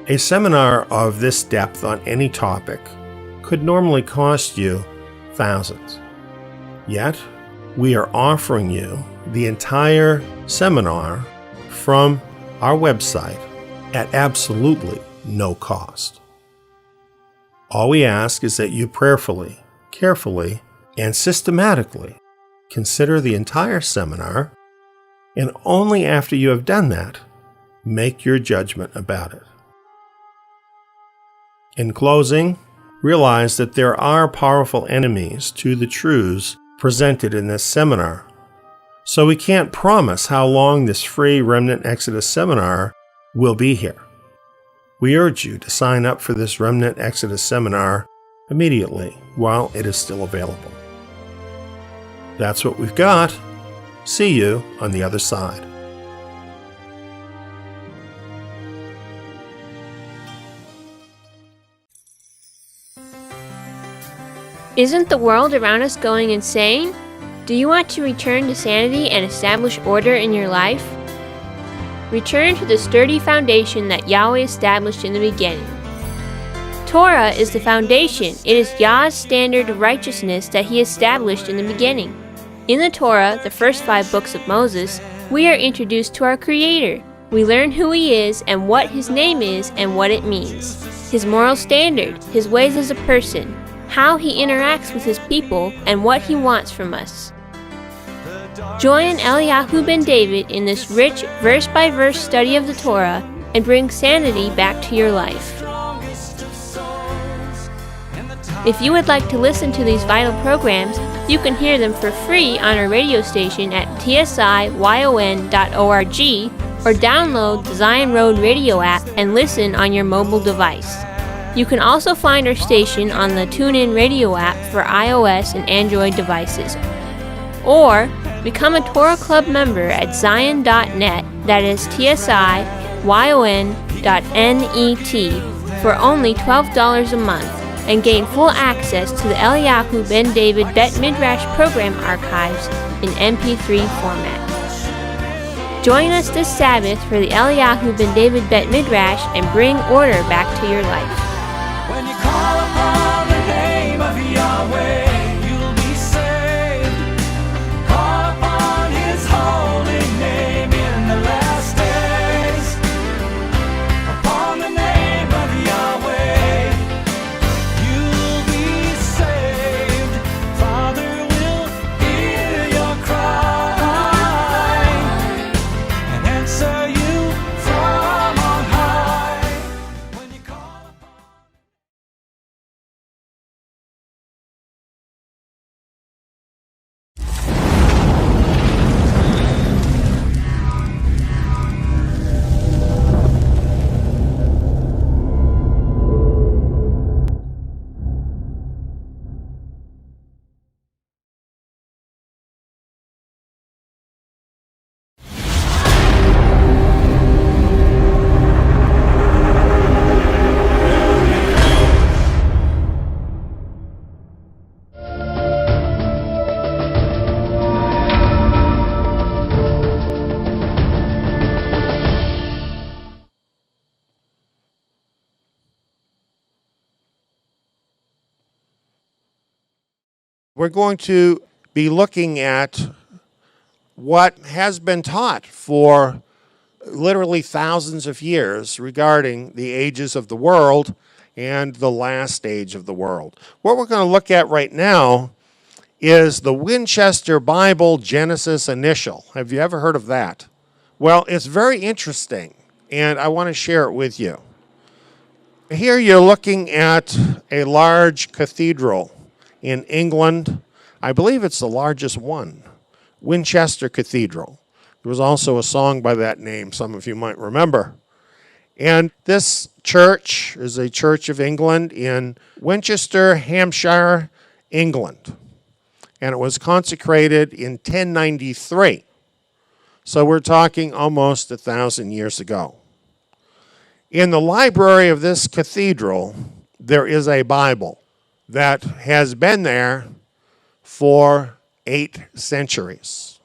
A seminar of this depth on any topic could normally cost you thousands. Yet, we are offering you the entire seminar from our website at absolutely no cost. All we ask is that you prayerfully, carefully, and systematically consider the entire seminar, and only after you have done that, make your judgment about it. In closing, realize that there are powerful enemies to the truths presented in this seminar, so we can't promise how long this free Remnant Exodus seminar will be here. We urge you to sign up for this Remnant Exodus seminar immediately while it is still available. That's what we've got. See you on the other side. Isn't the world around us going insane? Do you want to return to sanity and establish order in your life? Return to the sturdy foundation that Yahweh established in the beginning. Torah is the foundation. It is Yah's standard of righteousness that He established in the beginning. In the Torah, the first 5 books of Moses, we are introduced to our Creator. We learn who He is and what His name is and what it means. His moral standard, His ways as a person, how He interacts with His people, and what He wants from us. Join Eliyahu ben David in this rich verse-by-verse study of the Torah and bring sanity back to your life. If you would like to listen to these vital programs, you can hear them for free on our radio station at tsiyon.org or download the Zion Road radio app and listen on your mobile device. You can also find our station on the TuneIn radio app for iOS and Android devices. Or become a Torah Club member at zion.net, that is tsiyon.net, for only $12 a month, and gain full access to the Eliyahu ben David Bet Midrash program archives in MP3 format. Join us this Sabbath for the Eliyahu ben David Bet Midrash and bring order back to your life. When you call upon the name of Yahweh, you'll be saved. Call upon His holy name in the last days. Upon the name of Yahweh, you'll be saved. Father will hear your cry and answer you from on high. When you call We're going to be looking at what has been taught for literally thousands of years regarding the ages of the world and the last age of the world. What we're going to look at right now is the Winchester Bible Genesis Initial. Have you ever heard of that? Well, it's very interesting, and I want to share it with you. Here you're looking at a large cathedral in England. I believe it's the largest one, Winchester Cathedral. There was also a song by that name, some of you might remember. And this church is a Church of England in Winchester, Hampshire, England. And it was consecrated in 1093. So we're talking almost 1,000 years ago. In the library of this cathedral, there is a Bible that has been there for 8 centuries.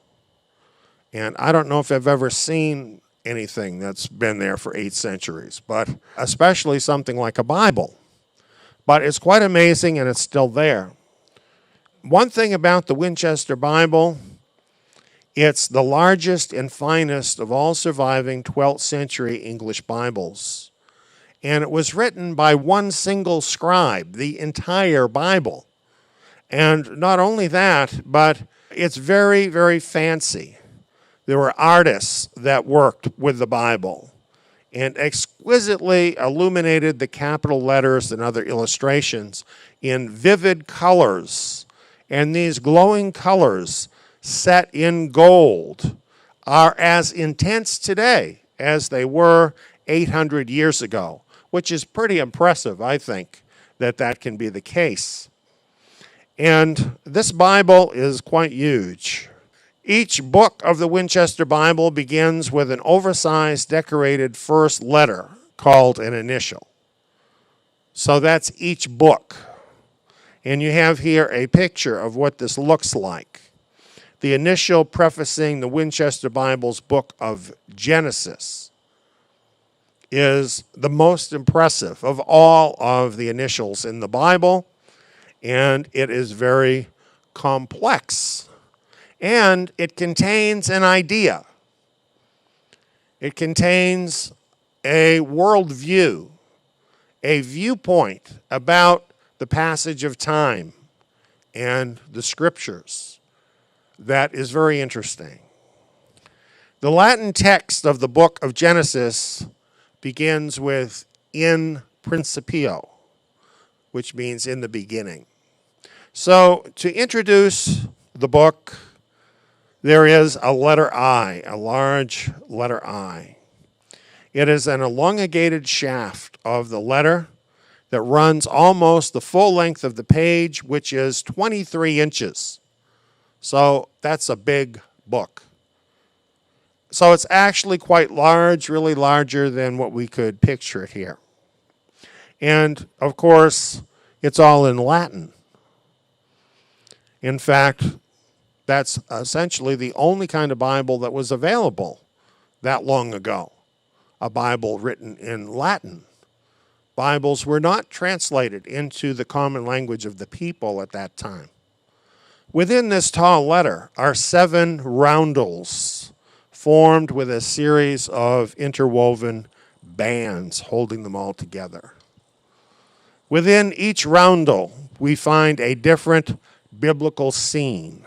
And I don't know if I've ever seen anything that's been there for 8 centuries, but especially something like a Bible. But it's quite amazing, and it's still there. One thing about the Winchester Bible, it's the largest and finest of all surviving 12th century English Bibles. And it was written by one single scribe, the entire Bible. And not only that, but it's very, very fancy. There were artists that worked with the Bible and exquisitely illuminated the capital letters and other illustrations in vivid colors. And these glowing colors set in gold are as intense today as they were 800 years ago, which is pretty impressive, I think, that that can be the case. And this Bible is quite huge. Each book of the Winchester Bible begins with an oversized decorated first letter called an initial. So that's each book. And you have here a picture of what this looks like. The initial prefacing the Winchester Bible's book of Genesis is the most impressive of all of the initials in the Bible, and it is very complex. And it contains an idea. It contains a worldview, a viewpoint about the passage of time and the scriptures that is very interesting. The Latin text of the book of Genesis begins with in principio, which means in the beginning. So to introduce the book, there is a letter I, a large letter I. It is an elongated shaft of the letter that runs almost the full length of the page, which is 23 inches. So that's a big book. So it's actually quite large, really larger than what we could picture it here. And, of course, it's all in Latin. In fact, that's essentially the only kind of Bible that was available that long ago, a Bible written in Latin. Bibles were not translated into the common language of the people at that time. Within this tall letter are 7 roundels formed with a series of interwoven bands holding them all together. Within each roundel, we find a different biblical scene,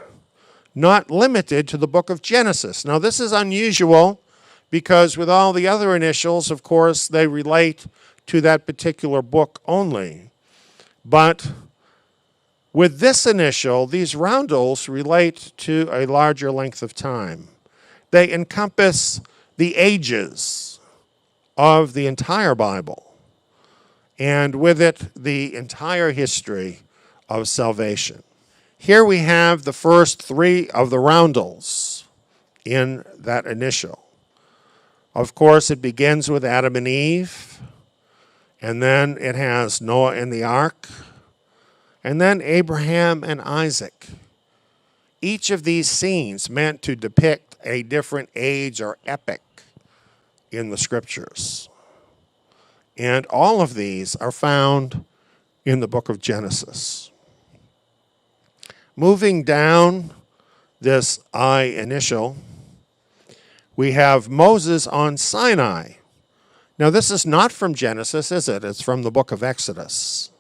not limited to the book of Genesis. Now, this is unusual because with all the other initials, of course, they relate to that particular book only. But with this initial, these roundels relate to a larger length of time. They encompass the ages of the entire Bible, and with it, the entire history of salvation. Here we have the first 3 of the roundels in that initial. Of course, it begins with Adam and Eve, and then it has Noah and the ark, and then Abraham and Isaac. Each of these scenes meant to depict a different age or epoch in the scriptures. And all of these are found in the book of Genesis. Moving down this I initial, we have Moses on Sinai. Now, this is not from Genesis, is it? It's from the book of Exodus.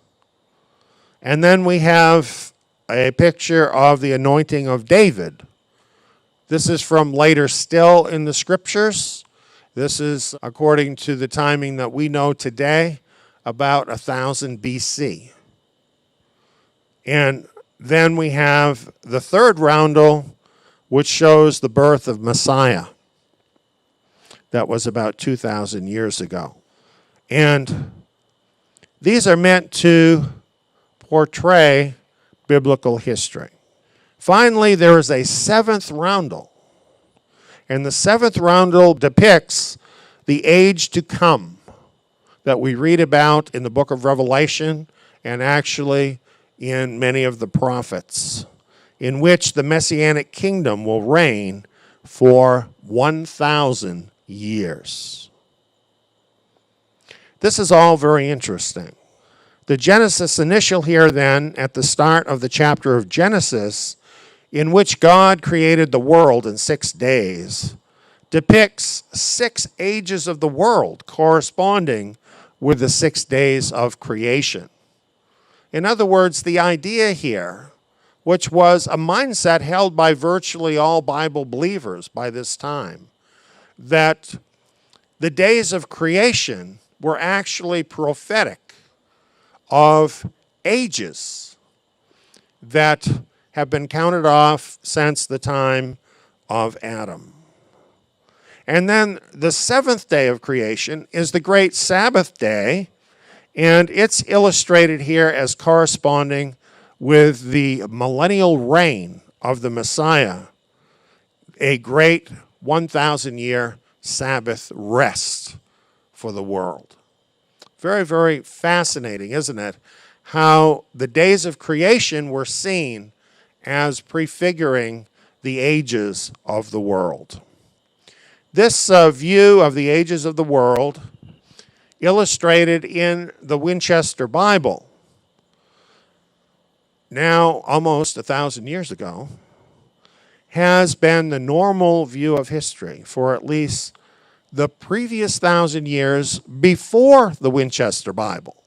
And then we have a picture of the anointing of David. This is from later still in the scriptures. This is, according to the timing that we know today, about 1000 BC. And then we have the third roundel, which shows the birth of Messiah. That was about 2,000 years ago. And these are meant to portray biblical history. Finally, there is a seventh roundel. And the seventh roundel depicts the age to come that we read about in the book of Revelation and actually in many of the prophets, in which the Messianic kingdom will reign for 1,000 years. This is all very interesting. The Genesis initial here then, at the start of the chapter of Genesis, in which God created the world in 6 days, depicts 6 ages of the world corresponding with the 6 days of creation. In other words, the idea here, which was a mindset held by virtually all Bible believers by this time, that the days of creation were actually prophetic of ages that have been counted off since the time of Adam. And then the 7th day of creation is the great Sabbath day, and it's illustrated here as corresponding with the millennial reign of the Messiah, a great 1,000-year Sabbath rest for the world. Very, very fascinating, isn't it? How the days of creation were seen as prefiguring the ages of the world. This view of the ages of the world, illustrated in the Winchester Bible, now almost 1,000 years ago, has been the normal view of history for at least the previous 1,000 years before the Winchester Bible.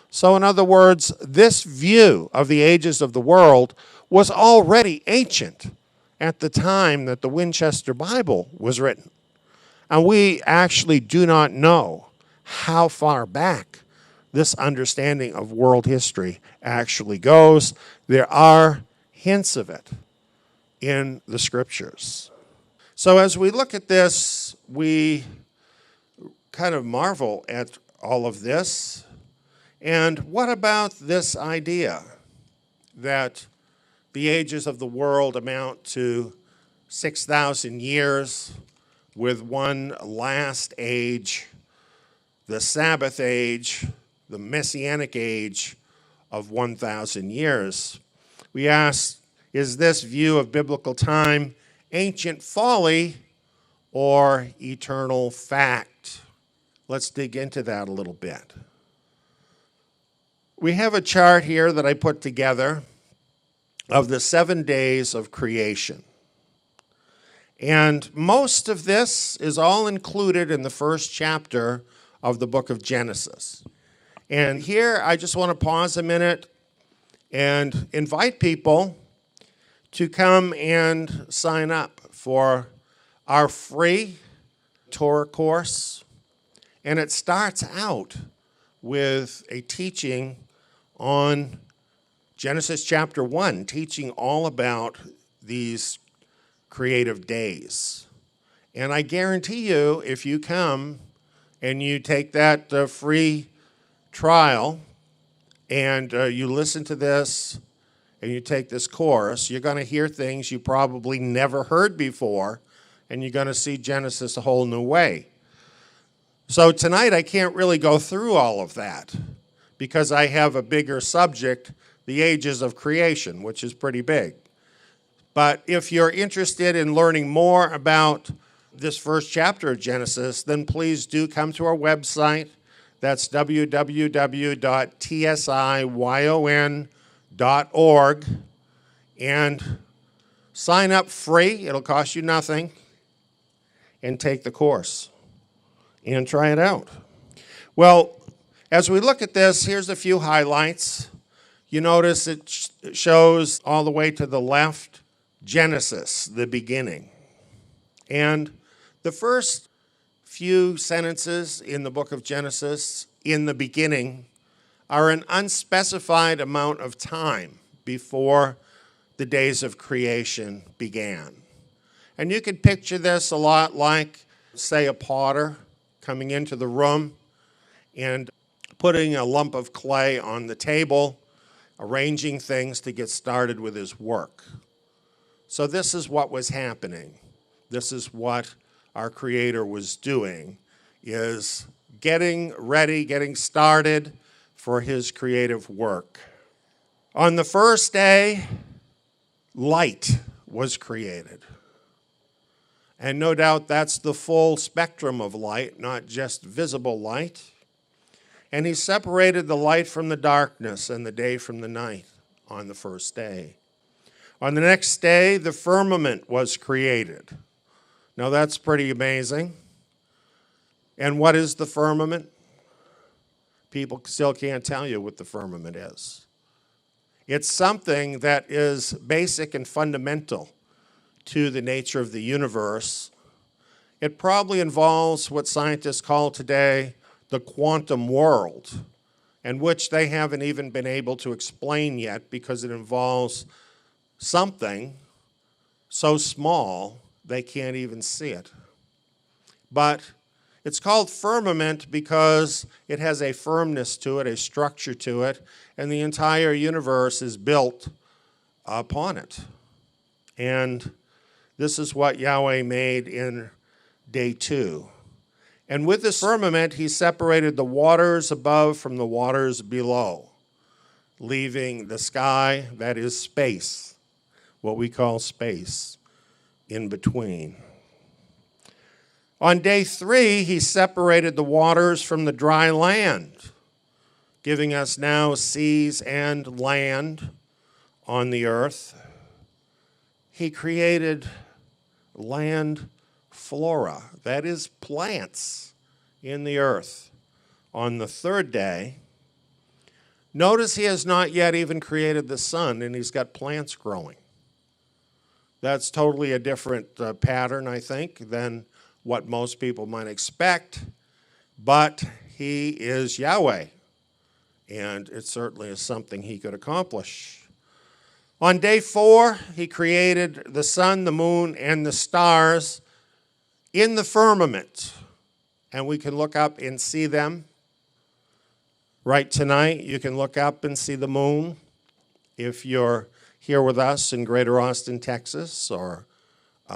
So in other words, this view of the ages of the world was already ancient at the time that the Winchester Bible was written. And we actually do not know how far back this understanding of world history actually goes. There are hints of it in the scriptures. So as we look at this, we kind of marvel at all of this. And what about this idea that the ages of the world amount to 6,000 years with one last age, the Sabbath age, the Messianic age of 1,000 years? We ask, is this view of biblical time ancient folly or eternal fact? Let's dig into that a little bit. We have a chart here that I put together of the 7 days of creation. And most of this is all included in the first chapter of the book of Genesis. And here I just want to pause a minute and invite people to come and sign up for our free Torah course. And it starts out with a teaching on Genesis chapter 1, teaching all about these creative days. And I guarantee you, if you come and you take that free trial and you listen to this and you take this course, you're going to hear things you probably never heard before, and you're going to see Genesis a whole new way. So tonight I can't really go through all of that because I have a bigger subject, the ages of creation, which is pretty big. But if you're interested in learning more about this first chapter of Genesis, then please do come to our website. That's www.tsiyon.org, and sign up free. It'll cost you nothing, and take the course and try it out. Well, as we look at this, here's a few highlights. You notice it shows all the way to the left, Genesis, the beginning. And the first few sentences in the book of Genesis, in the beginning, are an unspecified amount of time before the days of creation began. And you could picture this a lot like, say, a potter coming into the room, and putting a lump of clay on the table, arranging things to get started with his work. So this is what was happening. This is what our Creator was doing, is getting ready, getting started for his creative work. On the first day, light was created. And no doubt that's the full spectrum of light, not just visible light. And he separated the light from the darkness and the day from the night on the first day. On the next day, the firmament was created. Now that's pretty amazing. And what is the firmament? People still can't tell you what the firmament is. It's something that is basic and fundamental to the nature of the universe. It probably involves what scientists call today the quantum world, and which they haven't even been able to explain yet because it involves something so small they can't even see it. But it's called firmament because it has a firmness to it, a structure to it, and the entire universe is built upon it. And this is what Yahweh made in day 2. And with this firmament, he separated the waters above from the waters below, leaving the sky, that is space, what we call space, in between. On day 3, he separated the waters from the dry land, giving us now seas and land on the earth. He created land flora, that is plants in the earth. On the third day, notice he has not yet even created the sun, and he's got plants growing. That's totally a different pattern, I think, than what most people might expect, but he is Yahweh, and it certainly is something he could accomplish. On day 4, he created the sun, the moon, and the stars in the firmament, and we can look up and see them. Right tonight, you can look up and see the moon if you're here with us in Greater Austin, Texas, or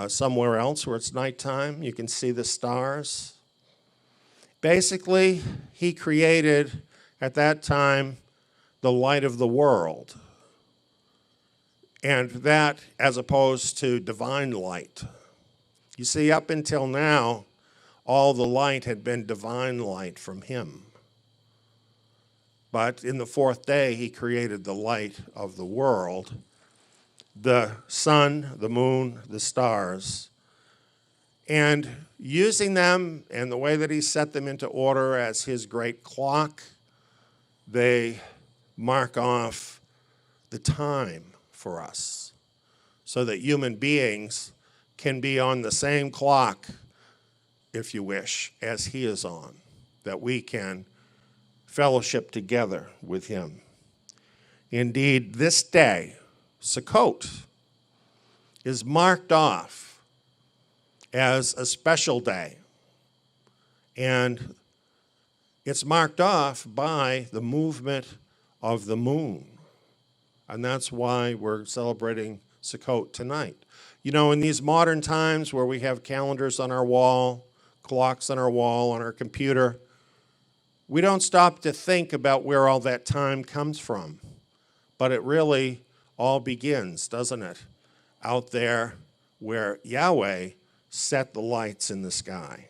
somewhere else where it's nighttime. You can see the stars. Basically, he created, at that time, the light of the world, and that as opposed to divine light. You see, up until now, all the light had been divine light from him. But in the 4th day, he created the light of the world, the sun, the moon, the stars, and using them and the way that he set them into order as his great clock, they mark off the time for us so that human beings can be on the same clock, if you wish, as he is on, that we can fellowship together with him. Indeed, this day, Sukkot, is marked off as a special day, and it's marked off by the movement of the moon, and that's why we're celebrating Sukkot tonight. You know, in these modern times where we have calendars on our wall, clocks on our wall, on our computer, we don't stop to think about where all that time comes from. But it really all begins, doesn't it? Out there where Yahweh set the lights in the sky.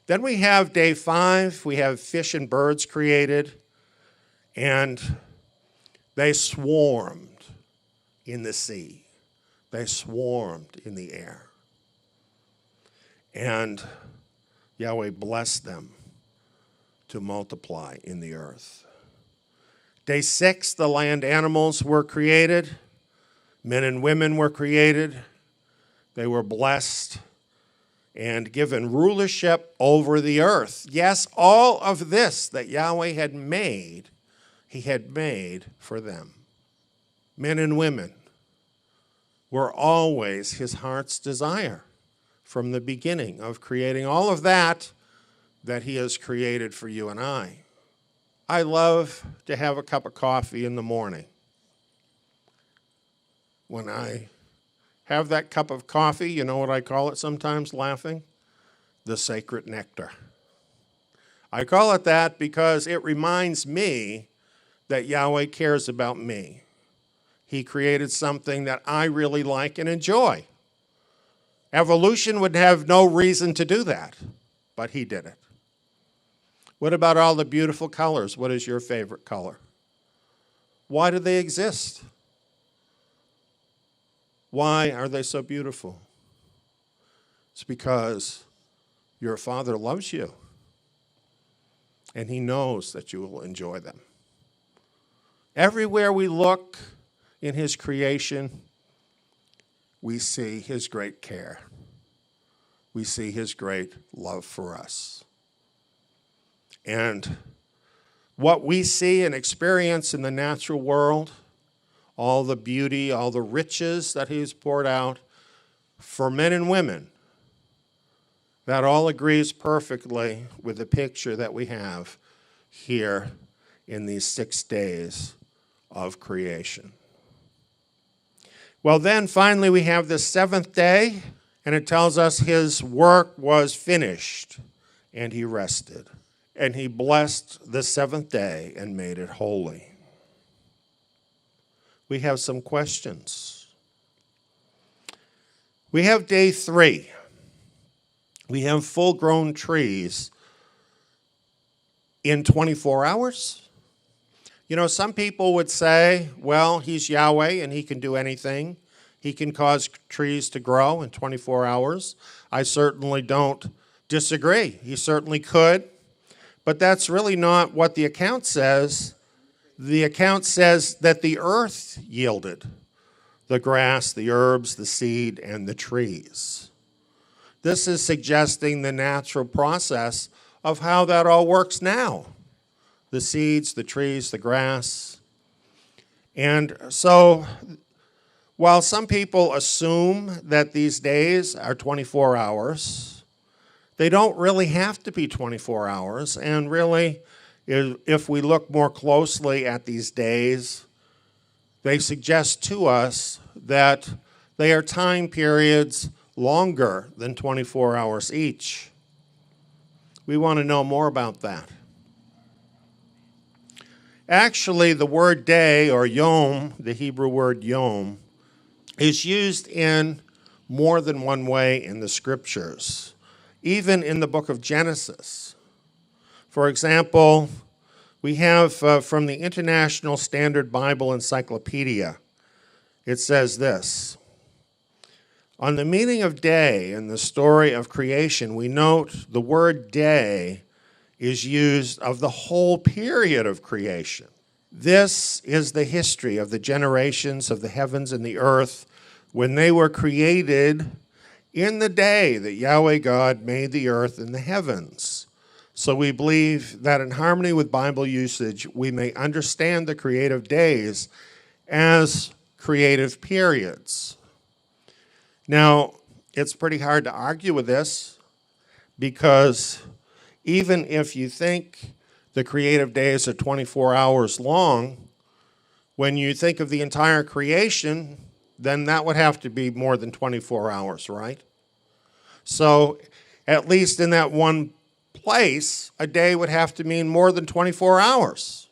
Then we have day 5. We have fish and birds created, and they swarmed in the sea. They swarmed in the air. And Yahweh blessed them to multiply in the earth. Day 6, the land animals were created. Men and women were created. They were blessed and given rulership over the earth. Yes, all of this that Yahweh had made, he had made for them. Men and women were always his heart's desire from the beginning of creating all of that that he has created for you and I. I love to have a cup of coffee in the morning. When I have that cup of coffee, you know what I call it sometimes, laughing? The sacred nectar. I call it that because it reminds me that Yahweh cares about me. He created something that I really like and enjoy. Evolution would have no reason to do that, but he did it. What about all the beautiful colors? What is your favorite color? Why do they exist? Why are they so beautiful? It's because your Father loves you, and he knows that you will enjoy them. Everywhere we look in his creation, we see his great care. We see his great love for us. And what we see and experience in the natural world, all the beauty, all the riches that he's poured out for men and women, that all agrees perfectly with the picture that we have here in these 6 days of creation. Well, then finally we have the 7th day, and it tells us his work was finished, and he rested. And he blessed the 7th day and made it holy. We have some questions. We have day 3. We have full-grown trees in 24 hours. You know, some people would say, well, he's Yahweh and he can do anything. He can cause trees to grow in 24 hours. I certainly don't disagree. He certainly could. But that's really not what the account says. The account says that the earth yielded the grass, the herbs, the seed, and the trees. This is suggesting the natural process of how that all works now. The seeds, the trees, the grass. And so, while some people assume that these days are 24 hours, they don't really have to be 24 hours. And really, if we look more closely at these days, they suggest to us that they are time periods longer than 24 hours each. We want to know more about that. Actually, the word day, or yom, the Hebrew word yom, is used in more than one way in the scriptures, even in the book of Genesis. For example, we have from the International Standard Bible Encyclopedia, it says this: on the meaning of day in the story of creation, we note the word day is used of the whole period of creation. This is the history of the generations of the heavens and the earth when they were created in the day that Yahweh God made the earth and the heavens. So we believe that in harmony with Bible usage, we may understand the creative days as creative periods. Now, it's pretty hard to argue with this, because even if you think the creative days are 24 hours long, when you think of the entire creation, then that would have to be more than 24 hours, right? So at least in that one place, a day would have to mean more than 24 hours.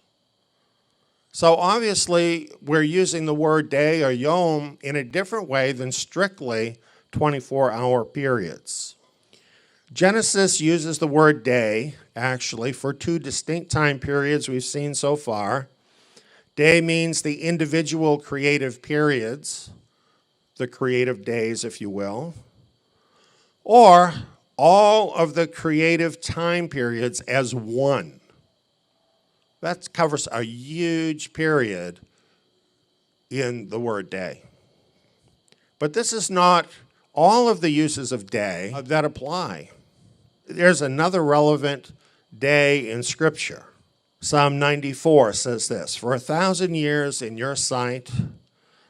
So obviously, we're using the word day or yom in a different way than strictly 24-hour periods. Genesis uses the word day, actually, for 2 distinct time periods we've seen so far. Day means the individual creative periods, the creative days, if you will, or all of the creative time periods as one. That covers a huge period in the word day. But this is not all of the uses of day that apply. There's another relevant day in Scripture. Psalm 94 says this: for 1,000 years in your sight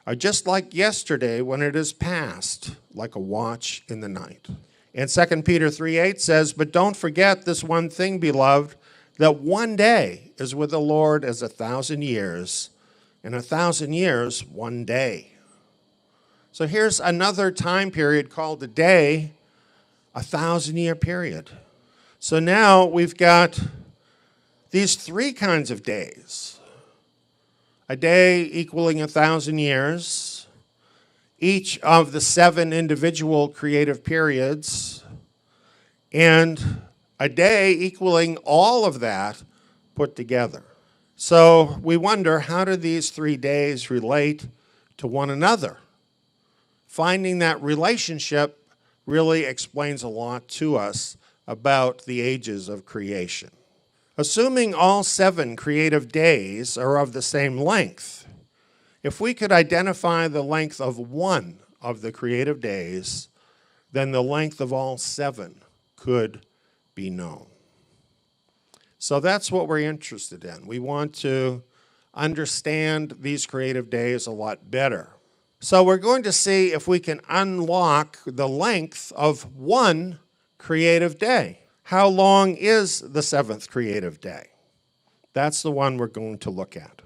are just like yesterday when it is past, like a watch in the night. And 2 Peter 3:8 says, "But don't forget this one thing, beloved, that one day is with the Lord as 1,000 years, and 1,000 years, one day." So here's another time period called a day, 1,000-year period. So now we've got these three kinds of days. A day equaling 1,000 years, each of the 7 individual creative periods, and a day equaling all of that put together. So we wonder, how do these 3 days relate to one another? Finding that relationship really explains a lot to us about the ages of creation. Assuming all 7 creative days are of the same length, if we could identify the length of one of the creative days, then the length of all 7 could be known. So that's what we're interested in. We want to understand these creative days a lot better. So we're going to see if we can unlock the length of one creative day. How long is the 7th creative day? That's the one we're going to look at.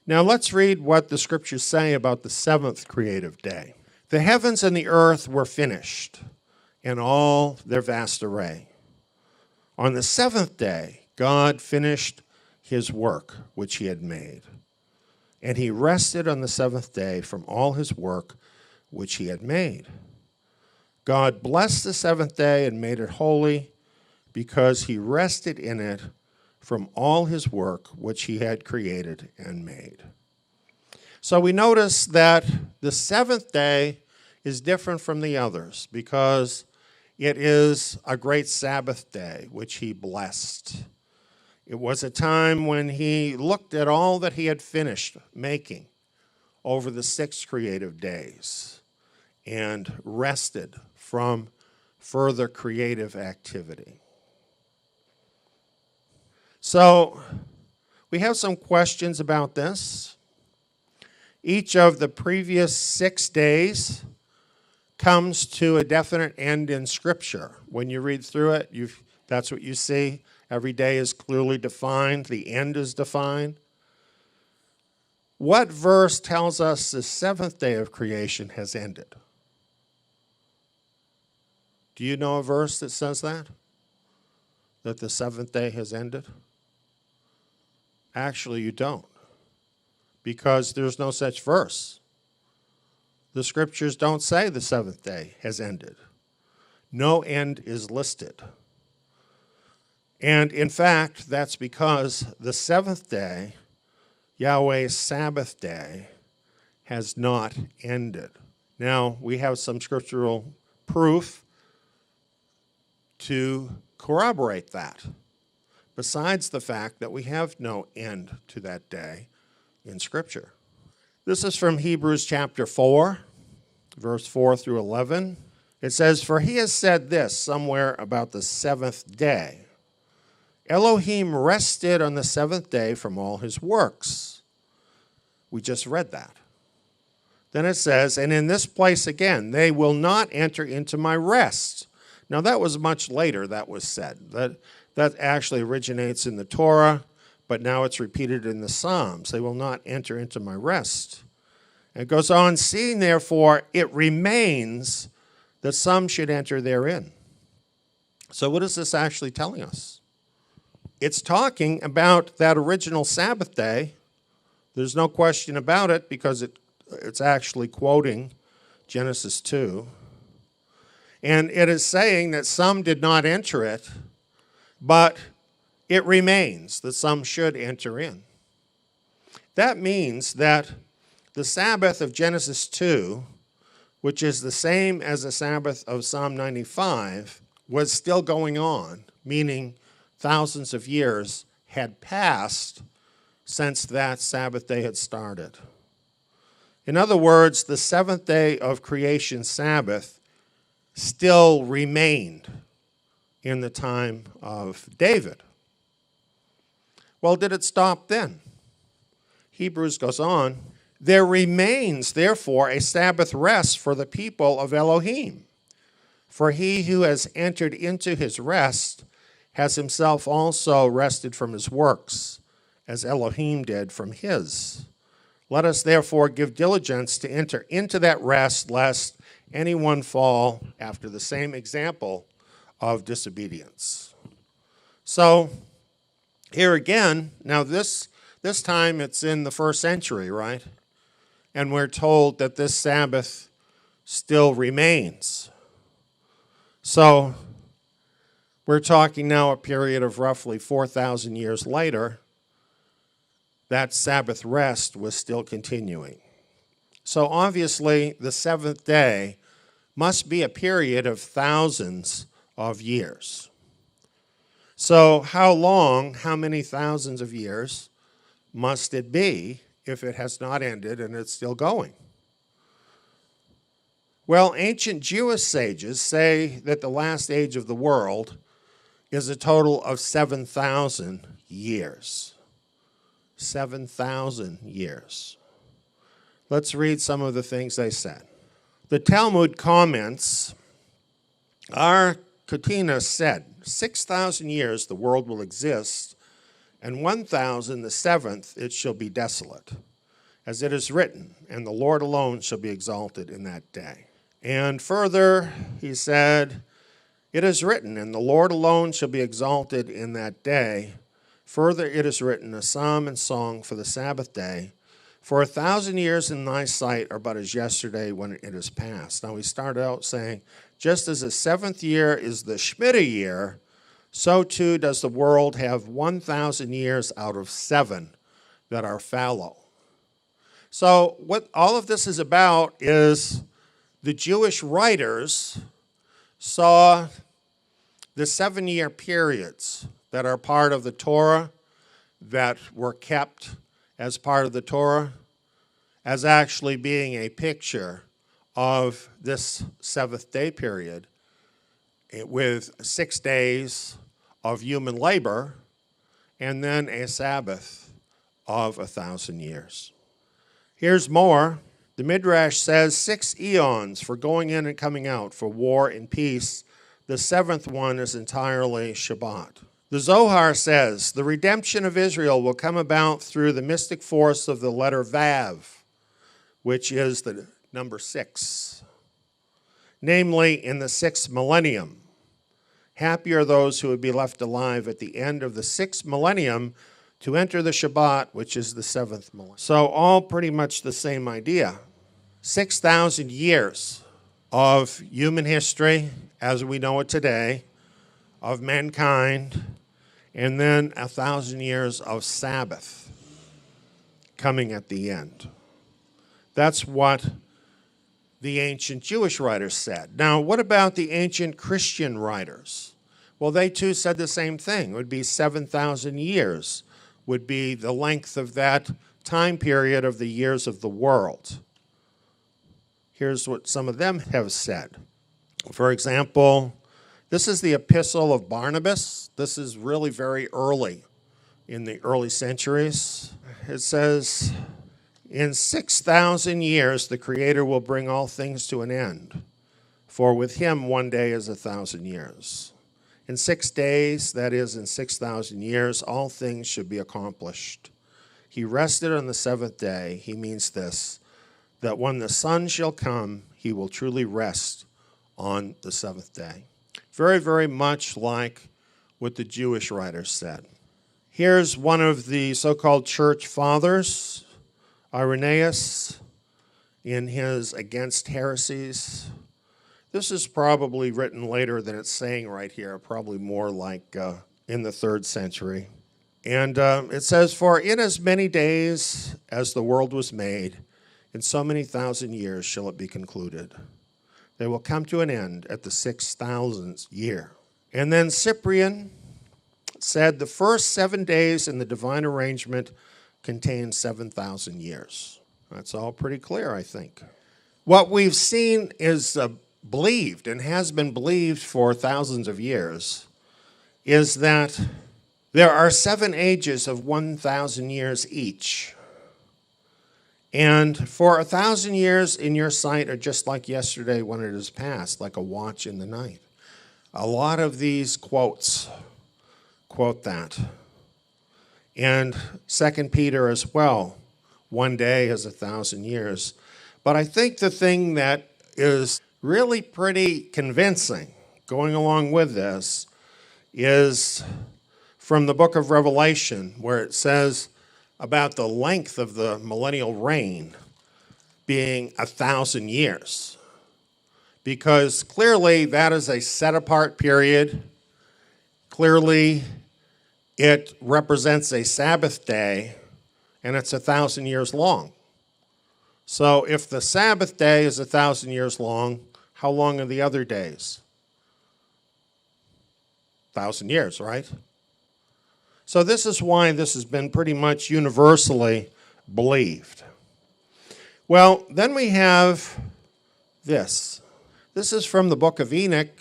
Now let's read what the scriptures say about the 7th creative day. "The heavens and the earth were finished, in all their vast array. On the 7th day, God finished his work which he had made. And he rested on the 7th day from all his work which he had made. God blessed the 7th day and made it holy, because he rested in it from all his work which he had created and made." So we notice that the 7th day is different from the others because it is a great Sabbath day which he blessed. It was a time when he looked at all that he had finished making over the 6 creative days and rested from further creative activity. So we have some questions about this. Each of the previous 6 days comes to a definite end in Scripture. When you read through it, that's what you see. Every day is clearly defined. The end is defined. What verse tells us the 7th day of creation has ended? Do you know a verse that says that? That the 7th day has ended? Actually, you don't, because there's no such verse. The scriptures don't say the 7th day has ended. No end is listed. And in fact, that's because the 7th day, Yahweh's Sabbath day, has not ended. Now, we have some scriptural proof to corroborate that, besides the fact that we have no end to that day in Scripture. This is from Hebrews chapter 4, verse 4 through 11. It says, "For he has said this somewhere about the 7th day. Elohim rested on the 7th day from all his works." We just read that. Then it says, "And in this place again, they will not enter into my rest." Now that was much later that was said. That actually originates in the Torah, but now it's repeated in the Psalms. They will not enter into my rest. And it goes on, "Seeing therefore it remains that some should enter therein." So what is this actually telling us? It's talking about that original Sabbath day. There's no question about it because it's actually quoting Genesis 2. And it is saying that some did not enter it, but it remains that some should enter in. That means that the Sabbath of Genesis 2, which is the same as the Sabbath of Psalm 95, was still going on, meaning thousands of years had passed since that Sabbath day had started. In other words, the 7th day of creation Sabbath still remained in the time of David. Well, did it stop then? Hebrews goes on, "There remains, therefore, a Sabbath rest for the people of Elohim. For he who has entered into his rest has himself also rested from his works, as Elohim did from his. Let us therefore give diligence to enter into that rest, lest anyone fall after the same example of disobedience. So here again, now this time it's in the 1st century, right? And we're told that this Sabbath still remains. So we're talking now a period of roughly 4,000 years later. That Sabbath rest was still continuing. So obviously, the 7th day must be a period of thousands of years. So how long, how many thousands of years must it be if it has not ended and it's still going? Well, ancient Jewish sages say that the last age of the world is a total of 7,000 years. 7,000 years. Let's read some of the things they said. The Talmud comments, our Katina said, 6,000 years the world will exist, and 1,000 the 7th it shall be desolate. As it is written, and the Lord alone shall be exalted in that day. And further, he said, it is written, and the Lord alone shall be exalted in that day. Further, it is written, a psalm and song for the Sabbath day. For 1,000 years in thy sight are but as yesterday when it is past. Now we started out saying, just as the 7th year is the Shemitah year, so too does the world have 1,000 years out of 7 that are fallow. So what all of this is about is the Jewish writers saw the 7-year periods that are part of the Torah, that were kept as part of the Torah, as actually being a picture of this 7th day period with 6 days of human labor and then a Sabbath of 1,000 years. Here's more. The Midrash says 6 eons for going in and coming out, for war and peace. The 7th one is entirely Shabbat. The Zohar says the redemption of Israel will come about through the mystic force of the letter Vav, which is the number 6, namely in the 6th millennium. Happy are those who would be left alive at the end of the 6th millennium to enter the Shabbat, which is the 7th millennium. So all pretty much the same idea. 6,000 years of human history as we know it today, of mankind, and then 1,000 years of Sabbath coming at the end. That's what the ancient Jewish writers said. Now, what about the ancient Christian writers? Well, they too said the same thing. It would be 7,000 years would be the length of that time period of the years of the world. Here's what some of them have said. For example, this is the Epistle of Barnabas. This is really very early, in the early centuries. It says, in 6,000 years the Creator will bring all things to an end, for with him 1 day is 1,000 years. In 6 days, that is in 6,000 years, all things should be accomplished. He rested on the 7th day. He means this, that when the sun shall come, he will truly rest on the 7th day. Very, very much like what the Jewish writers said. Here's one of the so-called church fathers, Irenaeus, in his Against Heresies. This is probably written later than it's saying right here, probably more like in the 3rd century. And it says, for in as many days as the world was made, in so many thousand years shall it be concluded. They will come to an end at the 6,000th year. And then Cyprian said the first 7 days in the divine arrangement contain 7,000 years. That's all pretty clear, I think. What we've seen is believed, and has been believed for thousands of years, is that there are 7 ages of 1,000 years each. And for 1,000 years in your sight are just like yesterday when it is past, like a watch in the night. A lot of these quotes quote that. And 2 Peter as well, one day is 1,000 years. But I think the thing that is really pretty convincing going along with this is from the book of Revelation, where it says about the length of the millennial reign being 1,000 years. Because clearly that is a set-apart period. Clearly it represents a Sabbath day, and it's 1,000 years long. So if the Sabbath day is 1,000 years long, how long are the other days? 1,000 years, right? So this is why this has been pretty much universally believed. Well, then we have this. This is from the book of Enoch,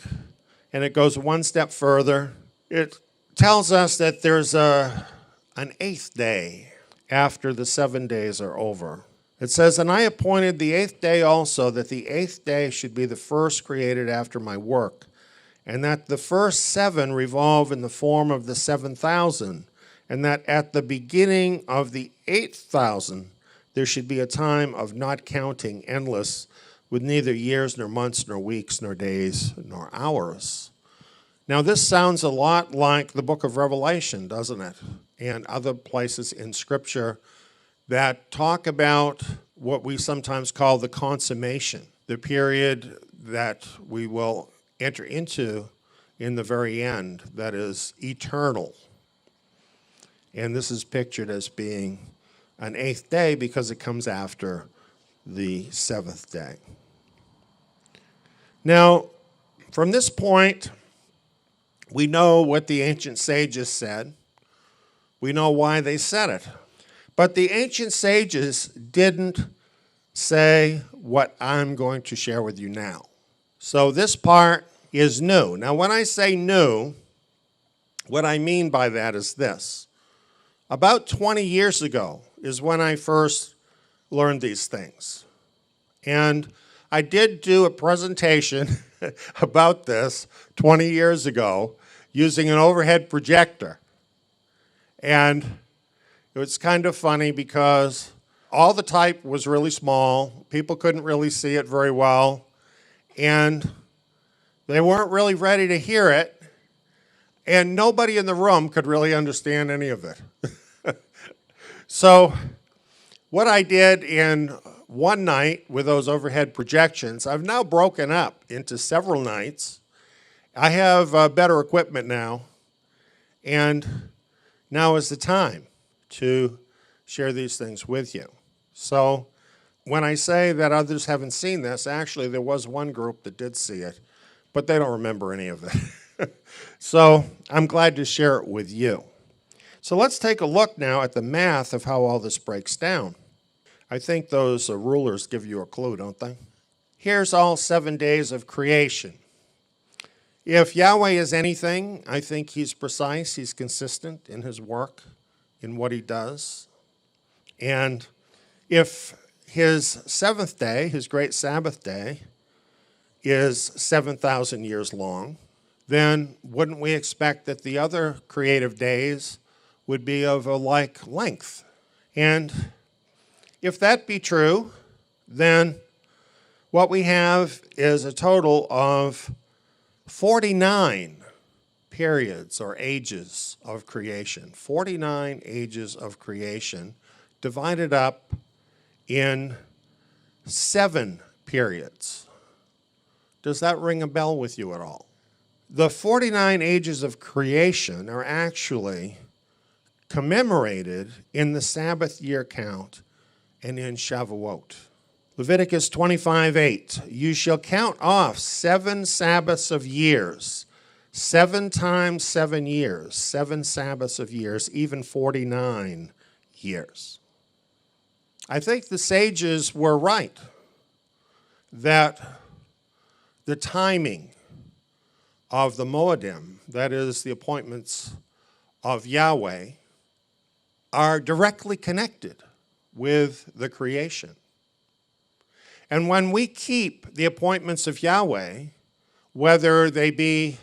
and it goes one step further. It tells us that there's an 8th day after the 7 days are over. It says, "And I appointed the 8th day also, that the 8th day should be the first created after my work, and that the first 7 revolve in the form of the 7,000, and that at the beginning of the 8,000 there should be a time of not counting, endless, with neither years nor months nor weeks nor days nor hours." Now this sounds a lot like the book of Revelation, doesn't it? And other places in Scripture that talk about what we sometimes call the consummation, the period that we will enter into in the very end that is eternal. And this is pictured as being an 8th day because it comes after the 7th day. Now, from this point, we know what the ancient sages said. We know why they said it. But the ancient sages didn't say what I'm going to share with you now. So this part is new. Now, when I say new, what I mean by that is this. About 20 years ago is when I first learned these things. And I did do a presentation about this 20 years ago using an overhead projector. And it was kind of funny because all the type was really small. People couldn't really see it very well. And they weren't really ready to hear it. And nobody in the room could really understand any of it. So what I did in one night with those overhead projections, I've now broken up into several nights. I have better equipment now. And now is the time to share these things with you. So when I say that others haven't seen this, actually there was one group that did see it, but they don't remember any of it. So I'm glad to share it with you. So let's take a look now at the math of how all this breaks down. I think those rulers give you a clue, don't they? Here's all 7 days of creation. If Yahweh is anything, I think he's precise, he's consistent in his work, in what he does. And if his 7th day, his great Sabbath day, is 7,000 years long, then wouldn't we expect that the other creative days would be of a like length? And if that be true, then what we have is a total of 49 periods or ages of creation. 49 ages of creation divided up in 7 periods. Does that ring a bell with you at all? The 49 ages of creation are actually commemorated in the Sabbath year count and in Shavuot. Leviticus 25:8, you shall count off 7 Sabbaths of years, 7 times 7 years, 7 Sabbaths of years, even 49 years. I think the sages were right that the timing of the Moedim, that is the appointments of Yahweh, are directly connected with the creation. And when we keep the appointments of Yahweh, whether they be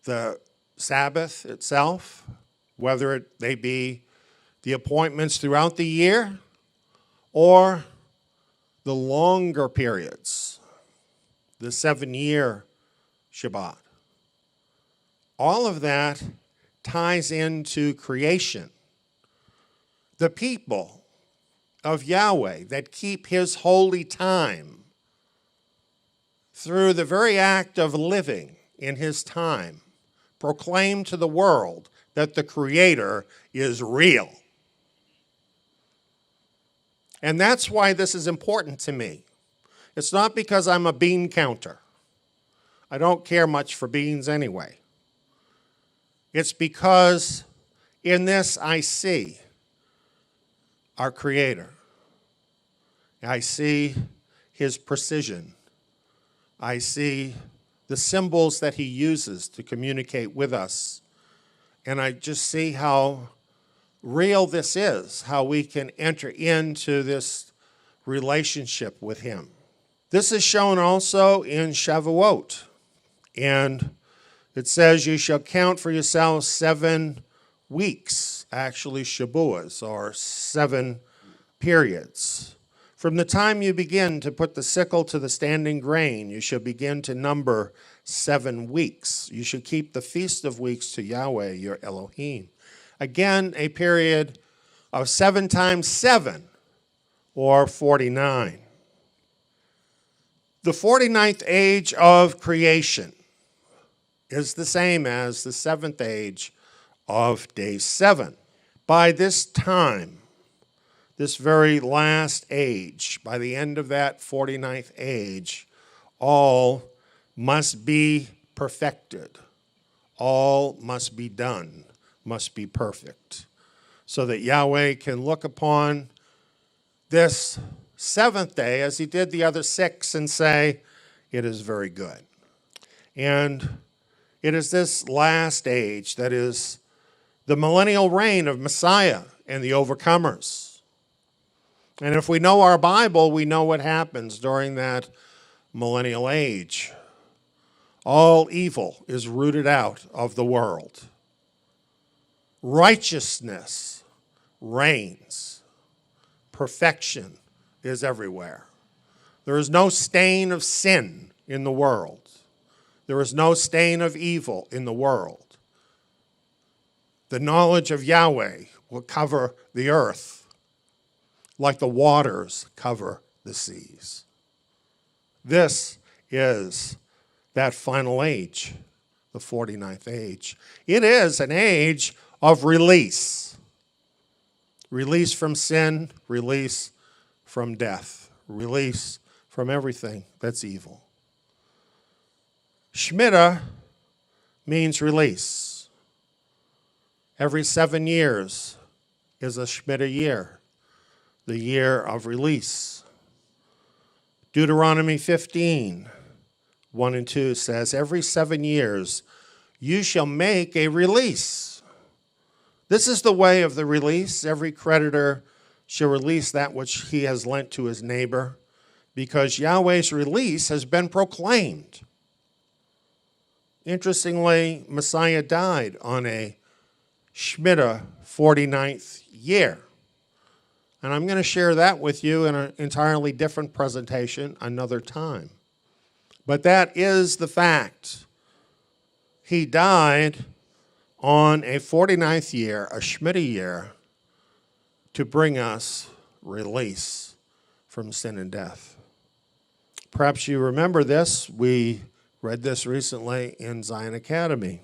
the Sabbath itself, whether they be the appointments throughout the year, or the longer periods, the 7-year Shabbat, all of that ties into creation. The people of Yahweh that keep his holy time through the very act of living in his time proclaim to the world that the Creator is real. And that's why this is important to me. It's not because I'm a bean counter. I don't care much for beans anyway. It's because in this I see our Creator. I see his precision. I see the symbols that he uses to communicate with us. And I just see how real this is, how we can enter into this relationship with him. This is shown also in Shavuot. And it says, you shall count for yourselves 7 weeks, actually Shabuas, or 7 periods. From the time you begin to put the sickle to the standing grain, you shall begin to number 7 weeks. You shall keep the feast of weeks to Yahweh, your Elohim. Again, a period of 7 times 7, or 49. The 49th age of creation is the same as the 7th age of day 7. By this time, this very last age, by the end of that 49th age, all must be perfected. All must be done, must be perfect, so that Yahweh can look upon this 7th day as he did the other 6 and say, it is very good. And it is this last age that is the millennial reign of Messiah and the overcomers. And if we know our Bible, we know what happens during that millennial age. All evil is rooted out of the world. Righteousness reigns. Perfection is everywhere. There is no stain of sin in the world. There is no stain of evil in the world. The knowledge of Yahweh will cover the earth like the waters cover the seas. This is that final age, the 49th age. It is an age of release. Release from sin, release from death, release from everything that's evil. Shemitah means release. Every 7 years is a Shemitah year, the year of release. Deuteronomy 15, 1 and 2 says, every 7 years you shall make a release. This is the way of the release. Every creditor shall release that which he has lent to his neighbor, because Yahweh's release has been proclaimed. Interestingly, Messiah died on a Shemitah 49th year. And I'm going to share that with you in an entirely different presentation another time. But that is the fact. He died on a 49th year, a Shemitah year, to bring us release from sin and death. Perhaps you remember this. We read this recently in Zion Academy.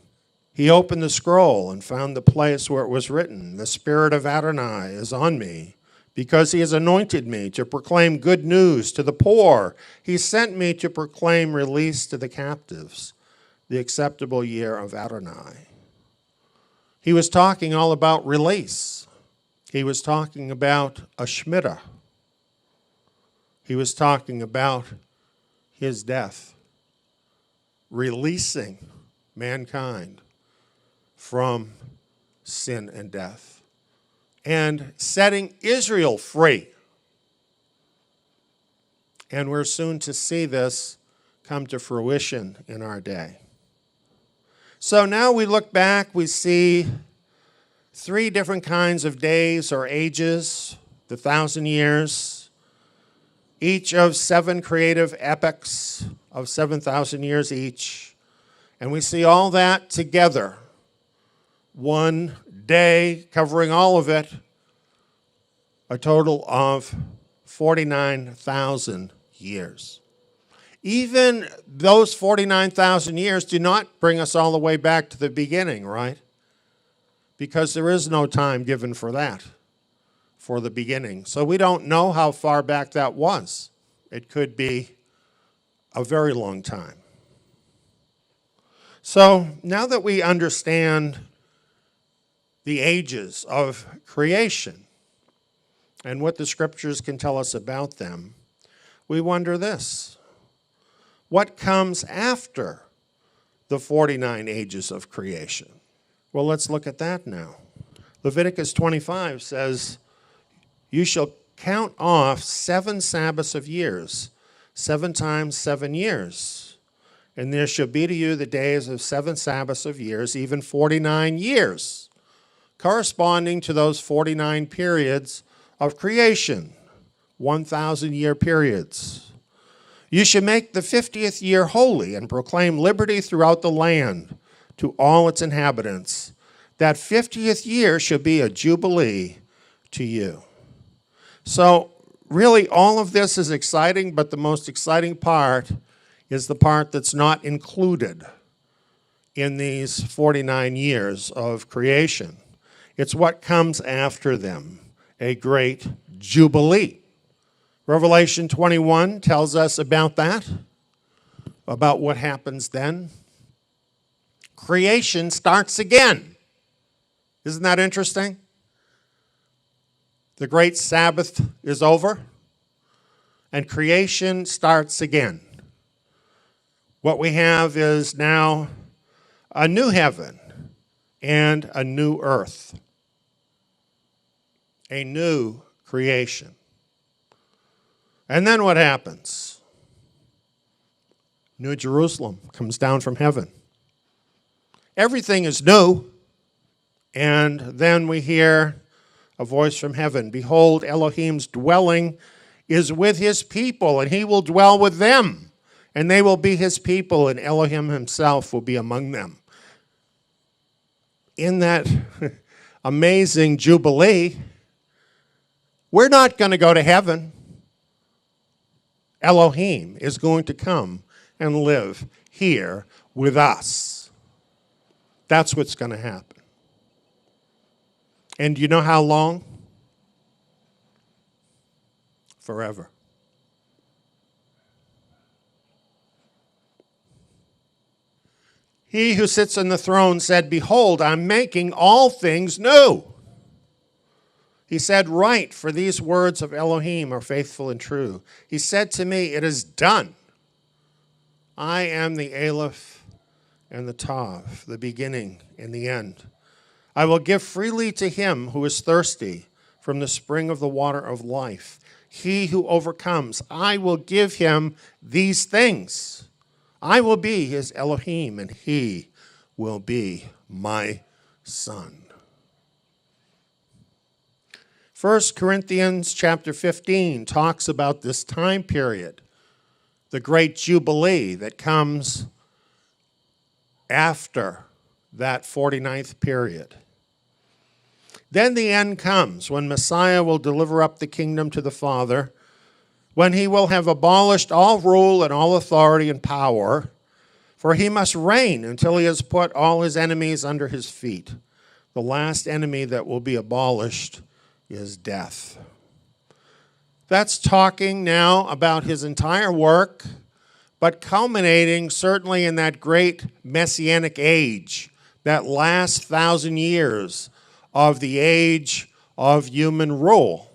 He opened the scroll and found the place where it was written, the Spirit of Adonai is on me, because he has anointed me to proclaim good news to the poor. He sent me to proclaim release to the captives, the acceptable year of Adonai. He was talking all about release. He was talking about a Shemitah. He was talking about his death, releasing mankind from sin and death and setting Israel free. And we're soon to see this come to fruition in our day. So now we look back, we see 3 different kinds of days or ages, the 1,000 years, each of 7 creative epochs of 7,000 years each. And we see all that together. One day covering all of it, a total of 49,000 years. Even those 49,000 years do not bring us all the way back to the beginning, right? Because there is no time given for that, for the beginning. So we don't know how far back that was. It could be a very long time. So now that we understand the ages of creation and what the scriptures can tell us about them, we wonder this: what comes after the 49 ages of creation? Well, let's look at that now. Leviticus 25 says, "You shall count off 7 Sabbaths of years, 7 times 7 years. And there shall be to you the days of 7 Sabbaths of years, even 49 years, corresponding to those 49 periods of creation, 1,000-year periods. You shall make the 50th year holy and proclaim liberty throughout the land to all its inhabitants. That 50th year shall be a jubilee to you." So really all of this is exciting, but the most exciting part is the part that's not included in these 49 years of creation. It's what comes after them, a great jubilee. Revelation 21 tells us about that, about what happens then. Creation starts again. Isn't that interesting? The great Sabbath is over, and creation starts again. What we have is now a new heaven and a new earth, a new creation. And then what happens? New Jerusalem comes down from heaven. Everything is new, and then we hear a voice from heaven. "Behold, Elohim's dwelling is with his people, and he will dwell with them, and they will be his people, and Elohim himself will be among them." In that amazing jubilee, we're not going to go to heaven. Elohim is going to come and live here with us. That's what's going to happen. And you know how long? Forever. He who sits on the throne said, "Behold, I'm making all things new." He said, "Write, for these words of Elohim are faithful and true." He said to me, "It is done. I am the Aleph and the Tav, the beginning and the end. I will give freely to him who is thirsty from the spring of the water of life. He who overcomes, I will give him these things. I will be his Elohim, and he will be my son." 1 Corinthians chapter 15 talks about this time period, the great jubilee that comes after that 49th period. Then the end comes, when Messiah will deliver up the kingdom to the Father, when he will have abolished all rule and all authority and power, for he must reign until he has put all his enemies under his feet. The last enemy that will be abolished is death. That's talking now about his entire work, but culminating certainly in that great messianic age, that last 1,000 years of the age of human rule,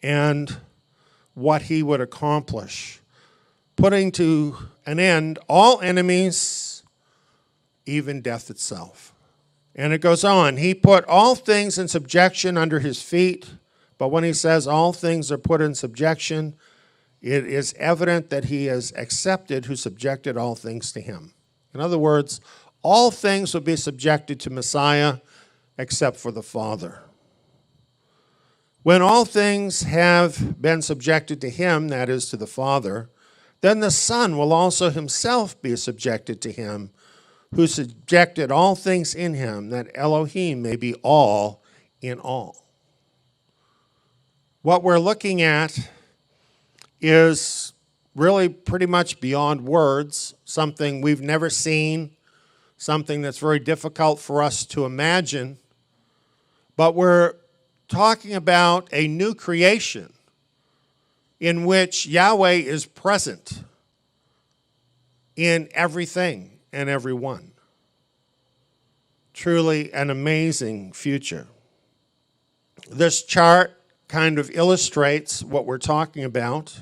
and what he would accomplish, putting to an end all enemies, even death itself. And it goes on. He put all things in subjection under his feet. But when he says all things are put in subjection, it is evident that he has accepted who subjected all things to him. In other words, all things will be subjected to Messiah except for the Father. When all things have been subjected to him, that is to the Father, then the Son will also himself be subjected to him, who subjected all things in him, that Elohim may be all in all. What we're looking at is really pretty much beyond words, something we've never seen, something that's very difficult for us to imagine. But we're talking about a new creation in which Yahweh is present in everything and everyone. Truly an amazing future. This chart kind of illustrates what we're talking about.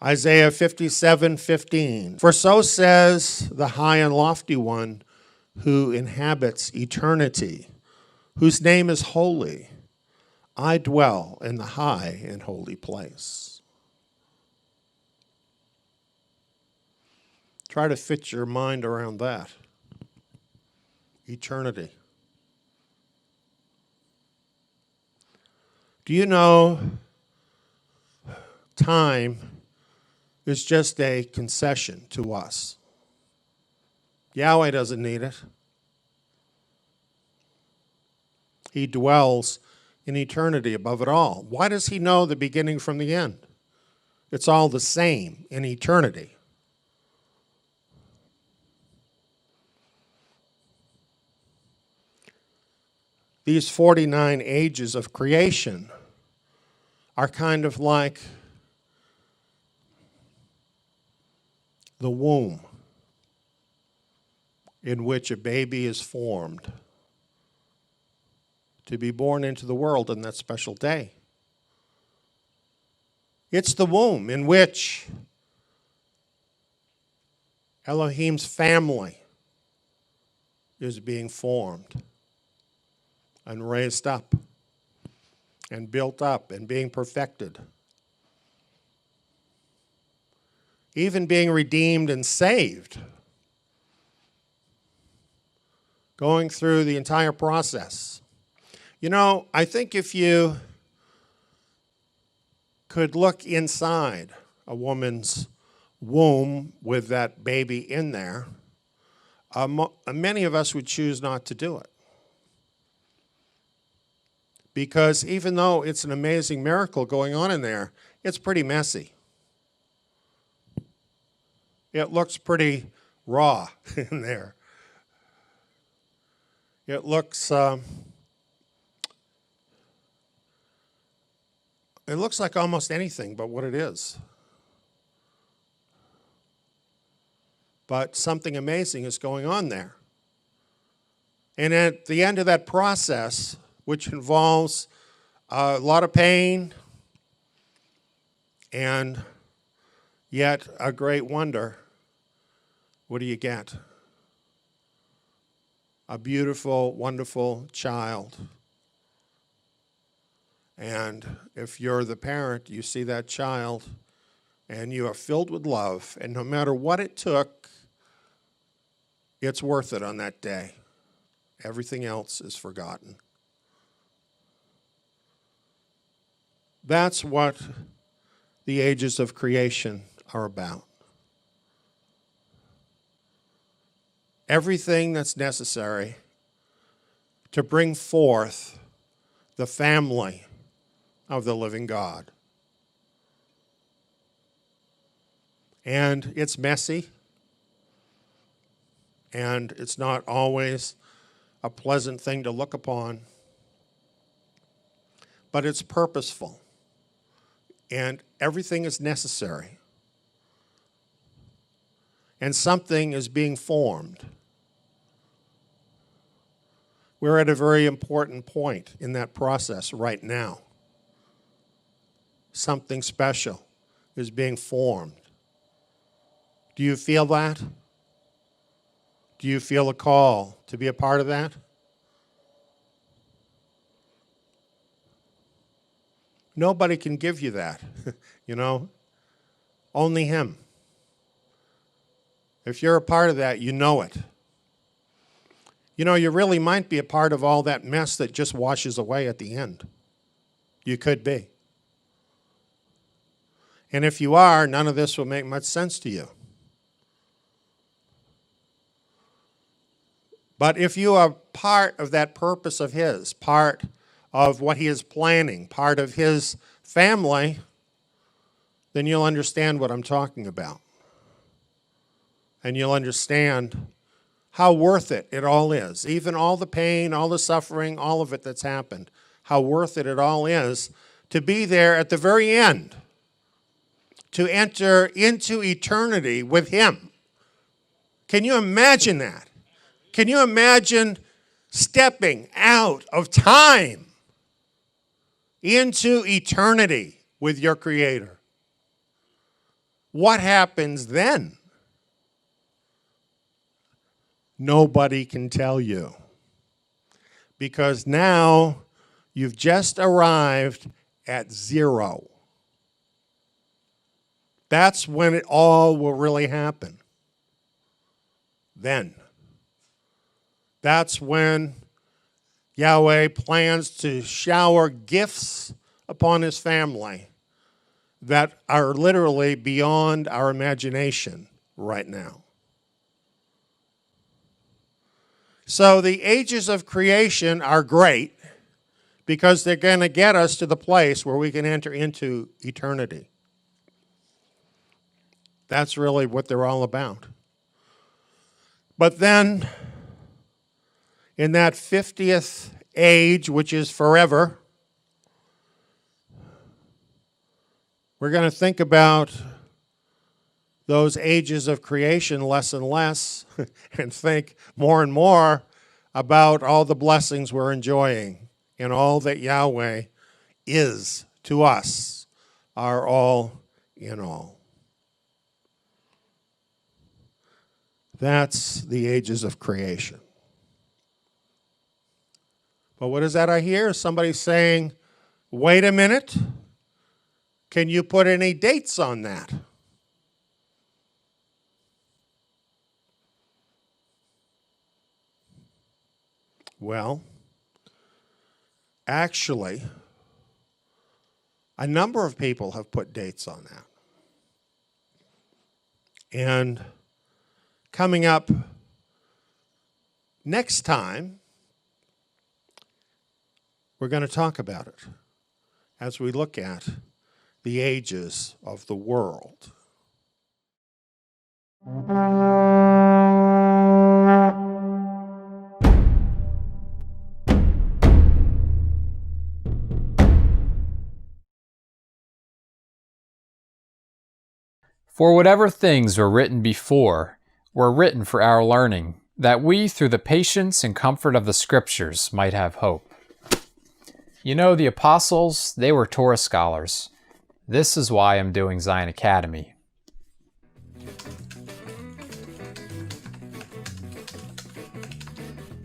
Isaiah 57:15. For so says the high and lofty one who inhabits eternity, whose name is holy. I dwell in the high and holy place. Try to fit your mind around that. Eternity. Do you know time is just a concession to us? Yahweh doesn't need it. He dwells in eternity above it all. Why does he know the beginning from the end? It's all the same in eternity. These 49 ages of creation are kind of like the womb in which a baby is formed to be born into the world on that special day. It's the womb in which Elohim's family is being formed and raised up and built up and being perfected. Even being redeemed and saved. Going through the entire process. You know, I think if you could look inside a woman's womb with that baby in there, many of us would choose not to do it. Because even though it's an amazing miracle going on in there, it's pretty messy. It looks pretty raw in there. It looks like almost anything but what it is. But something amazing is going on there. And at the end of that process, which involves a lot of pain and yet a great wonder, what do you get? A beautiful, wonderful child. And if you're the parent, you see that child and you are filled with love, and no matter what it took, it's worth it on that day. Everything else is forgotten. That's what the ages of creation are about. Everything that's necessary to bring forth the family of the living God. And it's messy, and it's not always a pleasant thing to look upon, but it's purposeful. And everything is necessary. And something is being formed. We're at a very important point in that process right now. Something special is being formed. Do you feel that? Do you feel a call to be a part of that? Nobody can give you that, you know? Only Him. If you're a part of that, you know it. You know, you really might be a part of all that mess that just washes away at the end. You could be. And if you are, none of this will make much sense to you. But if you are part of that purpose of His, part of what He is planning, part of His family, then you'll understand what I'm talking about. And you'll understand how worth it all is. Even all the pain, all the suffering, all of it that's happened, how worth it all is to be there at the very end, to enter into eternity with Him. Can you imagine that? Can you imagine stepping out of time into eternity with your Creator? What happens then? Nobody can tell you. Because now you've just arrived at zero. That's when it all will really happen. Then. That's when Yahweh plans to shower gifts upon His family that are literally beyond our imagination right now. So the ages of creation are great because they're going to get us to the place where we can enter into eternity. That's really what they're all about. But then, in that 50th age, which is forever, we're going to think about those ages of creation less and less and think more and more about all the blessings we're enjoying and all that Yahweh is to us, our all in all. That's the ages of creation. But what is that I hear? Somebody saying, wait a minute, can you put any dates on that? Well, actually, a number of people have put dates on that. And coming up next time, we're going to talk about it as we look at the ages of the world. For whatever things were written before were written for our learning, that we, through the patience and comfort of the Scriptures, might have hope. You know, the apostles, they were Torah scholars. This is why I'm doing Zion Academy.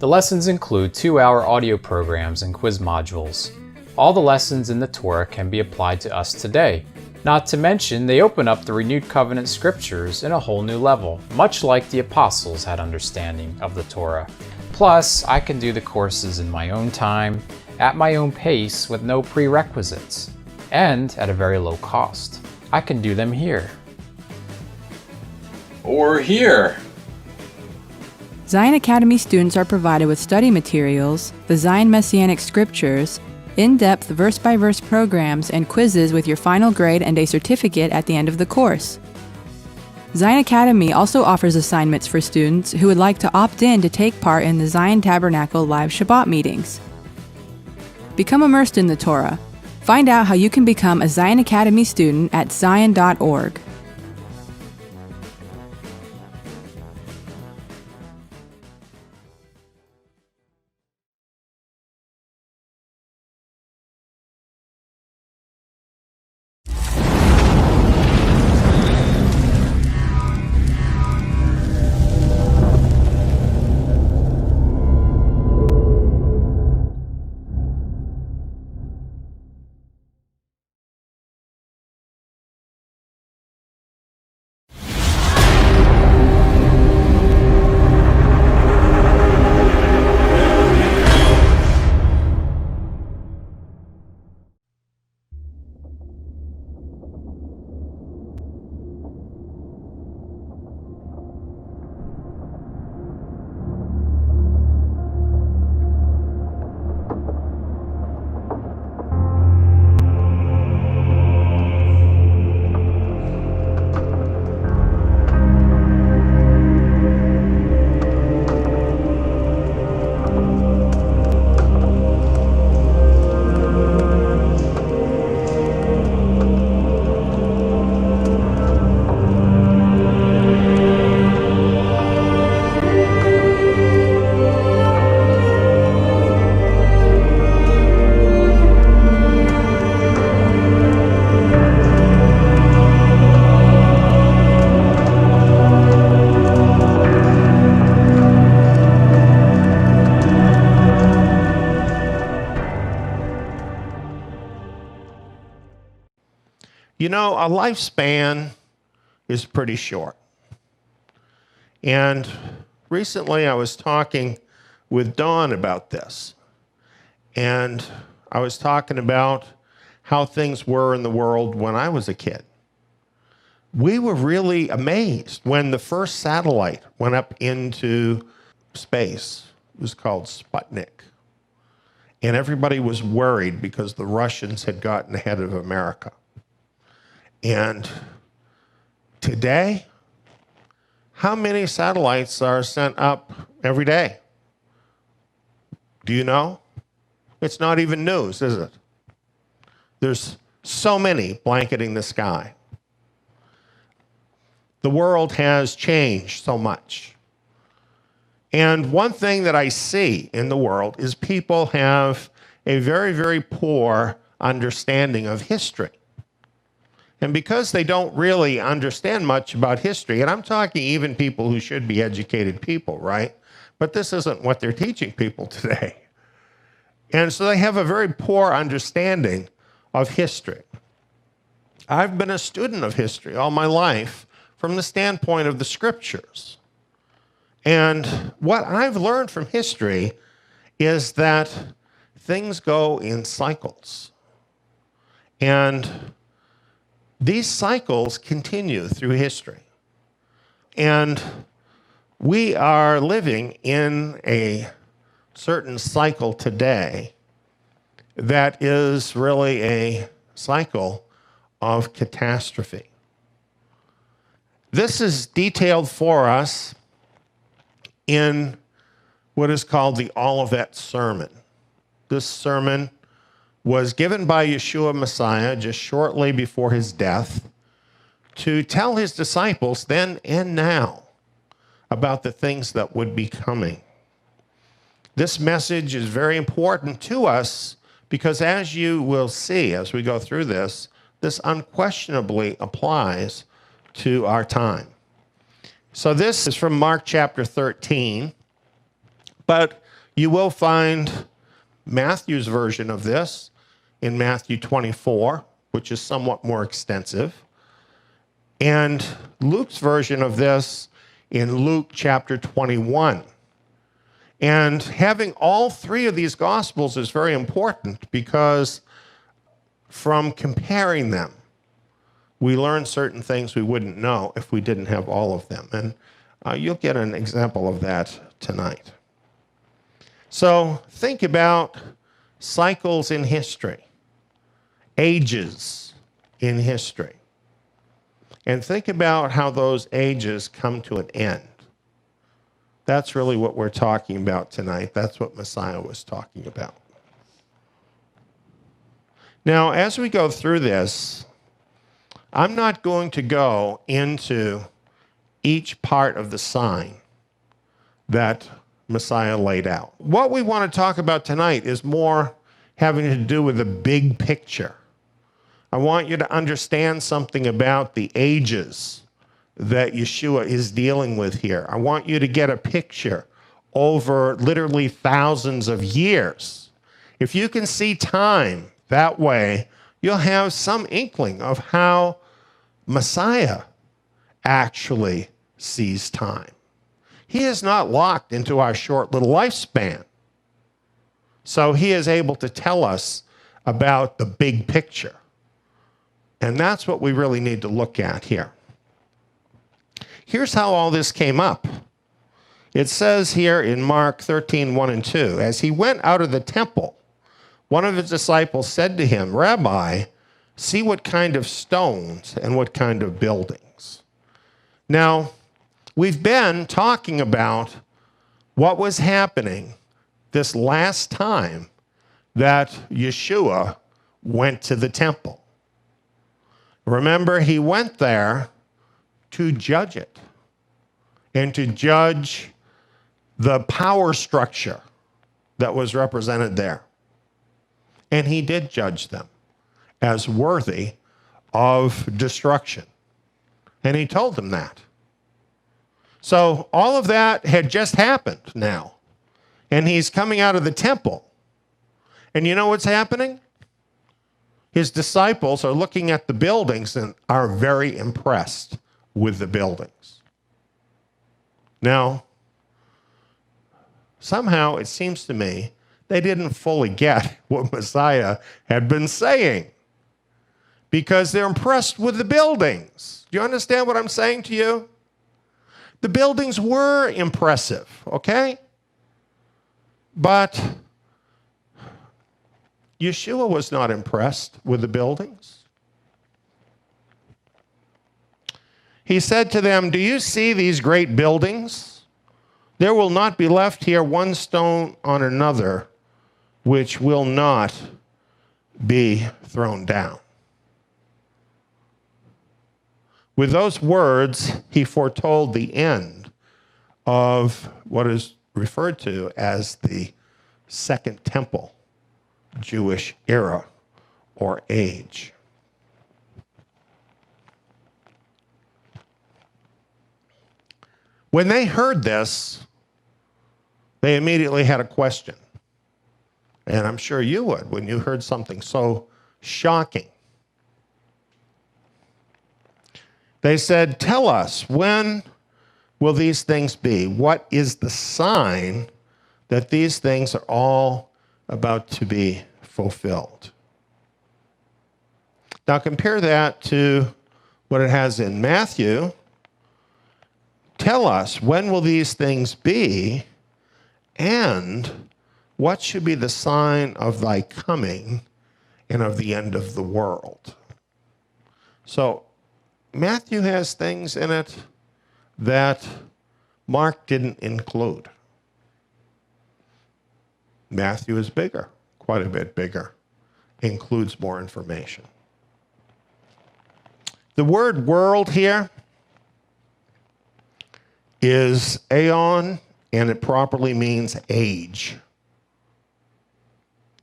The lessons include 2-hour audio programs and quiz modules. All the lessons in the Torah can be applied to us today. Not to mention, they open up the renewed covenant scriptures in a whole new level, much like the apostles had understanding of the Torah. Plus, I can do the courses in my own time, at my own pace, with no prerequisites, and at a very low cost. I can do them here. Or here. Zion Academy students are provided with study materials, the Zion Messianic Scriptures, in-depth verse-by-verse programs, and quizzes with your final grade and a certificate at the end of the course. Zion Academy also offers assignments for students who would like to opt in to take part in the Zion Tabernacle live Shabbat meetings. Become immersed in the Torah. Find out how you can become a Zion Academy student at zion.org. You know, a lifespan is pretty short. And recently I was talking with Dawn about this. And I was talking about how things were in the world when I was a kid. We were really amazed when the first satellite went up into space. It was called Sputnik. And everybody was worried because the Russians had gotten ahead of America. And today, how many satellites are sent up every day? Do you know? It's not even news, is it? There's so many blanketing the sky. The world has changed so much. And one thing that I see in the world is people have a very, very poor understanding of history. And because they don't really understand much about history, and I'm talking even people who should be educated people, right? But this isn't what they're teaching people today. And so they have a very poor understanding of history. I've been a student of history all my life from the standpoint of the scriptures. And what I've learned from history is that things go in cycles. And these cycles continue through history. And we are living in a certain cycle today that is really a cycle of catastrophe. This is detailed for us in what is called the Olivet Sermon. This sermon was given by Yeshua Messiah just shortly before his death to tell his disciples then and now about the things that would be coming. This message is very important to us because, as you will see as we go through this, this unquestionably applies to our time. So this is from Mark chapter 13, but you will find Matthew's version of this in Matthew 24, which is somewhat more extensive, and Luke's version of this in Luke chapter 21. And having all three of these Gospels is very important because from comparing them, we learn certain things we wouldn't know if we didn't have all of them. And you'll get an example of that tonight. So think about cycles in history, ages in history, and think about how those ages come to an end. That's really what we're talking about tonight. That's what Messiah was talking about. Now, as we go through this, I'm not going to go into each part of the sign that Messiah laid out. What we want to talk about tonight is more having to do with the big picture. I want you to understand something about the ages that Yeshua is dealing with here. I want you to get a picture over literally thousands of years. If you can see time that way, you'll have some inkling of how Messiah actually sees time. He is not locked into our short little lifespan. So he is able to tell us about the big picture. And that's what we really need to look at here. Here's how all this came up. It says here in Mark 13, 1 and 2, as he went out of the temple, one of his disciples said to him, "Rabbi, see what kind of stones and what kind of buildings." Now, we've been talking about what was happening this last time that Yeshua went to the temple. Remember, he went there to judge it and to judge the power structure that was represented there. And he did judge them as worthy of destruction. And he told them that. So all of that had just happened now. And he's coming out of the temple. And you know what's happening? His disciples are looking at the buildings and are very impressed with the buildings. Now, somehow it seems to me they didn't fully get what Messiah had been saying because they're impressed with the buildings. Do you understand what I'm saying to you? The buildings were impressive, okay? But Yeshua was not impressed with the buildings. He said to them, "Do you see these great buildings? There will not be left here one stone on another which will not be thrown down." With those words, he foretold the end of what is referred to as the Second Temple Jewish era or age. When they heard this, they immediately had a question. And I'm sure you would when you heard something so shocking. They said, "Tell us, when will these things be? What is the sign that these things are all about to be fulfilled?" Now compare that to what it has in Matthew. "Tell us, when will these things be? And what should be the sign of thy coming and of the end of the world?" So Matthew has things in it that Mark didn't include. Matthew is bigger, quite a bit bigger, includes more information. The word world here is aeon, and it properly means age.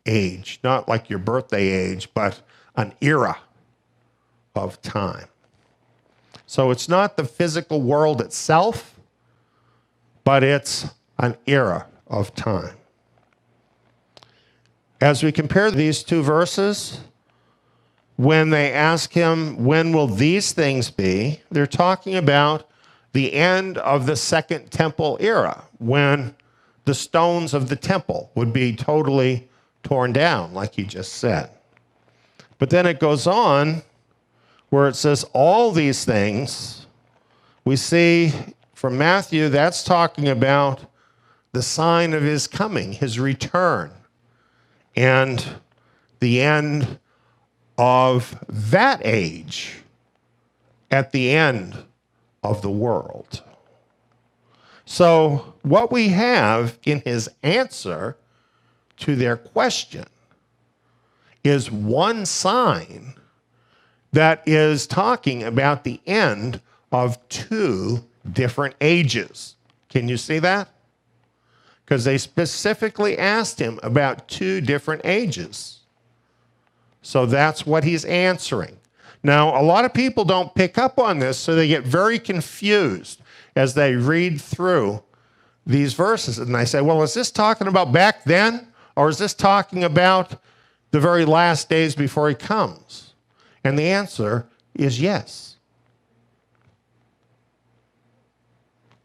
Age, not like your birthday age, but an era of time. So it's not the physical world itself, but it's an era of time. As we compare these two verses, when they ask him, "When will these things be?" they're talking about the end of the Second Temple era, when the stones of the temple would be totally torn down, like he just said. But then it goes on where it says all these things. We see from Matthew, that's talking about the sign of his coming, his return, and the end of that age at the end of the world. So what we have in his answer to their question is one sign that is talking about the end of two different ages. Can you see that? Because they specifically asked him about two different ages. So that's what he's answering. Now, a lot of people don't pick up on this, so they get very confused as they read through these verses. And they say, well, is this talking about back then? Or is this talking about the very last days before he comes? And the answer is yes.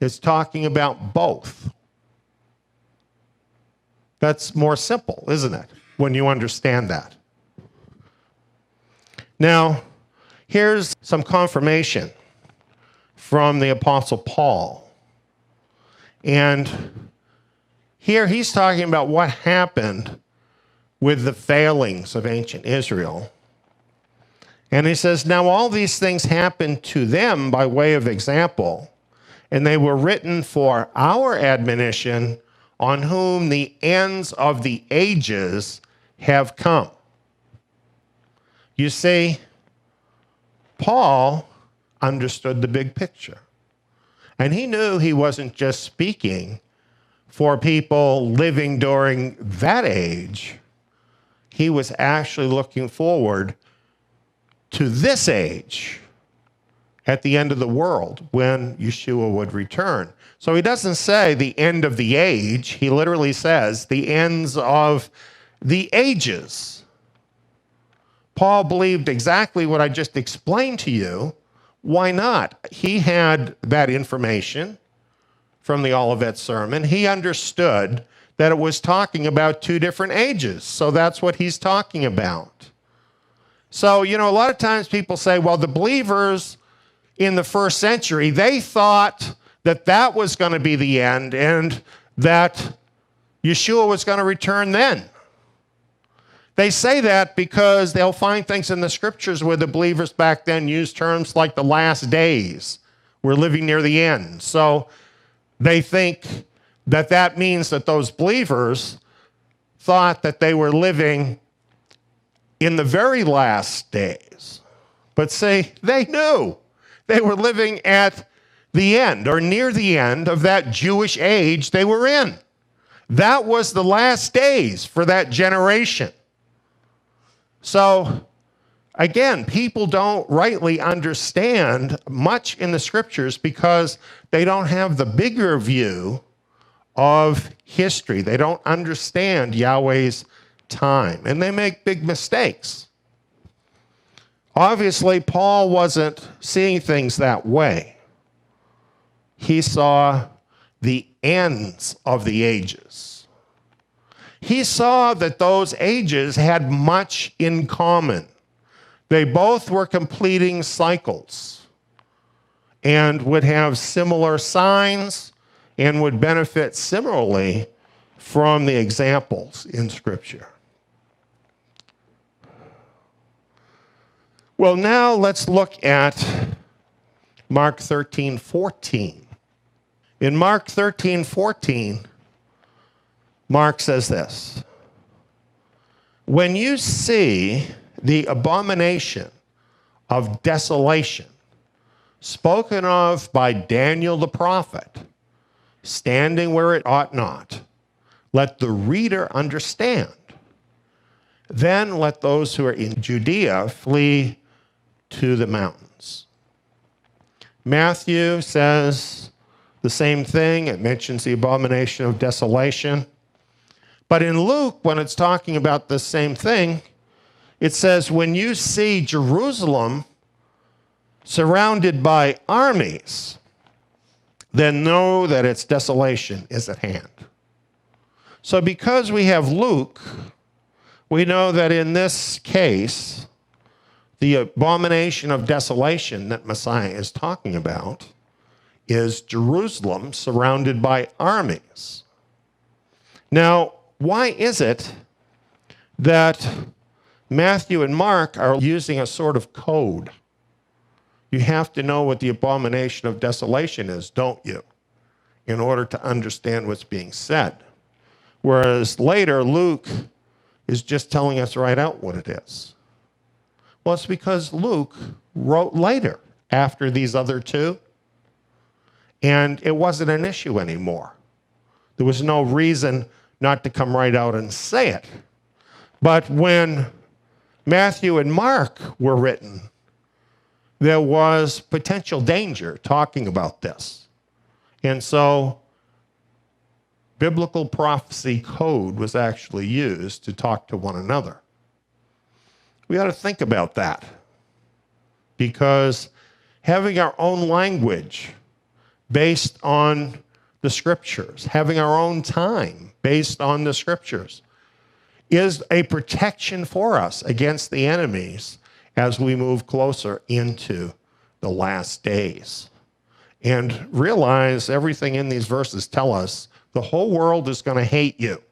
It's talking about both. That's more simple, isn't it, when you understand that? Now, here's some confirmation from the Apostle Paul. And here he's talking about what happened with the failings of ancient Israel. And he says, now all these things happened to them by way of example, and they were written for our admonition, on whom the ends of the ages have come. You see, Paul understood the big picture. And he knew he wasn't just speaking for people living during that age. He was actually looking forward to this age at the end of the world when Yeshua would return. So he doesn't say the end of the age. He literally says the ends of the ages. Paul believed exactly what I just explained to you. Why not? He had that information from the Olivet Sermon. He understood that it was talking about two different ages. So that's what he's talking about. So, a lot of times people say, well, the believers in the first century, they thought that that was going to be the end and that Yeshua was going to return then. They say that because they'll find things in the scriptures where the believers back then used terms like the last days. We're living near the end. So they think that that means that those believers thought that they were living in the very last days. But say, they knew they were living at the end or near the end of that Jewish age they were in. That was the last days for that generation. So, again, people don't rightly understand much in the scriptures because they don't have the bigger view of history. They don't understand Yahweh's time, and they make big mistakes. Obviously, Paul wasn't seeing things that way. He saw the ends of the ages. He saw that those ages had much in common. They both were completing cycles and would have similar signs and would benefit similarly from the examples in Scripture. Well, now let's look at Mark 13:14. In Mark 13:14, Mark says this: when you see the abomination of desolation spoken of by Daniel the prophet standing where it ought not, let the reader understand. Then let those who are in Judea flee to the mountains. Matthew says the same thing. It mentions the abomination of desolation. But in Luke, when it's talking about the same thing, it says, when you see Jerusalem surrounded by armies, then know that its desolation is at hand. So because we have Luke, we know that in this case, the abomination of desolation that Messiah is talking about is Jerusalem surrounded by armies. Now, why is it that Matthew and Mark are using a sort of code? You have to know what the abomination of desolation is, don't you, in order to understand what's being said. Whereas later, Luke is just telling us right out what it is. Well, it's because Luke wrote later after these other two, and it wasn't an issue anymore. There was no reason not to come right out and say it. But when Matthew and Mark were written, there was potential danger talking about this. And so biblical prophecy code was actually used to talk to one another. We ought to think about that, because having our own language based on the scriptures, having our own time based on the scriptures, is a protection for us against the enemies as we move closer into the last days. And realize everything in these verses tell us the whole world is going to hate you.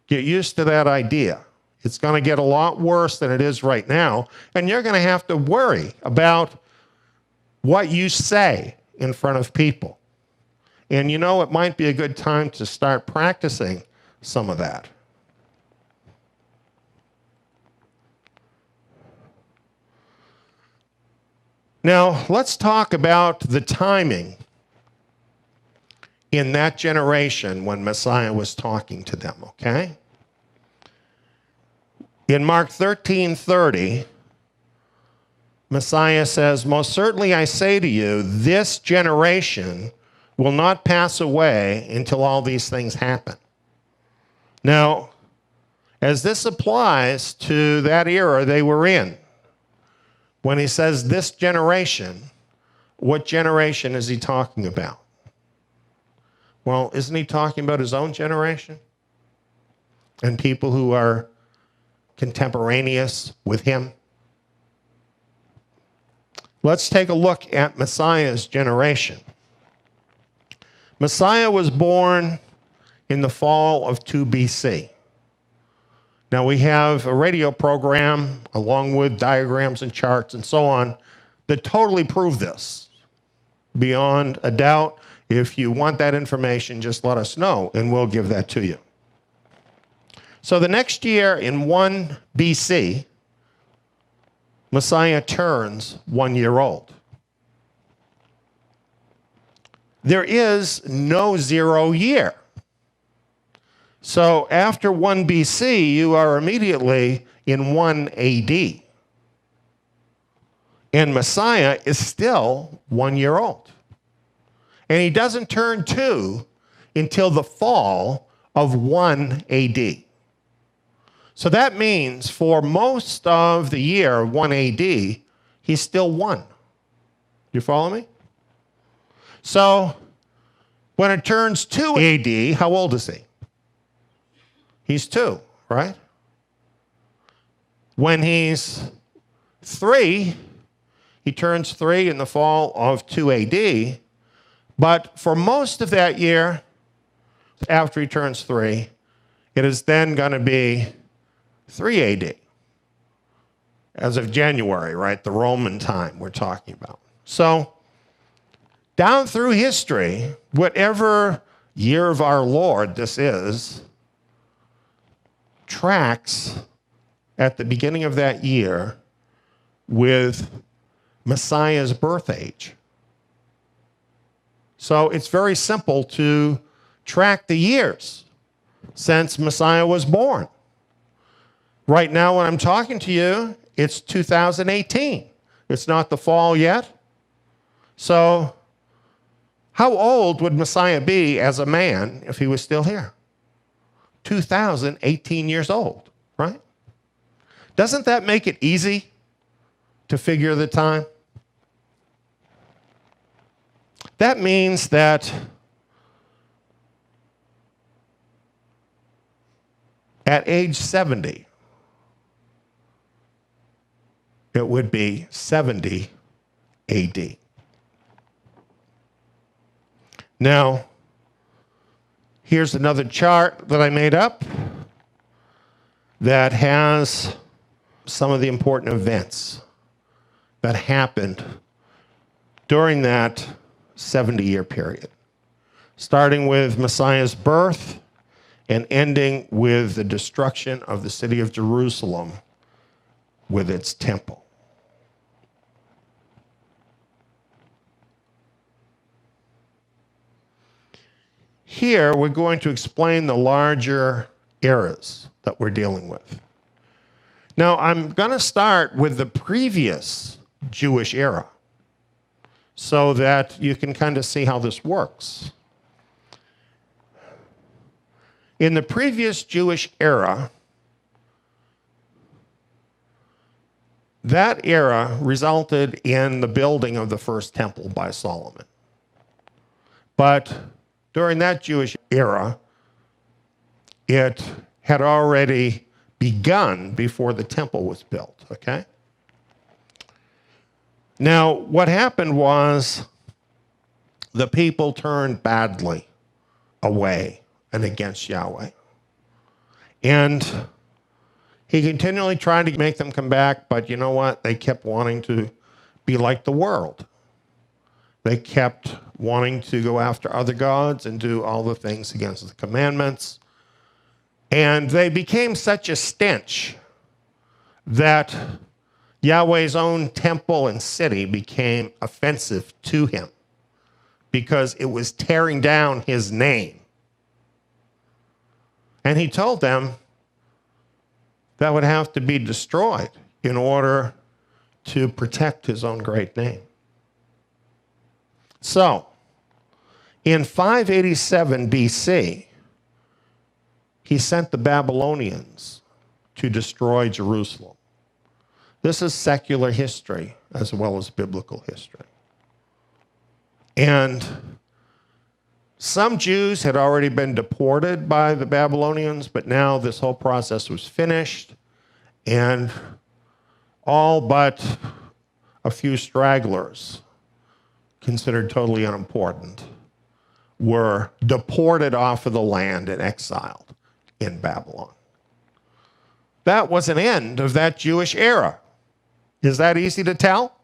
Get used to that idea. It's going to get a lot worse than it is right now, and you're going to have to worry about what you say in front of people. And it might be a good time to start practicing some of that. Now, let's talk about the timing in that generation when Messiah was talking to them, okay? In Mark 13:30, Messiah says, most certainly I say to you, this generation will not pass away until all these things happen. Now, as this applies to that era they were in. When he says this generation, what generation is he talking about? Well, isn't he talking about his own generation? And people who are contemporaneous with him? Let's take a look at Messiah's generation. Messiah was born in the fall of 2 BC. Now we have a radio program along with diagrams and charts and so on that totally prove this beyond a doubt. If you want that information, just let us know and we'll give that to you. So the next year in 1 BC, Messiah turns 1 year old. There is no 0 year. So after 1 BC, you are immediately in 1 AD. And Messiah is still 1 year old. And he doesn't turn 2 until the fall of 1 AD. So that means for most of the year, 1 AD, he's still 1. You follow me? So when it turns 2 AD, how old is he? He's 2, right? When he's 3, he turns 3 in the fall of 2 AD. But for most of that year, after he turns 3, it is then going to be 3 AD. As of January, right? The Roman time we're talking about. So down through history, whatever year of our Lord this is, tracks at the beginning of that year with Messiah's birth age. So it's very simple to track the years since Messiah was born. Right now when I'm talking to you, it's 2018. It's not the fall yet. So how old would Messiah be as a man if he was still here? 2018 years old, right? Doesn't that make it easy to figure the time? That means that at age 70, it would be 70 AD. Now, here's another chart that I made up that has some of the important events that happened during that 70-year period, starting with Messiah's birth and ending with the destruction of the city of Jerusalem with its temple. Here, we're going to explain the larger eras that we're dealing with. Now, I'm going to start with the previous Jewish era so that you can kind of see how this works. In the previous Jewish era, that era resulted in the building of the first temple by Solomon. But during that Jewish era, it had already begun before the temple was built, okay? Now, what happened was the people turned badly away and against Yahweh. And he continually tried to make them come back, but you know what? They kept wanting to be like the world. They kept wanting to go after other gods and do all the things against the commandments. And they became such a stench that Yahweh's own temple and city became offensive to him because it was tearing down his name. And he told them that would have to be destroyed in order to protect his own great name. So, in 587 BC, he sent the Babylonians to destroy Jerusalem. This is secular history as well as biblical history. And some Jews had already been deported by the Babylonians, but now this whole process was finished, and all but a few stragglers, considered totally unimportant, were deported off of the land and exiled in Babylon. That was an end of that Jewish era. Is that easy to tell?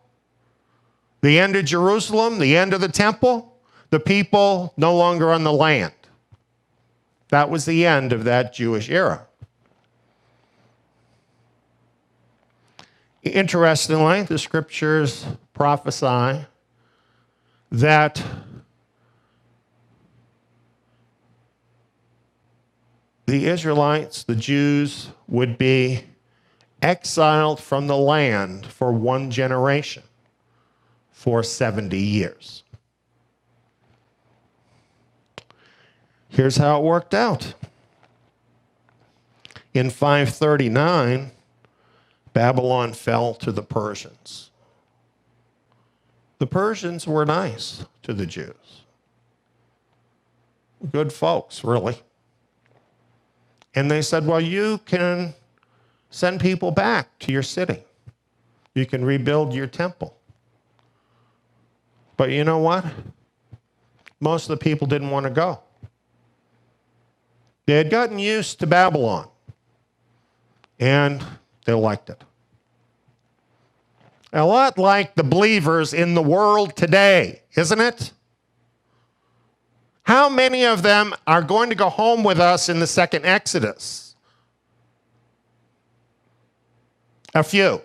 The end of Jerusalem, the end of the temple, the people no longer on the land. That was the end of that Jewish era. Interestingly, the scriptures prophesy that the Israelites, the Jews, would be exiled from the land for one generation, for 70 years. Here's how it worked out. In 539, Babylon fell to the Persians. The Persians were nice to the Jews. Good folks, really. And they said, well, you can send people back to your city. You can rebuild your temple. But you know what? Most of the people didn't want to go. They had gotten used to Babylon, and they liked it. A lot like the believers in the world today, isn't it? How many of them are going to go home with us in the second Exodus? A few,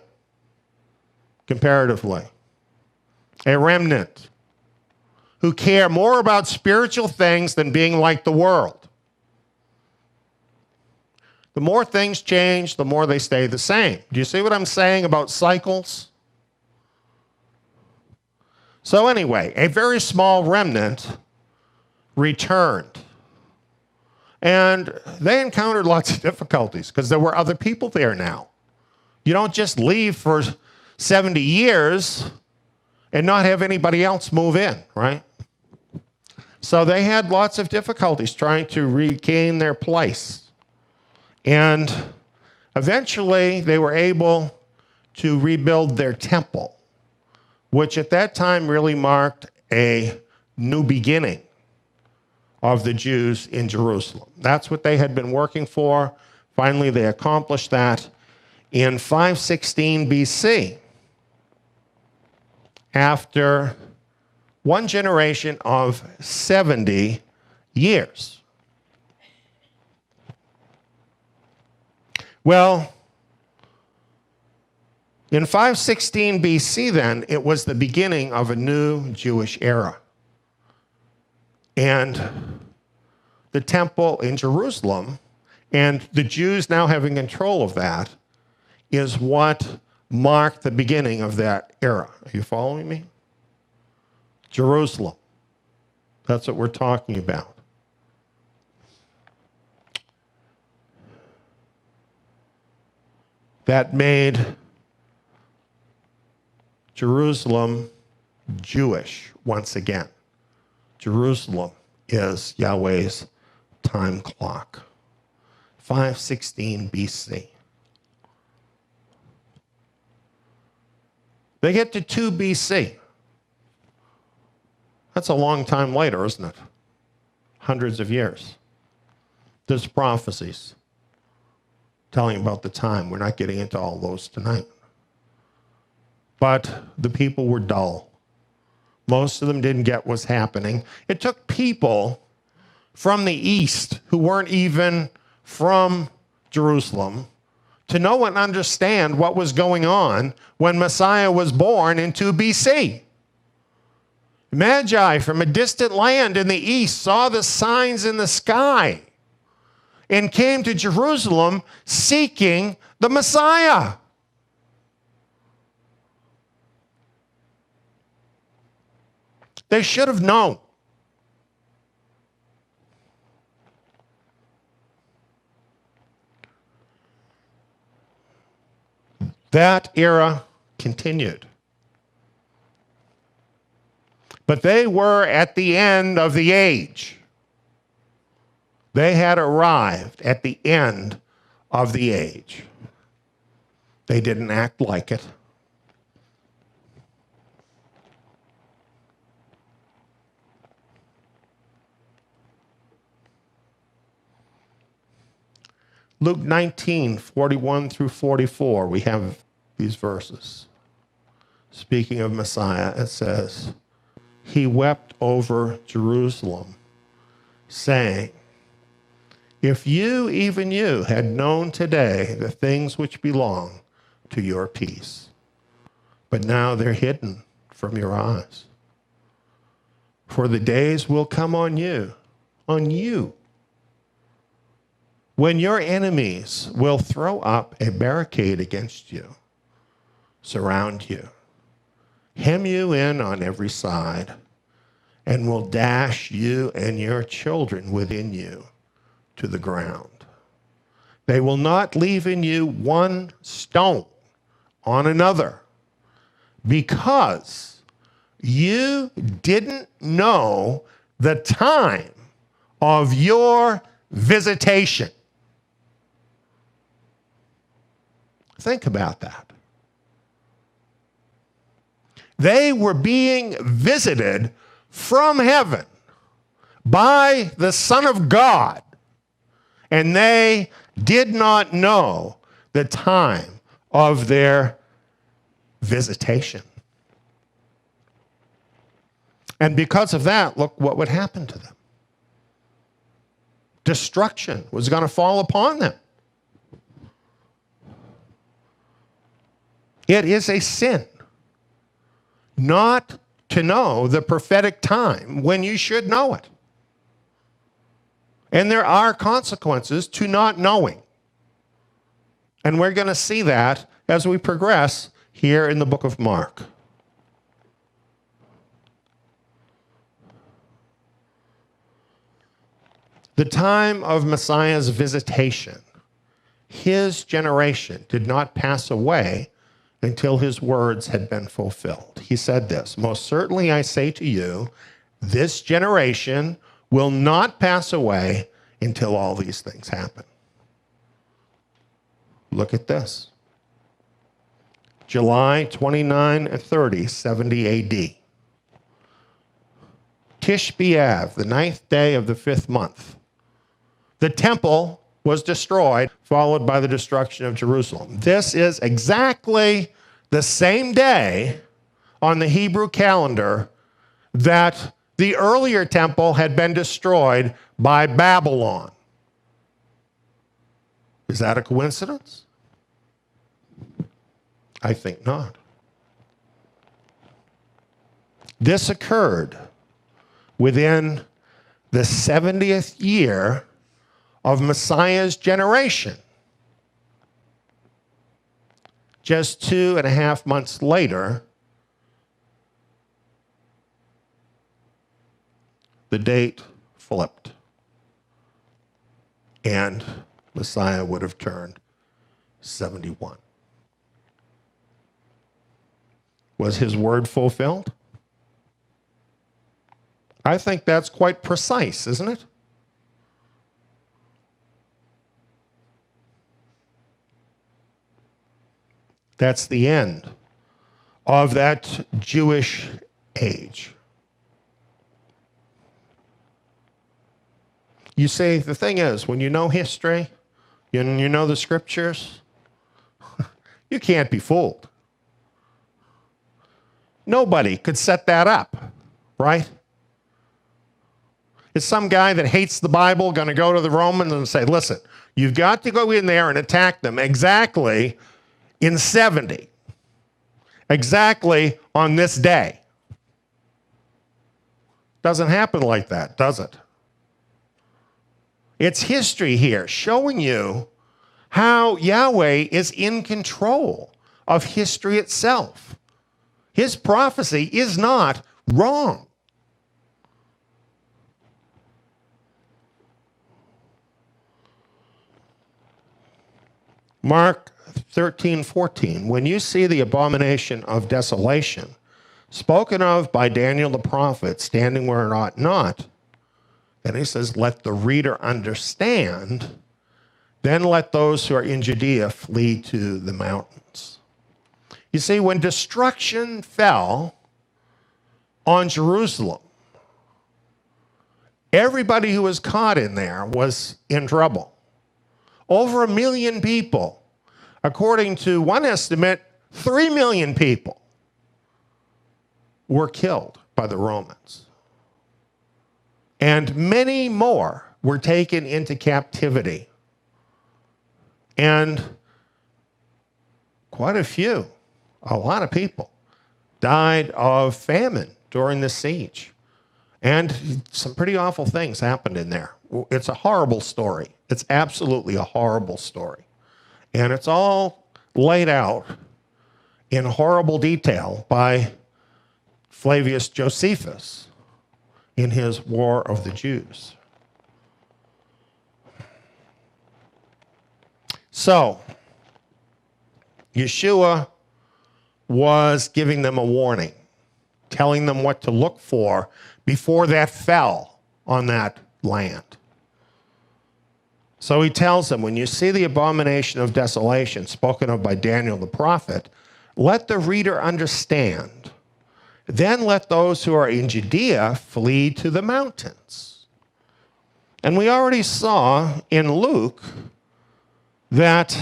comparatively. A remnant who care more about spiritual things than being like the world. The more things change, the more they stay the same. Do you see what I'm saying about cycles? So anyway, a very small remnant returned. And they encountered lots of difficulties because there were other people there now. You don't just leave for 70 years and not have anybody else move in, right? So they had lots of difficulties trying to regain their place. And eventually they were able to rebuild their temple, which at that time really marked a new beginning of the Jews in Jerusalem. That's what they had been working for. Finally, they accomplished that in 516 BC, after one generation of 70 years. Well, in 516 BC then, it was the beginning of a new Jewish era. And the temple in Jerusalem, and the Jews now having control of that, is what marked the beginning of that era. Are you following me? Jerusalem. That's what we're talking about. That made Jerusalem Jewish once again. Jerusalem is Yahweh's time clock. 516 BC. They get to 2 BC. That's a long time later, isn't it? Hundreds of years. There's prophecies telling about the time. We're not getting into all those tonight. But the people were dull. Most of them didn't get what's happening. It took people from the east who weren't even from Jerusalem to know and understand what was going on when Messiah was born in 2 BC. Magi from a distant land in the east saw the signs in the sky and came to Jerusalem seeking the Messiah. They should have known. That era continued. But they were at the end of the age. They had arrived at the end of the age. They didn't act like it. Luke 19:41 through 44, we have these verses. Speaking of Messiah, it says, he wept over Jerusalem, saying, if you, even you, had known today the things which belong to your peace, but now they're hidden from your eyes. For the days will come on you, when your enemies will throw up a barricade against you, surround you, hem you in on every side, and will dash you and your children within you to the ground. They will not leave in you one stone on another, because you didn't know the time of your visitation. Think about that. They were being visited from heaven by the Son of God, and they did not know the time of their visitation. And because of that, look what would happen to them. Destruction was going to fall upon them. It is a sin not to know the prophetic time when you should know it. And there are consequences to not knowing. And we're going to see that as we progress here in the book of Mark. The time of Messiah's visitation, his generation did not pass away until his words had been fulfilled. He said this, most certainly I say to you, this generation will not pass away until all these things happen. Look at this. July 29 and 30, 70 AD. Tish B'Av, the 9th day of the 5th month. The temple was destroyed, followed by the destruction of Jerusalem. This is exactly the same day on the Hebrew calendar that the earlier temple had been destroyed by Babylon. Is that a coincidence? I think not. This occurred within the 70th year of Messiah's generation. Just 2.5 months later, the date flipped, and Messiah would have turned 71. Was his word fulfilled? I think that's quite precise, isn't it? That's the end of that Jewish age. You see, the thing is, when you know history, and you know the scriptures, you can't be fooled. Nobody could set that up, right? Is some guy that hates the Bible going to go to the Romans and say, listen, you've got to go in there and attack them exactly in 70, exactly on this day? Doesn't happen like that, does it? It's history here showing you how Yahweh is in control of history itself. His prophecy is not wrong. Mark 13:14. When you see the abomination of desolation, spoken of by Daniel the prophet, standing where it ought not, then he says, let the reader understand, then let those who are in Judea flee to the mountains. You see, when destruction fell on Jerusalem, everybody who was caught in there was in trouble. Over 1 million people. According to one estimate, 3 million people were killed by the Romans. And many more were taken into captivity. And quite a few, a lot of people, died of famine during the siege. And some pretty awful things happened in there. It's a horrible story. It's absolutely a horrible story. And it's all laid out in horrible detail by Flavius Josephus in his War of the Jews. So, Yeshua was giving them a warning, telling them what to look for before that fell on that land. So he tells them, when you see the abomination of desolation spoken of by Daniel the prophet, let the reader understand. Then let those who are in Judea flee to the mountains. And we already saw in Luke that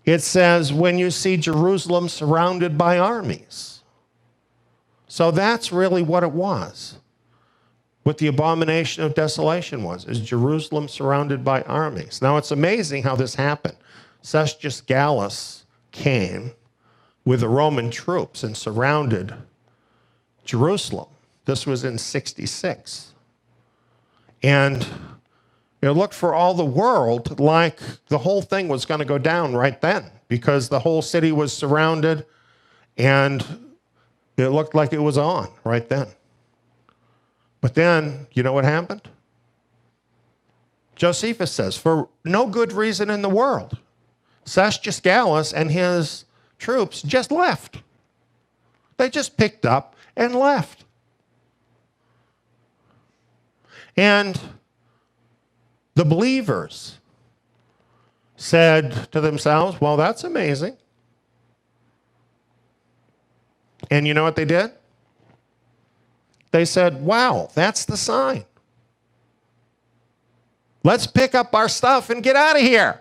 it says, when you see Jerusalem surrounded by armies. So that's really what it was. What the abomination of desolation was, is Jerusalem surrounded by armies. Now it's amazing how this happened. Cestius Gallus came with the Roman troops and surrounded Jerusalem. This was in 66. And it looked for all the world like the whole thing was going to go down right then, because the whole city was surrounded and it looked like it was on right then. But then, you know what happened? Josephus says, for no good reason in the world, Cestius Gallus and his troops just left. They just picked up and left. And the believers said to themselves, well, that's amazing. And you know what they did? They said, wow, that's the sign. Let's pick up our stuff and get out of here.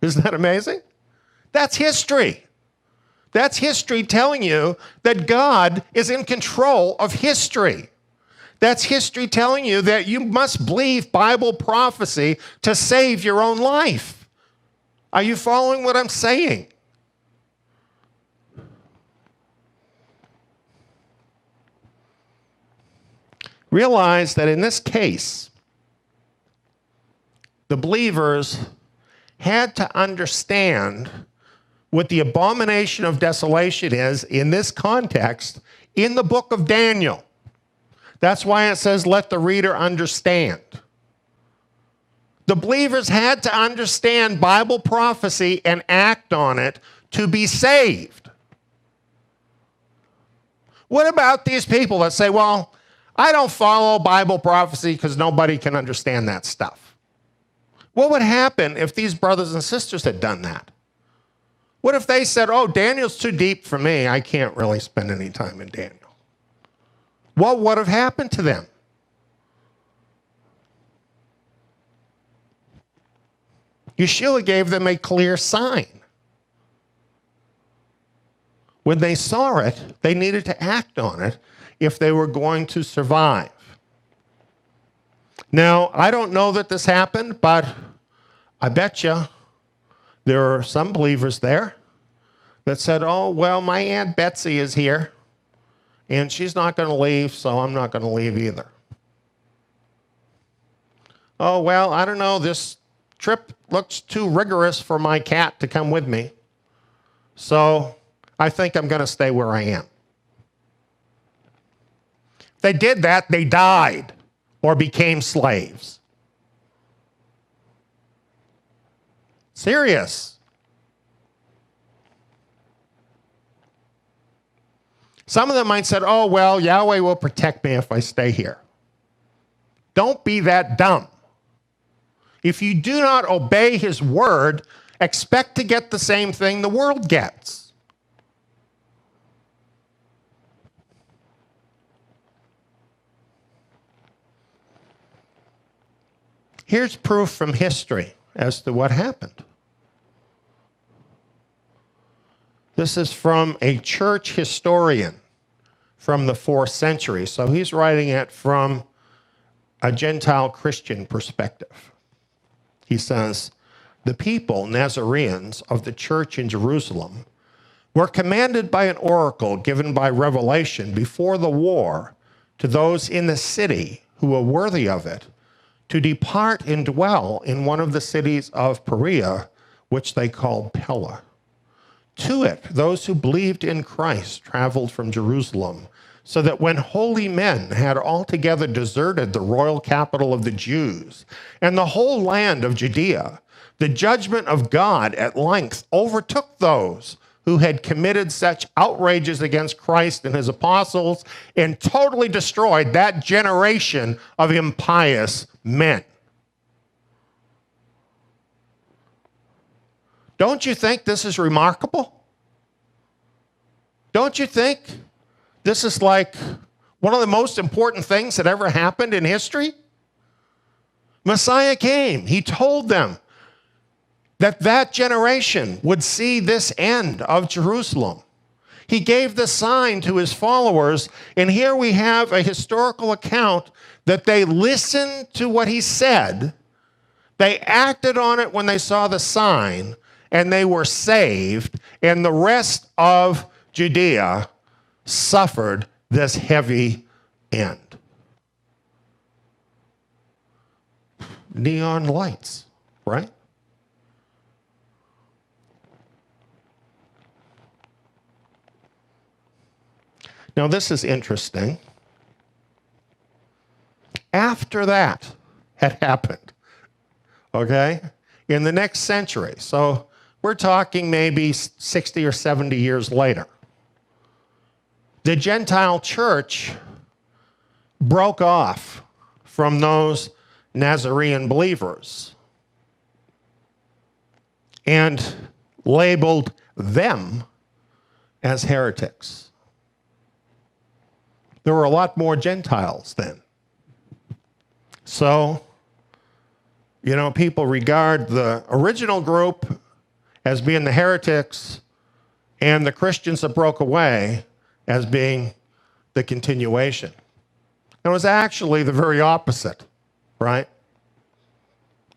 Isn't that amazing? That's history. That's history telling you that God is in control of history. That's history telling you that you must believe Bible prophecy to save your own life. Are you following what I'm saying? Realize that in this case, the believers had to understand what the abomination of desolation is in this context in the book of Daniel. That's why it says, let the reader understand. The believers had to understand Bible prophecy and act on it to be saved. What about these people that say, well, I don't follow Bible prophecy because nobody can understand that stuff? What would happen if these brothers and sisters had done that? What if they said, oh, Daniel's too deep for me. I can't really spend any time in Daniel. What would have happened to them? Yeshua gave them a clear sign. When they saw it, they needed to act on it if they were going to survive. Now, I don't know that this happened, but I bet you there are some believers there that said, oh, well, my Aunt Betsy is here, and she's not going to leave, so I'm not going to leave either. Oh, well, I don't know, this trip looks too rigorous for my cat to come with me, so I think I'm going to stay where I am. If they did that, they died or became slaves. Serious. Some of them might say, oh, well, Yahweh will protect me if I stay here. Don't be that dumb. If you do not obey his word, expect to get the same thing the world gets. Here's proof from history as to what happened. This is from a church historian from the 4th century. So he's writing it from a Gentile Christian perspective. He says, the people, Nazarenes, of the church in Jerusalem were commanded by an oracle given by revelation before the war to those in the city who were worthy of it to depart and dwell in one of the cities of Perea, which they called Pella. To it, those who believed in Christ traveled from Jerusalem, so that when holy men had altogether deserted the royal capital of the Jews and the whole land of Judea, the judgment of God at length overtook those who had committed such outrages against Christ and his apostles and totally destroyed that generation of impious men. Don't you think this is remarkable? Don't you think this is like one of the most important things that ever happened in history? Messiah came. He told them that that generation would see this end of Jerusalem. He gave the sign to his followers, and here we have a historical account that they listened to what he said, they acted on it when they saw the sign, and they were saved, and the rest of Judea suffered this heavy end. Neon lights, right? Now, this is interesting. After that had happened, okay, in the next century, so we're talking maybe 60 or 70 years later, the Gentile church broke off from those Nazarene believers and labeled them as heretics. There were a lot more Gentiles then. So, you know, people regard the original group as being the heretics and the Christians that broke away as being the continuation. It was actually the very opposite, right?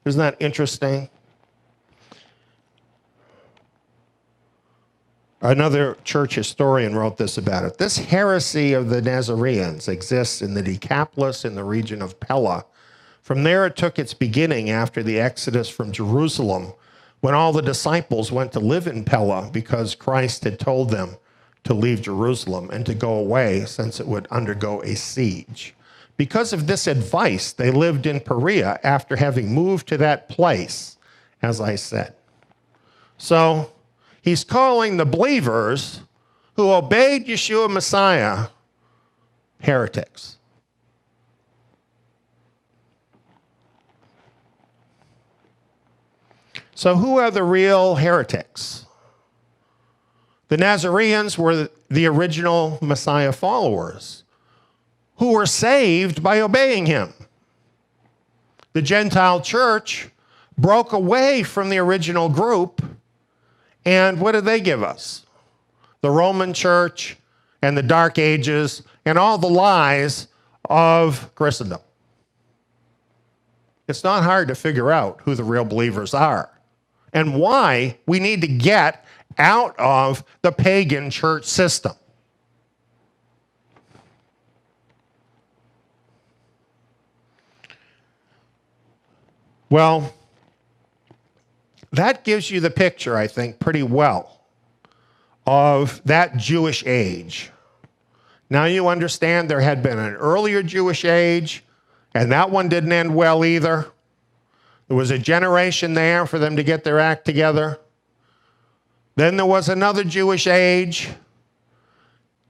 Isn't that interesting? Another church historian wrote this about it. This heresy of the Nazarenes exists in the Decapolis in the region of Pella. From there it took its beginning after the exodus from Jerusalem, when all the disciples went to live in Pella because Christ had told them to leave Jerusalem and to go away since it would undergo a siege. Because of this advice, they lived in Perea after having moved to that place, as I said. So he's calling the believers who obeyed Yeshua Messiah heretics. So who are the real heretics? The Nazarenes were the original Messiah followers who were saved by obeying him. The Gentile church broke away from the original group, and what did they give us? The Roman church and the Dark Ages and all the lies of Christendom. It's not hard to figure out who the real believers are and why we need to get out of the pagan church system. Well, that gives you the picture, I think, pretty well of that Jewish age. Now you understand there had been an earlier Jewish age, and that one didn't end well either. There was a generation there for them to get their act together. Then there was another Jewish age.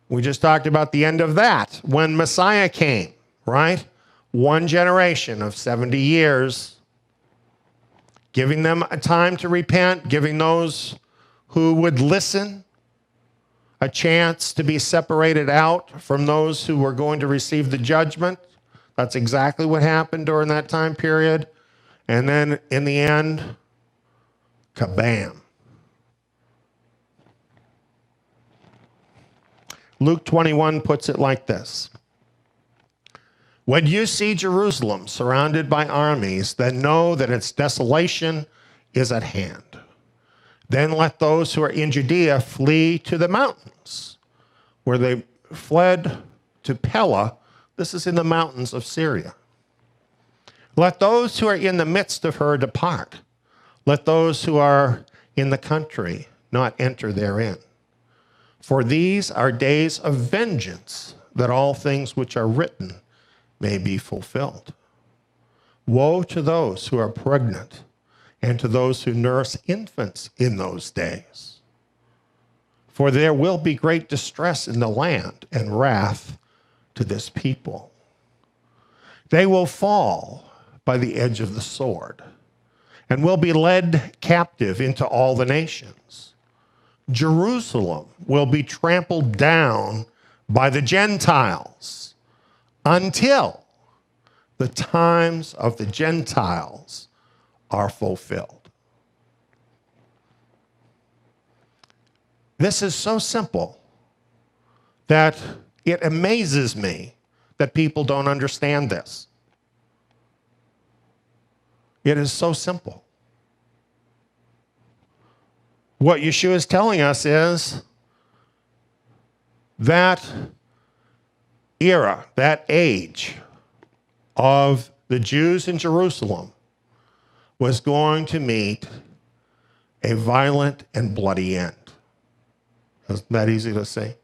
We just talked about the end of that when Messiah came, right? One generation of 70 years, giving them a time to repent, giving those who would listen a chance to be separated out from those who were going to receive the judgment. That's exactly what happened during that time period. And then in the end, kabam. Luke 21 puts it like this. When you see Jerusalem surrounded by armies, then know that its desolation is at hand. Then let those who are in Judea flee to the mountains, where they fled to Pella. This is in the mountains of Syria. Let those who are in the midst of her depart. Let those who are in the country not enter therein. For these are days of vengeance, that all things which are written may be fulfilled. Woe to those who are pregnant and to those who nurse infants in those days. For there will be great distress in the land and wrath to this people. They will fall by the edge of the sword and will be led captive into all the nations. Jerusalem will be trampled down by the Gentiles until the times of the Gentiles are fulfilled. This is so simple that it amazes me that people don't understand this. It is so simple. What Yeshua is telling us is that era, that age of the Jews in Jerusalem was going to meet a violent and bloody end. Isn't that easy to say?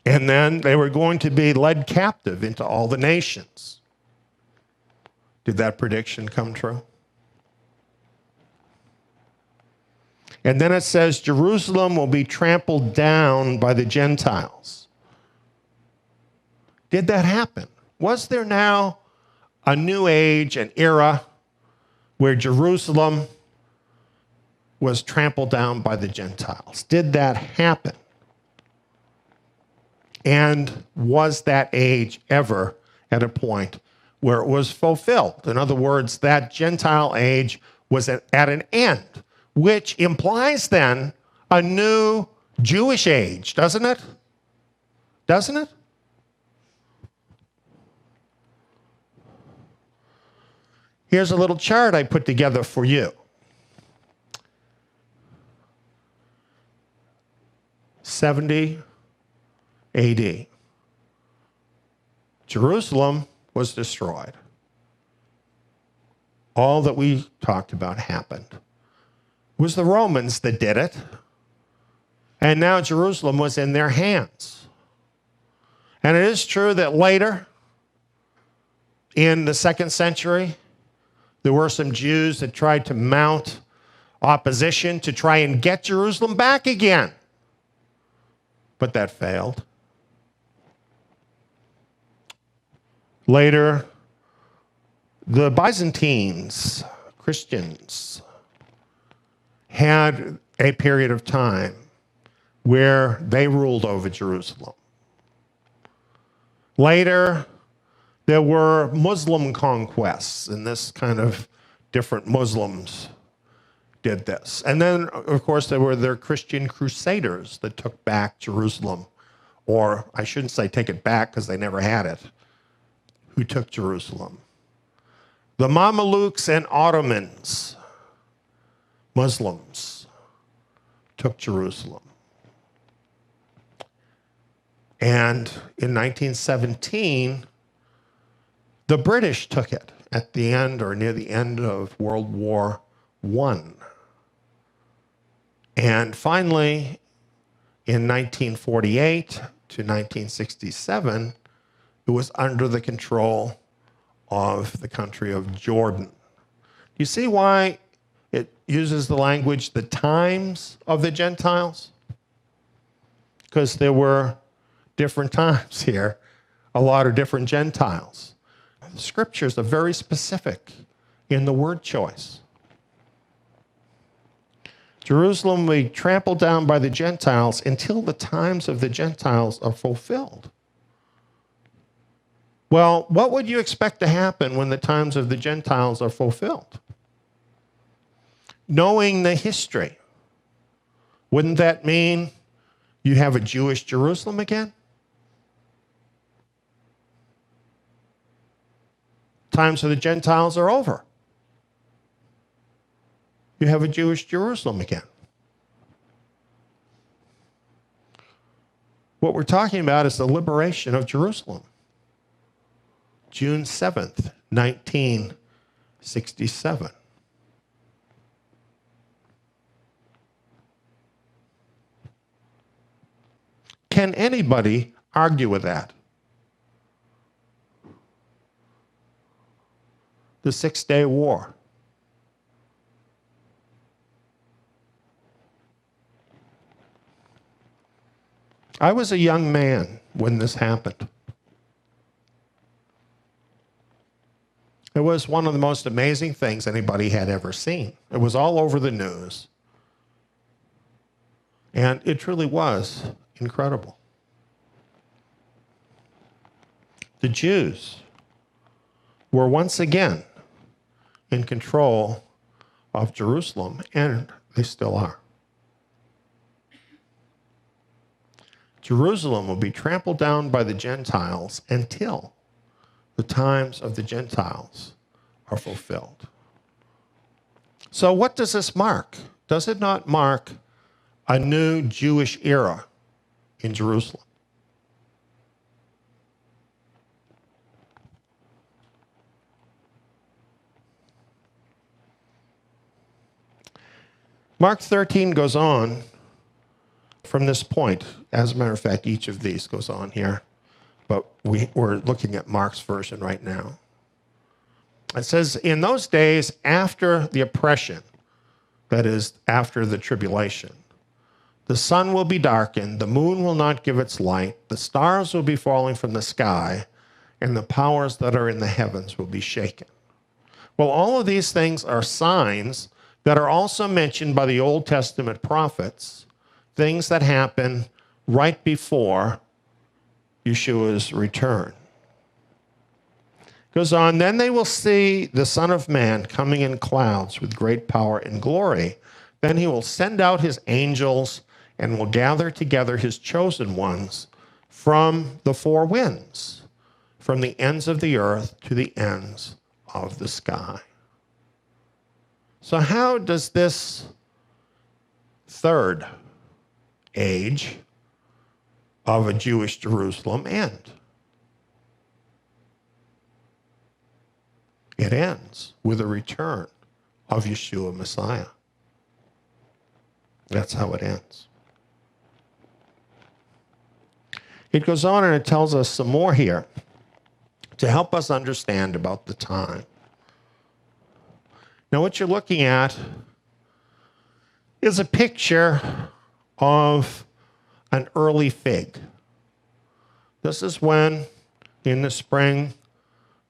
And then they were going to be led captive into all the nations. Did that prediction come true? And then it says, Jerusalem will be trampled down by the Gentiles. Did that happen? Was there now a new age, an era, where Jerusalem was trampled down by the Gentiles? Did that happen? And was that age ever at a point where it was fulfilled? In other words, that Gentile age was at an end, which implies then a new Jewish age, doesn't it? Doesn't it? Here's a little chart I put together for you. 70 AD. Jerusalem was destroyed. All that we talked about happened. It was the Romans that did it. And now Jerusalem was in their hands. And it is true that later, in the 2nd century, there were some Jews that tried to mount opposition to try and get Jerusalem back again. But that failed. Later, the Byzantines, Christians, had a period of time where they ruled over Jerusalem. Later, there were Muslim conquests, and this kind of different Muslims did this. And then, of course, there were their Christian crusaders that took back Jerusalem, or I shouldn't say take it back because they never had it, who took Jerusalem. The Mamelukes and Ottomans, Muslims, took Jerusalem. And in 1917, the British took it at the end or near the end of World War I. And finally, in 1948 to 1967, it was under the control of the country of Jordan. Do you see why it uses the language, the times of the Gentiles? Because there were different times here, a lot of different Gentiles. The scriptures are very specific in the word choice. Jerusalem will be trampled down by the Gentiles until the times of the Gentiles are fulfilled. Well, what would you expect to happen when the times of the Gentiles are fulfilled? Knowing the history, wouldn't that mean you have a Jewish Jerusalem again? Times of the Gentiles are over. You have a Jewish Jerusalem again. What we're talking about is the liberation of Jerusalem. June 7th, 1967. Can anybody argue with that? The Six-Day War. I was a young man when this happened. It was one of the most amazing things anybody had ever seen. It was all over the news. And it truly was incredible. The Jews were once again in control of Jerusalem, and they still are. Jerusalem will be trampled down by the Gentiles until the times of the Gentiles are fulfilled. So what does this mark? Does it not mark a new Jewish era in Jerusalem? Mark 13 goes on from this point. As a matter of fact, each of these goes on here, but we're looking at Mark's version right now. It says, in those days after the oppression, that is, after the tribulation, the sun will be darkened, the moon will not give its light, the stars will be falling from the sky, and the powers that are in the heavens will be shaken. Well, all of these things are signs that are also mentioned by the Old Testament prophets, things that happen right before Yeshua's return. Goes on, then they will see the Son of Man coming in clouds with great power and glory. Then he will send out his angels and will gather together his chosen ones from the four winds, from the ends of the earth to the ends of the sky. So how does this third age of a Jewish Jerusalem end? It ends with a return of Yeshua Messiah. That's how it ends. It goes on and it tells us some more here to help us understand about the time. Now, what you're looking at is a picture of an early fig. This is when, in the spring,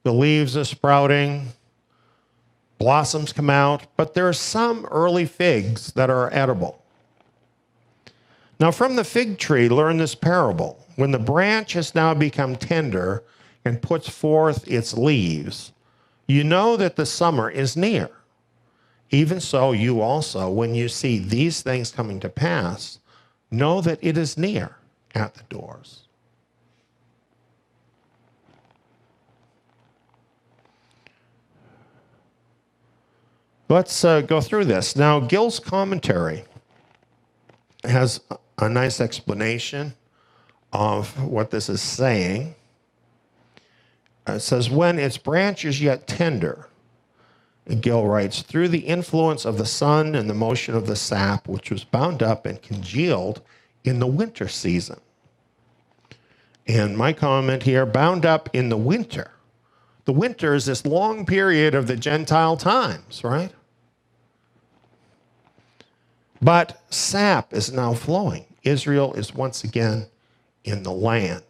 the leaves are sprouting, blossoms come out, but there are some early figs that are edible. Now, from the fig tree, learn this parable. When the branch has now become tender and puts forth its leaves, you know that the summer is near. Even so, you also, when you see these things coming to pass, know that it is near at the doors. Let's go through this. Now, Gill's commentary has a nice explanation of what this is saying. It says, when its branch is yet tender, and Gill writes, through the influence of the sun and the motion of the sap, which was bound up and congealed in the winter season. And my comment here, bound up in the winter. The winter is this long period of the Gentile times, right? But sap is now flowing. Israel is once again in the land.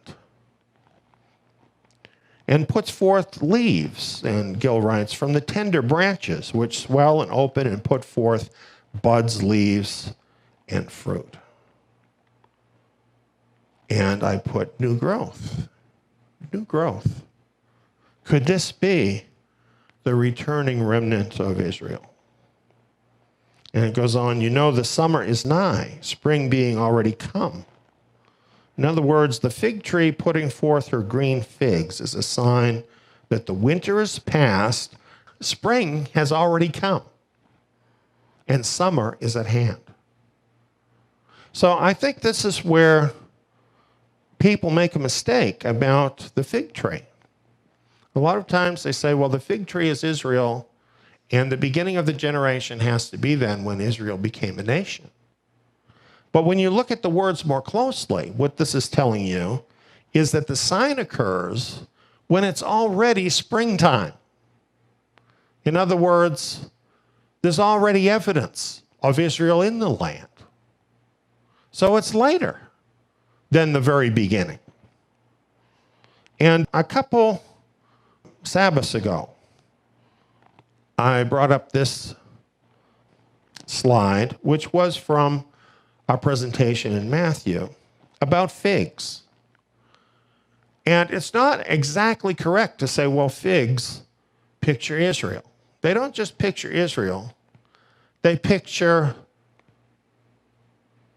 And puts forth leaves, and Gill writes, from the tender branches, which swell and open and put forth buds, leaves, and fruit. And I put new growth. New growth. Could this be the returning remnant of Israel? And it goes on, you know the summer is nigh, spring being already come. In other words, the fig tree putting forth her green figs is a sign that the winter is past, spring has already come, and summer is at hand. So I think this is where people make a mistake about the fig tree. A lot of times they say, well, the fig tree is Israel, and the beginning of the generation has to be then when Israel became a nation. But when you look at the words more closely, what this is telling you is that the sign occurs when it's already springtime. In other words, there's already evidence of Israel in the land. So it's later than the very beginning. And a couple Sabbaths ago, I brought up this slide, which was from our presentation in Matthew about figs. And it's not exactly correct to say, well, figs picture Israel. They don't just picture Israel, they picture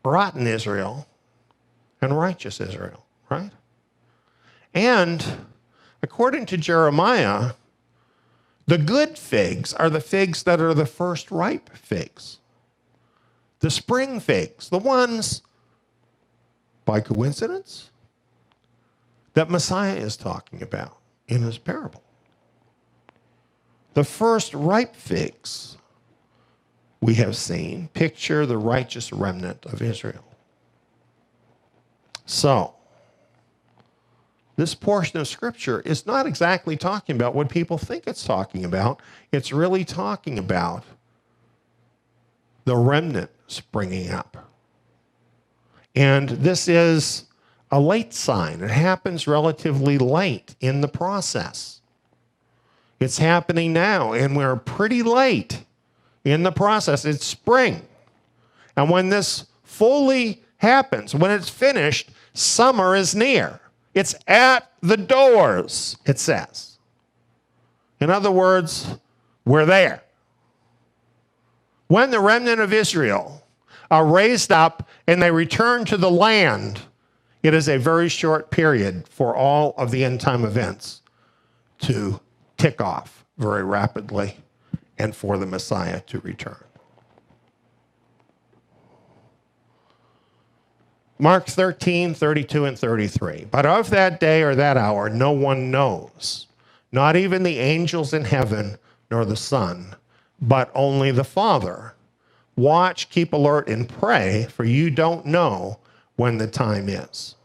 rotten Israel and righteous Israel, right? And according to Jeremiah, the good figs are the figs that are the first ripe figs. The spring figs, the ones, by coincidence, that Messiah is talking about in his parable. The first ripe figs we have seen picture the righteous remnant of Israel. So, this portion of Scripture is not exactly talking about what people think it's talking about. It's really talking about the remnant springing up. And this is a late sign. It happens relatively late in the process. It's happening now, and we're pretty late in the process. It's spring. And when this fully happens, when it's finished, summer is near. It's at the doors, it says. In other words, we're there. When the remnant of Israel are raised up and they return to the land, it is a very short period for all of the end time events to tick off very rapidly and for the Messiah to return. Mark 13, 32 and 33. But of that day or that hour, no one knows, not even the angels in heaven, nor the Son, but only the Father. Watch, keep alert, and pray, for you don't know when the time is.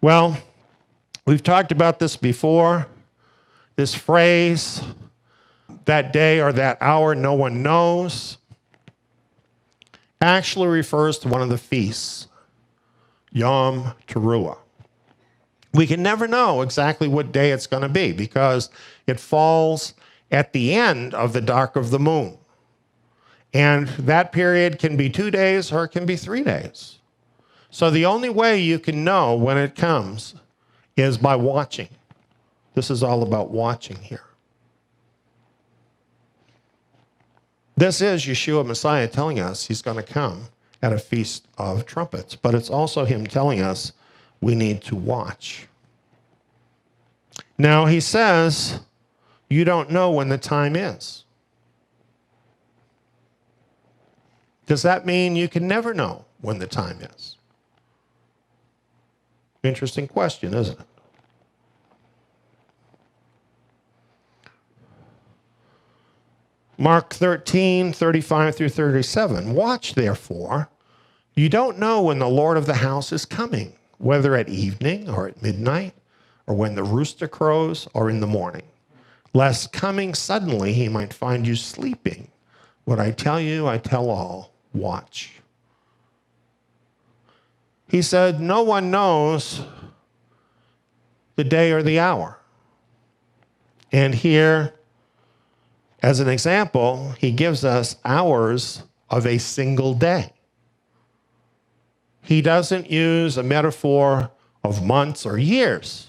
Well, we've talked about this before. This phrase, that day or that hour, no one knows, actually refers to one of the feasts, Yom Teruah. We can never know exactly what day it's going to be because it falls at the end of the dark of the moon. And that period can be 2 days or it can be 3 days. So the only way you can know when it comes is by watching. This is all about watching here. This is Yeshua Messiah telling us he's going to come at a feast of trumpets, but it's also him telling us we need to watch. Now he says, you don't know when the time is. Does that mean you can never know when the time is? Interesting question, isn't it? Mark 13, 35 through 37. Watch, therefore. You don't know when the Lord of the house is coming, whether at evening or at midnight or when the rooster crows, or in the morning, lest coming suddenly he might find you sleeping. What I tell you, I tell all, watch. He said, no one knows the day or the hour. And here, as an example, he gives us hours of a single day. He doesn't use a metaphor of months or years.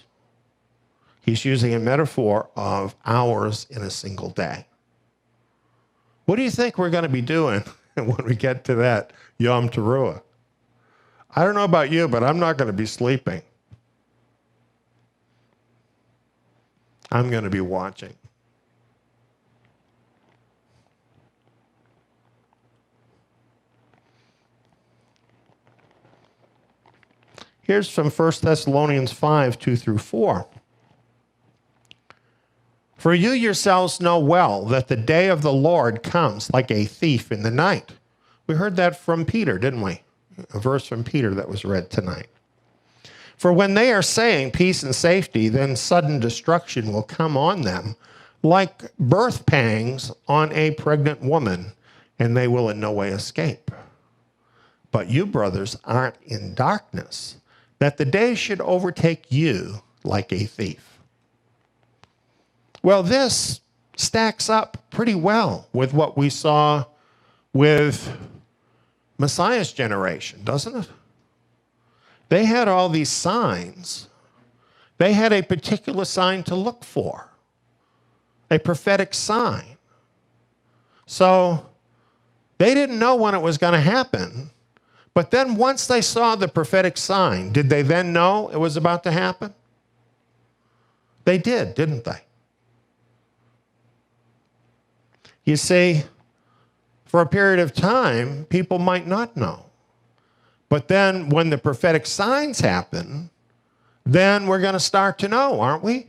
He's using a metaphor of hours in a single day. What do you think we're going to be doing when we get to that Yom Teruah? I don't know about you, but I'm not going to be sleeping. I'm going to be watching. Here's from 1 Thessalonians 5, 2 through 4. For you yourselves know well that the day of the Lord comes like a thief in the night. We heard that from Peter, didn't we? A verse from Peter that was read tonight. For when they are saying peace and safety, then sudden destruction will come on them like birth pangs on a pregnant woman, and they will in no way escape. But you, brothers, aren't in darkness, that the day should overtake you like a thief. Well, this stacks up pretty well with what we saw with Messiah's generation, doesn't it? They had all these signs. They had a particular sign to look for, a prophetic sign. So they didn't know when it was going to happen. But then once they saw the prophetic sign, did they then know it was about to happen? They did, didn't they? You see, for a period of time, people might not know. But then when the prophetic signs happen, then we're going to start to know, aren't we?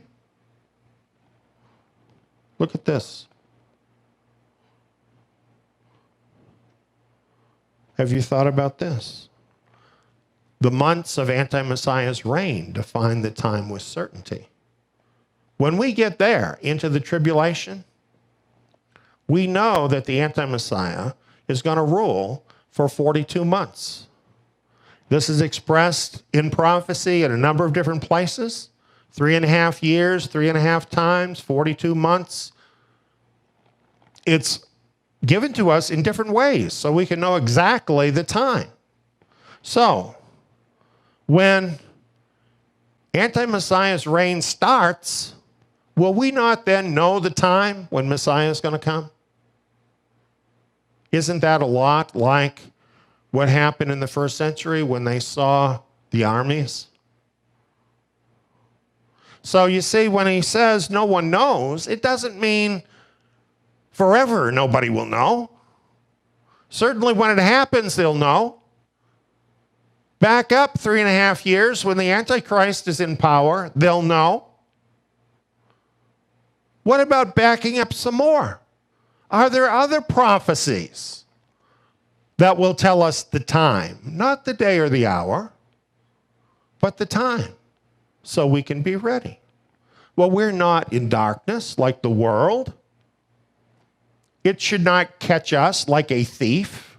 Look at this. Have you thought about this? The months of anti-Messiah's reign define the time with certainty. When we get there into the tribulation, we know that the anti-Messiah is going to rule for 42 months. This is expressed in prophecy in a number of different places. 3.5 years, 3.5 times, 42 months. It's given to us in different ways so we can know exactly the time. So, when anti-Messiah's reign starts, will we not then know the time when Messiah is going to come? Isn't that a lot like what happened in the first century when they saw the armies? So you see, when he says no one knows, it doesn't mean forever nobody will know. Certainly when it happens, they'll know. Back up 3.5 years, when the Antichrist is in power, they'll know. What about backing up some more? Are there other prophecies that will tell us the time? Not the day or the hour, but the time, so we can be ready. Well, we're not in darkness like the world. It should not catch us like a thief.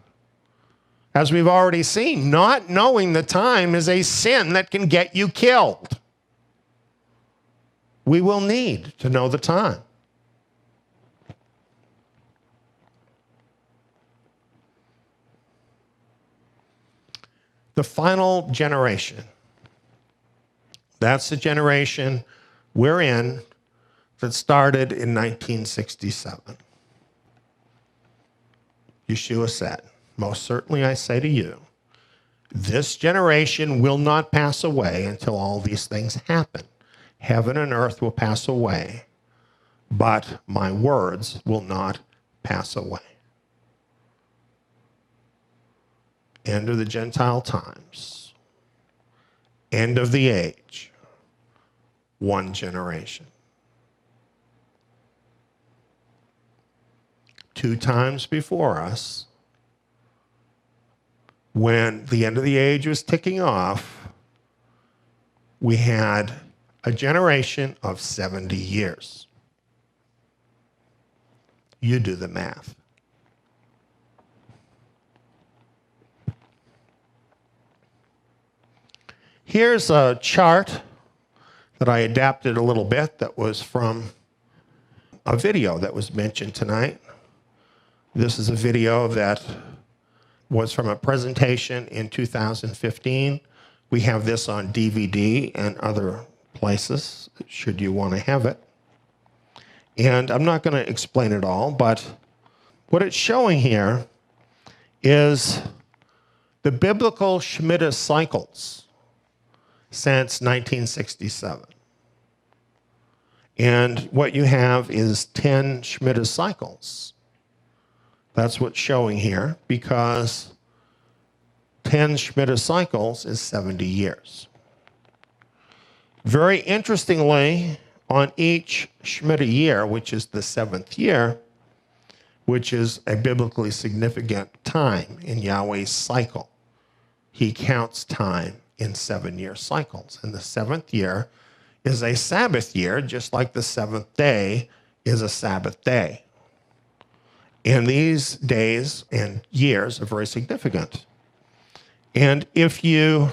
As we've already seen, not knowing the time is a sin that can get you killed. We will need to know the time. The final generation. That's the generation we're in that started in 1967. Yeshua said, most certainly I say to you, this generation will not pass away until all these things happen. Heaven and earth will pass away, but my words will not pass away. End of the Gentile times. End of the age. One generation. 2 times before us, when the end of the age was ticking off, we had A generation of 70 years. You do the math. Here's a chart that I adapted a little bit that was from a video that was mentioned tonight. This is a video that was from a presentation in 2015. We have this on DVD and other places, should you want to have it. And I'm not going to explain it all, but what it's showing here is the biblical Shemitah cycles since 1967. And what you have is 10 Shemitah cycles. That's what's showing here, because 10 Shemitah cycles is 70 years. Very interestingly, on each Shemitah year, which is the 7th year, which is a biblically significant time in Yahweh's cycle, he counts time in 7-year cycles. And the 7th year is a Sabbath year, just like the 7th day is a Sabbath day. And these days and years are very significant. And if you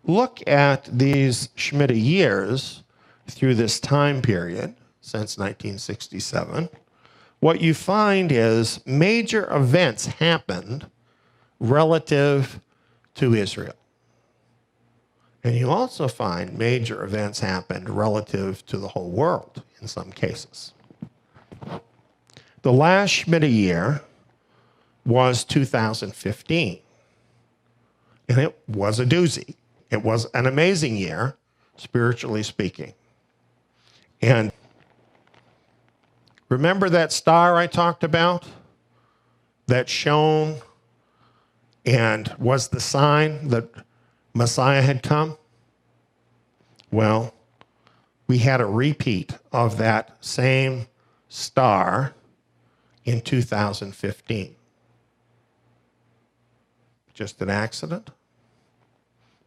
look at these Shemitah years through this time period, since 1967, what you find is major events happened relative to Israel. And you also find major events happened relative to the whole world in some cases. The last Shemitah year was 2015. And it was a doozy. It was an amazing year, spiritually speaking. And remember that star I talked about that shone and was the sign that Messiah had come? Well, we had a repeat of that same star in 2015. Just an accident?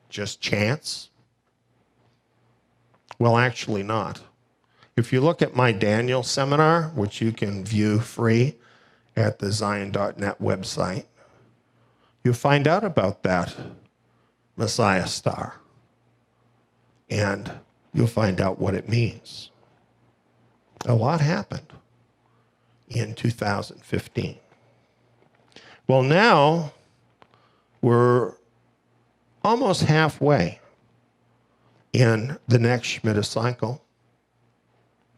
Just chance? Well, actually not. If you look at my Daniel seminar, which you can view free at the Zion.net website, you'll find out about that Messiah star. And you'll find out what it means. A lot happened in 2015. Well, now we're almost halfway in the next Shemitah cycle.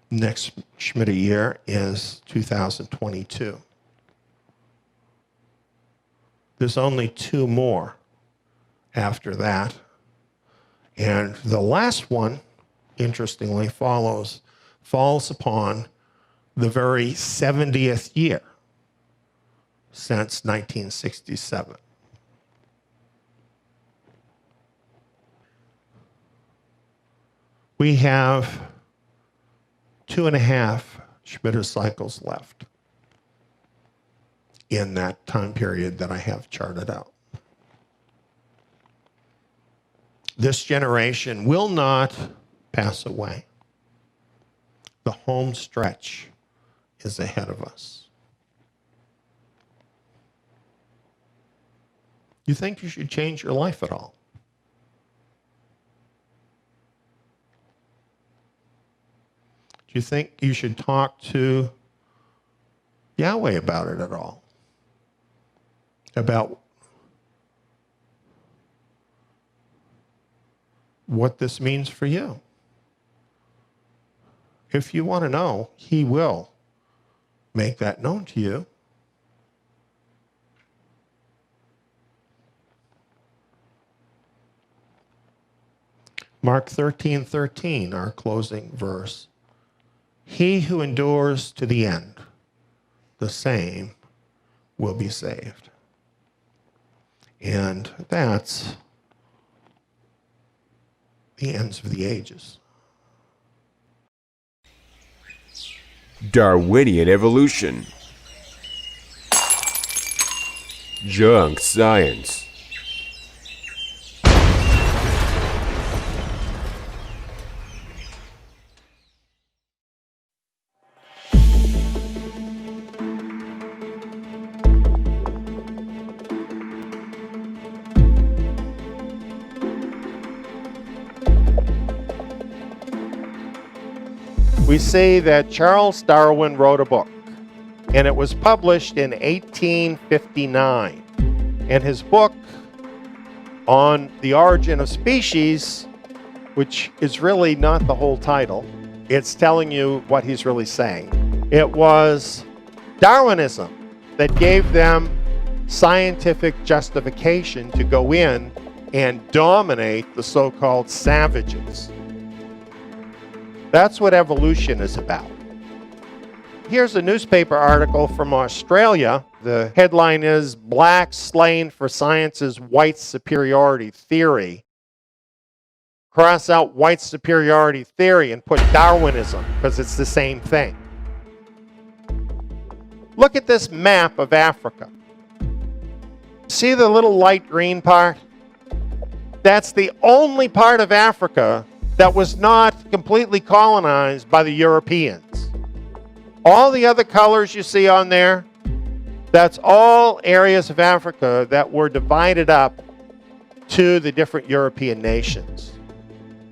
Next Shemitah year is 2022. There's only 2 more after that. And the last one, interestingly, falls upon the very 70th year since 1967. We have 2.5 Shemitah cycles left in that time period that I have charted out. This generation will not pass away. The home stretch is ahead of us. You think you should change your life at all? Do you think you should talk to Yahweh about it at all? About what this means for you? If you want to know, he will make that known to you. Mark 13:13, our closing verse. He who endures to the end, the same will be saved. And that's the ends of the ages. Darwinian evolution. Junk science. we see that Charles Darwin wrote a book, and it was published in 1859. And his book on the origin of species, which is really not the whole title, it's telling you what he's really saying. It was Darwinism that gave them scientific justification to go in and dominate the so-called savages. That's what evolution is about. Here's a newspaper article from Australia. The headline is "Blacks Slain for Science's White Superiority Theory." Cross out white superiority theory and put Darwinism, because it's the same thing. Look at this map of Africa. See the little light green part? That's the only part of Africa that was not completely colonized by the Europeans. All the other colors you see on there, that's all areas of Africa that were divided up to the different European nations.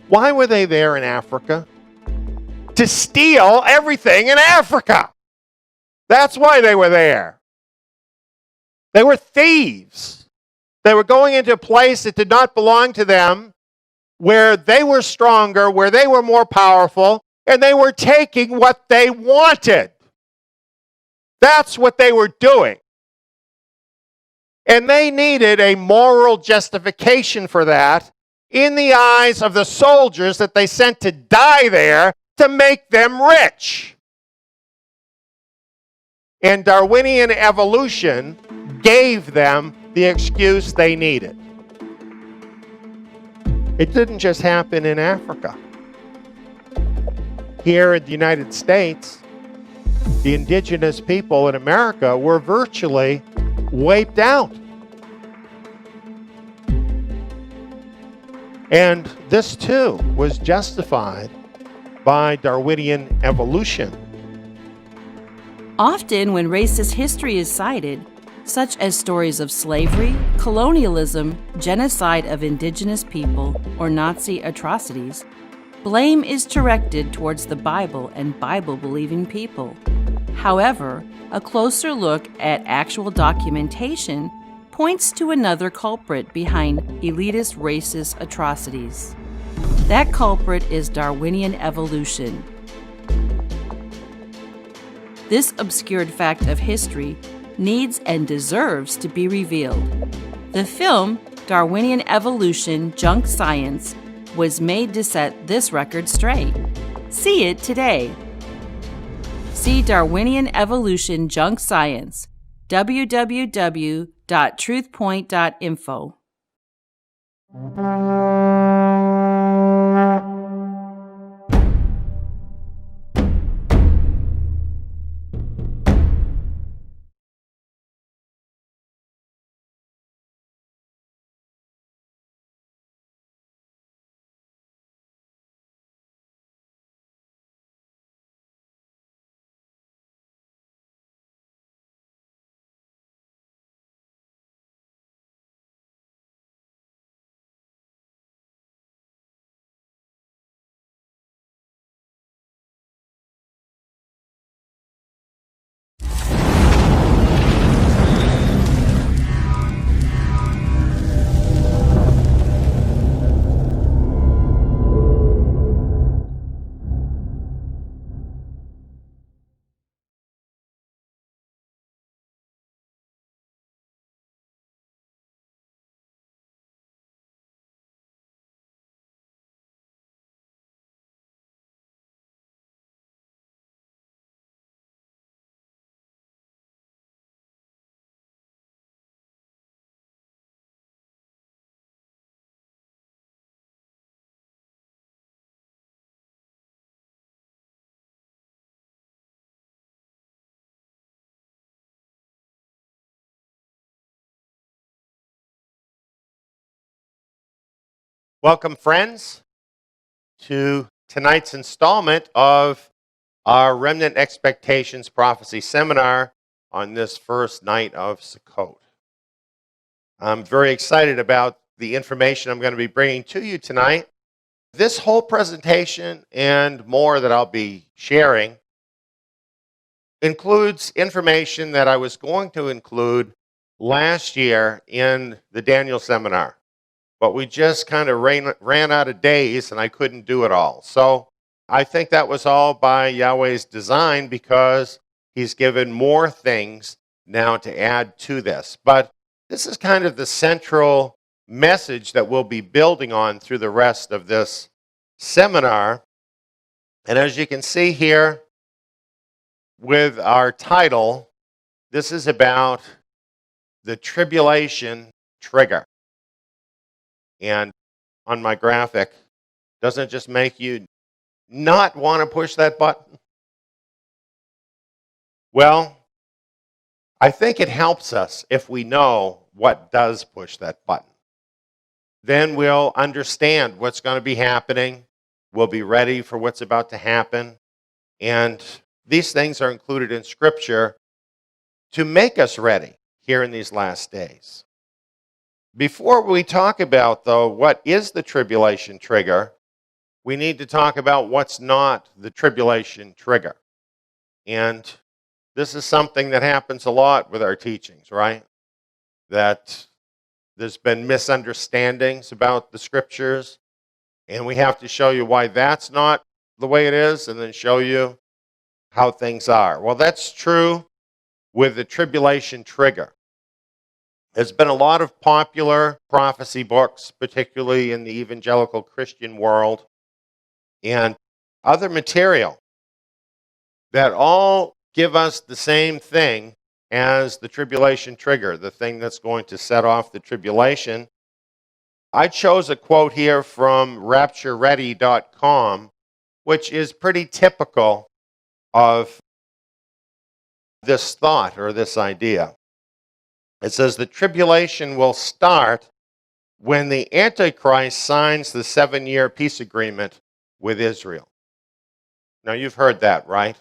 Why were they there in Africa? To steal everything in Africa. That's why they were there. They were thieves. They were going into a place that did not belong to them, where they were stronger, where they were more powerful, and they were taking what they wanted. That's what they were doing. And they needed a moral justification for that in the eyes of the soldiers that they sent to die there to make them rich. And Darwinian evolution gave them the excuse they needed. It didn't just happen in Africa. Here in the United States, the indigenous people in America were virtually wiped out. And this too was justified by Darwinian evolution. Often when racist history is cited, such as stories of slavery, colonialism, genocide of indigenous people, or Nazi atrocities, blame is directed towards the Bible and Bible-believing people. However, a closer look at actual documentation points to another culprit behind elitist racist atrocities. That culprit is Darwinian evolution. This obscured fact of history needs and deserves to be revealed. The film, Darwinian Evolution Junk Science, was made to set this record straight. See it today. See Darwinian Evolution Junk Science, www.truthpoint.info. Welcome, friends, to tonight's installment of our Remnant Expectations Prophecy Seminar on this first night of Sukkot. I'm very excited about the information I'm going to be bringing to you tonight. This whole presentation and more that I'll be sharing includes information that I was going to include last year in the Daniel seminar. But we just kind of ran out of days and I couldn't do it all. So I think that was all by Yahweh's design because he's given more things now to add to this. But this is kind of the central message that we'll be building on through the rest of this seminar. And as you can see here with our title, this is about the tribulation trigger. And on my graphic, doesn't it just make you not want to push that button? Well, I think it helps us if we know what does push that button. Then we'll understand what's going to be happening. We'll be ready for what's about to happen. And these things are included in Scripture to make us ready here in these last days. Before we talk about, though, what is the tribulation trigger, we need to talk about what's not the tribulation trigger. And this is something that happens a lot with our teachings, right? That there's been misunderstandings about the Scriptures, and we have to show you why that's not the way it is, and then show you how things are. Well, that's true with the tribulation trigger. There's been a lot of popular prophecy books, particularly in the evangelical Christian world, and other material that all give us the same thing as the tribulation trigger, the thing that's going to set off the tribulation. I chose a quote here from raptureready.com, which is pretty typical of this thought or this idea. It says, the tribulation will start when the Antichrist signs the 7-year peace agreement with Israel. Now, you've heard that, right?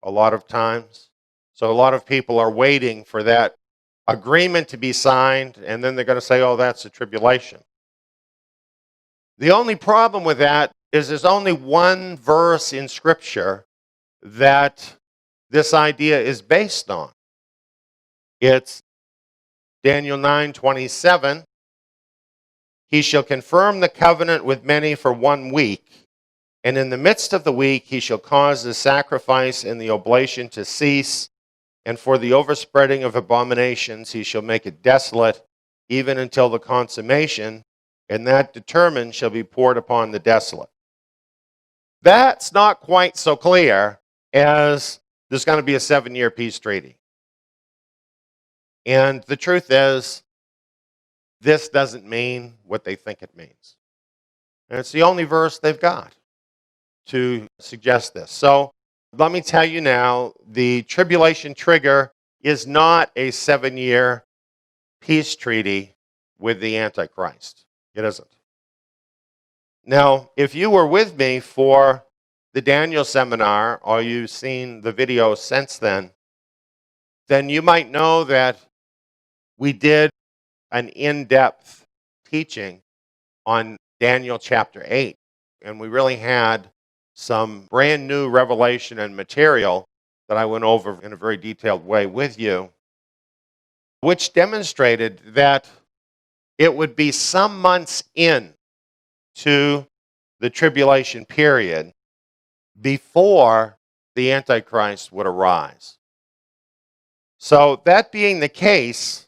A lot of times. So a lot of people are waiting for that agreement to be signed, and then they're going to say, oh, that's a tribulation. The only problem with that is there's only one verse in Scripture that this idea is based on. It's Daniel 9:27. He shall confirm the covenant with many for 1 week, and in the midst of the week he shall cause the sacrifice and the oblation to cease, and for the overspreading of abominations he shall make it desolate, even until the consummation, and that determined shall be poured upon the desolate. That's not quite so clear as there's going to be a 7-year peace treaty. And the truth is, this doesn't mean what they think it means. And it's the only verse they've got to suggest this. So let me tell you now, the tribulation trigger is not a 7-year peace treaty with the Antichrist. It isn't. Now, if you were with me for the Daniel seminar, or you've seen the video since then you might know that we did an in-depth teaching on Daniel chapter 8. And we really had some brand new revelation and material that I went over in a very detailed way with you, which demonstrated that it would be some months in to the tribulation period before the Antichrist would arise. So that being the case,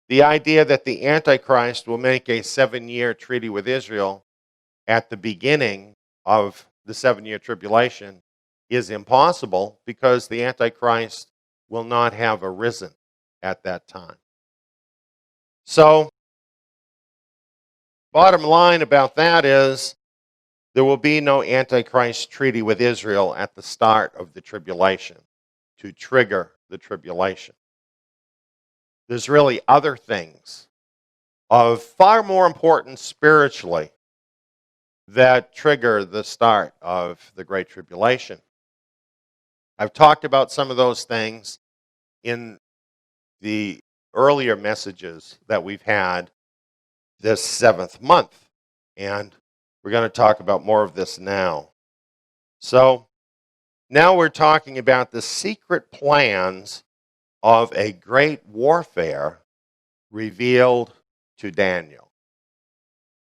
the idea that the Antichrist will make a 7-year treaty with Israel at the beginning of the 7-year tribulation is impossible because the Antichrist will not have arisen at that time. So, bottom line about that is there will be no Antichrist treaty with Israel at the start of the tribulation to trigger the tribulation. There's really other things of far more importance spiritually that trigger the start of the Great Tribulation. I've talked about some of those things in the earlier messages that we've had this 7th month. And We're going to talk about more of this now. So now we're talking about the secret plans of a great warfare revealed to Daniel.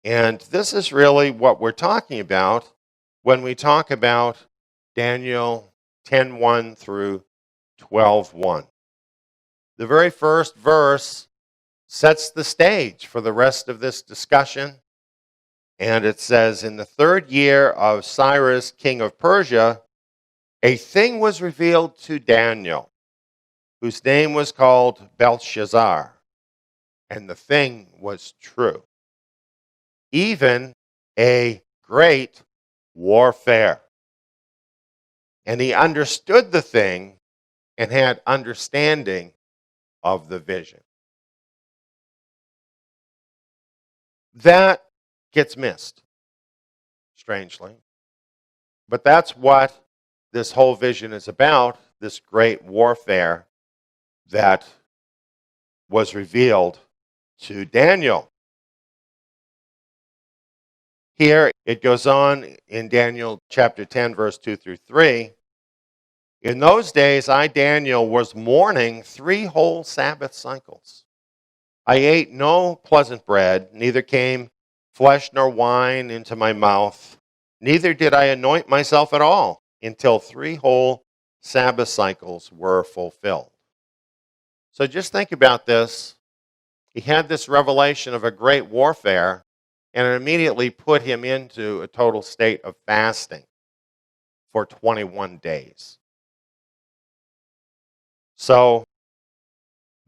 And this is really what we're talking about when we talk about Daniel 10:1 through 12:1. The very first verse sets the stage for the rest of this discussion. And it says, in the 3rd year of Cyrus, king of Persia, a thing was revealed to Daniel, whose name was called Belshazzar. And the thing was true, even a great warfare. And he understood the thing and had understanding of the vision. That gets missed, strangely. But that's what this whole vision is about, this great warfare that was revealed to Daniel. Here it goes on in Daniel chapter 10, verse 2 through 3. In those days, I, Daniel, was mourning 3 whole Sabbath cycles. I ate no pleasant bread, neither came flesh nor wine into my mouth, neither did I anoint myself at all until 3 whole Sabbath cycles were fulfilled. So just think about this. He had this revelation of a great warfare, and it immediately put him into a total state of fasting for 21 days. So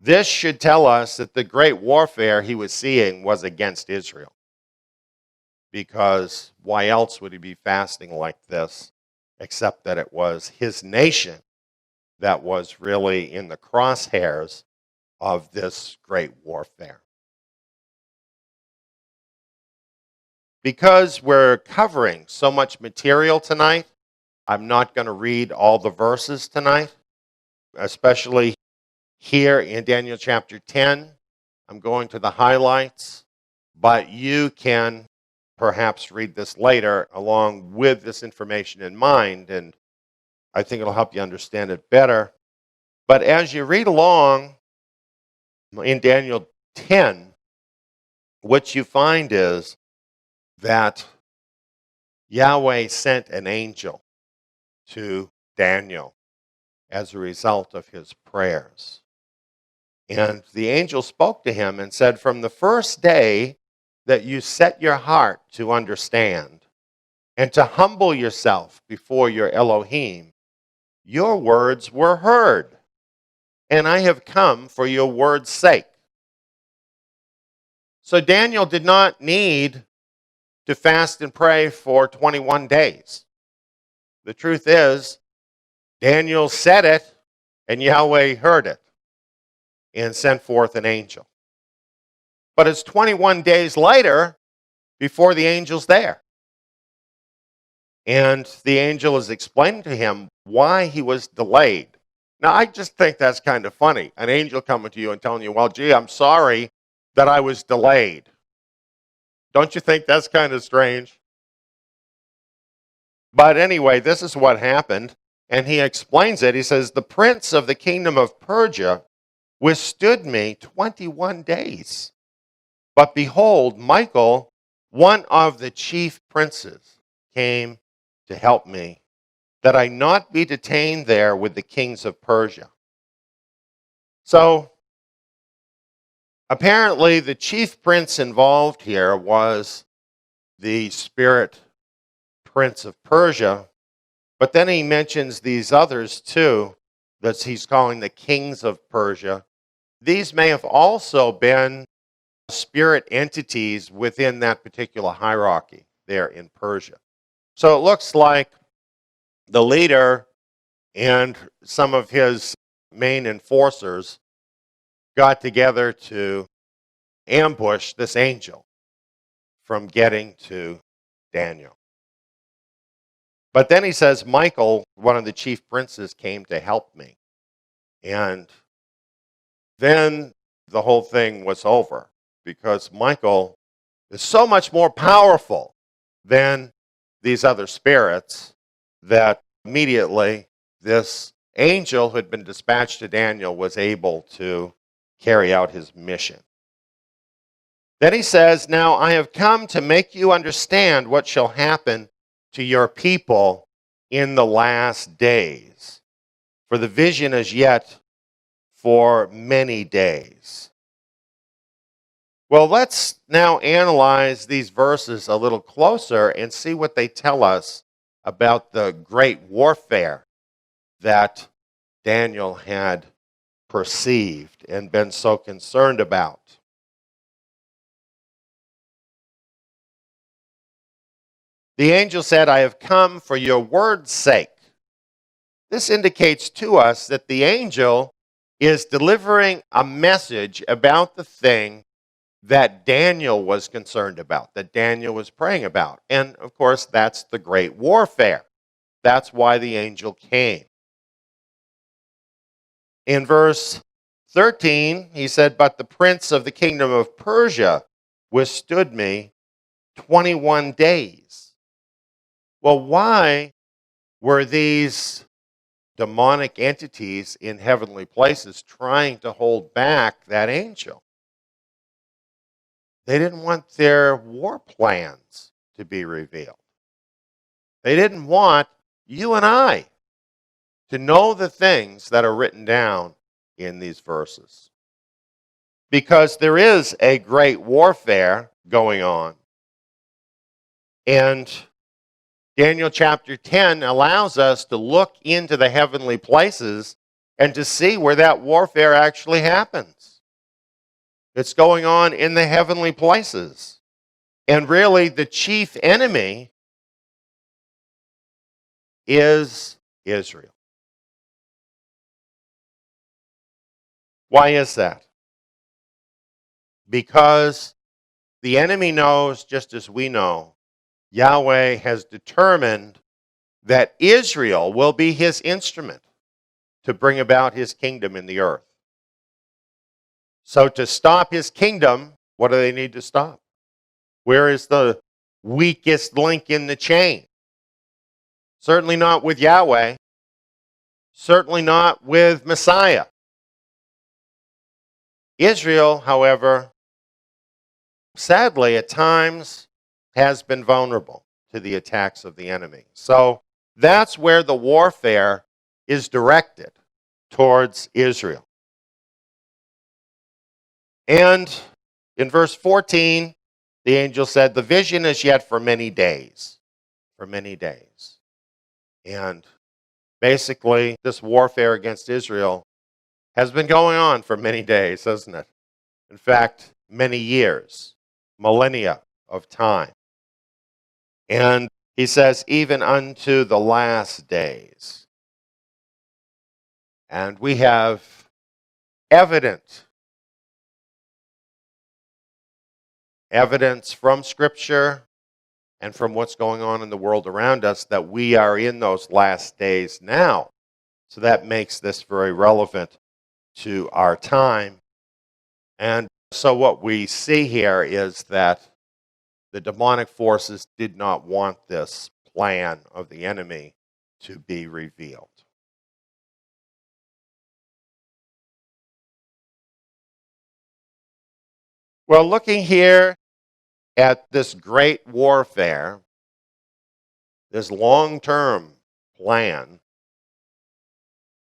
this should tell us that the great warfare he was seeing was against Israel. Because why else would he be fasting like this, except that it was his nation that was really in the crosshairs of this great warfare. Because we're covering so much material tonight, I'm not going to read all the verses tonight, especially here in Daniel chapter 10. I'm going to the highlights, but you can perhaps read this later along with this information in mind, and I think it'll help you understand it better. But as you read along in Daniel 10, what you find is that Yahweh sent an angel to Daniel as a result of his prayers. And the angel spoke to him and said, from the first day that you set your heart to understand and to humble yourself before your Elohim, your words were heard, and I have come for your word's sake. So Daniel did not need to fast and pray for 21 days. The truth is, Daniel said it, and Yahweh heard it and sent forth an angel. But it's 21 days later before the angel's there. And the angel is explaining to him why he was delayed. Now, I just think that's kind of funny. An angel coming to you and telling you, well, gee, I'm sorry that I was delayed. Don't you think that's kind of strange? But anyway, this is what happened. And he explains it. He says, the prince of the kingdom of Persia withstood me 21 days. But behold, Michael, one of the chief princes, came to help me, that I not be detained there with the kings of Persia. So, apparently the chief prince involved here was the spirit prince of Persia, but then he mentions these others too, that he's calling the kings of Persia. These may have also been spirit entities within that particular hierarchy there in Persia. So it looks like the leader and some of his main enforcers got together to ambush this angel from getting to Daniel. But then he says, Michael, one of the chief princes, came to help me. And then the whole thing was over, because Michael is so much more powerful than these other spirits, that immediately this angel who had been dispatched to Daniel was able to carry out his mission. Then he says, "Now I have come to make you understand what shall happen to your people in the last days. For the vision is yet for many days." Well, let's now analyze these verses a little closer and see what they tell us about the great warfare that Daniel had perceived and been so concerned about. The angel said, "I have come for your word's sake." This indicates to us that the angel is delivering a message about the thing that Daniel was concerned about, that Daniel was praying about. And of course, that's the great warfare. That's why the angel came. In verse 13, he said, "But the prince of the kingdom of Persia withstood me 21 days. Well, why were these demonic entities in heavenly places trying to hold back that angel? They didn't want their war plans to be revealed. They didn't want you and I to know the things that are written down in these verses. Because there is a great warfare going on. And Daniel chapter 10 allows us to look into the heavenly places and to see where that warfare actually happens. It's going on in the heavenly places. And really, the chief enemy is Israel. Why is that? Because the enemy knows, just as we know, Yahweh has determined that Israel will be his instrument to bring about his kingdom in the earth. So to stop his kingdom, what do they need to stop? Where is the weakest link in the chain? Certainly not with Yahweh. Certainly not with Messiah. Israel, however, sadly at times has been vulnerable to the attacks of the enemy. So that's where the warfare is directed, towards Israel. And in verse 14, the angel said, "The vision is yet for many days." For many days. And basically, this warfare against Israel has been going on for many days, hasn't it? In fact, many years, millennia of time. And he says, even unto the last days. And we have evidence from Scripture and from what's going on in the world around us that we are in those last days now. So that makes this very relevant to our time. And so what we see here is that the demonic forces did not want this plan of the enemy to be revealed. Well, looking here at this great warfare, this long-term plan,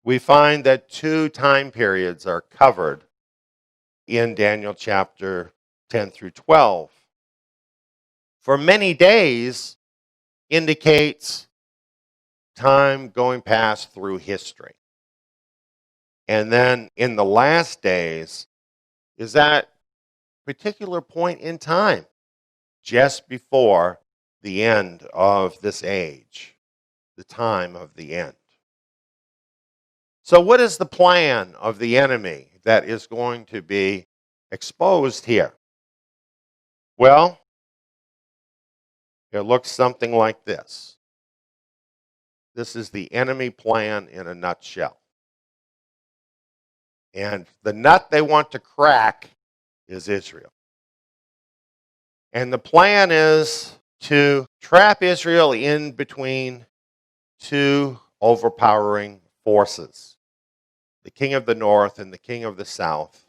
we find that two time periods are covered in Daniel chapter 10 through 12. For many days indicates time going past through history. And then in the last days is that particular point in time, just before the end of this age, the time of the end. So what is the plan of the enemy that is going to be exposed here? Well, it looks something like this. This is the enemy plan in a nutshell. And the nut they want to crack is Israel. And the plan is to trap Israel in between two overpowering forces, the king of the north and the king of the south,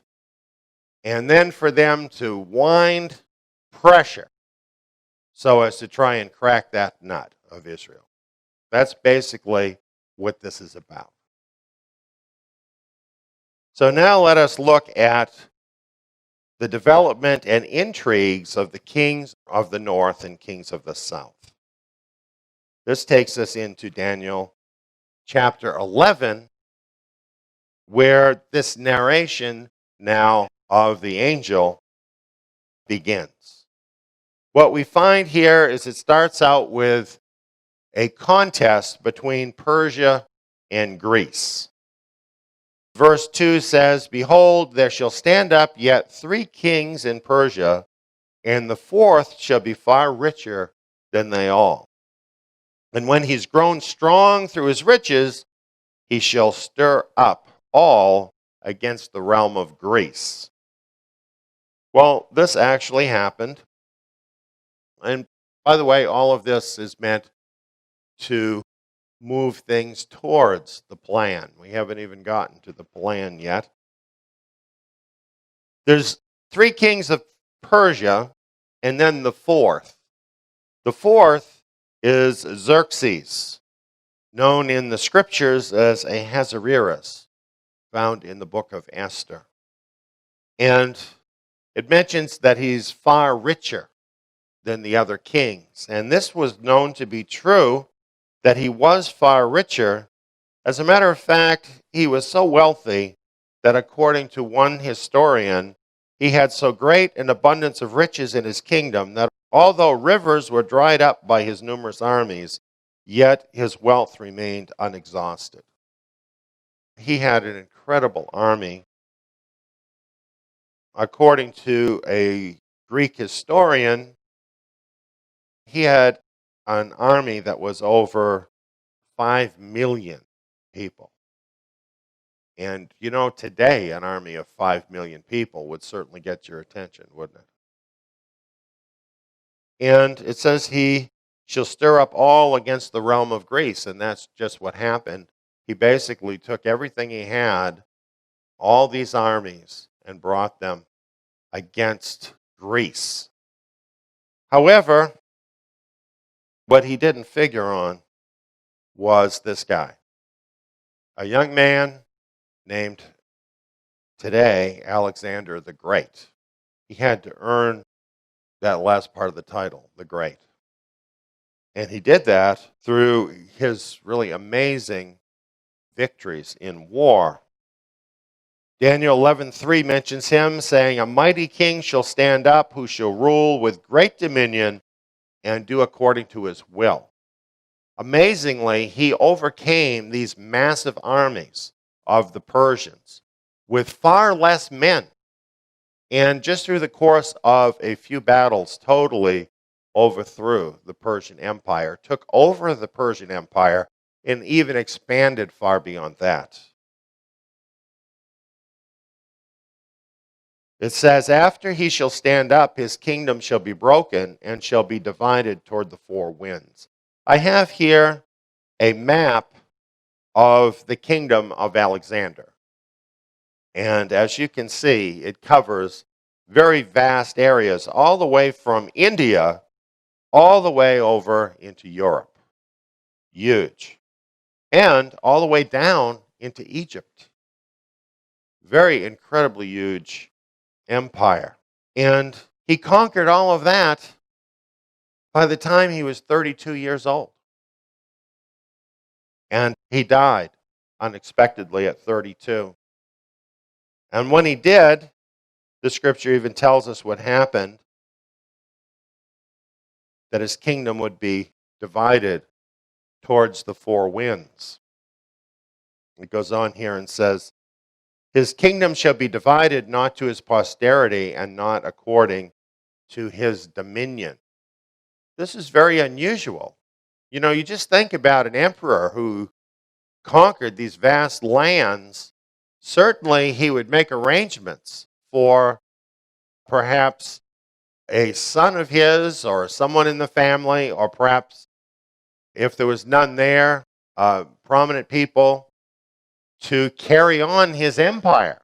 and then for them to wind pressure so as to try and crack that nut of Israel. That's basically what this is about. So now let us look at the development and intrigues of the kings of the north and kings of the south. This takes us into Daniel chapter 11, where this narration now of the angel begins. What we find here is it starts out with a contest between Persia and Greece. Verse 2 says, "Behold, there shall stand up yet 3 kings in Persia, and the 4th shall be far richer than they all. And when he's grown strong through his riches, he shall stir up all against the realm of Greece." Well, this actually happened. And by the way, all of this is meant to move things towards the plan. We haven't even gotten to the plan yet. There's 3 kings of Persia, and then the 4th. The 4th is Xerxes, known in the scriptures as Ahasuerus, found in the book of Esther. And it mentions that he's far richer than the other kings. And this was known to be true, that he was far richer. As a matter of fact, he was so wealthy that according to one historian, he had so great an abundance of riches in his kingdom that although rivers were dried up by his numerous armies, yet his wealth remained unexhausted. He had an incredible army. According to a Greek historian, he had an army that was over 5 million people. And you know, today an army of 5 million people would certainly get your attention, wouldn't it? And it says he shall stir up all against the realm of Greece, and that's just what happened. He basically took everything he had, all these armies, and brought them against Greece. However, what he didn't figure on was this guy, a young man named today Alexander the Great. He had to earn that last part of the title, the Great. And he did that through his really amazing victories in war. Daniel 11:3 mentions him, saying, "A mighty king shall stand up, who shall rule with great dominion and do according to his will." Amazingly, he overcame these massive armies of the Persians with far less men. And just through the course of a few battles, totally overthrew the Persian Empire, took over the Persian Empire, and even expanded far beyond that. It says, "After he shall stand up, his kingdom shall be broken and shall be divided toward the 4 winds." I have here a map of the kingdom of Alexander. And as you can see, it covers very vast areas, all the way from India, all the way over into Europe. Huge. And all the way down into Egypt. Very incredibly huge empire. And he conquered all of that by the time he was 32 years old. And he died unexpectedly at 32. And when he did, the scripture even tells us what happened, that his kingdom would be divided towards the 4 winds. It goes on here and says, "His kingdom shall be divided not to his posterity and not according to his dominion." This is very unusual. You know, you just think about an emperor who conquered these vast lands. Certainly he would make arrangements for perhaps a son of his or someone in the family, or perhaps if there was none there, prominent people, to carry on his empire.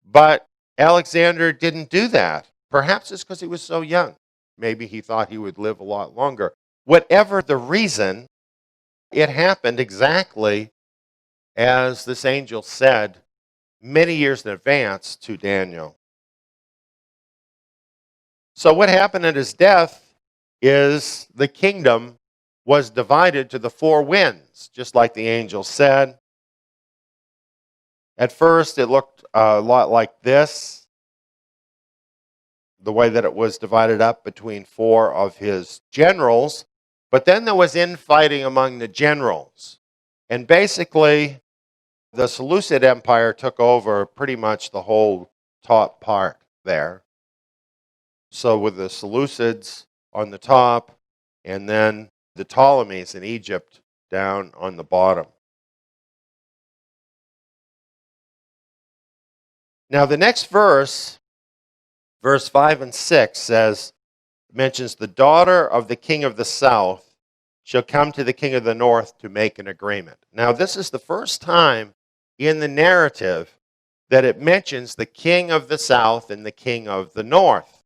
But Alexander didn't do that. Perhaps it's because he was so young. Maybe he thought he would live a lot longer. Whatever the reason, it happened exactly as this angel said many years in advance to Daniel. So what happened at his death is the kingdom was divided to the four winds, just like the angel said. At first, it looked a lot like this, the way that it was divided up between four of his generals. But then there was infighting among the generals. And basically, the Seleucid Empire took over pretty much the whole top part there. So with the Seleucids on the top, and then the Ptolemies in Egypt down on the bottom. Now the next verse, verse 5 and 6 mentions the daughter of the king of the south shall come to the king of the north to make an agreement. Now this is the first time in the narrative that it mentions the king of the south and the king of the north.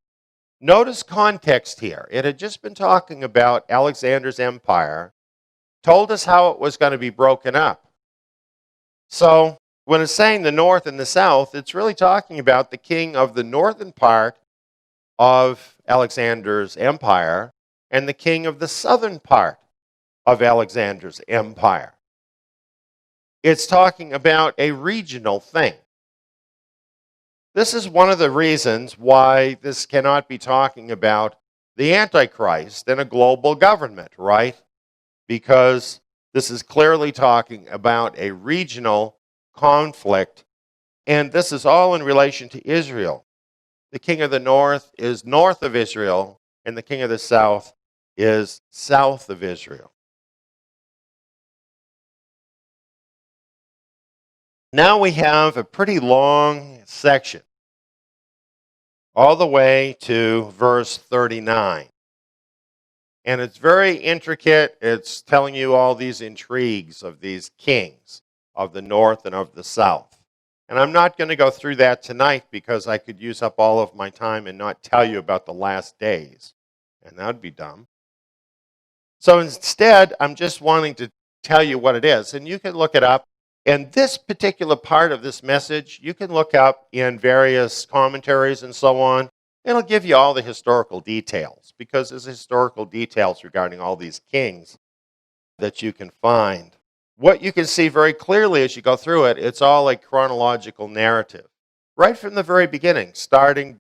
Notice context here. It had just been talking about Alexander's empire, told us how it was going to be broken up. So when it's saying the north and the south, it's really talking about the king of the northern part of Alexander's empire and the king of the southern part of Alexander's empire. It's talking about a regional thing. This is one of the reasons why this cannot be talking about the Antichrist and a global government, right? Because this is clearly talking about a regional conflict, and this is all in relation to Israel. The king of the north is north of Israel, and the king of the south is south of Israel. Now we have a pretty long section, all the way to verse 39. And it's very intricate. It's telling you all these intrigues of these kings of the north and of the south. And I'm not going to go through that tonight because I could use up all of my time and not tell you about the last days. And that would be dumb. So instead, I'm just wanting to tell you what it is. And you can look it up. And this particular part of this message, you can look up in various commentaries and so on. It'll give you all the historical details because there's historical details regarding all these kings that you can find. What you can see very clearly as you go through it, it's all a chronological narrative. Right from the very beginning, starting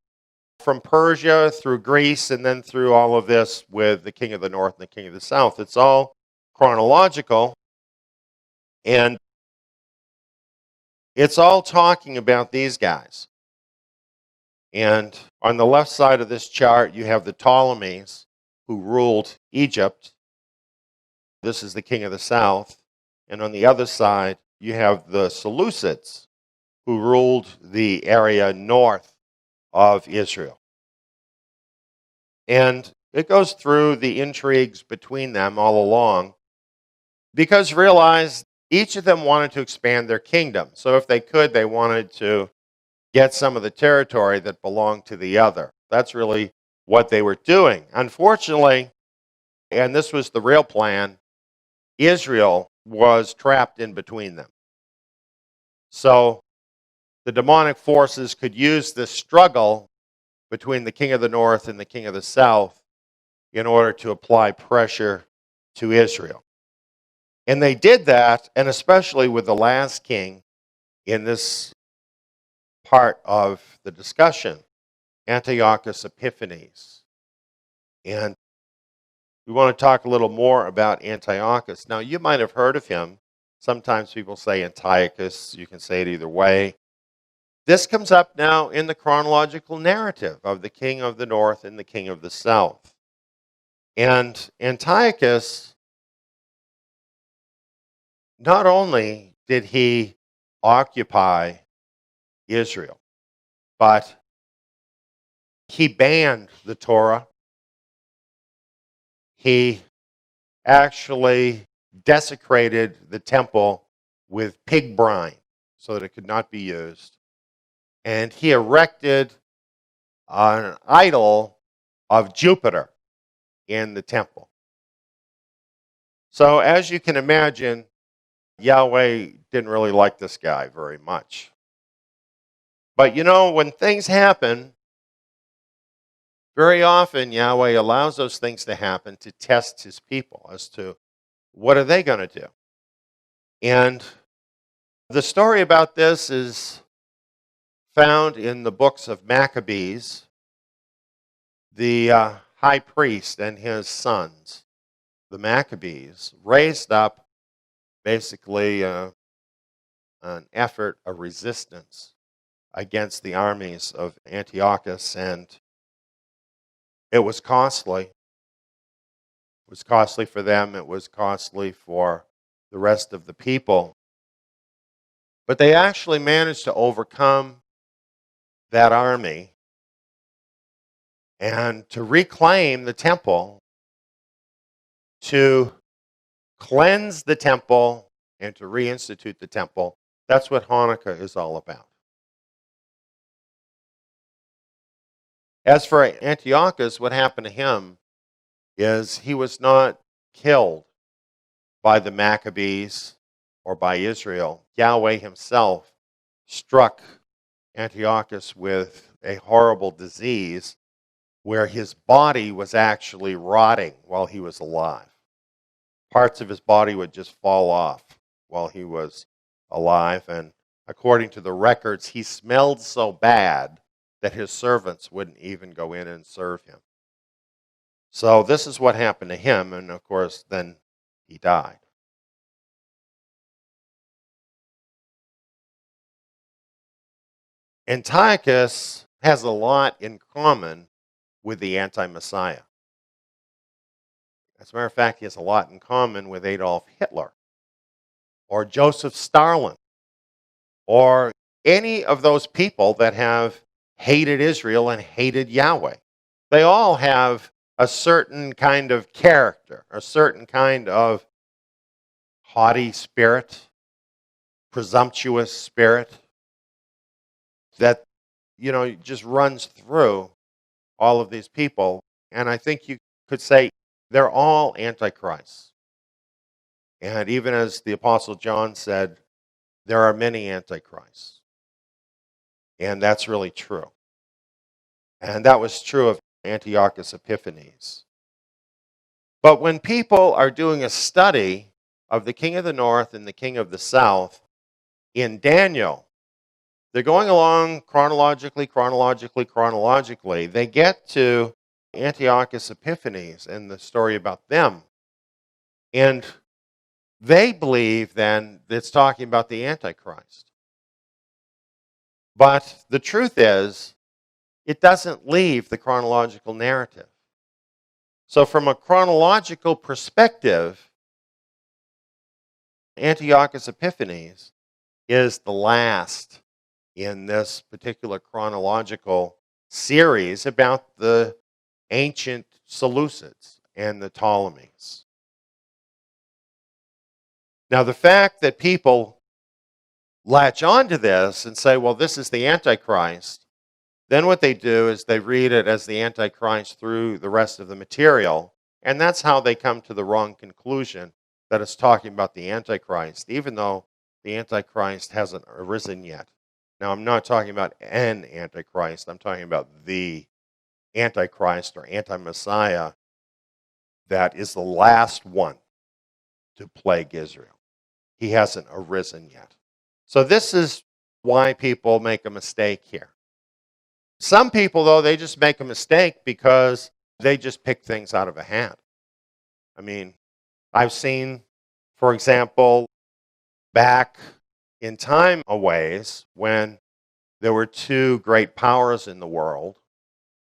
from Persia through Greece and then through all of this with the king of the north and the king of the south. It's all chronological. And it's all talking about these guys. And on the left side of this chart, you have the Ptolemies who ruled Egypt. This is the king of the south. And on the other side, you have the Seleucids who ruled the area north of Israel. And it goes through the intrigues between them all along because realize each of them wanted to expand their kingdom. So if they could, they wanted to get some of the territory that belonged to the other. That's really what they were doing. Unfortunately, and this was the real plan, Israel was trapped in between them. So the demonic forces could use this struggle between the king of the north and the king of the south in order to apply pressure to Israel. And they did that, and especially with the last king in this part of the discussion, Antiochus Epiphanes. And we want to talk a little more about Antiochus. Now, you might have heard of him. Sometimes people say Antiochus. You can say it either way. This comes up now in the chronological narrative of the king of the north and the king of the south. And Antiochus, not only did he occupy Israel, but He banned the Torah. He actually desecrated the temple with pig brine so that it could not be used. And he erected an idol of Jupiter in the temple. So as you can imagine, Yahweh didn't really like this guy very much. But you know, when things happen, very often Yahweh allows those things to happen to test his people as to what are they going to do. And the story about this is found in the books of Maccabees. The high priest and his sons, the Maccabees, raised up basically an effort, a resistance against the armies of Antiochus, and it was costly. It was costly for them. It was costly for the rest of the people. But they actually managed to overcome that army and to reclaim the temple, to cleanse the temple, and to reinstitute the temple. That's what Hanukkah is all about. As for Antiochus, what happened to him is he was not killed by the Maccabees or by Israel. Yahweh himself struck Antiochus with a horrible disease where his body was actually rotting while he was alive. Parts of his body would just fall off while he was alive, and according to the records, he smelled so bad that his servants wouldn't even go in and serve him. So this is what happened to him, and of course, then he died. Antiochus has a lot in common with the anti-Messiah. As a matter of fact, he has a lot in common with Adolf Hitler or Joseph Stalin or any of those people that have hated Israel and hated Yahweh. They all have a certain kind of character, a certain kind of haughty spirit, presumptuous spirit that, you know, just runs through all of these people. And I think you could say they're all antichrists. And even as the Apostle John said, there are many antichrists. And that's really true. And that was true of Antiochus Epiphanes. But when people are doing a study of the king of the north and the king of the south in Daniel, they're going along chronologically. They get to Antiochus Epiphanes and the story about them. And they believe then that it's talking about the Antichrist. But the truth is, it doesn't leave the chronological narrative. So from a chronological perspective, Antiochus Epiphanes is the last in this particular chronological series about the ancient Seleucids and the Ptolemies. Now, the fact that people latch onto this and say, well, this is the Antichrist, then what they do is they read it as the Antichrist through the rest of the material, and that's how they come to the wrong conclusion that it's talking about the Antichrist, even though the Antichrist hasn't arisen yet. Now, I'm not talking about an Antichrist. I'm talking about the Antichrist or anti-Messiah that is the last one to plague Israel. He hasn't arisen yet. So this is why people make a mistake here. Some people, though, they just make a mistake because they just pick things out of a hat. I mean, I've seen, for example, back in time a ways when there were two great powers in the world,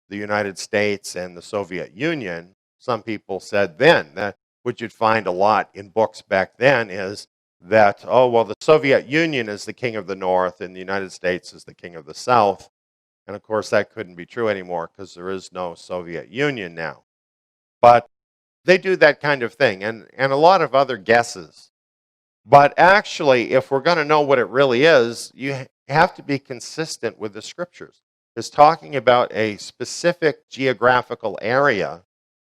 the United States and the Soviet Union, some people said then that what you'd find a lot in books back then is that, oh, well, the Soviet Union is the king of the North and the United States is the king of the South. And of course, that couldn't be true anymore because there is no Soviet Union now. But they do that kind of thing, and a lot of other guesses. But actually, if we're going to know what it really is, you have to be consistent with the scriptures. It's talking about a specific geographical area.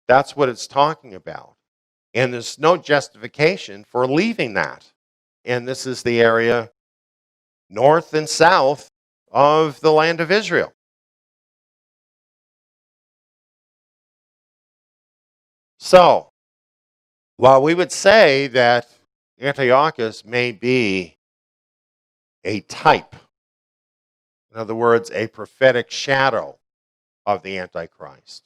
That's what it's talking about. And there's no justification for leaving that. And this is the area north and south of the land of Israel. So, while we would say that Antiochus may be a type, in other words, a prophetic shadow of the Antichrist,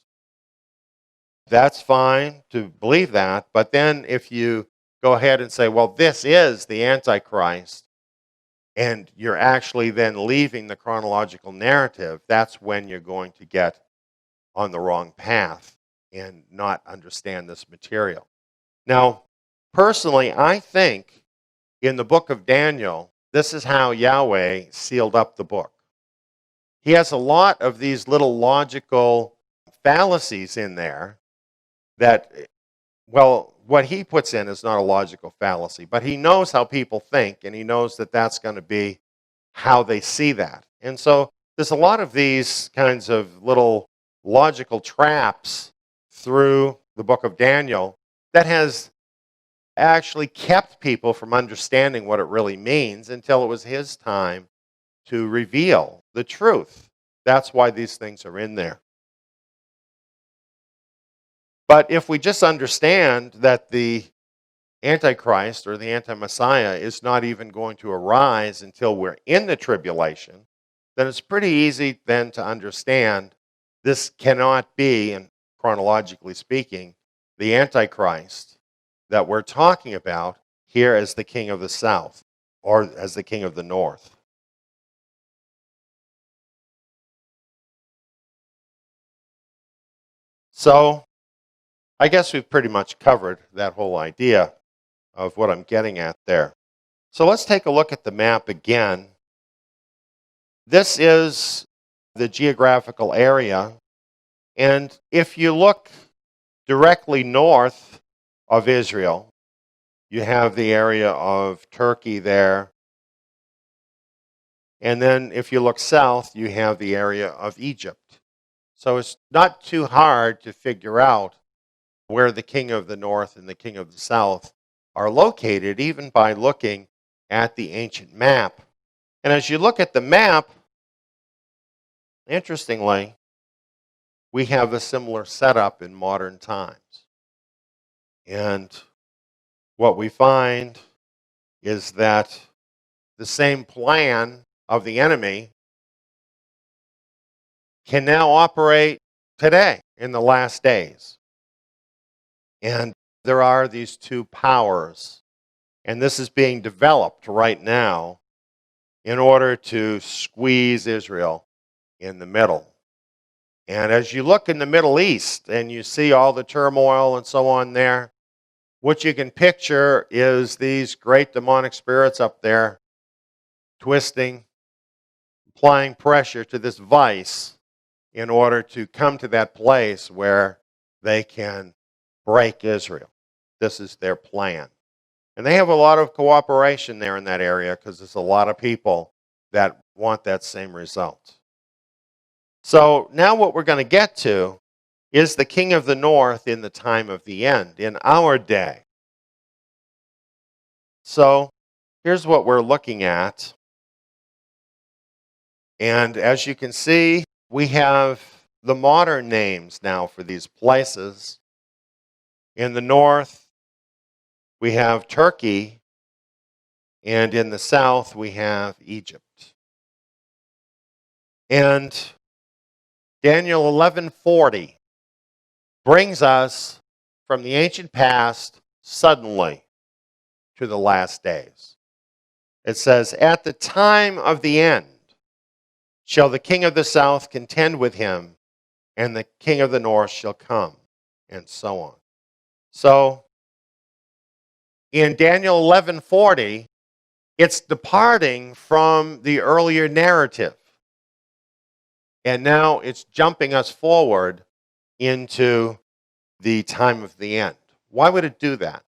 that's fine to believe that. But then if you go ahead and say, well, this is the Antichrist, and you're actually then leaving the chronological narrative, that's when you're going to get on the wrong path and not understand this material. Now, personally, I think in the book of Daniel, this is how Yahweh sealed up the book. He has a lot of these little logical fallacies in there that, well, what he puts in is not a logical fallacy, but he knows how people think, and he knows that that's going to be how they see that. And so there's a lot of these kinds of little logical traps through the book of Daniel that has actually kept people from understanding what it really means until it was his time to reveal the truth. That's why these things are in there. But if we just understand that the Antichrist or the Anti-Messiah is not even going to arise until we're in the tribulation, then it's pretty easy then to understand this cannot be, and chronologically speaking, the Antichrist that we're talking about here as the king of the south or as the king of the north. So I guess we've pretty much covered that whole idea of what I'm getting at there. So let's take a look at the map again. This is the geographical area. And if you look directly north of Israel, you have the area of Turkey there. And then if you look south, you have the area of Egypt. So it's not too hard to figure out where the king of the north and the king of the south are located, even by looking at the ancient map. And as you look at the map, interestingly, we have a similar setup in modern times. And what we find is that the same plan of the enemy can now operate today in the last days. And there are these two powers, and this is being developed right now in order to squeeze Israel in the middle. And as you look in the Middle East and you see all the turmoil and so on there, what you can picture is these great demonic spirits up there twisting, applying pressure to this vice in order to come to that place where they can break Israel. This is their plan. And they have a lot of cooperation there in that area because there's a lot of people that want that same result. So now what we're going to get to is the king of the north in the time of the end, in our day. So here's what we're looking at. And as you can see, we have the modern names now for these places. In the north, we have Turkey, and in the south, we have Egypt. And Daniel 11:40 brings us from the ancient past suddenly to the last days. It says, "At the time of the end shall the king of the south contend with him, and the king of the north shall come," and so on. So in Daniel 11:40, it's departing from the earlier narrative. And now it's jumping us forward into the time of the end. Why would it do that?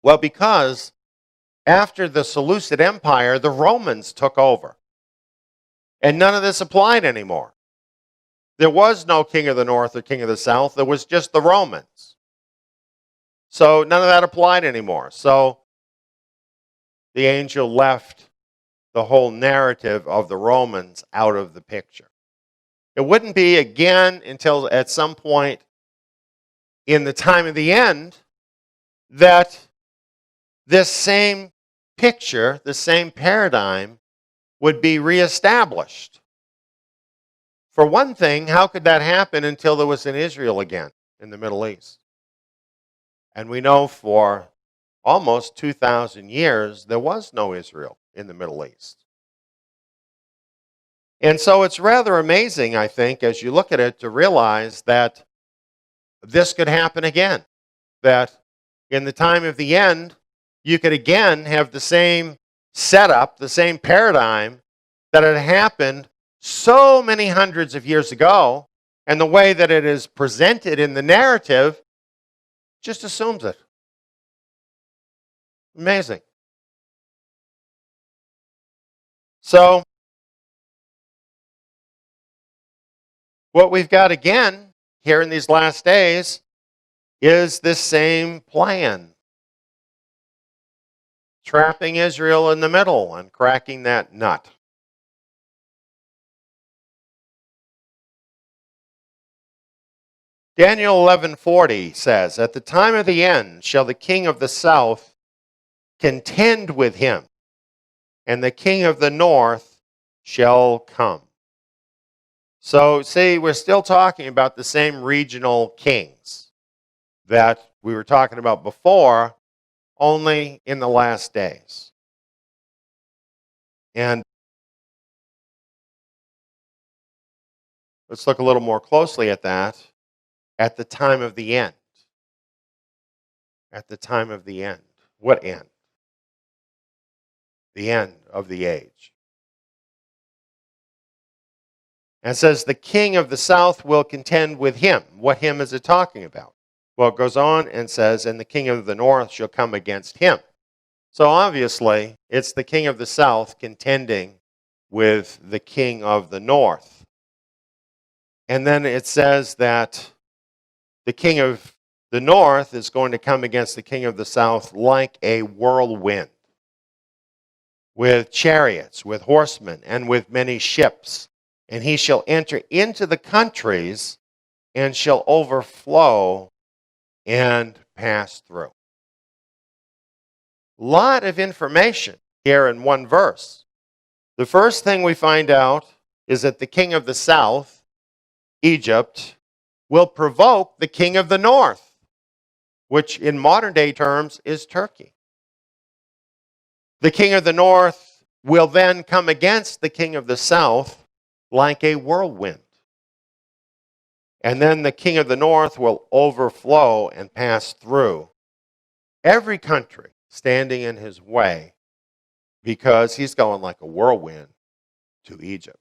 Well, because after the Seleucid Empire, the Romans took over. And none of this applied anymore. There was no king of the north or king of the south. There was just the Romans. So none of that applied anymore. So the angel left the whole narrative of the Romans out of the picture. It wouldn't be again until at some point in the time of the end that this same picture, the same paradigm would be reestablished. For one thing, how could that happen until there was an Israel again in the Middle East? And we know for almost 2,000 years there was no Israel in the Middle East. And so it's rather amazing, I think, as you look at it, to realize that this could happen again. That in the time of the end, you could again have the same setup, the same paradigm that had happened so many hundreds of years ago, and the way that it is presented in the narrative just assumes it. Amazing. So, what we've got again here in these last days is this same plan. Trapping Israel in the middle and cracking that nut. Daniel 11:40 says, "At the time of the end shall the king of the south contend with him, and the king of the north shall come." So, see, we're still talking about the same regional kings that we were talking about before, only in the last days. And let's look a little more closely at that. At the time of the end. At the time of the end. What end? The end of the age. And it says, the king of the south will contend with him. What him is it talking about? Well, it goes on and says, and the king of the north shall come against him. So obviously, it's the king of the south contending with the king of the north. And then it says that the king of the north is going to come against the king of the south like a whirlwind, with chariots, with horsemen, and with many ships. And he shall enter into the countries and shall overflow and pass through. A lot of information here in one verse. The first thing we find out is that the king of the south, Egypt, will provoke the king of the north, which in modern day terms is Turkey. The king of the north will then come against the king of the south like a whirlwind. And then the king of the north will overflow and pass through every country standing in his way, because he's going like a whirlwind to Egypt.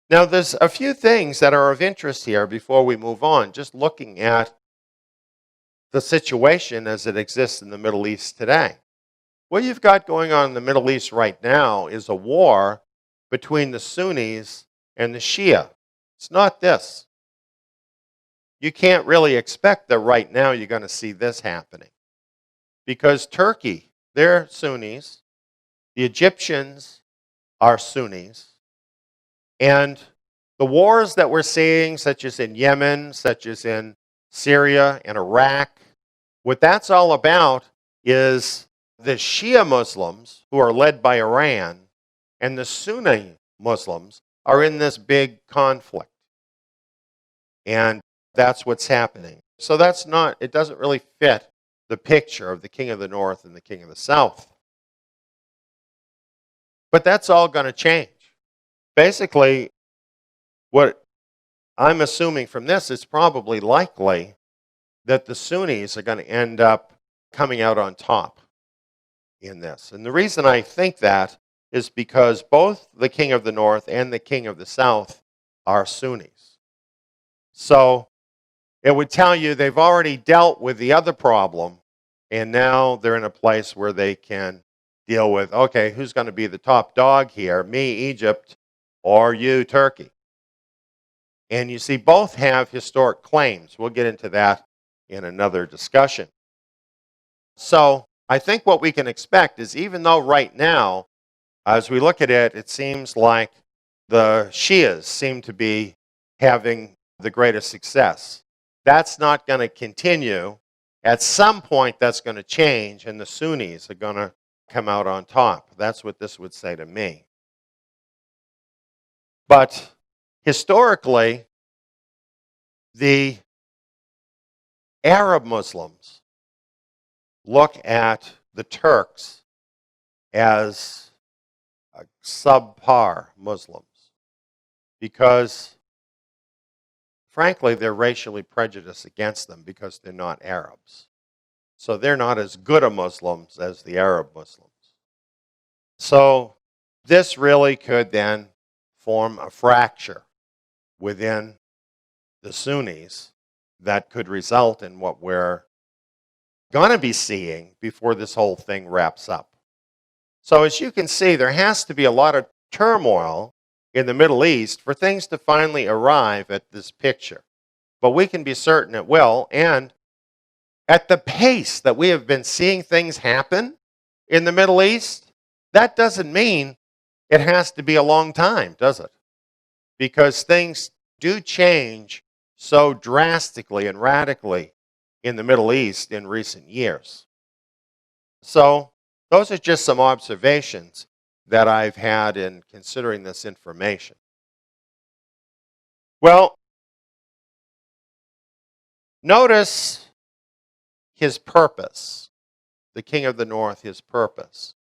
Now, there's a few things that are of interest here before we move on, just looking at the situation as it exists in the Middle East today. What you've got going on in the Middle East right now is a war between the Sunnis and the Shia. It's not this. You can't really expect that right now you're going to see this happening. Because Turkey, they're Sunnis. The Egyptians are Sunnis. And the wars that we're seeing, such as in Yemen, such as in Syria and Iraq, what that's all about is the Shia Muslims, who are led by Iran, and the Sunni Muslims are in this big conflict. And that's what's happening. So it doesn't really fit the picture of the king of the north and the king of the south. But that's all going to change. Basically, what I'm assuming from this is probably likely that the Sunnis are going to end up coming out on top in this. And the reason I think that is because both the king of the north and the king of the south are Sunnis. So it would tell you they've already dealt with the other problem, and now they're in a place where they can deal with, okay, who's going to be the top dog here, me, Egypt, or you, Turkey? And you see, both have historic claims. We'll get into that in another discussion. So I think what we can expect is, even though right now, as we look at it, it seems like the Shias seem to be having the greatest success. That's not going to continue. At some point, that's going to change, and the Sunnis are going to come out on top. That's what this would say to me. But historically, the Arab Muslims look at the Turks as subpar Muslims because, frankly, they're racially prejudiced against them because they're not Arabs. So they're not as good a Muslims as the Arab Muslims. So this really could then form a fracture within the Sunnis that could result in what we're going to be seeing before this whole thing wraps up. So as you can see, there has to be a lot of turmoil in the Middle East for things to finally arrive at this picture. But we can be certain it will. And at the pace that we have been seeing things happen in the Middle East, that doesn't mean it has to be a long time, does it? Because things do change so drastically and radically in the Middle East in recent years. So those are just some observations that I've had in considering this information. Well, notice his purpose. The king of the north, his purpose.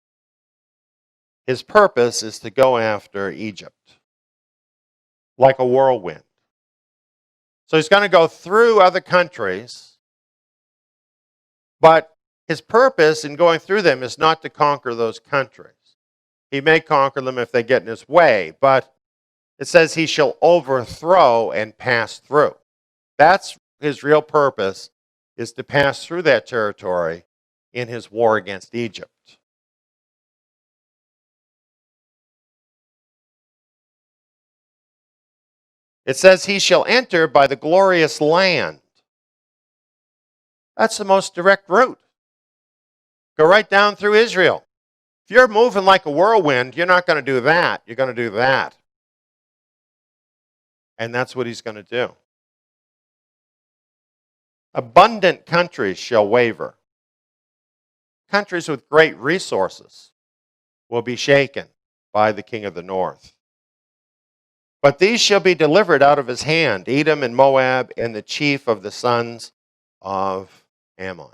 His purpose is to go after Egypt like a whirlwind. So he's going to go through other countries, but his purpose in going through them is not to conquer those countries. He may conquer them if they get in his way, but it says he shall overthrow and pass through. That's his real purpose, is to pass through that territory in his war against Egypt. It says he shall enter by the glorious land. That's the most direct route. Go right down through Israel. If you're moving like a whirlwind, you're not going to do that. You're going to do that. And that's what he's going to do. Abundant countries shall waver. Countries with great resources will be shaken by the king of the north. But these shall be delivered out of his hand, Edom and Moab and the chief of the sons of Ammon.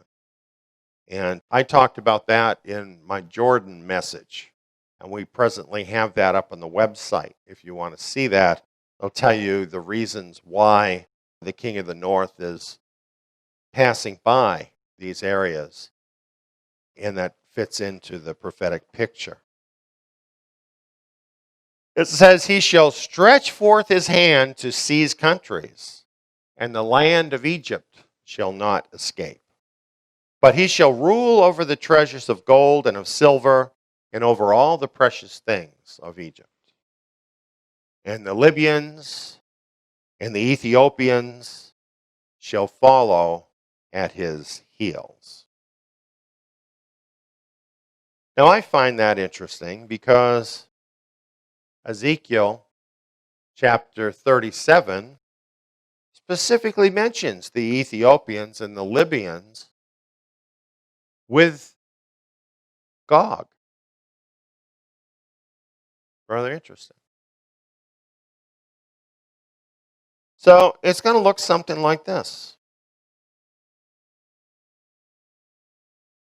And I talked about that in my Jordan message. And we presently have that up on the website. If you want to see that, I'll tell you the reasons why the king of the north is passing by these areas. And that fits into the prophetic picture. It says, he shall stretch forth his hand to seize countries, and the land of Egypt shall not escape. But he shall rule over the treasures of gold and of silver, and over all the precious things of Egypt. And the Libyans and the Ethiopians shall follow at his heels. Now I find that interesting because Ezekiel chapter 37 specifically mentions the Ethiopians and the Libyans with Gog. Rather interesting. So it's going to look something like this.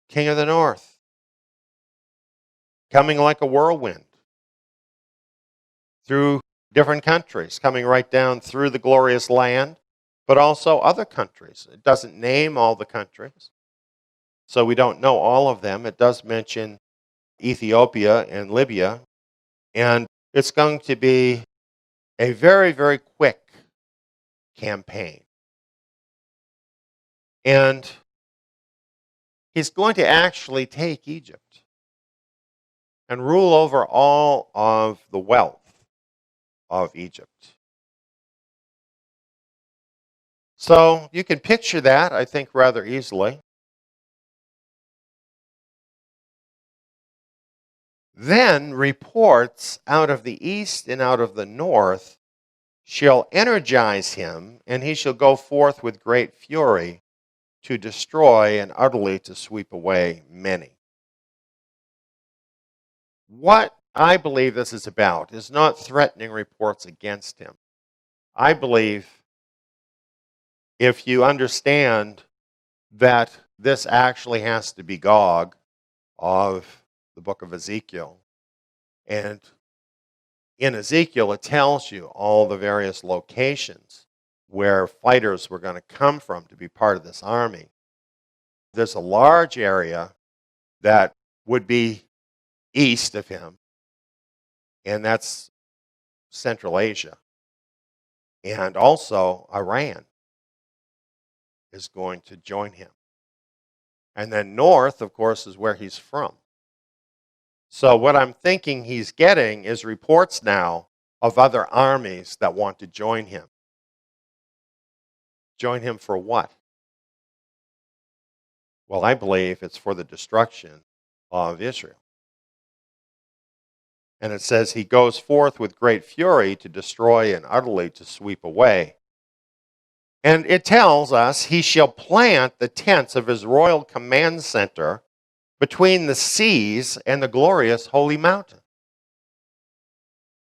King of the north, coming like a whirlwind through different countries, coming right down through the glorious land, but also other countries. It doesn't name all the countries, so we don't know all of them. It does mention Ethiopia and Libya And it's going to be a very, very quick campaign. And he's going to actually take Egypt and rule over all of the wealth of Egypt. So you can picture that, I think, rather easily. Then reports out of the east and out of the north shall energize him, and he shall go forth with great fury to destroy and utterly to sweep away many. What I believe this is about is not threatening reports against him. I believe if you understand that this actually has to be Gog of the book of Ezekiel, and in Ezekiel it tells you all the various locations where fighters were going to come from to be part of this army. There's a large area that would be east of him, and that's Central Asia. And also Iran is going to join him. And then north, of course, is where he's from. So what I'm thinking he's getting is reports now of other armies that want to join him. Join him for what? Well, I believe it's for the destruction of Israel. And it says he goes forth with great fury to destroy and utterly to sweep away. And it tells us he shall plant the tents of his royal command center between the seas and the glorious holy mountain.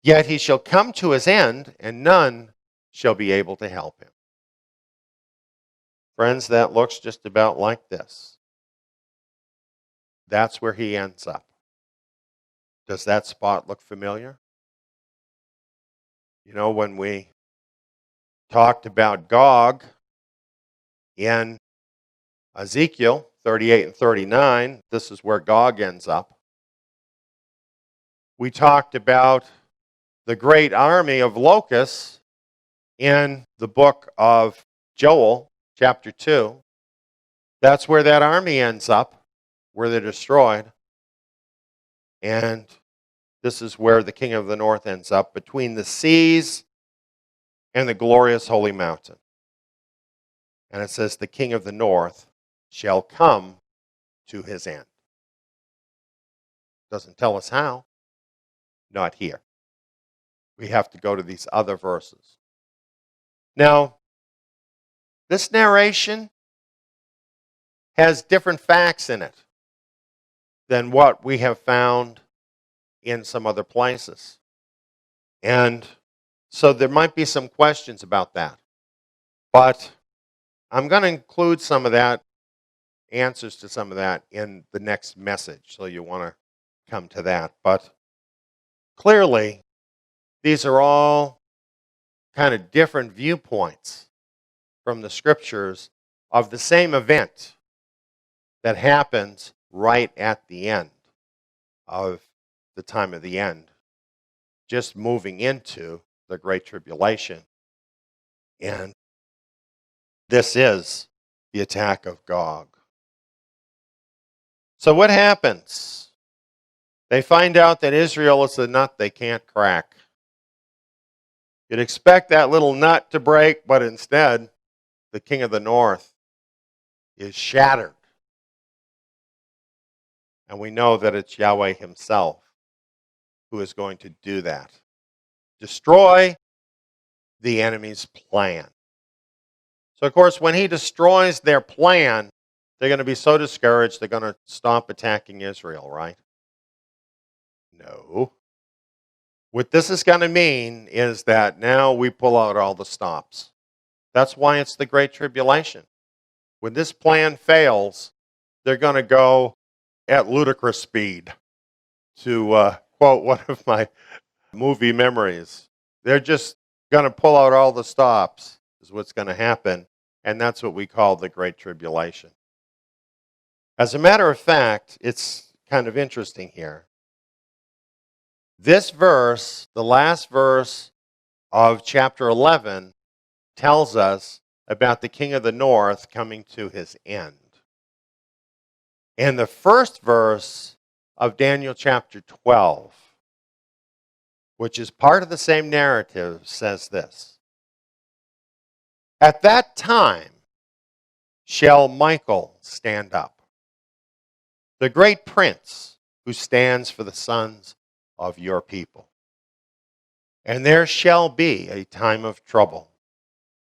Yet he shall come to his end, and none shall be able to help him. Friends, that looks just about like this. That's where he ends up. Does that spot look familiar? You know, when we talked about Gog in Ezekiel 38 and 39, this is where Gog ends up. We talked about the great army of locusts in the book of Joel, chapter 2. That's where that army ends up, where they're destroyed. And this is where the king of the north ends up, between the seas and the glorious holy mountain. And it says, the king of the north shall come to his end. Doesn't tell us how. Not here. We have to go to these other verses. Now, this narration has different facts in it than what we have found in some other places. And so there might be some questions about that. But I'm going to include some of that, answers to some of that, in the next message. So you want to come to that. But clearly, these are all kind of different viewpoints from the scriptures of the same event that happens right at the end of the time of the end, just moving into the Great Tribulation. And this is the attack of Gog. So what happens? They find out that Israel is a nut they can't crack. You'd expect that little nut to break, but instead, the king of the north is shattered. And we know that it's Yahweh himself who is going to do that. Destroy the enemy's plan. So, of course, when he destroys their plan, they're going to be so discouraged, they're going to stop attacking Israel, right? No. What this is going to mean is that now we pull out all the stops. That's why it's the Great Tribulation. When this plan fails, they're going to go at ludicrous speed, to quote one of my movie memories. They're just going to pull out all the stops, is what's going to happen, and that's what we call the Great Tribulation. As a matter of fact, it's kind of interesting here This verse, the last verse of chapter 11, tells us about the king of the north coming to his end. And the first verse of Daniel chapter 12, which is part of the same narrative, says this: At that time shall Michael stand up, the great prince who stands for the sons of your people. And there shall be a time of trouble,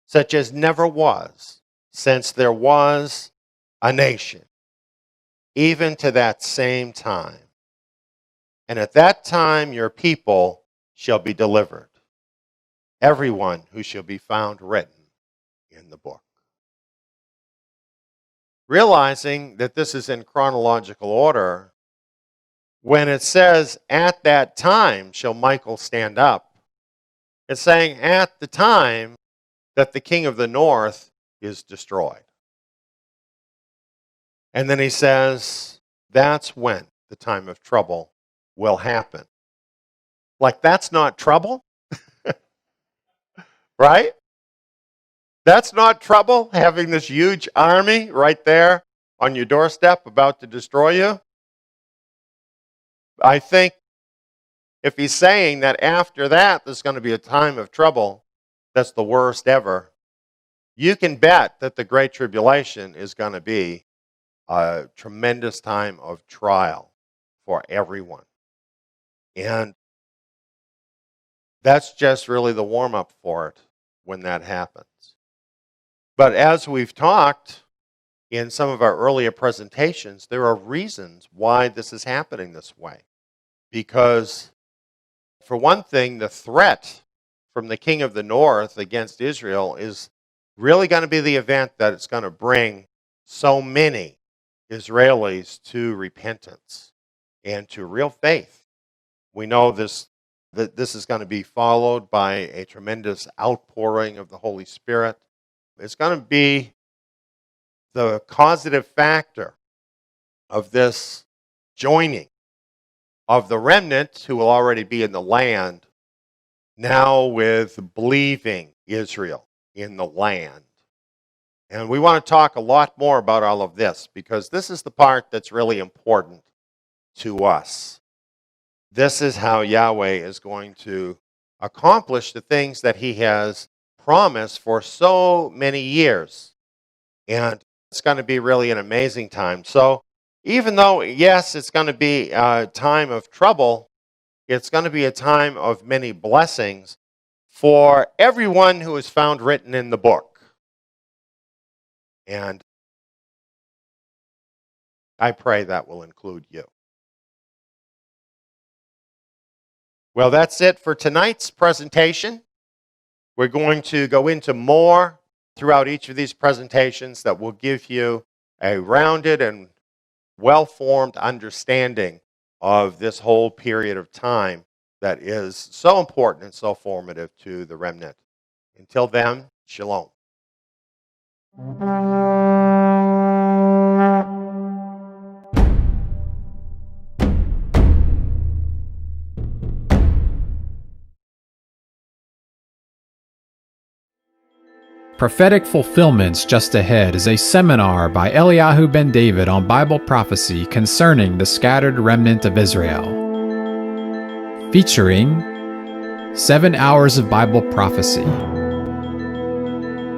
such as never was since there was a nation, even to that same time. And at that time your people shall be delivered, everyone who shall be found written in the book. Realizing that this is in chronological order, when it says, at that time shall Michael stand up, it's saying at the time that the king of the north is destroyed. And then he says, that's when the time of trouble will happen. Like, that's not trouble? Right? That's not trouble, having this huge army right there on your doorstep about to destroy you? I think if he's saying that after that there's going to be a time of trouble that's the worst ever, you can bet that the Great Tribulation is going to be a tremendous time of trial for everyone. And that's just really the warm-up for it when that happens. But as we've talked in some of our earlier presentations, there are reasons why this is happening this way. Because, for one thing, the threat from the king of the north against Israel is really going to be the event that it's going to bring so many Israelis to repentance and to real faith. We know that this is going to be followed by a tremendous outpouring of the Holy Spirit. It's going to be the causative factor of this joining of the remnant who will already be in the land, now with believing Israel in the land. And we want to talk a lot more about all of this, because this is the part that's really important to us. This is how Yahweh is going to accomplish the things that he has promised for so many years. And it's going to be really an amazing time. So even though, yes, it's going to be a time of trouble, it's going to be a time of many blessings for everyone who is found written in the book. And I pray that will include you. Well, that's it for tonight's presentation. We're going to go into more throughout each of these presentations that will give you a rounded and well-formed understanding of this whole period of time that is so important and so formative to the remnant. Until then, shalom. Prophetic Fulfillments Just Ahead is a seminar by Eliyahu ben David on Bible prophecy concerning the scattered remnant of Israel, featuring 7 hours of Bible prophecy,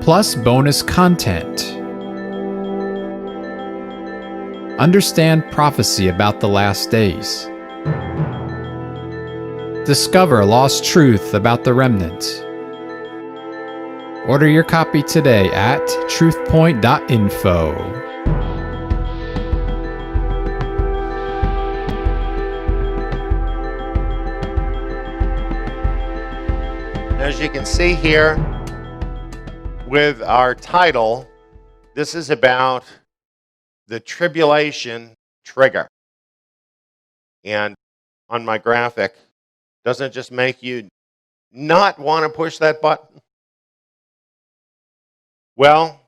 plus bonus content. Understand prophecy about the last days. Discover lost truth about the remnant. Order your copy today at truthpoint.info. As you can see here with our title, this is about the tribulation trigger. And on my graphic, doesn't it just make you not want to push that button? Well,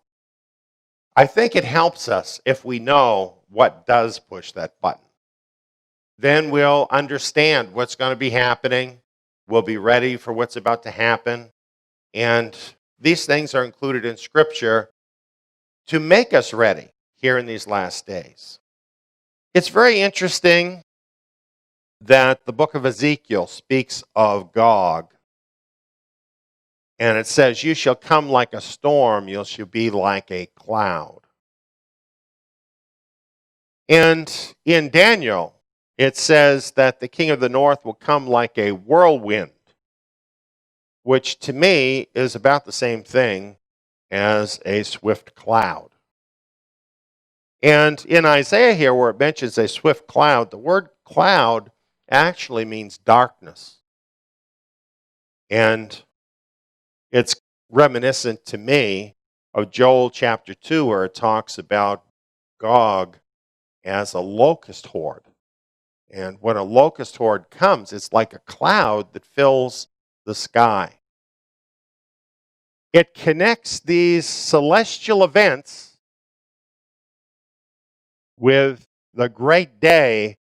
I think it helps us if we know what does push that button. then we'll understand what's going to be happening. We'll be ready for what's about to happen. And these things are included in Scripture to make us ready here in these last days. It's very interesting that the book of Ezekiel speaks of Gog. And it says, "You shall come like a storm, you shall be like a cloud." And in Daniel, it says that the king of the north will come like a whirlwind, which to me is about the same thing as a swift cloud. And in Isaiah here, where it mentions a swift cloud, the word cloud actually means darkness. And it's reminiscent to me of Joel chapter 2, where it talks about Gog as a locust horde. And when a locust horde comes, it's like a cloud that fills the sky. It connects these celestial events with the great day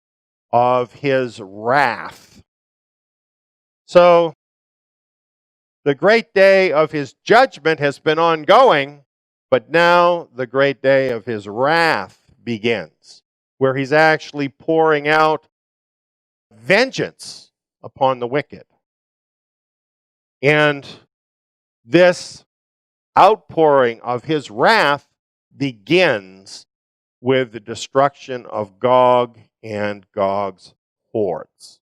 of his wrath. So, the great day of his judgment has been ongoing, but now the great day of his wrath begins, where he's actually pouring out vengeance upon the wicked. And this outpouring of his wrath begins with the destruction of Gog and Gog's hordes.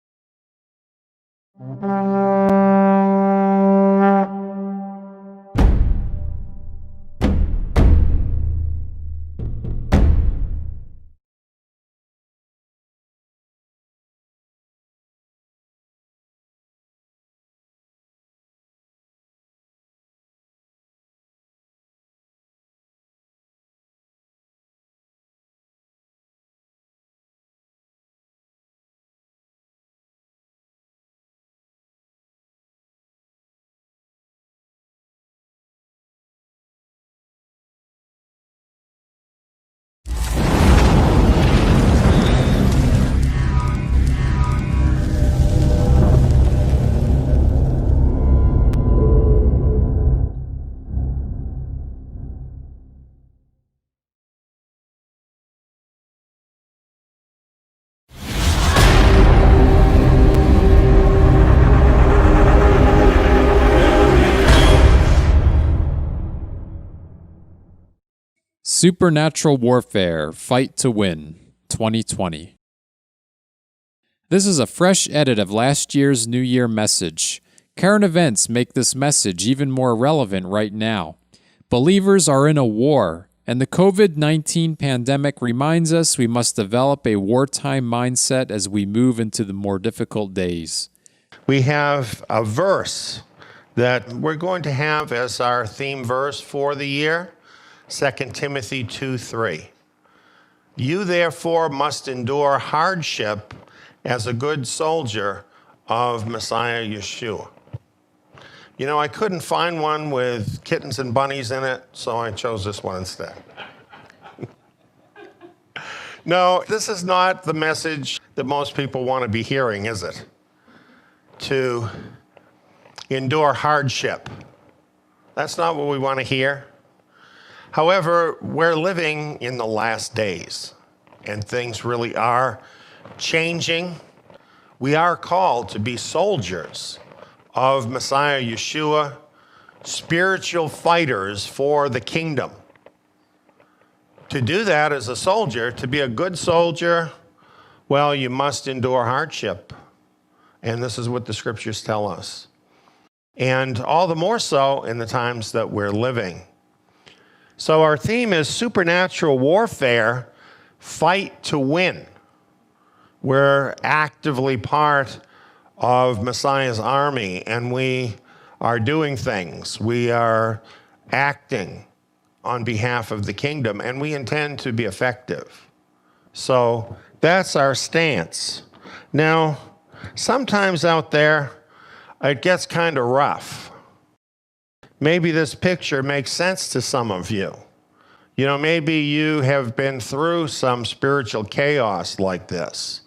Supernatural Warfare, Fight to Win, 2020. This is a fresh edit of last year's New Year message. Current events make this message even more relevant right now. Believers are in a war, and the COVID-19 pandemic reminds us we must develop a wartime mindset as we move into the more difficult days. We have a verse that we're going to have as our theme verse for the year, 2 Timothy 2:3. "You therefore must endure hardship as a good soldier of Messiah Yeshua." You know, I couldn't find one with kittens and bunnies in it, so I chose this one instead. No, this is not the message that most people want to be hearing, is it? To endure hardship. That's not what we want to hear. However, we're living in the last days, and things really are changing. We are called to be soldiers of Messiah Yeshua, spiritual fighters for the kingdom. To do that as a soldier, to be a good soldier, well, you must endure hardship. And this is what the scriptures tell us. And all the more so in the times that we're living. So our theme is supernatural warfare, fight to win. We're actively part of Messiah's army, and we are doing things. We are acting on behalf of the kingdom, and we intend to be effective. So that's our stance. Now, sometimes out there, it gets kind of rough. Maybe this picture makes sense to some of you. You know, maybe you have been through some spiritual chaos like this,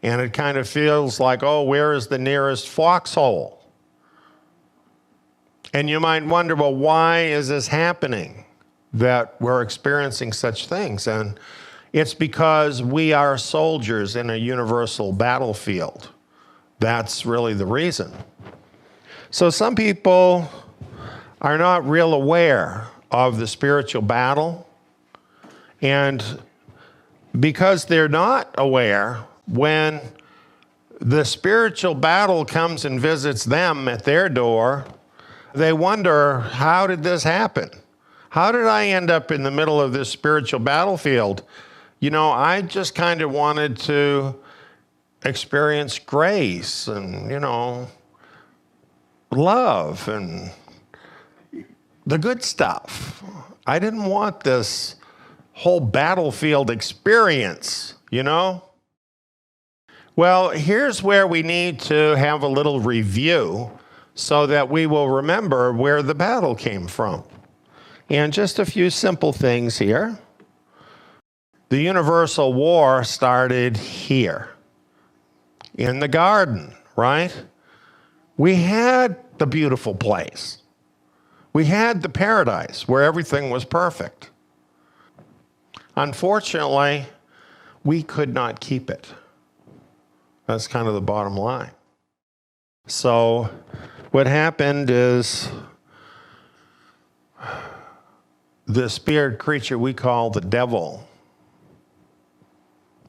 And it kind of feels like, oh, where is the nearest foxhole? And you might wonder, well, why is this happening, that we're experiencing such things? And it's because we are soldiers in a universal battlefield. That's really the reason. So some people are not real aware of the spiritual battle. And because they're not aware, when the spiritual battle comes and visits them at their door, they wonder, how did this happen? How did I end up in the middle of this spiritual battlefield? You know, I just kind of wanted to experience grace and, you know, love and the good stuff. I didn't want this whole battlefield experience, you know? Well, here's where we need to have a little review so that we will remember where the battle came from. And just a few simple things here. The universal war started here, in the garden, right? We had the beautiful place. We had the paradise where everything was perfect. Unfortunately, we could not keep it. That's kind of the bottom line. So what happened is the spirit creature we call the devil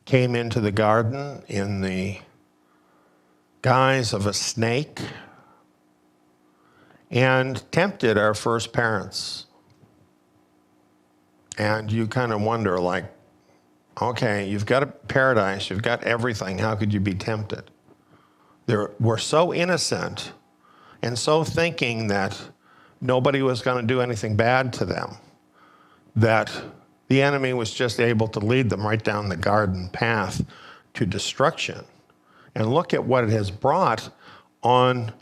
came into the garden in the guise of a snake and tempted our first parents. And you kind of wonder, like, okay, you've got a paradise, you've got everything, how could you be tempted? We're so innocent and so thinking that nobody was going to do anything bad to them, that the enemy was just able to lead them right down the garden path to destruction. And look at what it has brought on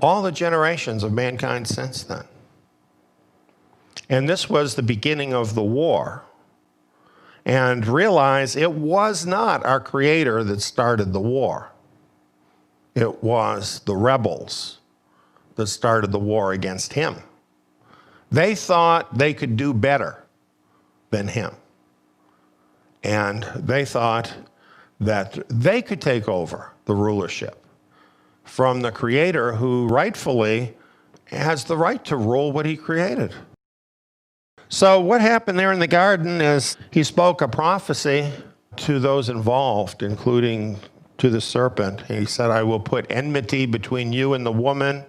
all the generations of mankind since then. And this was the beginning of the war. And realize it was not our Creator that started the war. It was the rebels that started the war against Him. They thought they could do better than Him. And they thought that they could take over the rulership from the Creator, who rightfully has the right to rule what He created. So what happened there in the garden is He spoke a prophecy to those involved, including to the serpent. He said, I will put enmity between you and the woman,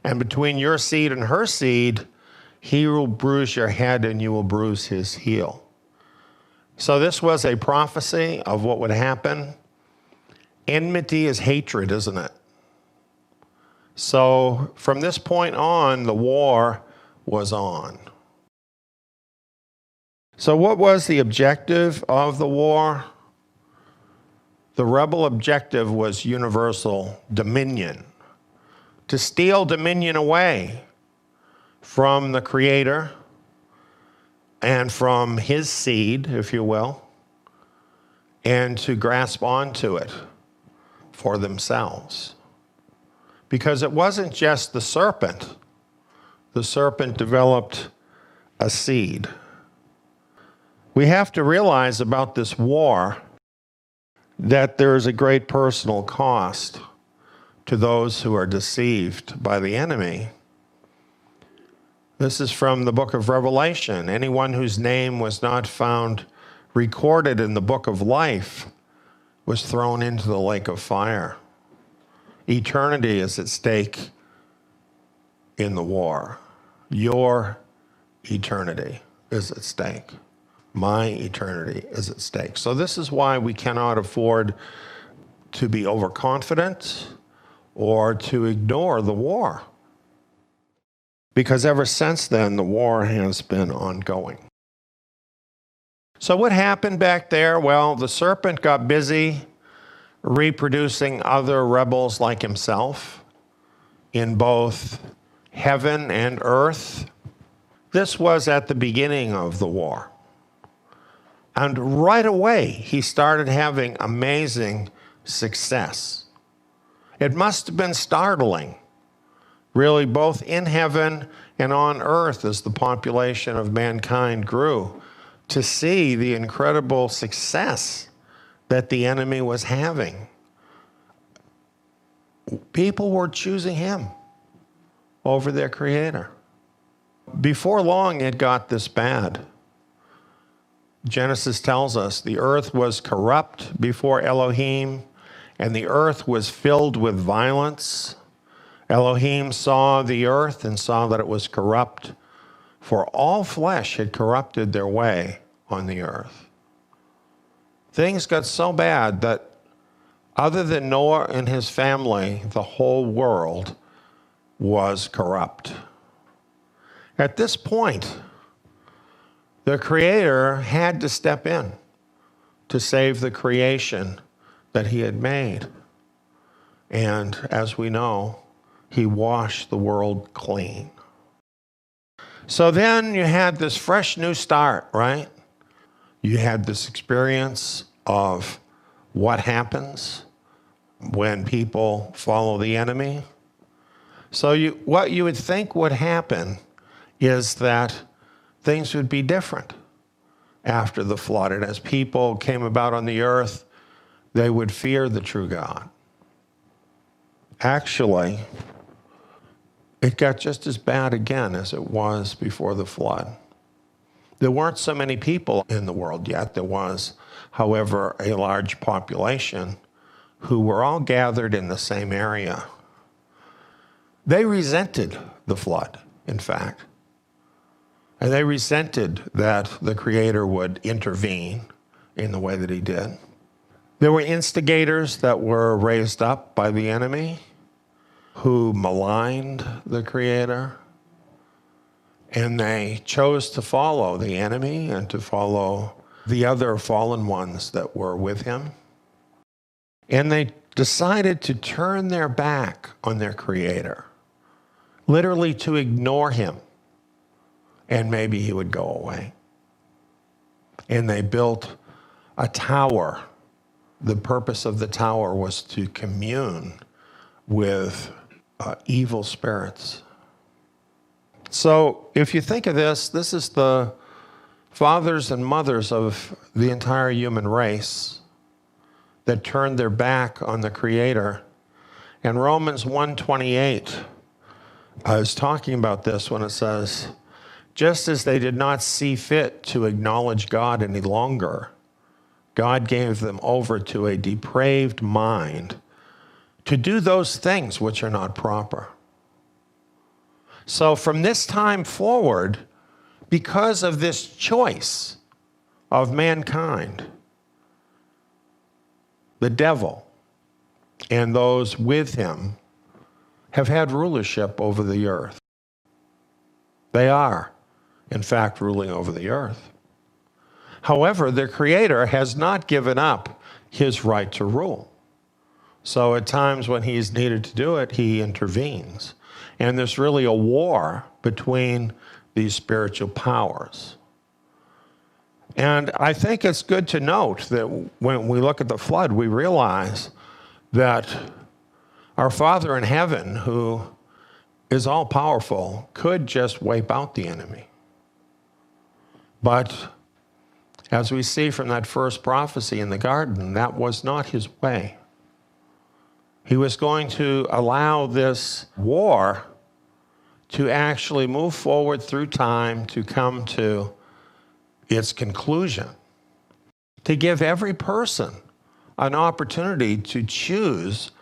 and between your seed and her seed. He will bruise your head and you will bruise his heel. So this was a prophecy of what would happen. Enmity is hatred, isn't it? So from this point on, the war was on. So what was the objective of the war? The rebel objective was universal dominion. To steal dominion away from the Creator and from His seed, if you will, and to grasp onto it for themselves. Because it wasn't just the serpent. The serpent developed a seed. We have to realize about this war that there is a great personal cost to those who are deceived by the enemy. This is from the book of Revelation. Anyone whose name was not found recorded in the book of life was thrown into the lake of fire. Eternity is at stake in the war. Your eternity is at stake. My eternity is at stake. So this is why we cannot afford to be overconfident or to ignore the war. Because ever since then, the war has been ongoing. So what happened back there? Well, the serpent got busy reproducing other rebels like himself in both heaven and earth. This was at the beginning of the war. And right away, he started having amazing success. It must have been startling, really, both in heaven and on earth as the population of mankind grew, to see the incredible success that the enemy was having. People were choosing him over their creator. Before long, it got this bad. Genesis tells us the earth was corrupt before Elohim, and the earth was filled with violence. Elohim saw the earth and saw that it was corrupt, for all flesh had corrupted their way on the earth. Things got so bad that other than Noah and his family, the whole world was corrupt. At this point, the Creator had to step in to save the creation that he had made. And as we know, he washed the world clean. So then you had this fresh new start, right? You had this experience of what happens when people follow the enemy. So what you would think would happen is that things would be different after the flood. And as people came about on the earth, they would fear the true God. Actually, it got just as bad again as it was before the flood. There weren't so many people in the world yet. There was, however, a large population who were all gathered in the same area. They resented the flood, in fact. And they resented that the Creator would intervene in the way that he did. There were instigators that were raised up by the enemy who maligned the Creator, and they chose to follow the enemy and to follow the other fallen ones that were with him. And they decided to turn their back on their Creator, literally to ignore him, and maybe he would go away. And they built a tower. The purpose of the tower was to commune with evil spirits. So if you think of this, this is the fathers and mothers of the entire human race that turned their back on the Creator. And Romans 1:28 is talking about this when it says, just as they did not see fit to acknowledge God any longer, God gave them over to a depraved mind to do those things which are not proper. So from this time forward, because of this choice of mankind, the devil and those with him have had rulership over the earth. They are, in fact, ruling over the earth. However, the Creator has not given up his right to rule. So at times when he's needed to do it, he intervenes. And there's really a war between these spiritual powers. And I think it's good to note that when we look at the flood, we realize that our Father in heaven, who is all-powerful, could just wipe out the enemy. But as we see from that first prophecy in the garden, that was not his way. He was going to allow this war to actually move forward through time to come to its conclusion, to give every person an opportunity to choose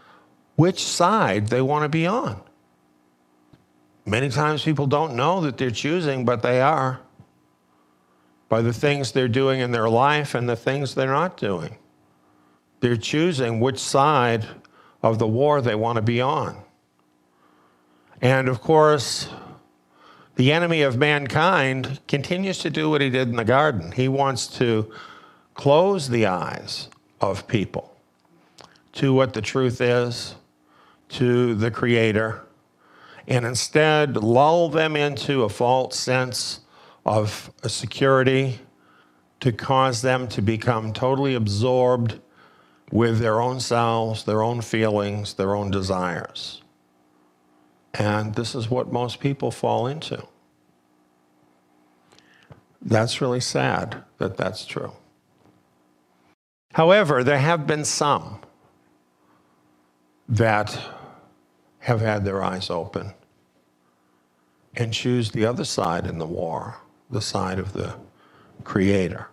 which side they want to be on. Many times people don't know that they're choosing, but they are, by the things they're doing in their life and the things they're not doing. They're choosing which side of the war they want to be on. And of course, the enemy of mankind continues to do what he did in the garden. He wants to close the eyes of people to what the truth is, to the Creator, and instead lull them into a false sense of security, to cause them to become totally absorbed with their own selves, their own feelings, their own desires. And this is what most people fall into. That's really sad that that's true. However, there have been some that have had their eyes open and choose the other side in the war, the side of the Creator.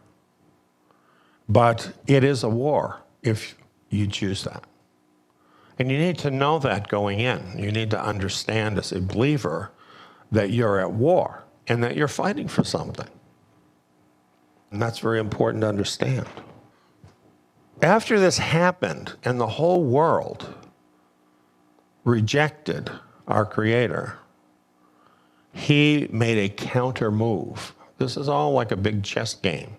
But it is a war if you choose that. And you need to know that going in. You need to understand as a believer that you're at war and that you're fighting for something. And that's very important to understand. After this happened and the whole world rejected our Creator, he made a counter move. This is all like a big chess game.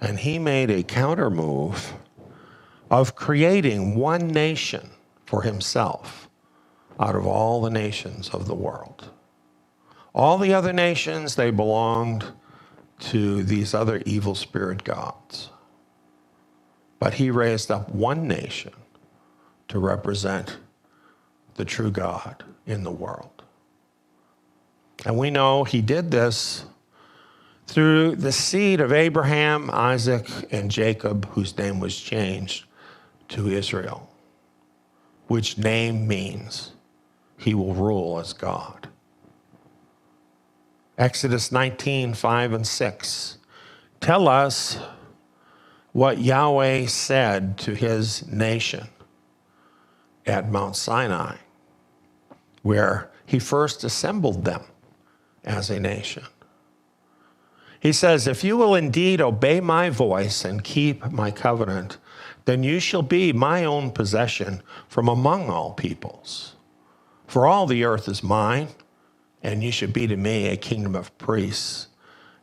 And he made a counter move of creating one nation for himself out of all the nations of the world. All the other nations, they belonged to these other evil spirit gods. But he raised up one nation to represent the true God in the world. And we know he did this through the seed of Abraham, Isaac, and Jacob, whose name was changed to Israel, which name means he will rule as God. Exodus 19:5 and 6 tell us what Yahweh said to his nation at Mount Sinai, where he first assembled them as a nation. He says, if you will indeed obey my voice and keep my covenant, then you shall be my own possession from among all peoples. For all the earth is mine, and you shall be to me a kingdom of priests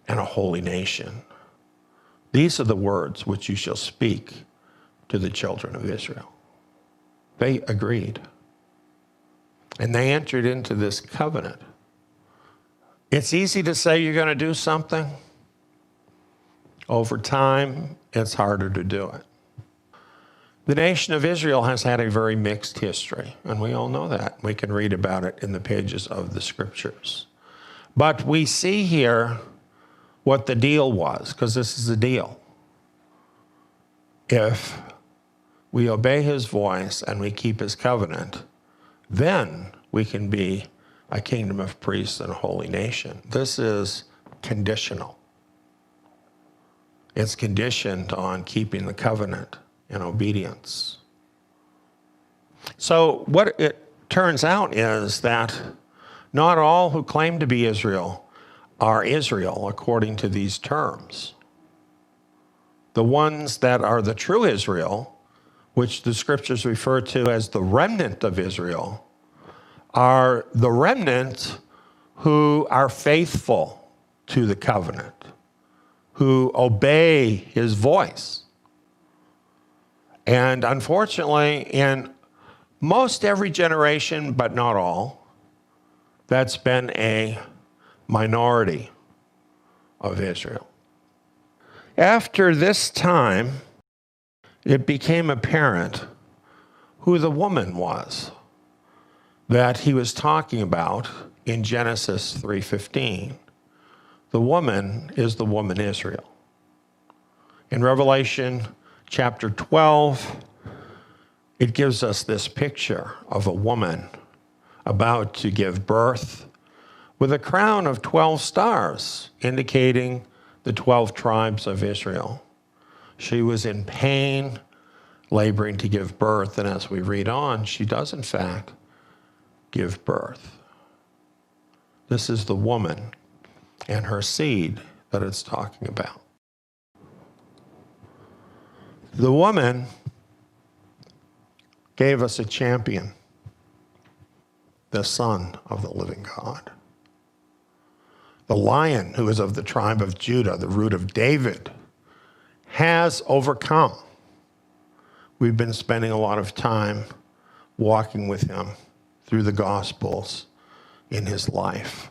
and a holy nation. These are the words which you shall speak to the children of Israel. They agreed. And they entered into this covenant. It's easy to say you're going to do something. Over time, it's harder to do it. The nation of Israel has had a very mixed history, and we all know that. We can read about it in the pages of the scriptures. But we see here what the deal was, because this is the deal. If we obey his voice and we keep his covenant, then we can be a kingdom of priests and a holy nation. This is conditional. It's conditioned on keeping the covenant and obedience. So what it turns out is that not all who claim to be Israel are Israel according to these terms. The ones that are the true Israel, which the scriptures refer to as the remnant of Israel, are the remnant who are faithful to the covenant, who obey his voice. And unfortunately, in most every generation, but not all, that's been a minority of Israel. After this time, it became apparent who the woman was that he was talking about in Genesis 3:15. The woman is the woman Israel. In Revelation chapter 12, it gives us this picture of a woman about to give birth with a crown of 12 stars, indicating the 12 tribes of Israel. She was in pain, laboring to give birth, and as we read on, she does in fact give birth. This is the woman and her seed that it's talking about. The woman gave us a champion, the Son of the living God. The Lion, who is of the tribe of Judah, the root of David, has overcome. We've been spending a lot of time walking with him through the Gospels in his life.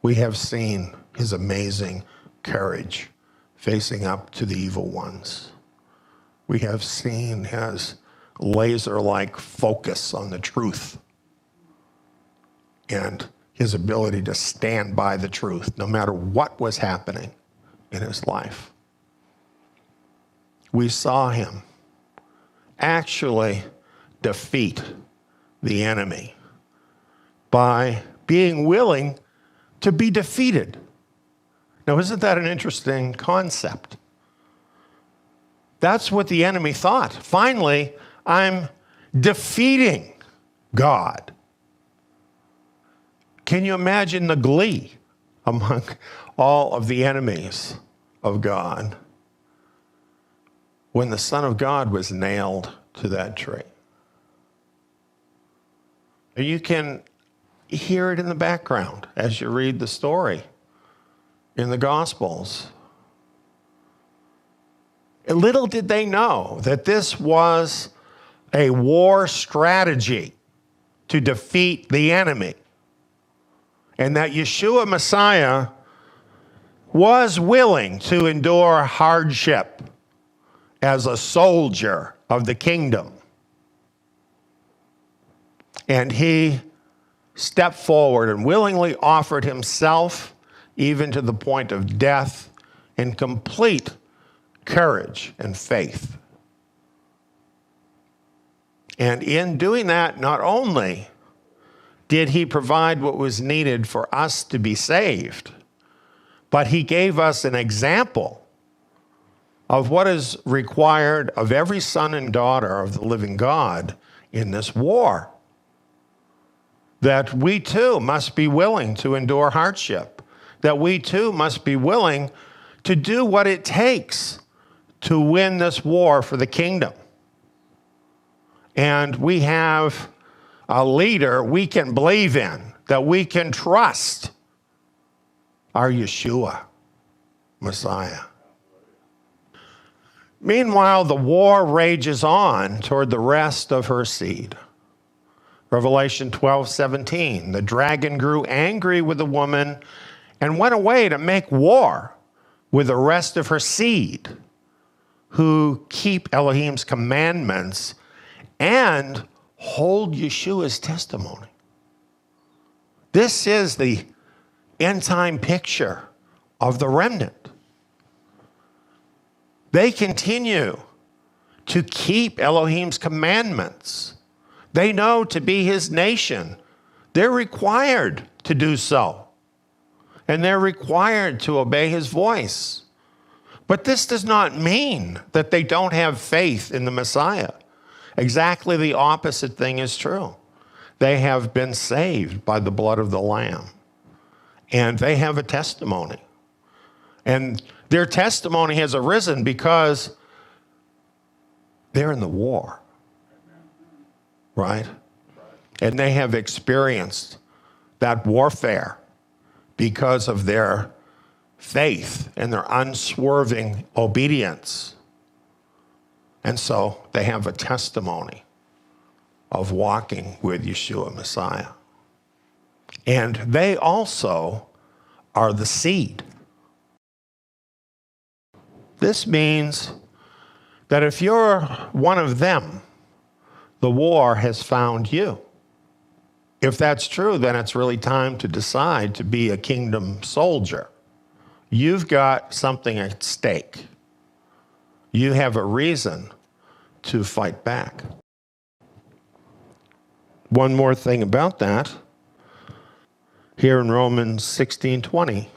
We have seen his amazing courage facing up to the evil ones. we have seen his laser-like focus on the truth and his ability to stand by the truth no matter what was happening in his life. We saw him actually defeat the enemy by being willing to be defeated. Now, isn't that an interesting concept? That's what the enemy thought. Finally, I'm defeating God. Can you imagine the glee among all of the enemies of God when the Son of God was nailed to that tree? You can hear it in the background as you read the story in the Gospels. Little did they know that this was a war strategy to defeat the enemy, and that Yeshua Messiah was willing to endure hardship as a soldier of the kingdom. And he stepped forward and willingly offered himself, even to the point of death, in complete courage and faith. And in doing that, not only did he provide what was needed for us to be saved, but he gave us an example of what is required of every son and daughter of the living God in this war. That we too must be willing to endure hardship, that we too must be willing to do what it takes to win this war for the kingdom. And we have a leader we can believe in, that we can trust, our Yeshua Messiah. Meanwhile, the war rages on toward the rest of her seed. Revelation 12:17, the dragon grew angry with the woman and went away to make war with the rest of her seed, who keep Elohim's commandments and hold Yeshua's testimony. This is the end-time picture of the remnant. They continue to keep Elohim's commandments. They know to be his nation, they're required to do so. And they're required to obey his voice. But this does not mean that they don't have faith in the Messiah. Exactly the opposite thing is true. They have been saved by the blood of the Lamb. And they have a testimony. And their testimony has arisen because they're in the war. Right? And they have experienced that warfare because of their faith and their unswerving obedience. And so they have a testimony of walking with Yeshua Messiah. And they also are the seed. This means that if you're one of them, the war has found you. If that's true, then it's really time to decide to be a kingdom soldier. You've got something at stake. You have a reason to fight back. One more thing about that. Here in Romans 16:20,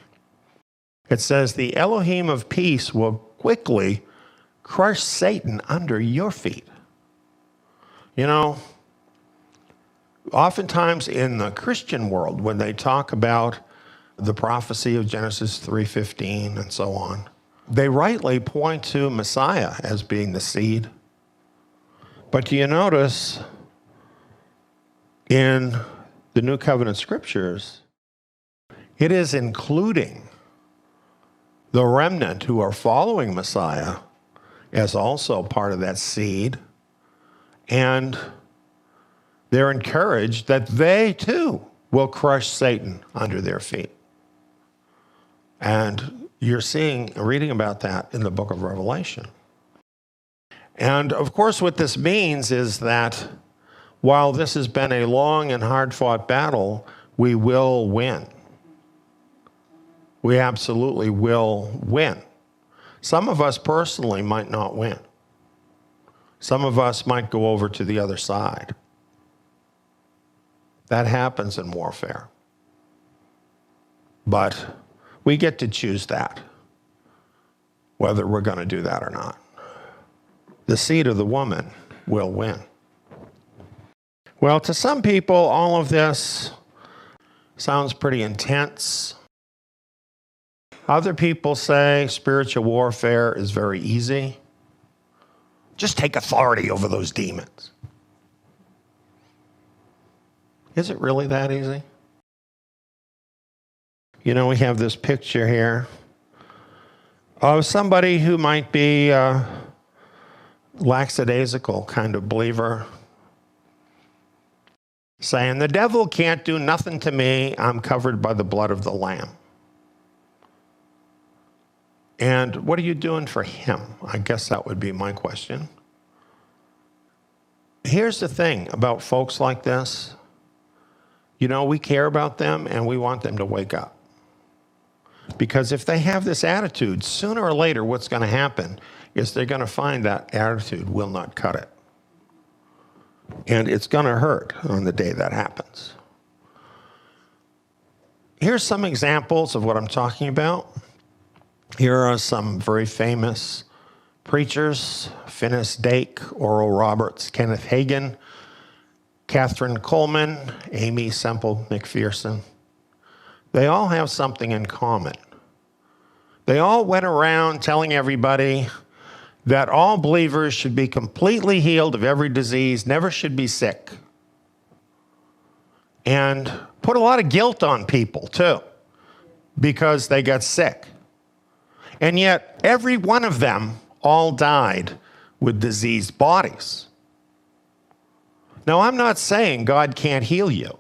it says, the Elohim of peace will quickly crush Satan under your feet. You know, oftentimes in the Christian world, when they talk about the prophecy of Genesis 3:15 and so on, they rightly point to Messiah as being the seed. But do you notice in the New Covenant scriptures, it is including the remnant who are following Messiah as also part of that seed. And they're encouraged that they too will crush Satan under their feet. And you're reading about that in the book of Revelation. And of course, what this means is that while this has been a long and hard-fought battle, we will win. We absolutely will win. Some of us personally might not win. Some of us might go over to the other side. That happens in warfare. But we get to choose that, whether we're going to do that or not. The seed of the woman will win. Well, to some people, all of this sounds pretty intense. Other people say spiritual warfare is very easy. Just take authority over those demons. Is it really that easy? You know, we have this picture here of somebody who might be a lackadaisical kind of believer, saying, the devil can't do nothing to me. I'm covered by the blood of the Lamb. And what are you doing for him? I guess that would be my question. Here's the thing about folks like this. You know, we care about them and we want them to wake up. Because if they have this attitude, sooner or later what's going to happen is they're going to find that attitude will not cut it. And it's going to hurt on the day that happens. Here's some examples of what I'm talking about. Here are some very famous preachers: Finis Dake, Oral Roberts, Kenneth Hagin, Catherine Coleman, Amy Semple McPherson. They all have something in common. They all went around telling everybody that all believers should be completely healed of every disease, never should be sick. And put a lot of guilt on people, too, because they got sick. And yet, every one of them all died with diseased bodies. Now, I'm not saying God can't heal you,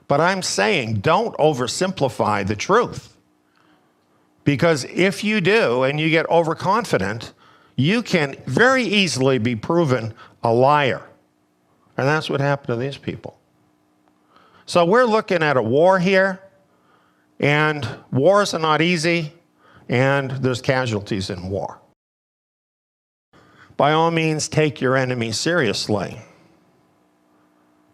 but I'm saying don't oversimplify the truth. Because if you do and you get overconfident, you can very easily be proven a liar. And that's what happened to these people. So we're looking at a war here, and wars are not easy, and there's casualties in war. By all means, take your enemy seriously.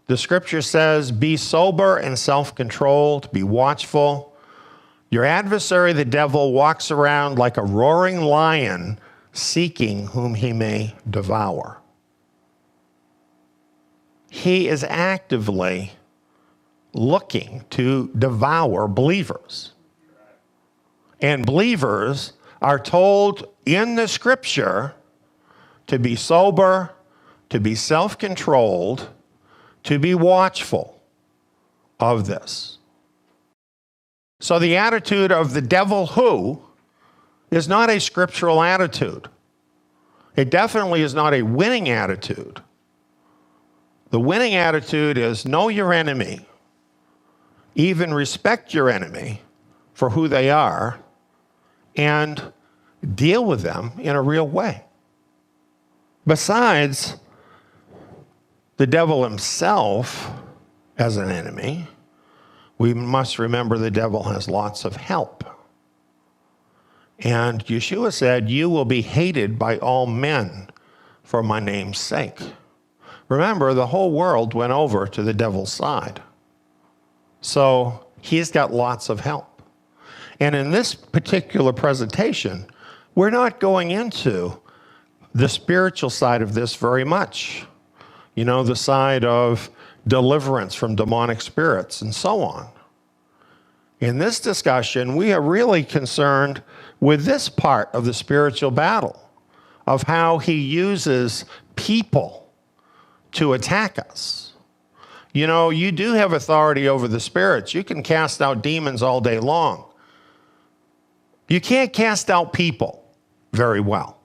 The scripture says, be sober and self-controlled, be watchful. Your adversary, the devil, walks around like a roaring lion, seeking whom he may devour. He is actively looking to devour believers. And believers are told in the scripture to be sober, to be self-controlled, to be watchful of this. So the attitude of the devil who is not a scriptural attitude. It definitely is not a winning attitude. The winning attitude is know your enemy, even respect your enemy for who they are, and deal with them in a real way. Besides the devil himself as an enemy, we must remember the devil has lots of help. And Yeshua said, you will be hated by all men for my name's sake. Remember, the whole world went over to the devil's side. So he's got lots of help. And in this particular presentation, we're not going into the spiritual side of this very much. You know, the side of deliverance from demonic spirits and so on. In this discussion, we are really concerned with this part of the spiritual battle, of how he uses people to attack us. You know, you do have authority over the spirits. You can cast out demons all day long. You can't cast out people very well.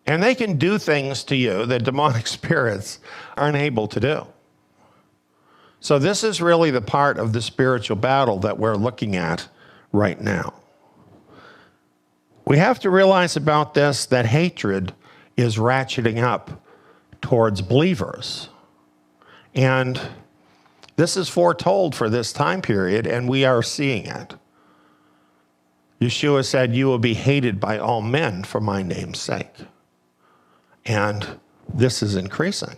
And they can do things to you that demonic spirits aren't able to do. So this is really the part of the spiritual battle that we're looking at right now. We have to realize about this that hatred is ratcheting up towards believers. And this is foretold for this time period, and we are seeing it. Yeshua said, "You will be hated by all men for my name's sake." And this is increasing.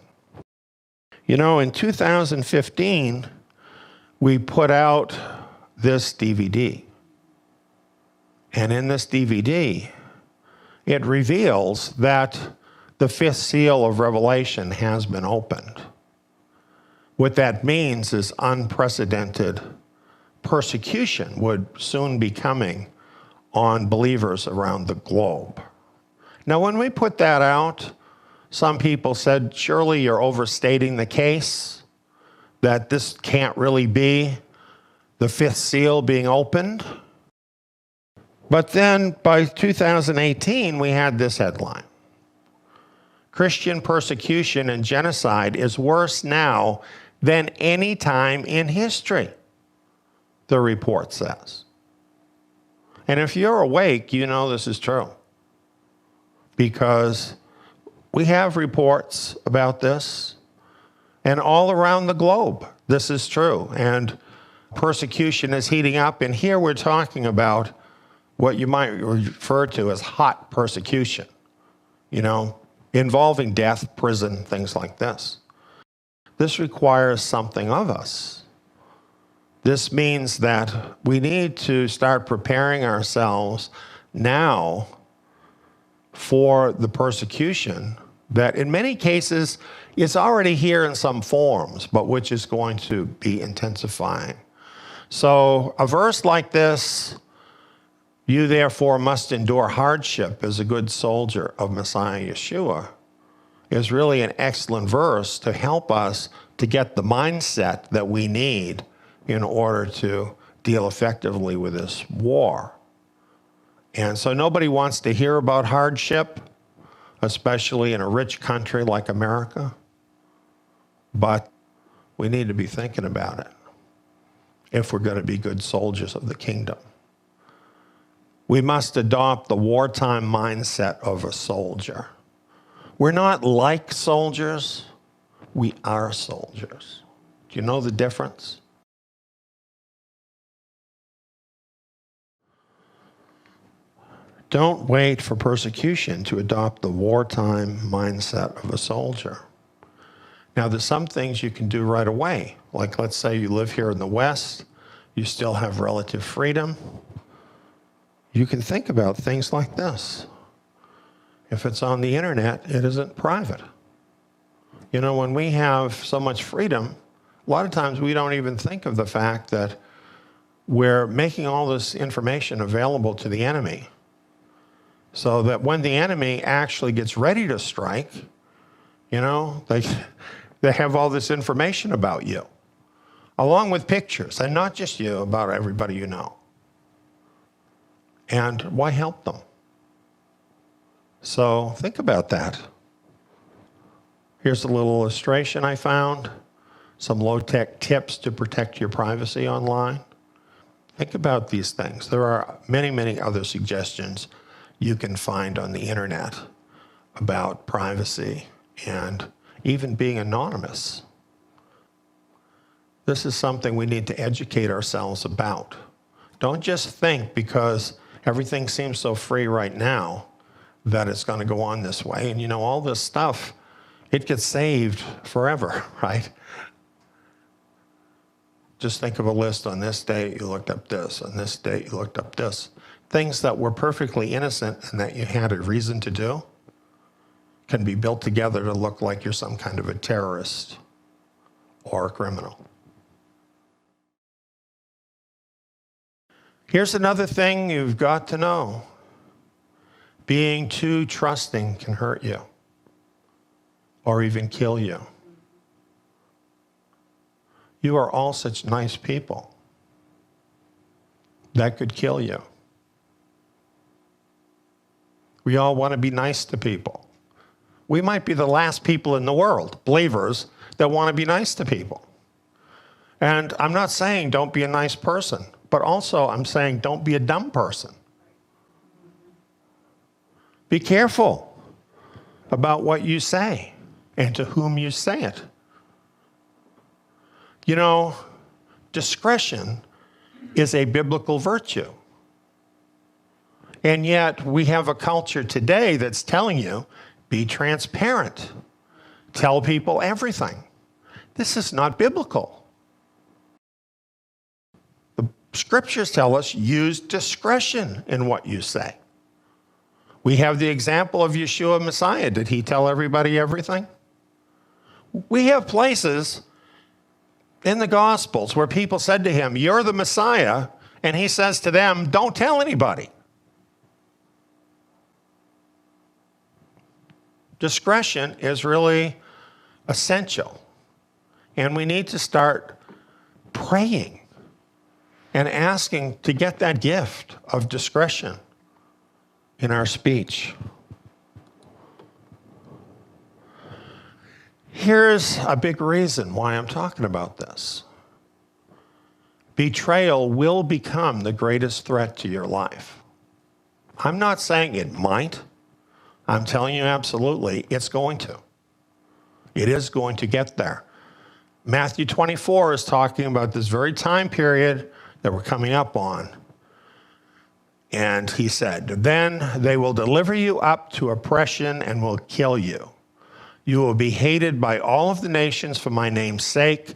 You know, in 2015, we put out this DVD. And in this DVD, it reveals that the fifth seal of Revelation has been opened. What that means is unprecedented persecution would soon be coming on believers around the globe. Now, when we put that out, some people said, surely you're overstating the case, that this can't really be the fifth seal being opened. But then by 2018, we had this headline: Christian persecution and genocide is worse now than any time in history, the report says. And if you're awake, you know this is true, because we have reports about this, and all around the globe, this is true. And persecution is heating up, and here we're talking about what you might refer to as hot persecution, you know, involving death, prison, things like this. This requires something of us. This means that we need to start preparing ourselves now for the persecution that in many cases is already here in some forms, but which is going to be intensifying. So a verse like this, "You therefore must endure hardship as a good soldier of Messiah Yeshua," is really an excellent verse to help us to get the mindset that we need in order to deal effectively with this war. And so nobody wants to hear about hardship, especially in a rich country like America. But we need to be thinking about it if we're going to be good soldiers of the kingdom. We must adopt the wartime mindset of a soldier. We're not like soldiers, we are soldiers. Do you know the difference? Don't wait for persecution to adopt the wartime mindset of a soldier. Now, there's some things you can do right away. Like, let's say you live here in the West, you still have relative freedom. You can think about things like this. If it's on the internet, it isn't private. You know, when we have so much freedom, a lot of times we don't even think of the fact that we're making all this information available to the enemy, so that when the enemy actually gets ready to strike, you know, they have all this information about you, along with pictures, and not just you, about everybody you know. And why help them? So think about that. Here's a little illustration I found, some low-tech tips to protect your privacy online. Think about these things. There are many, many other suggestions you can find on the internet about privacy and even being anonymous. This is something we need to educate ourselves about. Don't just think because everything seems so free right now that it's going to go on this way. And you know, all this stuff, it gets saved forever, right? Just think of a list: on this date you looked up this, on this date you looked up this. Things that were perfectly innocent and that you had a reason to do can be built together to look like you're some kind of a terrorist or a criminal. Here's another thing you've got to know. Being too trusting can hurt you or even kill you. You are all such nice people. That could kill you. We all want to be nice to people. We might be the last people in the world, believers, that want to be nice to people. And I'm not saying don't be a nice person, but also I'm saying don't be a dumb person. Be careful about what you say and to whom you say it. You know, discretion is a biblical virtue. And yet we have a culture today that's telling you, be transparent. Tell people everything. This is not biblical. The scriptures tell us, use discretion in what you say. We have the example of Yeshua Messiah. Did he tell everybody everything? We have places in the Gospels where people said to him, you're the Messiah, and he says to them, don't tell anybody. Discretion is really essential, and we need to start praying and asking to get that gift of discretion in our speech. Here's a big reason why I'm talking about this. Betrayal will become the greatest threat to your life. I'm not saying it might. I'm telling you absolutely, it's going to. It is going to get there. Matthew 24 is talking about this very time period that we're coming up on. And he said, then they will deliver you up to oppression and will kill you. You will be hated by all of the nations for my name's sake.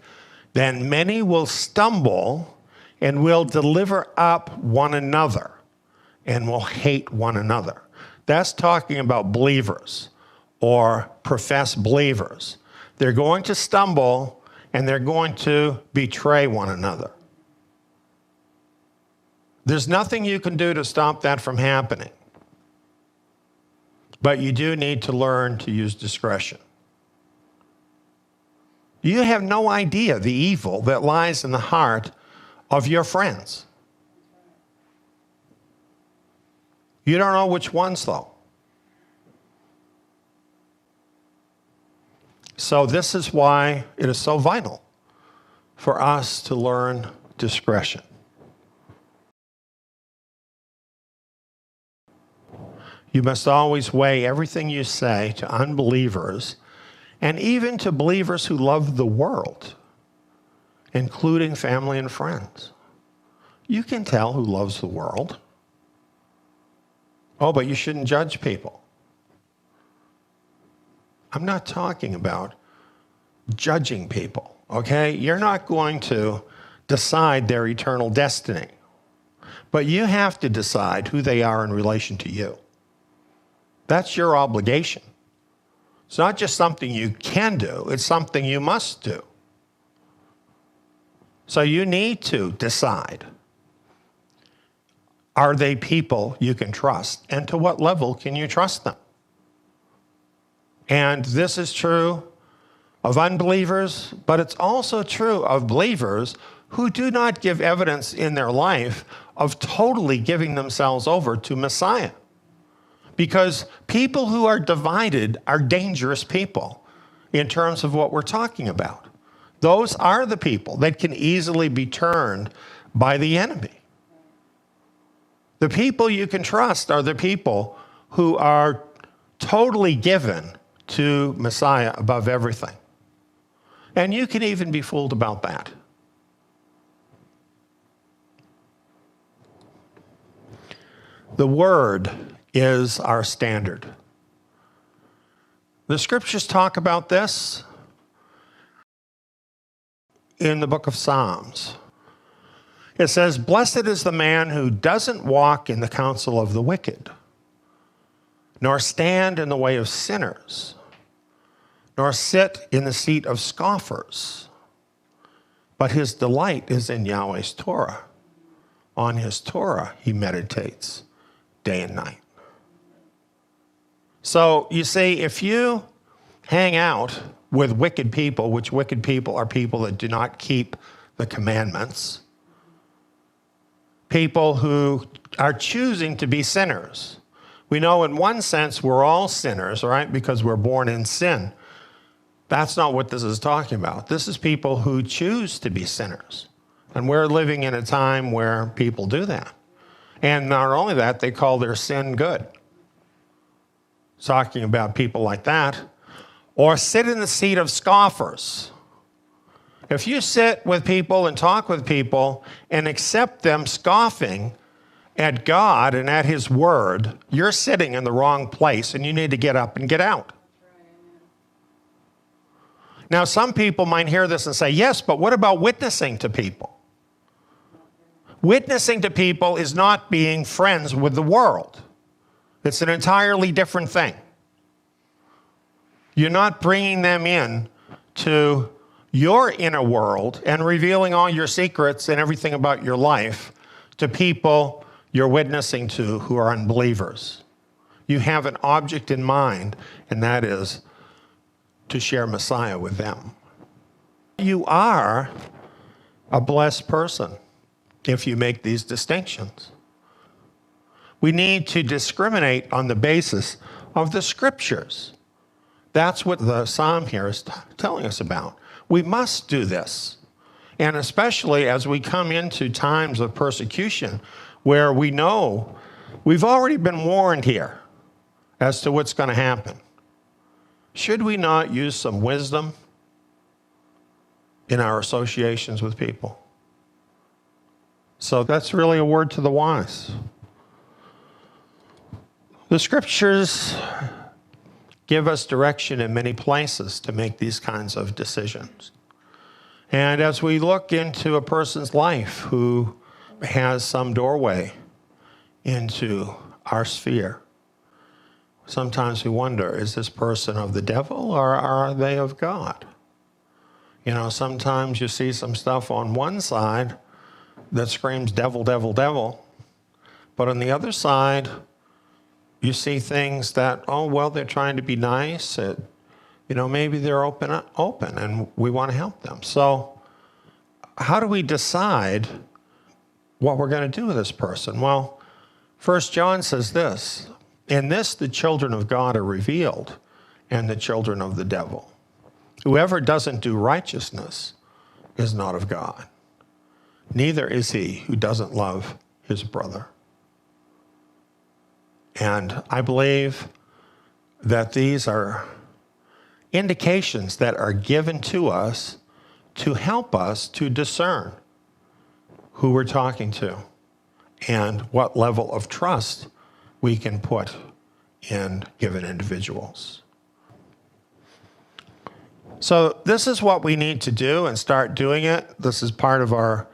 Then many will stumble and will deliver up one another and will hate one another. That's talking about believers or professed believers. They're going to stumble and they're going to betray one another. There's nothing you can do to stop that from happening. But you do need to learn to use discretion. You have no idea the evil that lies in the heart of your friends. You don't know which ones, though. So this is why it is so vital for us to learn discretion. You must always weigh everything you say to unbelievers and even to believers who love the world, including family and friends. You can tell who loves the world. Oh, but you shouldn't judge people. I'm not talking about judging people, okay? You're not going to decide their eternal destiny, but you have to decide who they are in relation to you. That's your obligation. It's not just something you can do, it's something you must do. So you need to decide, are they people you can trust? And to what level can you trust them? And this is true of unbelievers, but it's also true of believers who do not give evidence in their life of totally giving themselves over to Messiah. Because people who are divided are dangerous people in terms of what we're talking about. Those are the people that can easily be turned by the enemy. The people you can trust are the people who are totally given to Messiah above everything. And you can even be fooled about that. The Word is our standard. The scriptures talk about this in the book of Psalms. It says, blessed is the man who doesn't walk in the counsel of the wicked, nor stand in the way of sinners, nor sit in the seat of scoffers, but his delight is in Yahweh's Torah. On his Torah he meditates day and night. So you see, if you hang out with wicked people, which wicked people are people that do not keep the commandments, people who are choosing to be sinners. We know in one sense we're all sinners, right? Because we're born in sin. That's not what this is talking about. This is people who choose to be sinners. And we're living in a time where people do that. And not only that, they call their sin good. talking about people like that, or sit in the seat of scoffers. If you sit with people and talk with people and accept them scoffing at God and at His Word, you're sitting in the wrong place and you need to get up and get out. Now, some people might hear this and say, yes, but what about witnessing to people? Witnessing to people is not being friends with the world. It's an entirely different thing. You're not bringing them in to your inner world and revealing all your secrets and everything about your life to people you're witnessing to who are unbelievers. You have an object in mind, and that is to share Messiah with them. You are a blessed person if you make these distinctions. We need to discriminate on the basis of the scriptures. That's what the psalm here is telling us about. We must do this. And especially as we come into times of persecution where we know we've already been warned here as to what's going to happen. Should we not use some wisdom in our associations with people? So that's really a word to the wise. The scriptures give us direction in many places to make these kinds of decisions. And as we look into a person's life who has some doorway into our sphere, sometimes we wonder, is this person of the devil or are they of God? You know, sometimes you see some stuff on one side that screams devil, devil, devil. But on the other side, you see things that, oh, well, they're trying to be nice. Maybe they're open, and we want to help them. So how do we decide what we're going to do with this person? Well, 1 John says this, in this the children of God are revealed, and the children of the devil. Whoever doesn't do righteousness is not of God. Neither is he who doesn't love his brother. And I believe that these are indications that are given to us to help us to discern who we're talking to and what level of trust we can put in given individuals. So this is what we need to do and start doing it. This is part of our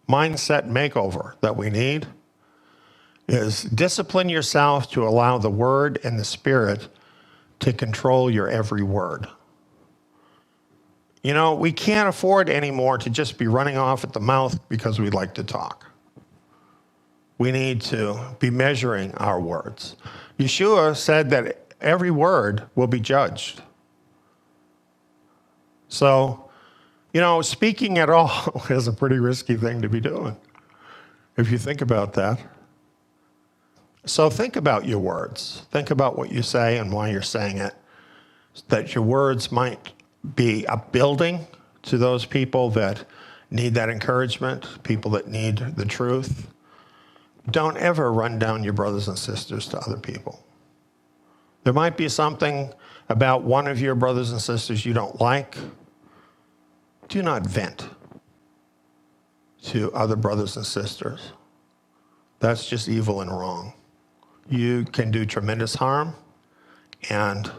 mindset makeover that we need, is discipline yourself to allow the Word and the Spirit to control your every word. You know, we can't afford anymore to just be running off at the mouth because we like to talk. We need to be measuring our words. Yeshua said that every word will be judged. So, speaking at all is a pretty risky thing to be doing, if you think about that. So think about your words. Think about what you say and why you're saying it, that your words might be upbuilding to those people that need that encouragement, people that need the truth. Don't ever run down your brothers and sisters to other people. There might be something about one of your brothers and sisters you don't like. Do not vent to other brothers and sisters. That's just evil and wrong. You can do tremendous harm, and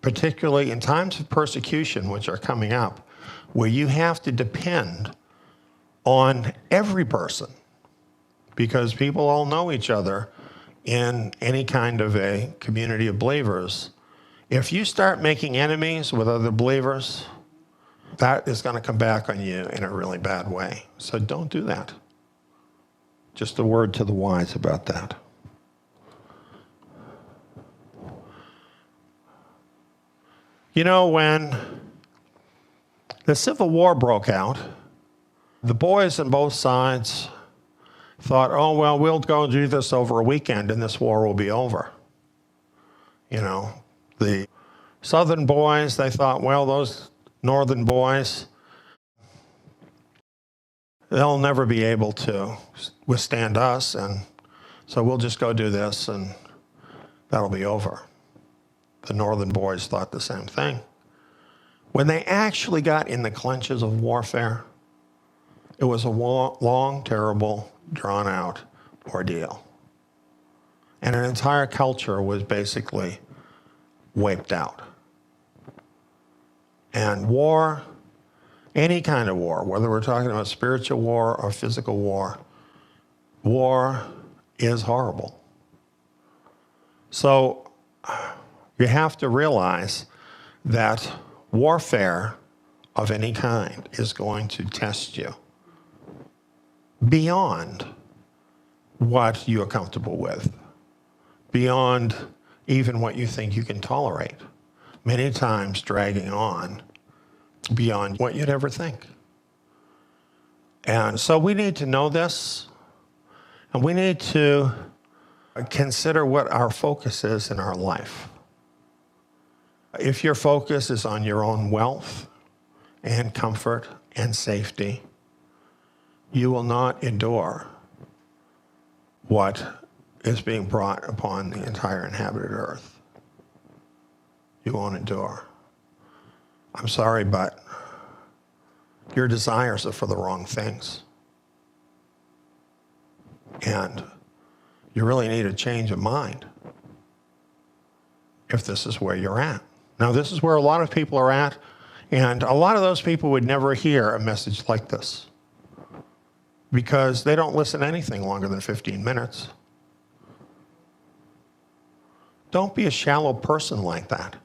particularly in times of persecution, which are coming up, where you have to depend on every person, because people all know each other in any kind of a community of believers. If you start making enemies with other believers, that is going to come back on you in a really bad way. So don't do that. Just a word to the wise about that. You know, when the Civil War broke out, the boys on both sides thought, oh, well, we'll go do this over a weekend and this war will be over. The Southern boys, they thought, well, those Northern boys, they'll never be able to withstand us, and so we'll just go do this and that'll be over. the northern boys thought the same thing. When they actually got in the clutches of warfare, it was a long, terrible, drawn-out ordeal. And an entire culture was basically wiped out. And war, any kind of war, whether we're talking about spiritual war or physical war, war is horrible. So you have to realize that warfare of any kind is going to test you beyond what you are comfortable with, beyond even what you think you can tolerate, many times dragging on beyond what you'd ever think. And so we need to know this, and we need to consider what our focus is in our life. If your focus is on your own wealth and comfort and safety, you will not endure what is being brought upon the entire inhabited earth. You won't endure. I'm sorry, but your desires are for the wrong things. And you really need a change of mind if this is where you're at. Now, this is where a lot of people are at, and a lot of those people would never hear a message like this because they don't listen to anything longer than 15 minutes. Don't be a shallow person like that.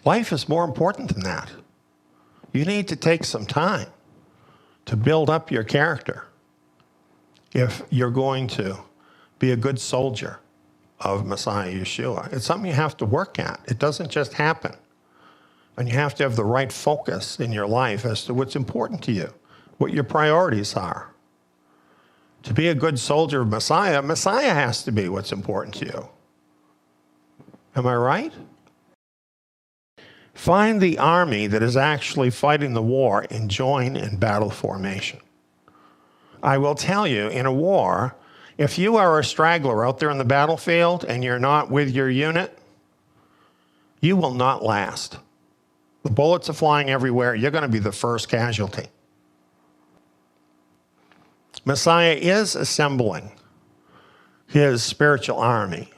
Life is more important than that. You need to take some time to build up your character if you're going to be a good soldier of Messiah Yeshua. It's something you have to work at. It doesn't just happen. And you have to have the right focus in your life as to what's important to you, what your priorities are. To be a good soldier of Messiah, Messiah has to be what's important to you. Am I right? Find the army that is actually fighting the war and join in battle formation. I will tell you, in a war, if you are a straggler out there in the battlefield and you're not with your unit, you will not last. The bullets are flying everywhere. You're going to be the first casualty. Messiah is assembling his spiritual army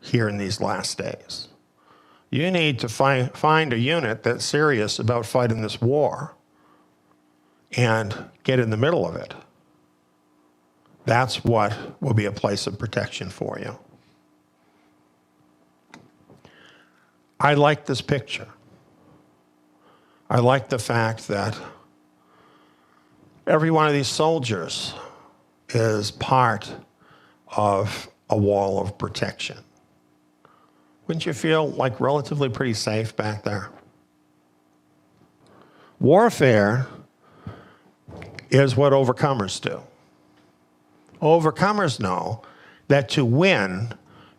here in these last days. You need to find a unit that's serious about fighting this war and get in the middle of it. That's what will be a place of protection for you. I like this picture. I like the fact that every one of these soldiers is part of a wall of protection. Wouldn't you feel like relatively pretty safe back there? Warfare is what overcomers do. Overcomers know that to win,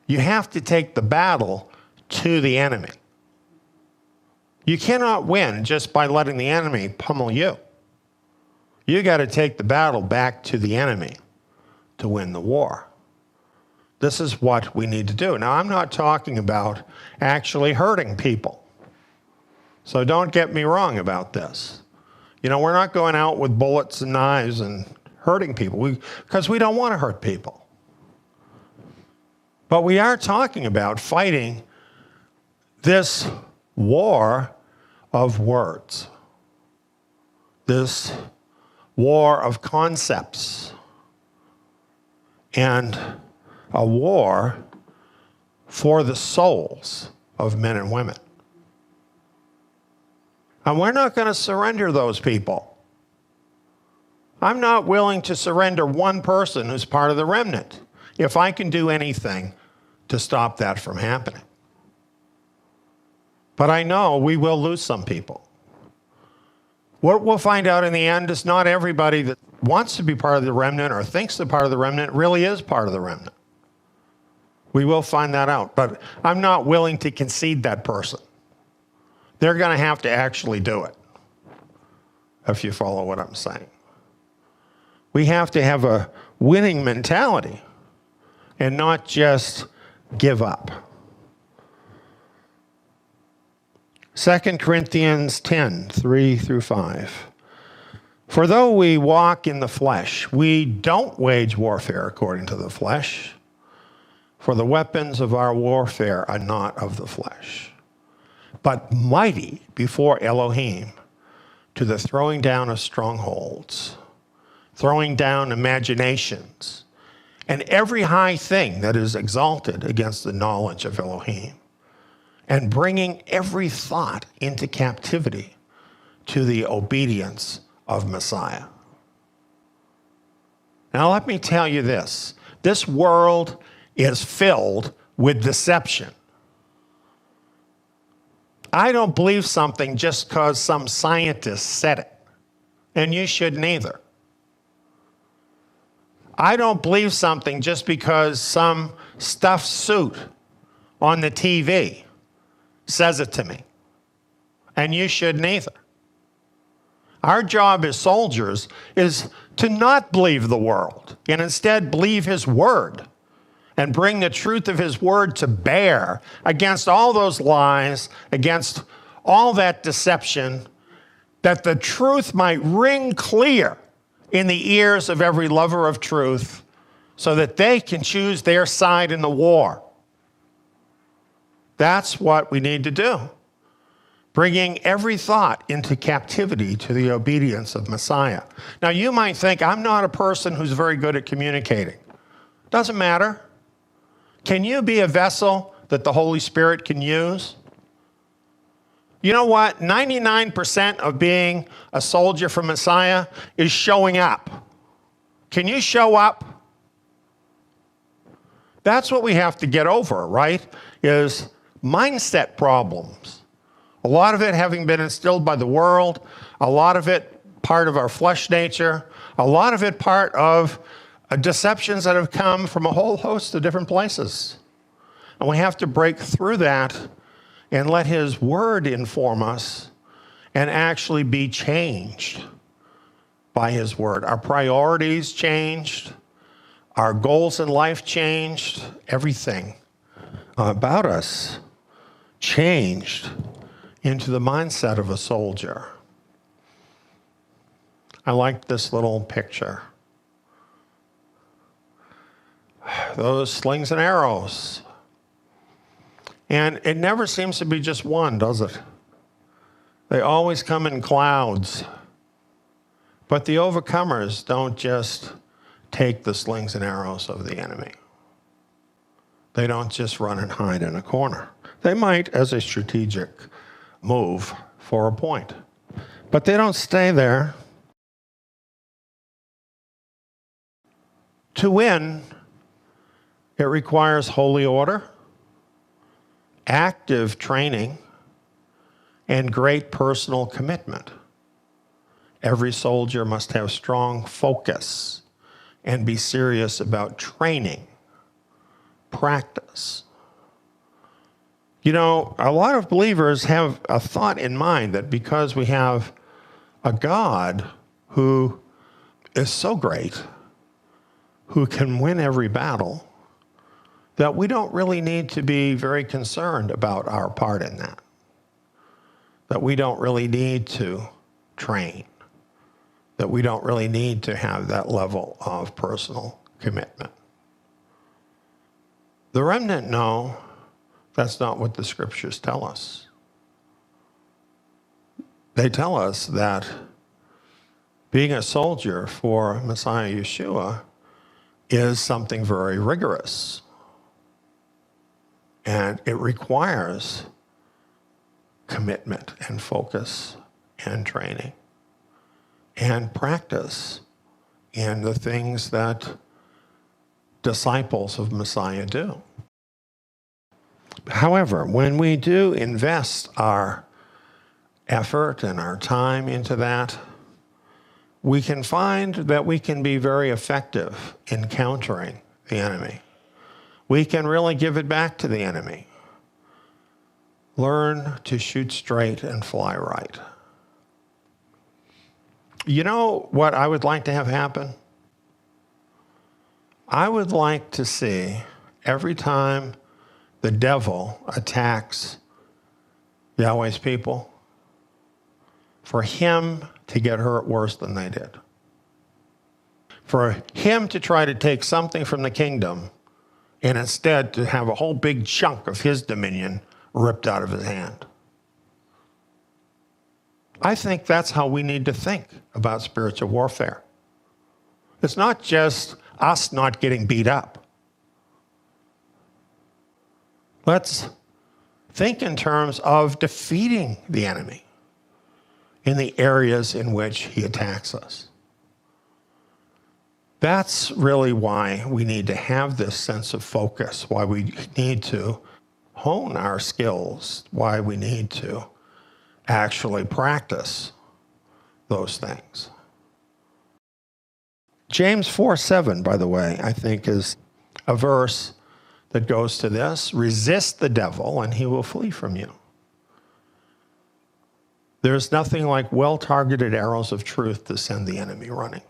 you have to take the battle to the enemy. You cannot win just by letting the enemy pummel you. You got to take the battle back to the enemy to win the war. This is what we need to do. Now, I'm not talking about actually hurting people. So don't get me wrong about this. You know, we're not going out with bullets and knives and hurting people because we don't want to hurt people. But we are talking about fighting this war of words, this war of concepts, and a war for the souls of men and women. And we're not going to surrender those people. I'm not willing to surrender one person who's part of the remnant if I can do anything to stop that from happening. But I know we will lose some people. What we'll find out in the end is not everybody that wants to be part of the remnant or thinks they're part of the remnant really is part of the remnant. We will find that out, but I'm not willing to concede that person. They're going to have to actually do it, if you follow what I'm saying. We have to have a winning mentality and not just give up. 2 Corinthians 10, 3 through 5. For though we walk in the flesh, we don't wage warfare according to the flesh. For the weapons of our warfare are not of the flesh, but mighty before Elohim to the throwing down of strongholds, throwing down imaginations, and every high thing that is exalted against the knowledge of Elohim, and bringing every thought into captivity to the obedience of Messiah. Now let me tell you this. This world is filled with deception. I don't believe something just because some scientist said it, and you shouldn't either. I don't believe something just because some stuffed suit on the TV says it to me, and you shouldn't either. Our job as soldiers is to not believe the world and instead believe his word and bring the truth of his word to bear against all those lies, against all that deception, that the truth might ring clear in the ears of every lover of truth so that they can choose their side in the war. That's what we need to do. Bringing every thought into captivity to the obedience of Messiah. Now you might think, I'm not a person who's very good at communicating. Doesn't matter. Can you be a vessel that the Holy Spirit can use? You know what? 99% of being a soldier for Messiah is showing up. Can you show up? That's what we have to get over, right? Is mindset problems. A lot of it having been instilled by the world, a lot of it part of our flesh nature, a lot of it part of deceptions that have come from a whole host of different places. And we have to break through that and let his word inform us and actually be changed by his word. Our priorities changed, our goals in life changed, everything about us changed into the mindset of a soldier. I like this little picture. Those slings and arrows. And it never seems to be just one, does it? They always come in clouds. But the overcomers don't just take the slings and arrows of the enemy. They don't just run and hide in a corner. They might as a strategic move for a point. But they don't stay there. To win, it requires holy order, active training, and great personal commitment. Every soldier must have strong focus and be serious about training, practice. You know, a lot of believers have a thought in mind that because we have a God who is so great, who can win every battle, that we don't really need to be very concerned about our part in that. That we don't really need to train. That we don't really need to have that level of personal commitment. The remnant know that's not what the scriptures tell us. They tell us that being a soldier for Messiah Yeshua is something very rigorous. And it requires commitment and focus and training and practice in the things that disciples of Messiah do. However, when we do invest our effort and our time into that, we can find that we can be very effective in countering the enemy. We can really give it back to the enemy. Learn to shoot straight and fly right. You know what I would like to have happen? I would like to see every time the devil attacks Yahweh's people, for him to get hurt worse than they did. For him to try to take something from the kingdom and instead to have a whole big chunk of his dominion ripped out of his hand. I think that's how we need to think about spiritual warfare. It's not just us not getting beat up. Let's think in terms of defeating the enemy in the areas in which he attacks us. That's really why we need to have this sense of focus, why we need to hone our skills, why we need to actually practice those things. James 4:7, by the way, I think is a verse that goes to this: resist the devil and he will flee from you. There's nothing like well-targeted arrows of truth to send the enemy running.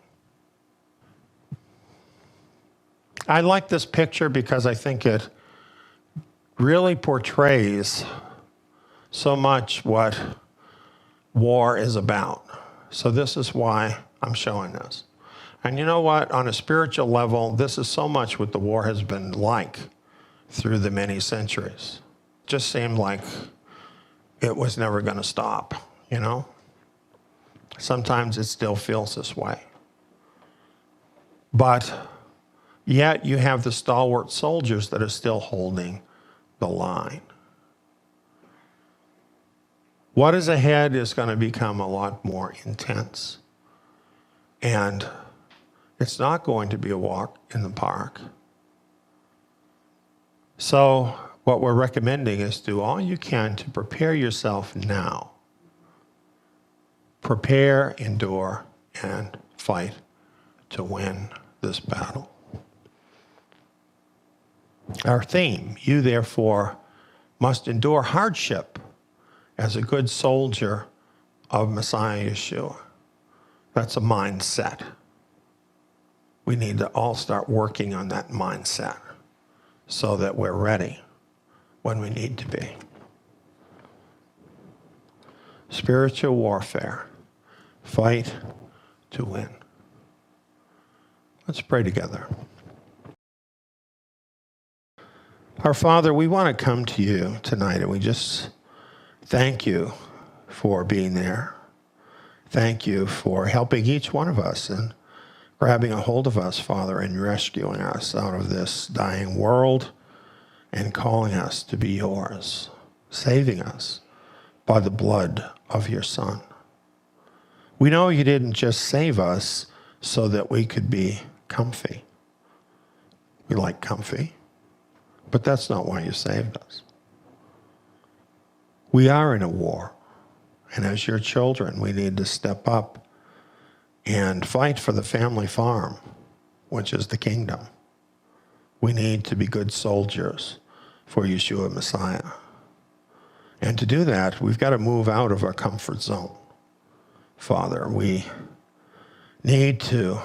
I like this picture because I think it really portrays so much what war is about. So this is why I'm showing this. And you know what? On a spiritual level, this is so much what the war has been like through the many centuries. It just seemed like it was never going to stop, you know? Sometimes it still feels this way. But yet you have the stalwart soldiers that are still holding the line. What is ahead is going to become a lot more intense. And it's not going to be a walk in the park. So what we're recommending is do all you can to prepare yourself now. Prepare, endure, and fight to win this battle. Our theme, you therefore must endure hardship as a good soldier of Messiah Yeshua. That's a mindset. We need to all start working on that mindset so that we're ready when we need to be. Spiritual warfare, fight to win. Let's pray together. Our Father, we want to come to you tonight and we just thank you for being there. Thank you for helping each one of us and grabbing a hold of us, Father, and rescuing us out of this dying world and calling us to be yours, saving us by the blood of your Son. We know you didn't just save us so that we could be comfy. We like comfy, but that's not why you saved us. We are in a war, and as your children, we need to step up and fight for the family farm, which is the kingdom. We need to be good soldiers for Yeshua Messiah. And to do that, we've got to move out of our comfort zone. Father, we need to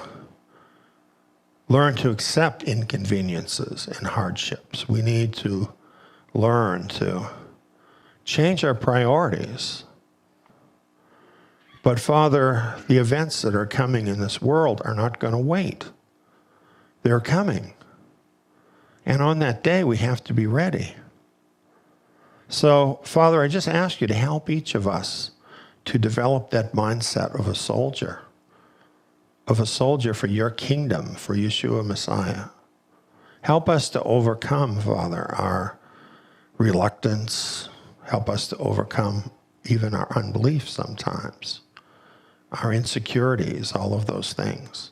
learn to accept inconveniences and hardships. We need to learn to change our priorities. But Father, the events that are coming in this world are not going to wait. They're coming. And on that day, we have to be ready. So, Father, I just ask you to help each of us to develop that mindset of a soldier for your kingdom, for Yeshua Messiah. Help us to overcome, Father, our reluctance. Help us to overcome even our unbelief sometimes, our insecurities, all of those things.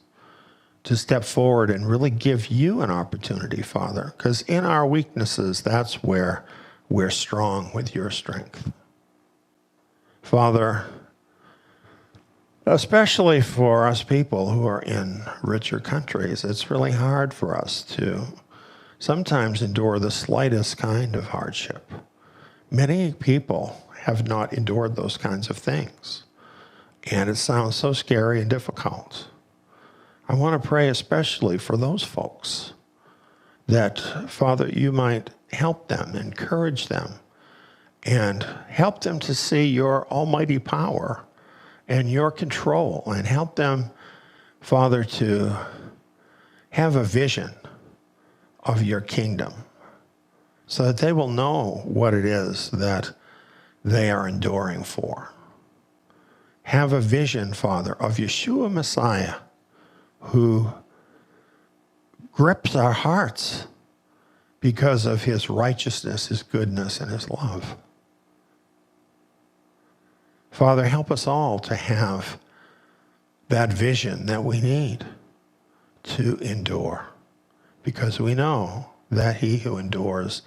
To step forward and really give you an opportunity, Father, because in our weaknesses, that's where we're strong with your strength. Father, especially for us people who are in richer countries, it's really hard for us to sometimes endure the slightest kind of hardship. Many people have not endured those kinds of things, and it sounds so scary and difficult. I want to pray especially for those folks that, Father, you might help them, encourage them, and help them to see your almighty power and your control, and help them, Father, to have a vision of your kingdom so that they will know what it is that they are enduring for. Have a vision, Father, of Yeshua Messiah, who grips our hearts because of his righteousness, his goodness, and his love. Father, help us all to have that vision that we need to endure, because we know that he who endures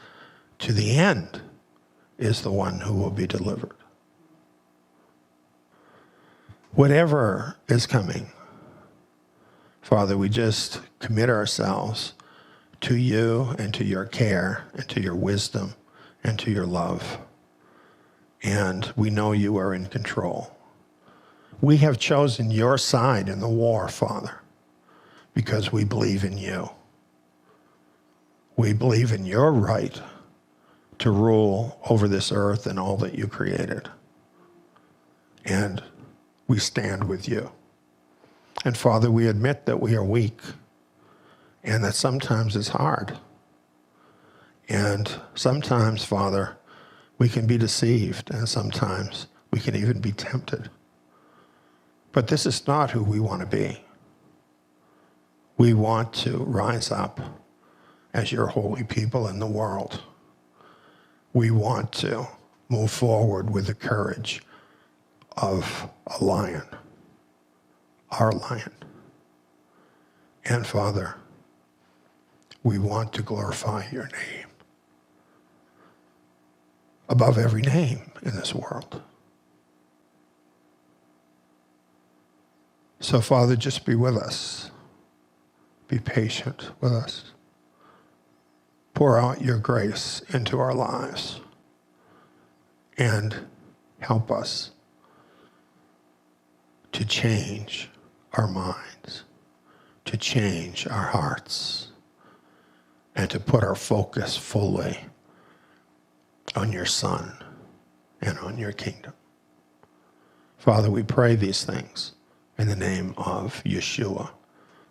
to the end is the one who will be delivered. Whatever is coming, Father, we just commit ourselves to you and to your care and to your wisdom and to your love. And we know you are in control. We have chosen your side in the war, Father, because we believe in you. We believe in your right to rule over this earth and all that you created. And we stand with you. And Father, we admit that we are weak and that sometimes it's hard. And sometimes, Father, we can be deceived, and sometimes we can even be tempted. But this is not who we want to be. We want to rise up as your holy people in the world. We want to move forward with the courage of a lion, our lion. And Father, we want to glorify your name above every name in this world. So Father, just be with us. Be patient with us. Pour out your grace into our lives and help us to change our minds, to change our hearts, and to put our focus fully on your Son and on your kingdom. Father, we pray these things in the name of Yeshua,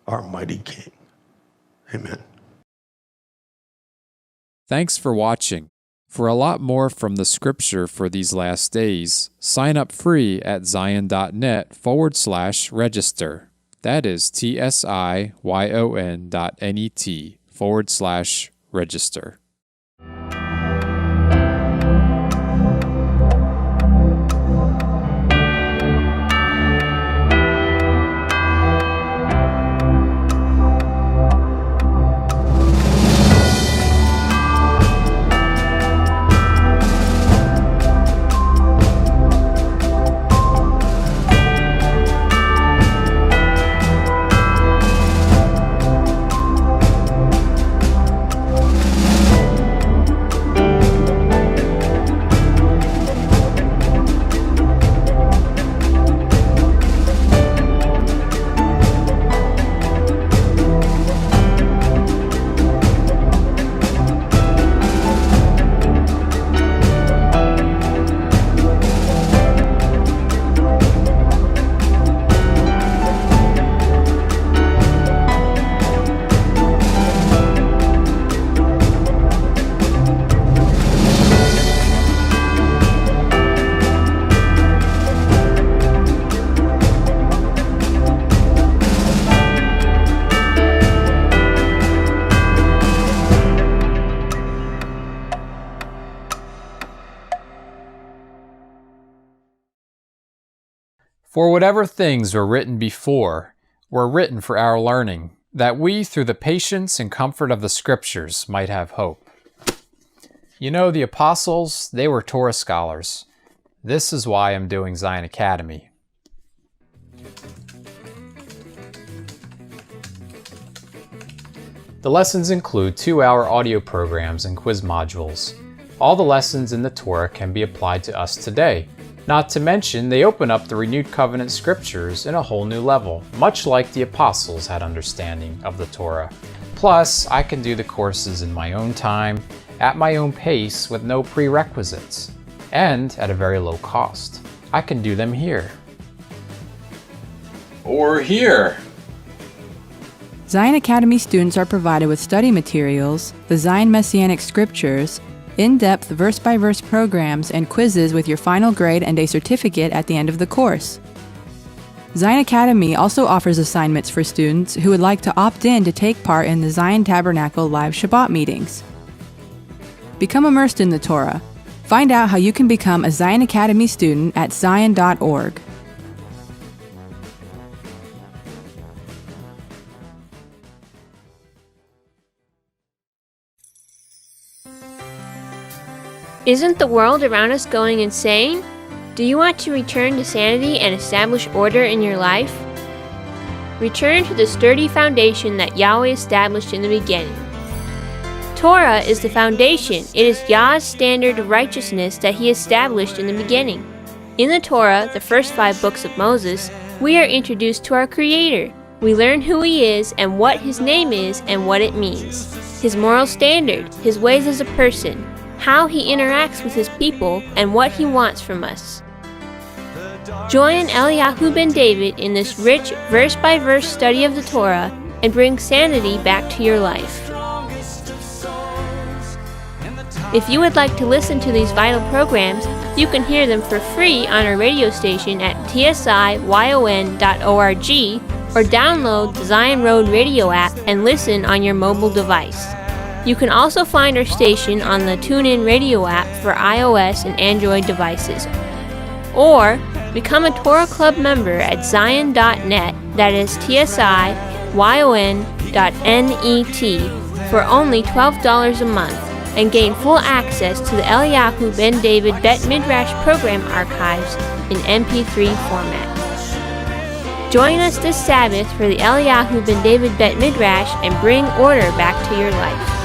our mighty King. Amen. Thanks for watching. For a lot more from the scripture for these last days, sign up free at zion.net/register. That is TSIYON.net/register. For whatever things were written before were written for our learning, that we, through the patience and comfort of the Scriptures, might have hope. You know, the apostles, they were Torah scholars. This is why I'm doing Zion Academy. The lessons include 2-hour audio programs and quiz modules. All the lessons in the Torah can be applied to us today. Not to mention, they open up the renewed covenant scriptures in a whole new level, much like the apostles had understanding of the Torah. Plus, I can do the courses in my own time, at my own pace, with no prerequisites. and at a very low cost. I can do them here. Or here. Zion Academy students are provided with study materials, the Zion Messianic Scriptures, in-depth verse-by-verse programs, and quizzes with your final grade and a certificate at the end of the course. Zion Academy also offers assignments for students who would like to opt in to take part in the Zion Tabernacle live Shabbat meetings. Become immersed in the Torah. Find out how you can become a Zion Academy student at zion.org. Isn't the world around us going insane? Do you want to return to sanity and establish order in your life? Return to the sturdy foundation that Yahweh established in the beginning. Torah is the foundation. It is Yah's standard of righteousness that He established in the beginning. In the Torah, the first 5 books of Moses, we are introduced to our Creator. We learn who He is and what His name is and what it means. His moral standard, His ways as a person, how He interacts with His people, and what He wants from us. Join Eliyahu ben David in this rich verse-by-verse study of the Torah and bring sanity back to your life. If you would like to listen to these vital programs, you can hear them for free on our radio station at tsiyon.org or download the Zion Road radio app and listen on your mobile device. You can also find our station on the TuneIn radio app for iOS and Android devices. Or become a Torah Club member at zion.net, that is tsiyon.net, for only $12 a month, and gain full access to the Eliyahu ben David Bet Midrash program archives in MP3 format. Join us this Sabbath for the Eliyahu ben David Bet Midrash and bring order back to your life.